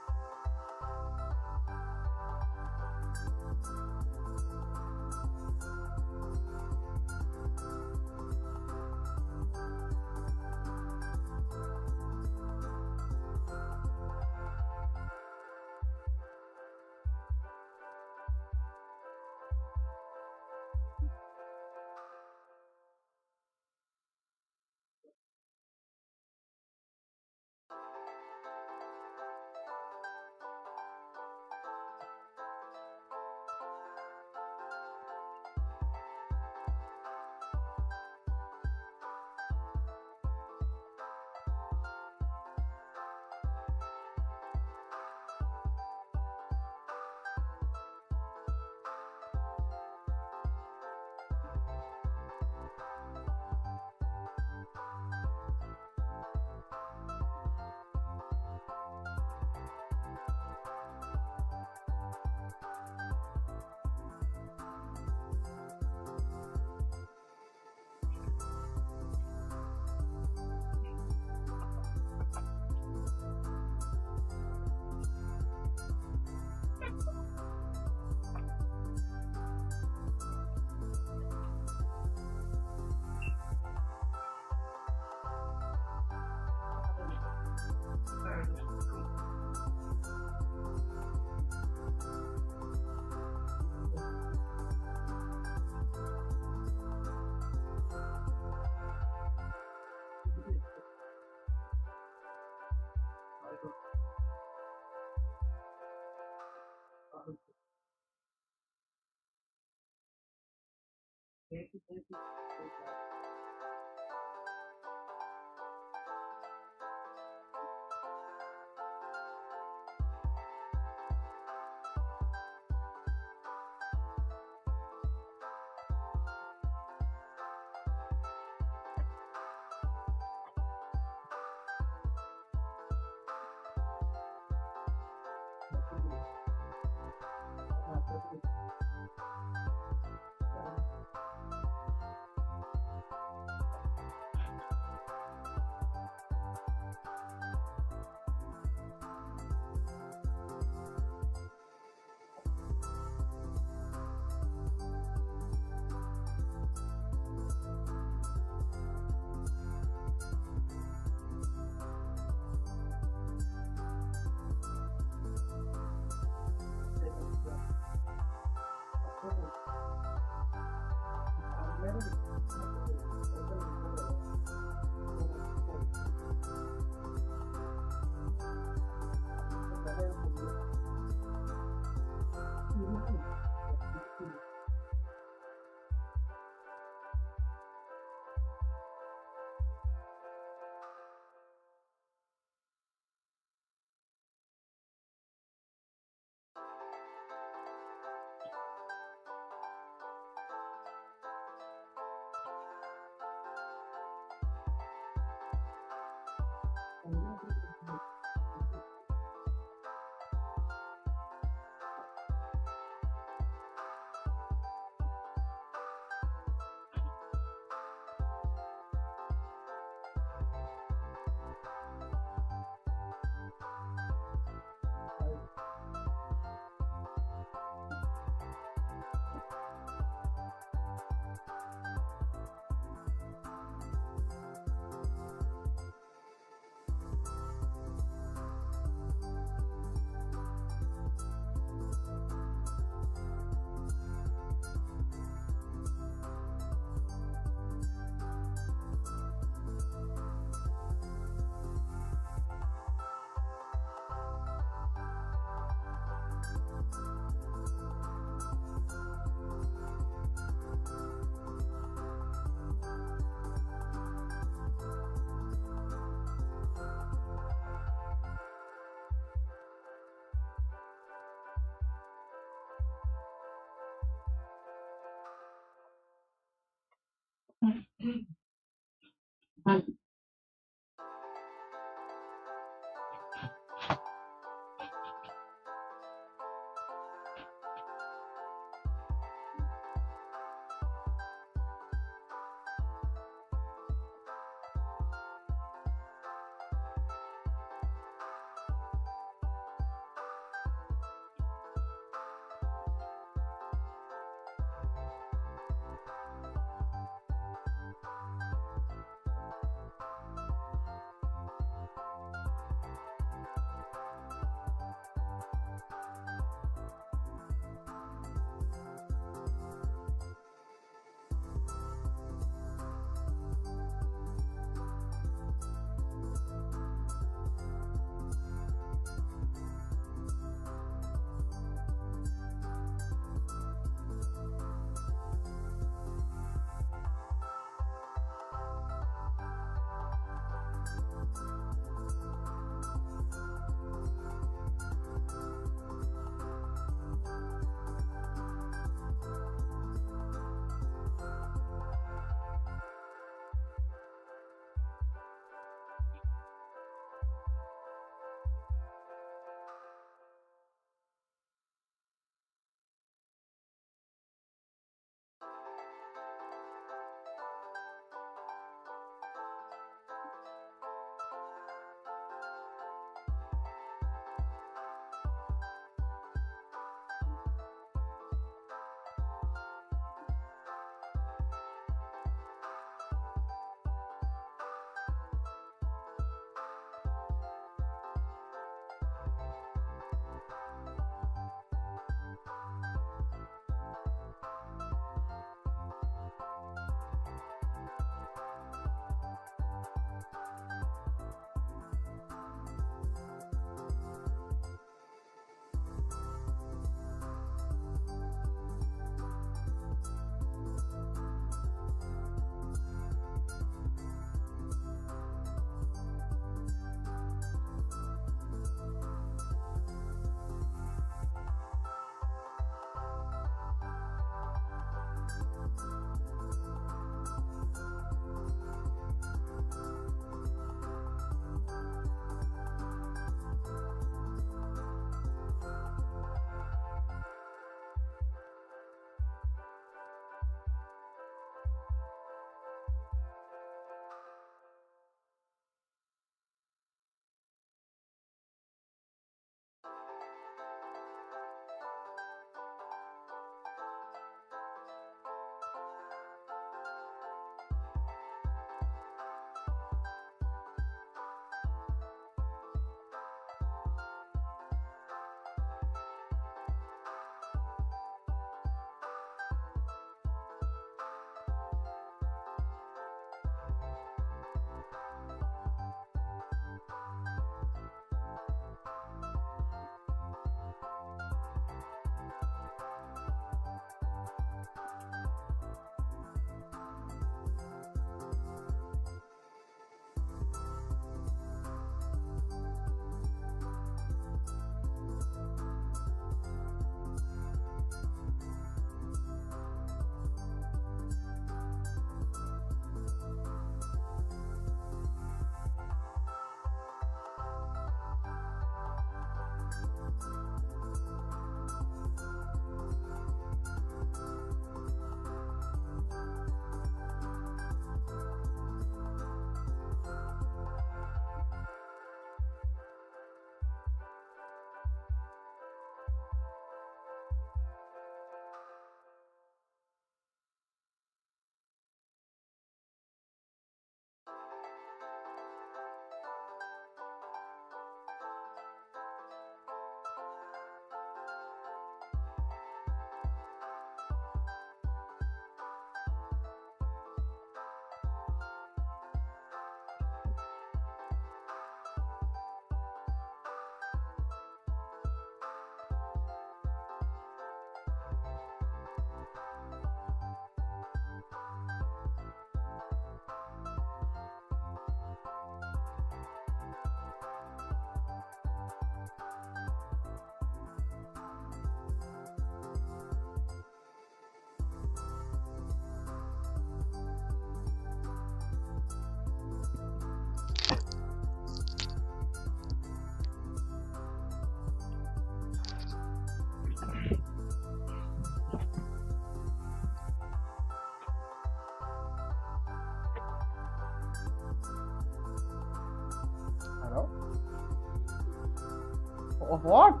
What?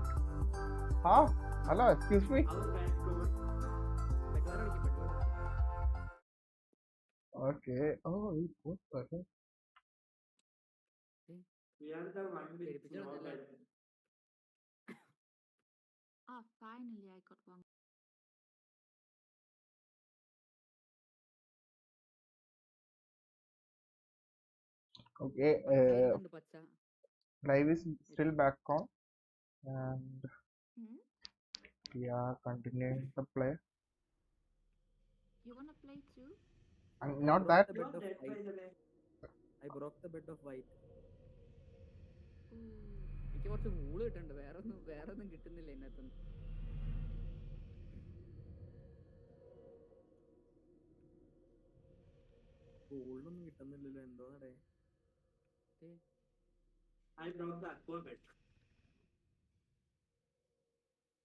Huh? Hello, excuse me. Okay. Oh, he put that. Ah, finally I got one. Okay. ചെയ്യുന്നുണ്ട് പച്ച. Live is still back on, and we are continuing the play. You wanna play too? Not that. I broke the bed of white. എനിക്ക് കുറച്ച് wool കിട്ടുന്നുണ്ട്. വേറൊന്നും കിട്ടുന്നില്ല ഇതിനകത്തൊന്നും. വൂളൊന്നും കിട്ടുന്നില്ലല്ലോ. എന്തോന്നടേ. I broke the aqua bed.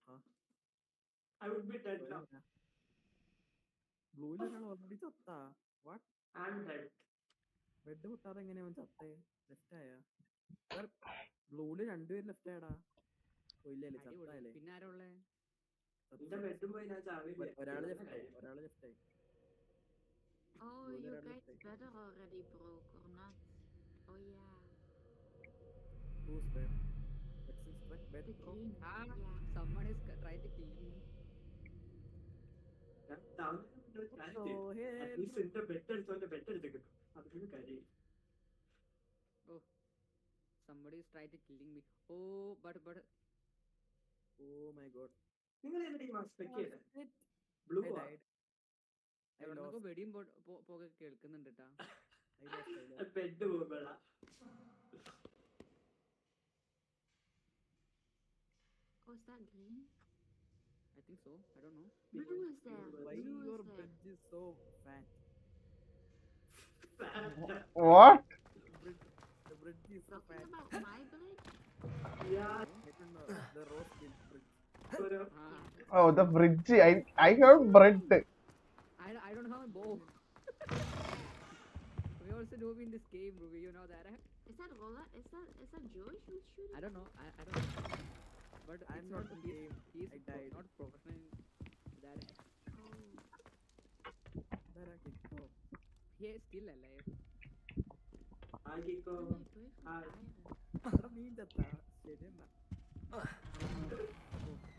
Huh? I would be dead now. ബ്ലൂവിൽ ഒരാൾ already ചത്താ. What? I'm dead. Bed പൊട്ടാതെ എങ്ങനെയാ അവൻ ചത്തേ? ലെഫ്റ്റ് ആയാ? ബ്ലൂവില് രണ്ടുപേര് ലെഫ്റ്റ് ആയടാ. ഇല്ലല്ലേ, ചത്തായല്ലേ? പിന്നെ ആരാ ഉള്ളേ? എന്റെ ബെഡും പോയി ഞാൻ ചാവില്ല. ഒരാള് ലെഫ്റ്റ് ആയി. Oh, you guys better already broke or not? Oh yeah. Who's bed? Bed The broke. green. Yeah. Someone is trying to kill me. At least എന്റെ ബെഡ് എടുത്തോണ്ട് ബെഡ് എടുത്ത് കിട്ടും. അതൊരു കാര്യം. Oh, somebody is trying to killing me. Oh, but oh my god. നിങ്ങൾ ഏത് ടീമാ expect ചെയ്തത്? Blue I died. എവിടുന്നൊക്കെ വെടിയും പോകെ കേൾക്കുന്നുണ്ട് ട്ടാ. Bed പോകുമ്പോഴാ. Oh, is that green? I think so. I don't know. Blue is there. Why Blue your is there. bridge is so fat? What? The bridge is so Talking fat. about my bridge? Yeah. I don't know. The rose bridge. Oh, the bridge. I heard bread. I don't have a bow. We also do in this game, Ruby. You know that? Is that Roland? Is that George who's shooting? I don't know. I don't know. But I'm it's not not in he's, game. he's I died. not professional. That. That I kicked off. He is still alive. I kick off. What mean that? ശരിയെന്നാ. Oh,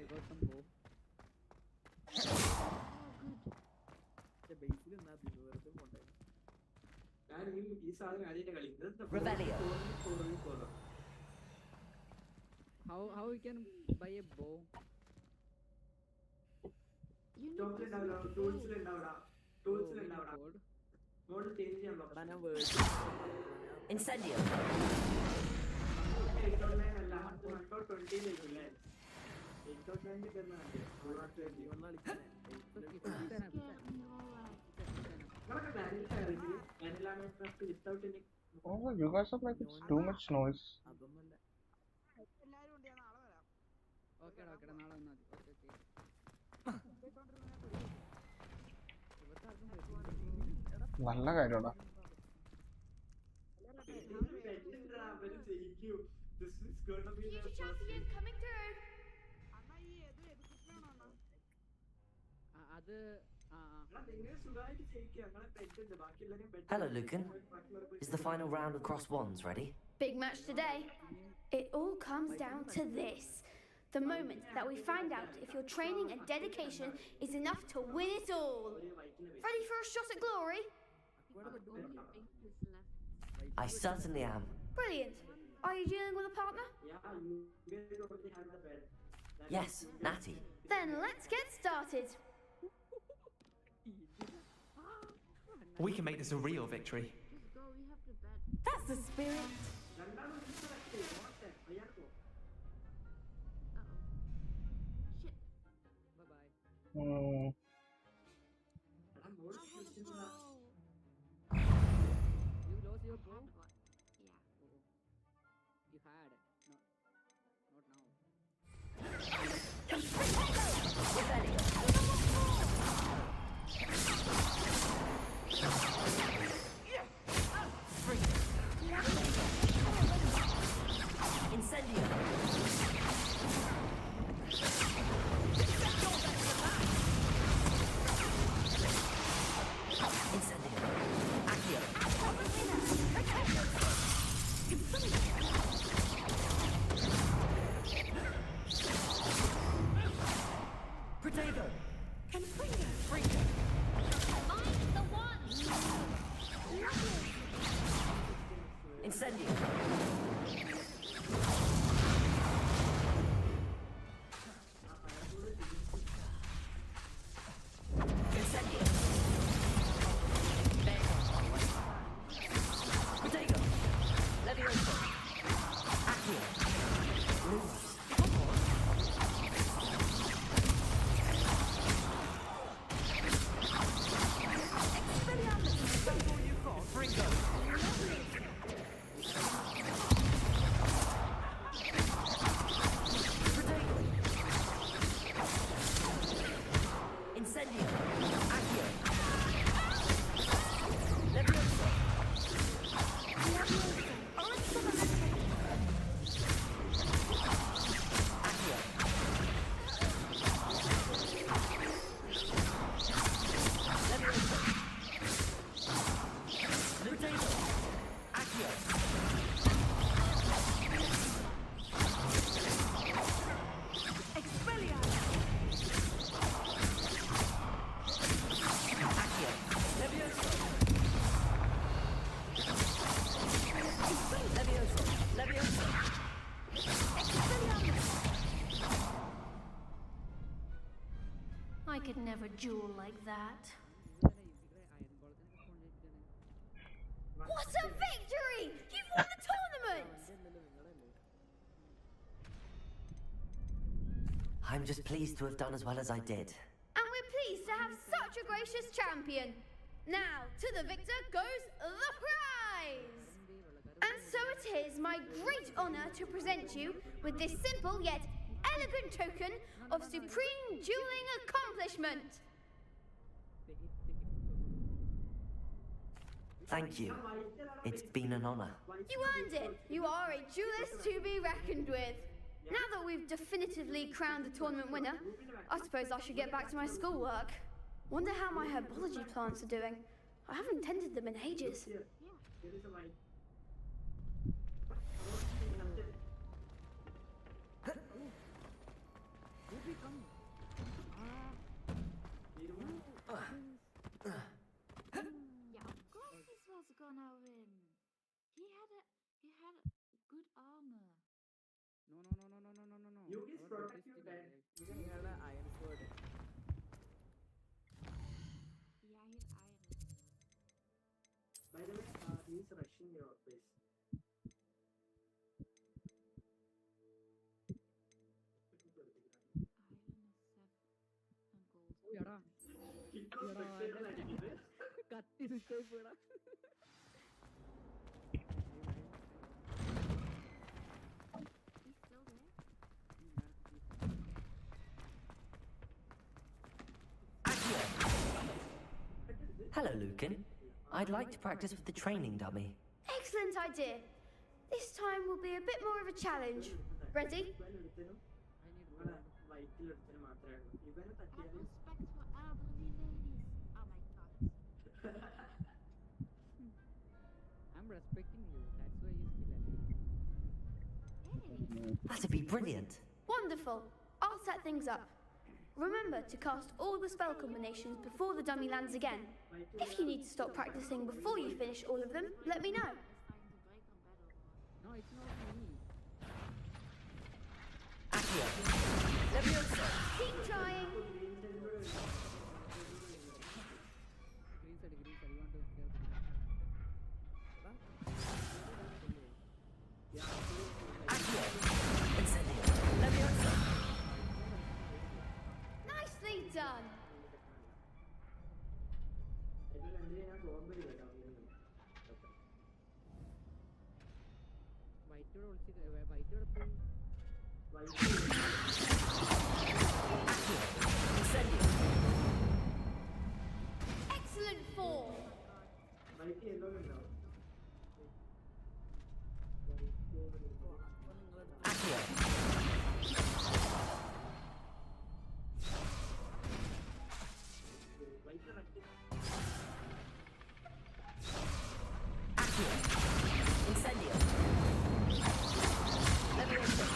I got some bow. ബേസിൽ എന്നാ വെറുതെ പോണ്ടേ. ഞാൻ ഈ സാധനം ആദ്യമായിട്ട് കളിക്കുന്നത്. How we can buy a bow? You need ടൂൾസിൽ ഉണ്ടാവില്ല. മോഡ് ചേഞ്ച് ചെയ്യാൻ നോക്കാം. Incendio. 8.9 അല്ല 1.20 ലേക്കില്ലേ? 8.9 കയറുന്നുണ്ട്. നിങ്ങളൊക്കെ vanilla craft without any. Oh, you guys are making too much noise. അതൊന്നുമല്ല. ഓക്കേടാ നാളെ വന്നാൽ മതി. നല്ല കാര്യമാടാ. Hello, Lucan. Is the final round of cross wands ready? Big match today. It all comes down to this. The moment that we find out if your training and dedication is enough to win it all. Ready for a shot at glory? I certainly am. Brilliant. Are you dealing with a partner? Yes, Natty. Then let's get started. We can make this a real victory. That's the spirit. Hmm. You lost your bow? Yeah. You had. Not now. Incendio. I could never duel like that. What a victory! You've won the tournament! I'm just pleased to have done as well as I did. And we're pleased to have such a gracious champion. Now, to the victor goes the prize! And so it is my great honor to present you with this simple yet elegant token of supreme dueling accomplishment. Thank you. It's been an honor. You earned it. You are a duelist to be reckoned with. Now that we've definitively crowned the tournament winner, I suppose I should get back to my schoolwork. Wonder how my herbology plants are doing. I haven't tended them in ages. Yeah, of course this was gonna win. He had good armor. No. You is protect your dad. He had an iron sword. Yeah, he's iron. By the way, he's rushing your base. കത്തി switch ആയി പോയടാ. Hello, Lucan. I'd like to practice with the training dummy. Excellent idea. This time will be a bit more of a challenge. Ready? I have respect for elderly ladies. Oh my god. I'm respecting you. That's why you still alive. That'd be brilliant. Wonderful. I'll set things up. Remember to cast all the spell combinations before the dummy lands again. If you need to stop practicing before you finish all of them, let me know. No, it's not me. Accio. Leviosa. Keep trying. Green side. You want to hear? Accio. Incendio. Leviosa. Nicely done. Excellent form. Accio. Accio. Incendio. Leviosa.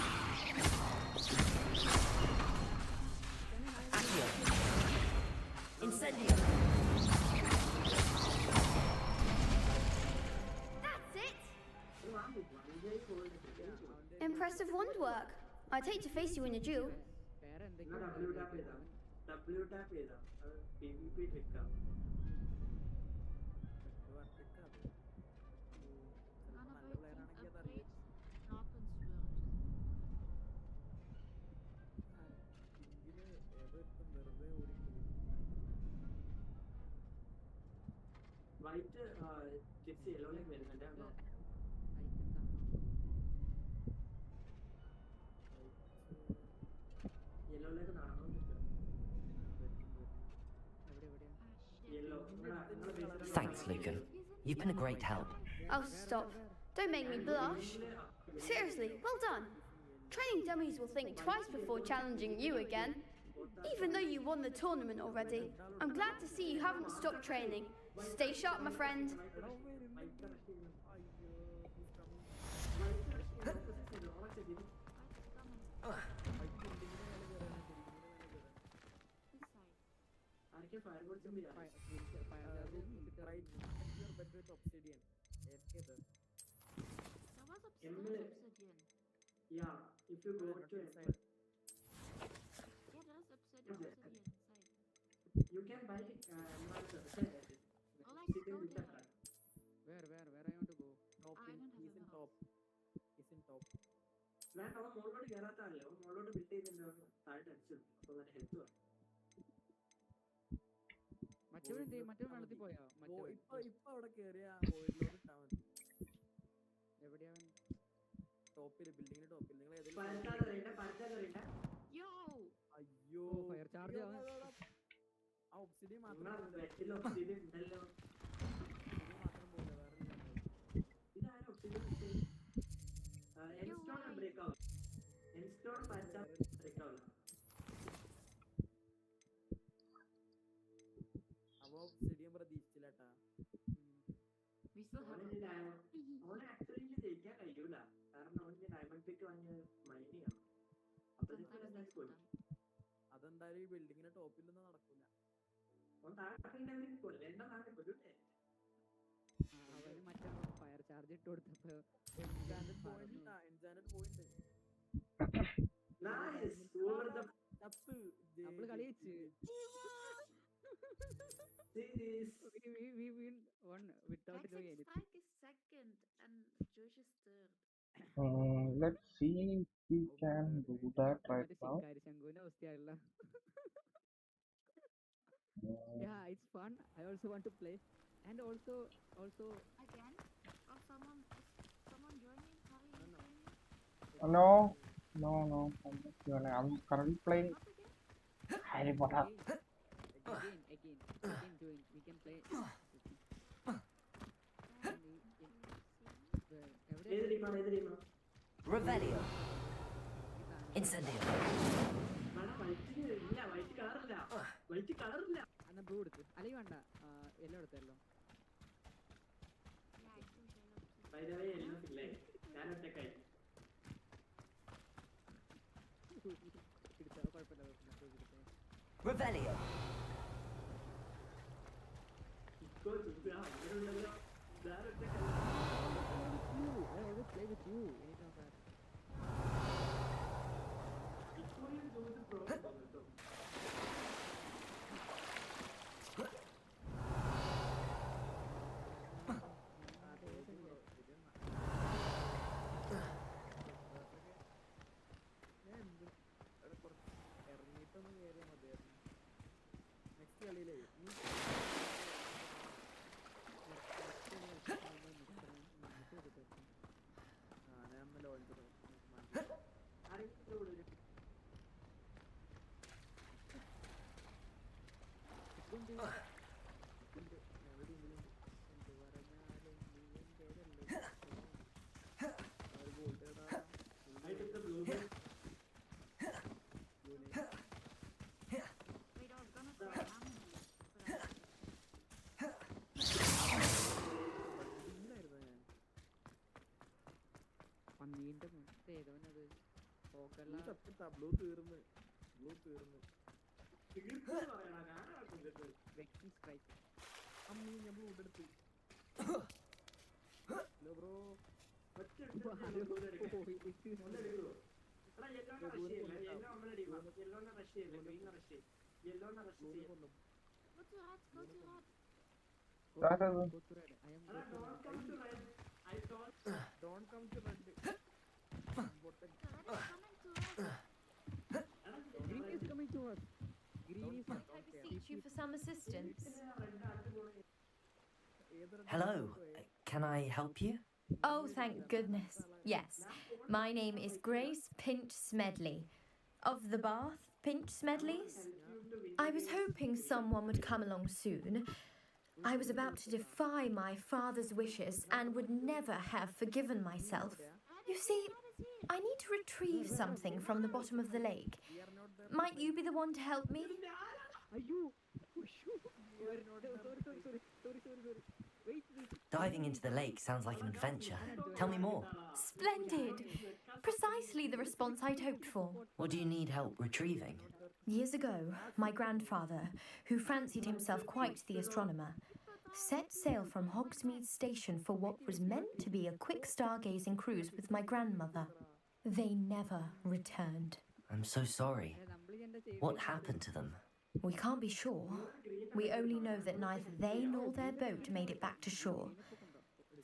Accio. Incendio. That's it. Impressive wand work. I'd hate to face you in a duel. White chips yellow like വരുന്നുണ്ട് കേട്ടോ. Yellow like നടന്നുകൊണ്ടിരിക്കുക. Yellow. Thanks, Lucan. You've been a great help. Oh, stop. Don't make me blush. Seriously, well done. Training dummies will think twice before challenging you again. Even though you won the tournament already, I'm glad to see you haven't stopped training. Stay sharp, my friend. Yeah, if you go to Yeah, there's obsidian inside. Where I want to go? Top I in, don't have he's a in mouse. top. He's in top. വേണ്ട അവൻ മുകളിലോട്ട് കയറാത്തല്ലേ അവൻ മുകളിലോട്ട് build ചെയ്തിട്ടുണ്ട് താഴെ അടിച്ചു അപ്പൊ നല്ല ഹെൽത്ത് മറ്റവൻ വെള്ളത്തിൽ പോയോ? ഇപ്പൊ അവിടെ കേറിയ ഓയിലോട്ട് ഇട്ടാ മതി. എവിടെയാ? ടോപ്പില് ബിൽഡിങ്ങിന്റെ ടോപ്പിൽ നിങ്ങൾ Yo! അയ്യോ ഫയർ ചാർജ് ആ ഒബ്സിഡിയൻ മാത്രം ഇതാരും ഒബ്സിഡിയൻ ബ്രേക്ക് ആവും എൻസ്റ്റോൺ ബ്രേക്ക് ആവില്ല. അവ ഒബ്സിഡിയൻ പ്രതീക്ഷിച്ചില്ലട്ടാ. We still have അവന് ആക്ച്വലി ജയിക്കാൻ കഴിയൂല. കാരണം അവന് ഡയമണ്ട് പിക്ക് വാങ്ങിയ മൈനിങ് ആണ്. അതെന്തായാലും ഈ ബിൽഡിങ്ങിന്റെ ടോപ്പിലൊന്നും നടക്കൂല. അവന് മറ്റേ ഫയർ ചാർജ് ഇട്ട് കൊടുത്തപ്പോ നമ്മള് കളിച്ച് we win one without doing anything. Spike is second and Josh is third. Let's see if we can do that right now. ശങ്കുവിന്റെ അവസ്ഥയല്ല. Yeah, it's fun. I also want to play, and also Again? Oh, someone joining? How are you joining? No. I'm not joining. I'm currently playing Harry Potter. Again join. We can play. Revelio. Incendio. എന്നാ blue എടുത്ത് അല്ലെങ്കിൽ വേണ്ട എല്ലാം എടുത്തല്ലോ. Revelio. I always play with you. Anytime that. Next കളിയിലേ പന്നീന്റെ മുന്നത്തെ ഏതോനത് ബ്ലൂ തീർന്ന് വെക്ടിംഗ് സ്ട്രൈക്ക് അമ്മീ ഞാൻ ബ്ലൂ എടുത്ത് bro Go to red. That is Go to red. I am going to red. Don't come to red. Green is coming to us. Green is I beseech you for some assistance. Hello. Can I help you? Oh, thank goodness. Yes. My name is Grace Pinch Smedley. Of the Bath Pinch Smedleys. I was hoping someone would come along soon. I was about to defy my father's wishes and would never have forgiven myself. You see, I need to retrieve something from the bottom of the lake. Might you be the one to help me? Diving into the lake sounds like an adventure. Tell me more. Splendid! Precisely the response I'd hoped for. What do you need help retrieving? Years ago, my grandfather, who fancied himself quite the astronomer, set sail from Hogsmeade Station for what was meant to be a quick stargazing cruise with my grandmother. They never returned. I'm so sorry. What happened to them? We can't be sure. We only know that neither they nor their boat made it back to shore.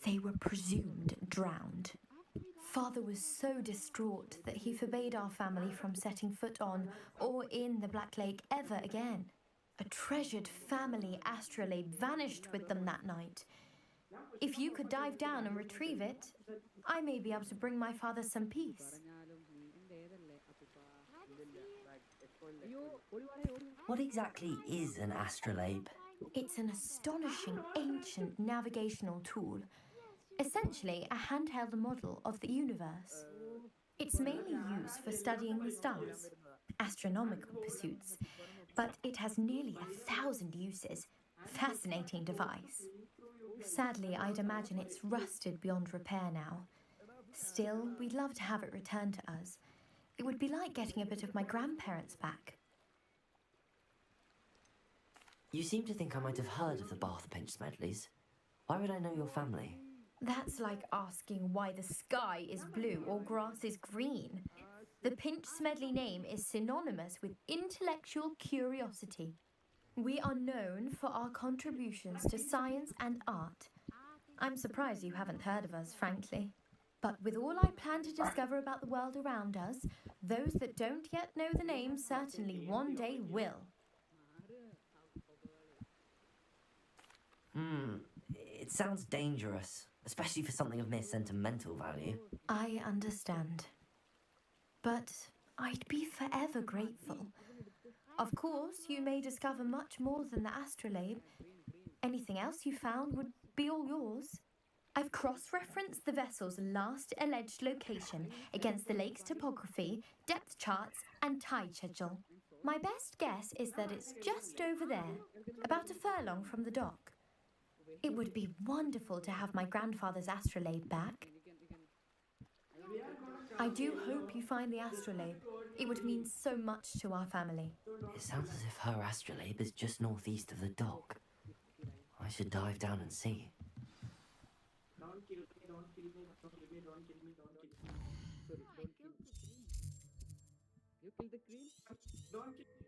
They were presumed drowned. Father was so distraught that he forbade our family from setting foot on or in the Black Lake ever again. A treasured family astrolabe vanished with them that night. If you could dive down and retrieve it, I may be able to bring my father some peace. What exactly is an astrolabe? It's an astonishing ancient navigational tool, essentially a handheld model of the universe. It's mainly used for studying the stars, astronomical pursuits, but it has nearly 1,000 uses. Fascinating device. Sadly, I'd imagine it's rusted beyond repair now. Still, we'd love to have it returned to us. It would be like getting a bit of my grandparents back. You seem to think I might have heard of the Bath Pinch Smedleys. Why would I know your family? That's like asking why the sky is blue or grass is green. The Pinch Smedley name is synonymous with intellectual curiosity. We are known for our contributions to science and art. I'm surprised you haven't heard of us, frankly. But with all I plan to discover about the world around us, those that don't yet know the name certainly one day will. It sounds dangerous, especially for something of mere sentimental value. I understand. But I'd be forever grateful. Of course, you may discover much more than the astrolabe. Anything else you found would be all yours. I've cross-referenced the vessel's last alleged location against the lake's topography, depth charts, and tide schedule. My best guess is that it's just over there, about a furlong from the dock. It would be wonderful to have my grandfather's astrolabe back. I do hope you find the astrolabe. It would mean so much to our family. It sounds as if her astrolabe is just northeast of the dock. I should dive down and see. Don't kill me, don't kill me, don't kill me, don't kill me, don't kill me. Sorry, don't kill me. You killed the queen? Don't kill me.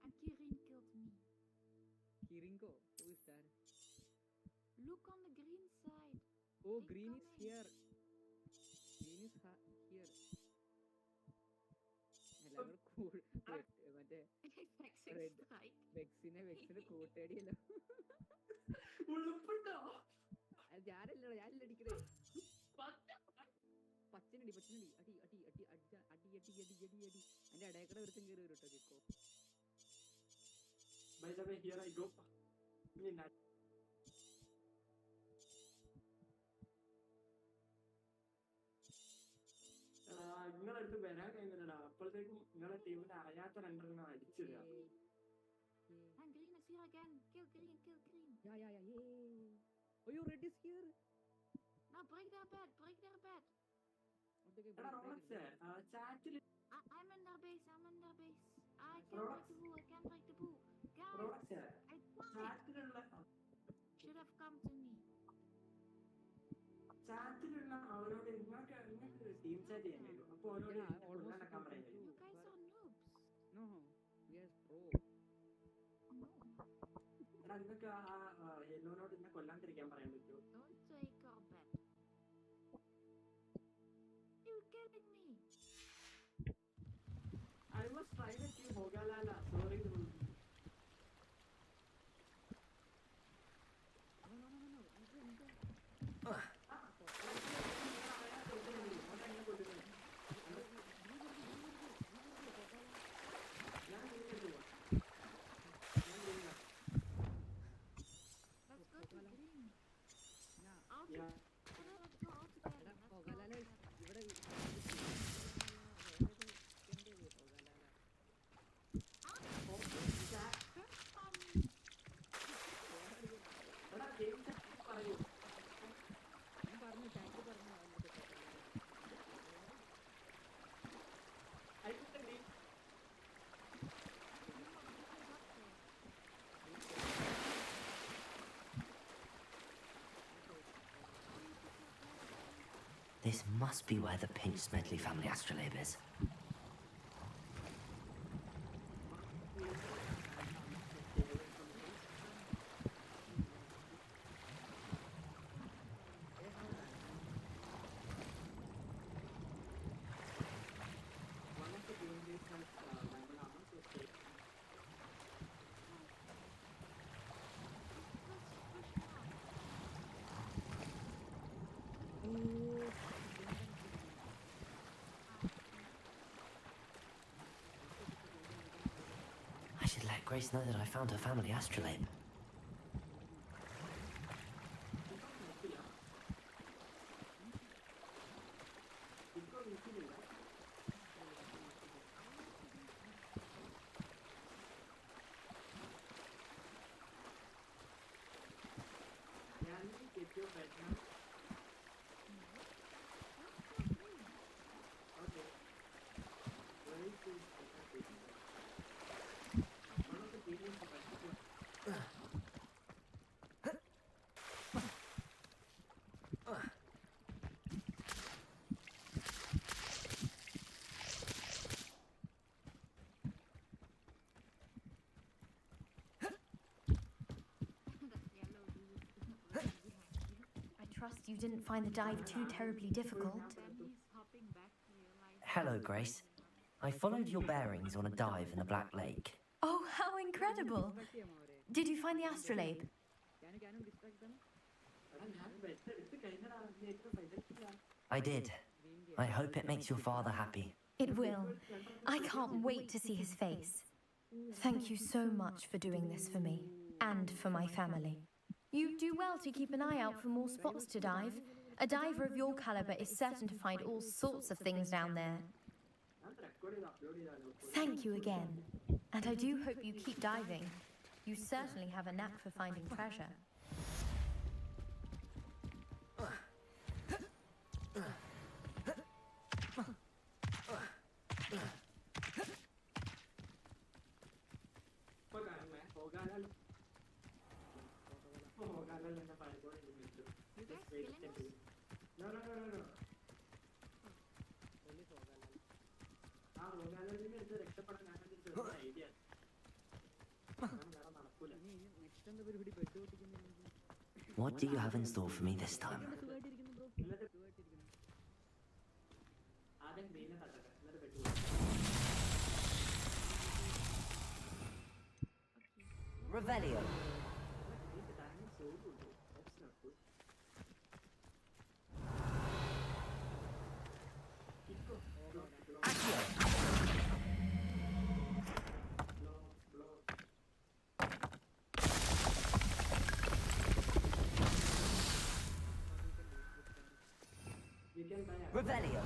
And Kirin killed me. Kiringo, who is that? Look on the green side. Oh, green is here. Green is here. എല്ലാവരും മറ്റേ വെക്സിനെ കൂട്ടേടിയല്ലോ ഞാനല്ലോ ഞാനല്ല അടിക്കണേ പച്ചനടി അടി അടി അടി അടി അടി അടി അടി അടി അടി അതിന്റെ ഇടയക്കട ഒരുത്തും കയറി വരും കേട്ടോ കേക്കോ. By the way, here I go. നിങ്ങളടുത്ത് വരാൻ കഴിഞ്ഞില്ലടാ. അപ്പോഴത്തേക്കും നിങ്ങളെ ടീമിന് അറിയാത്ത രണ്ടെണ്ണം അടിച്ചില്ല. And green is here again. Kill green, kill green. Yeah. Oh, you red is here. Now break their bed, break their bed. Chat. I'm in their base, I'm in their base. I can't break the boo, I can't break the boo. Guys, I tried. Should have come to me. ചാറ്റിലുള്ള അവരോട് നിങ്ങൾക്ക് team chat ചെയ്യാൻ കഴിയും. അപ്പൊ അവരോട് കൊല്ലാനൊക്കെ പറയാൻ കഴിയും. You guys are noobs. No, we are pro. എടാ നിങ്ങൾക്ക് ആ യെല്ലോനോട് ഇന്നെ കൊല്ലാണ്ടിരിക്കാൻ പറയാൻ പറ്റുമോ? Don't take our bed. You're killing me. I was trying to kill Hogalala. Sorry. No. This must be where the Pinch Smedley family astrolabe is. Grace know that I found her family astrolabe? I trust you didn't find the dive too terribly difficult. Hello, Grace. I followed your bearings on a dive in the Black Lake. Oh, how incredible! Did you find the astrolabe? I did. I hope it makes your father happy. It will. I can't wait to see his face. Thank you so much for doing this for me and for my family. You do well to keep an eye out for more spots to dive. A diver of your caliber is certain to find all sorts of things down there. Thank you again. And I do hope you keep diving. You certainly have a knack for finding treasure. What do you have in store for me this time? Revelio. Revelio.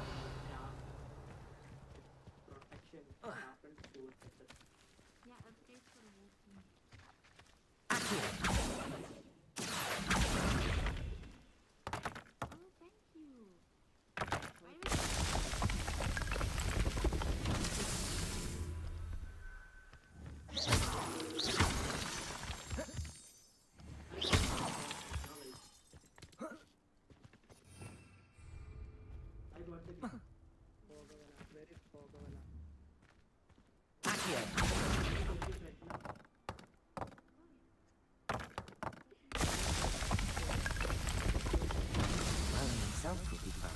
Himself will be proud.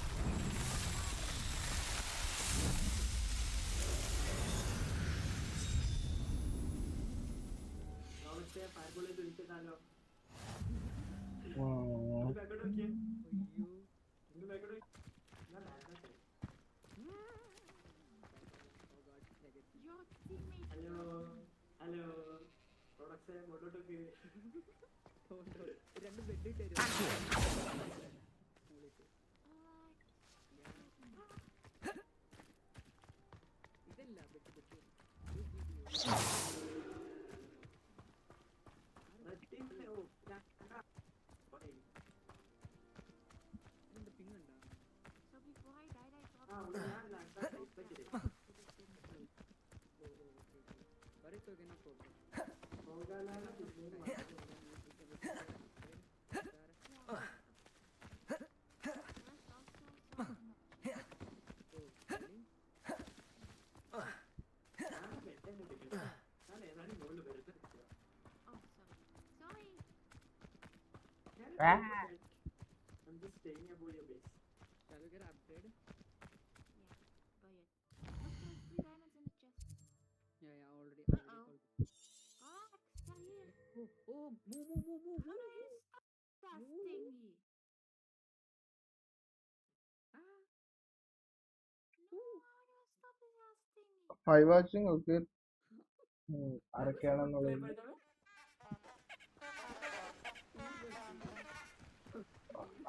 Ah. I'm just staying above your base. Shall we get upgrade? Buy it. Look, there's 3 diamonds in the chest. Yeah, already. Relax, they're here. Move. How do you stop that thingy? No, how do I stop this thingy? 5 watching, okay. ആരൊക്കെയാണെന്നുള്ളത്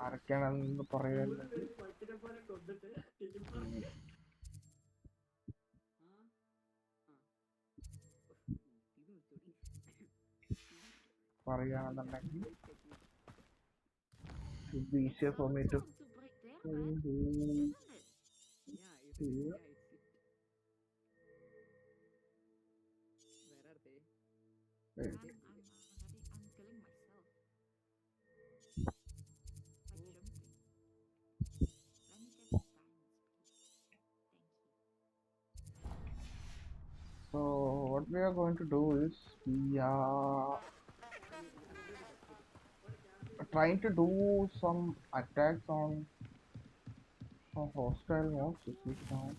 ആരൊക്കെയാണെന്ന് പറയുന്നത് പറയുകയാണെന്നുണ്ടെങ്കിൽ should be easier for me to I'm killing myself. By jumping. Let me get the balance, please. So what we are going to do is we are trying to do some attacks on some hostile mobs if we can.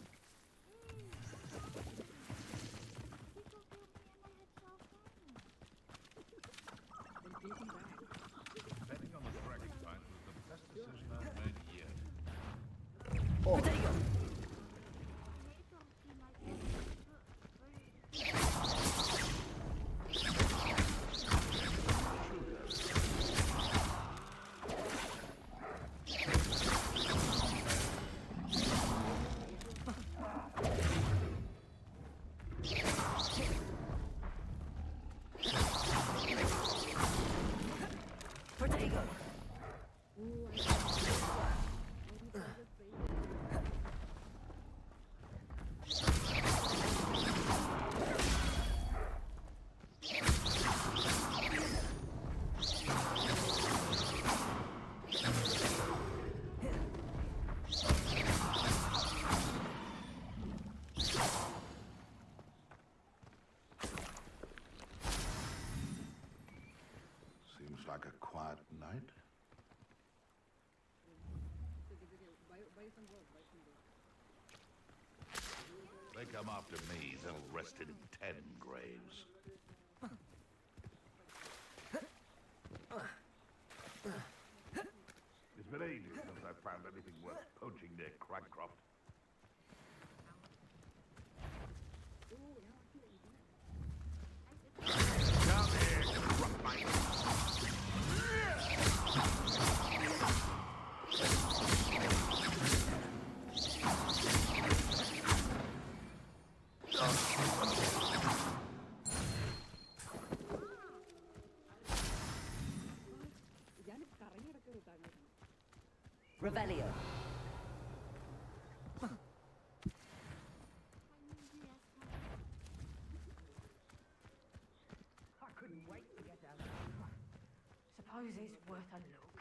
Betting on the dragon fight was the best decision I've made yet. Oh. Seems like a quiet night. They come after me, they'll rest in 10 graves. It's been ages since I found anything worth poaching near Cragcroft. Come here, Crocmite. Revelio. I couldn't wait to get out. Suppose it's worth a look.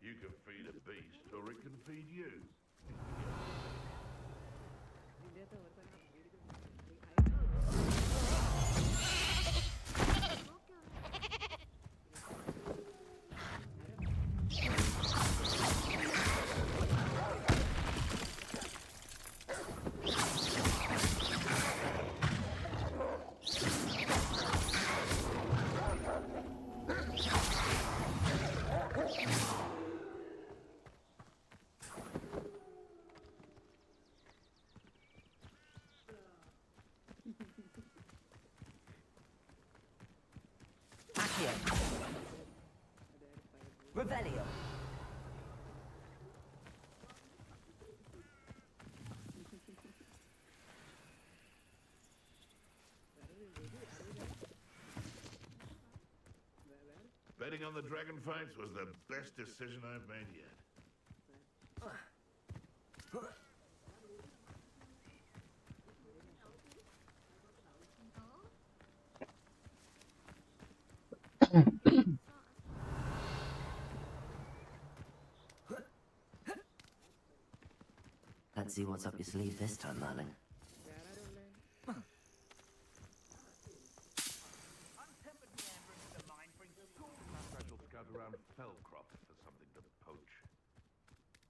You can feed a beast, or it can feed you. Accio. Revelio. Betting on the dragon fights was the best decision I've made yet. Let's see what's up your sleeve this time, Merlin. Perhaps I shall scout around Fellcroft for something to poach.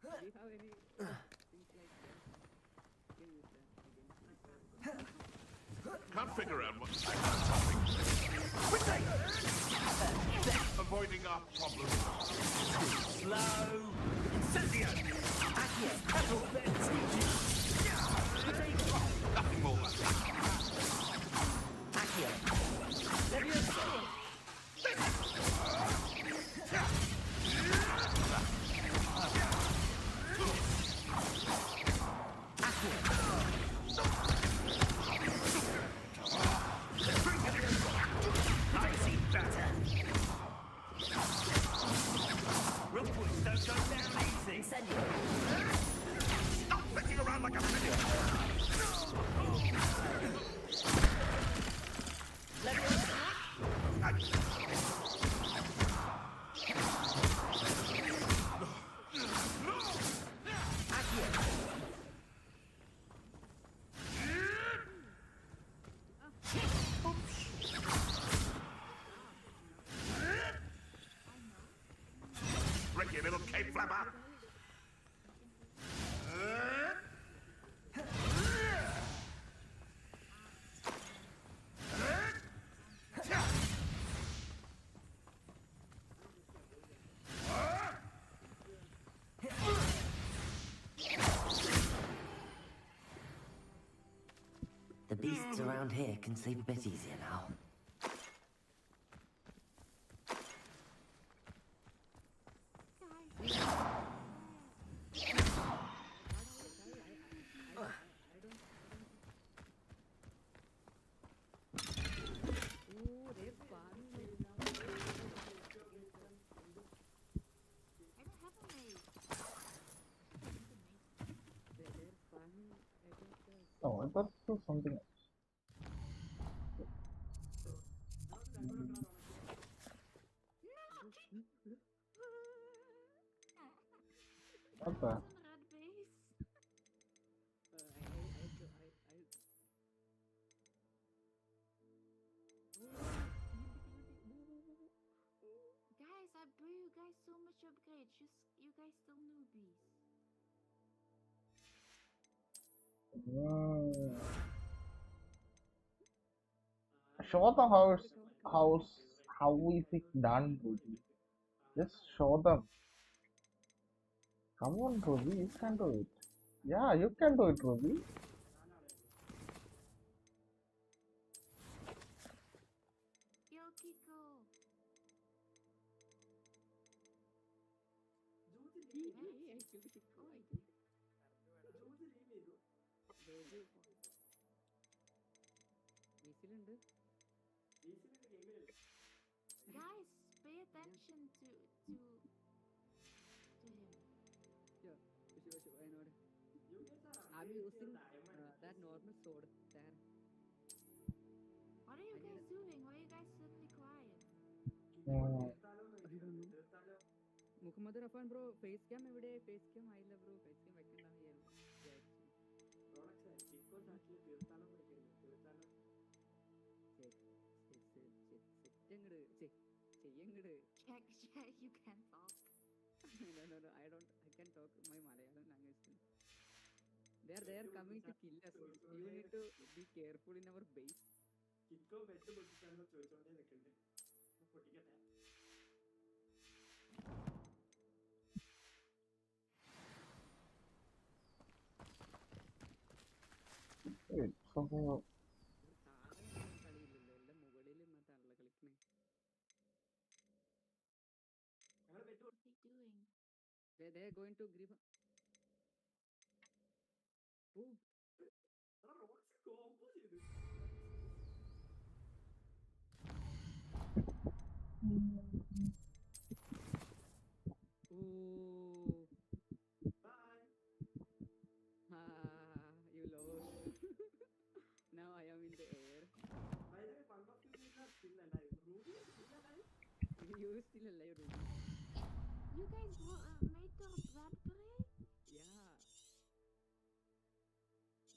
Do you have any things like that? Can use that again. Can't figure out what I have something. Avoiding our problems. Slow. Incendio. Accio. Cattle beds. Nothing more. Accio. little cape flapper! The beasts around here can sleep a bit easier now. Oh, I thought it was something else. What the? Guys, I brought you guys so much upgrades. You guys still newbies. Show the how is it done, Ruby? Just show them. Come on, Ruby, you can do it. Yeah, you can do it, Ruby. Yo, Kiko. Guys, pay attention to him. Sure, I know. I'm using that normal sword there. What are you guys doing? Why are you guys suddenly quiet? Muhammad Rafan bro, face cam every day, face cam I love bro, face cam Check, you can talk. No, I can talk my Malayalam language. They are coming to kill us. You need to be careful in our base. Wait, something else. They're going to grieve. Ooh. You lost. Now I am in the air. You still alive, Ruby. You guys made the bad break? Yeah.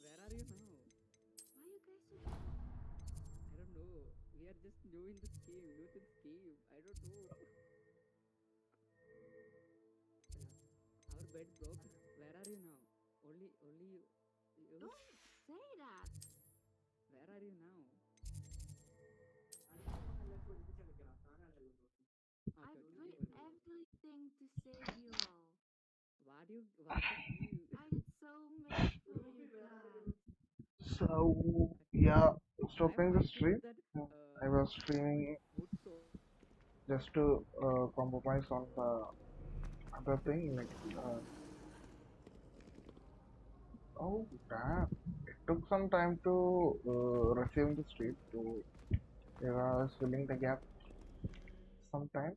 Where are you now? Why you guys so bad? I don't know. We are just new in this game. New to this game. I don't know. Our bed broke. Where are you now? Only you. Don't say that. Where are you now? I did everything to save you all. What did you? I did so much for you guys. So yeah, stopping the stream. I was streaming just to compromise on the other thing. Like, oh damn! It took some time to resume the stream. So I was filling the gap sometime.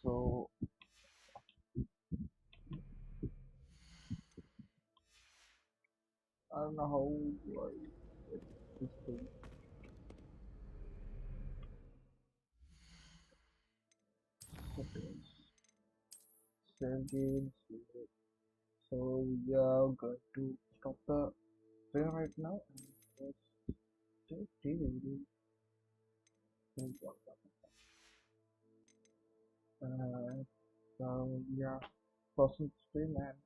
So I don't know how I get this thing. Settings. Save games. So we are going to stop the stream right now. And let's take the video. Yeah, person stream and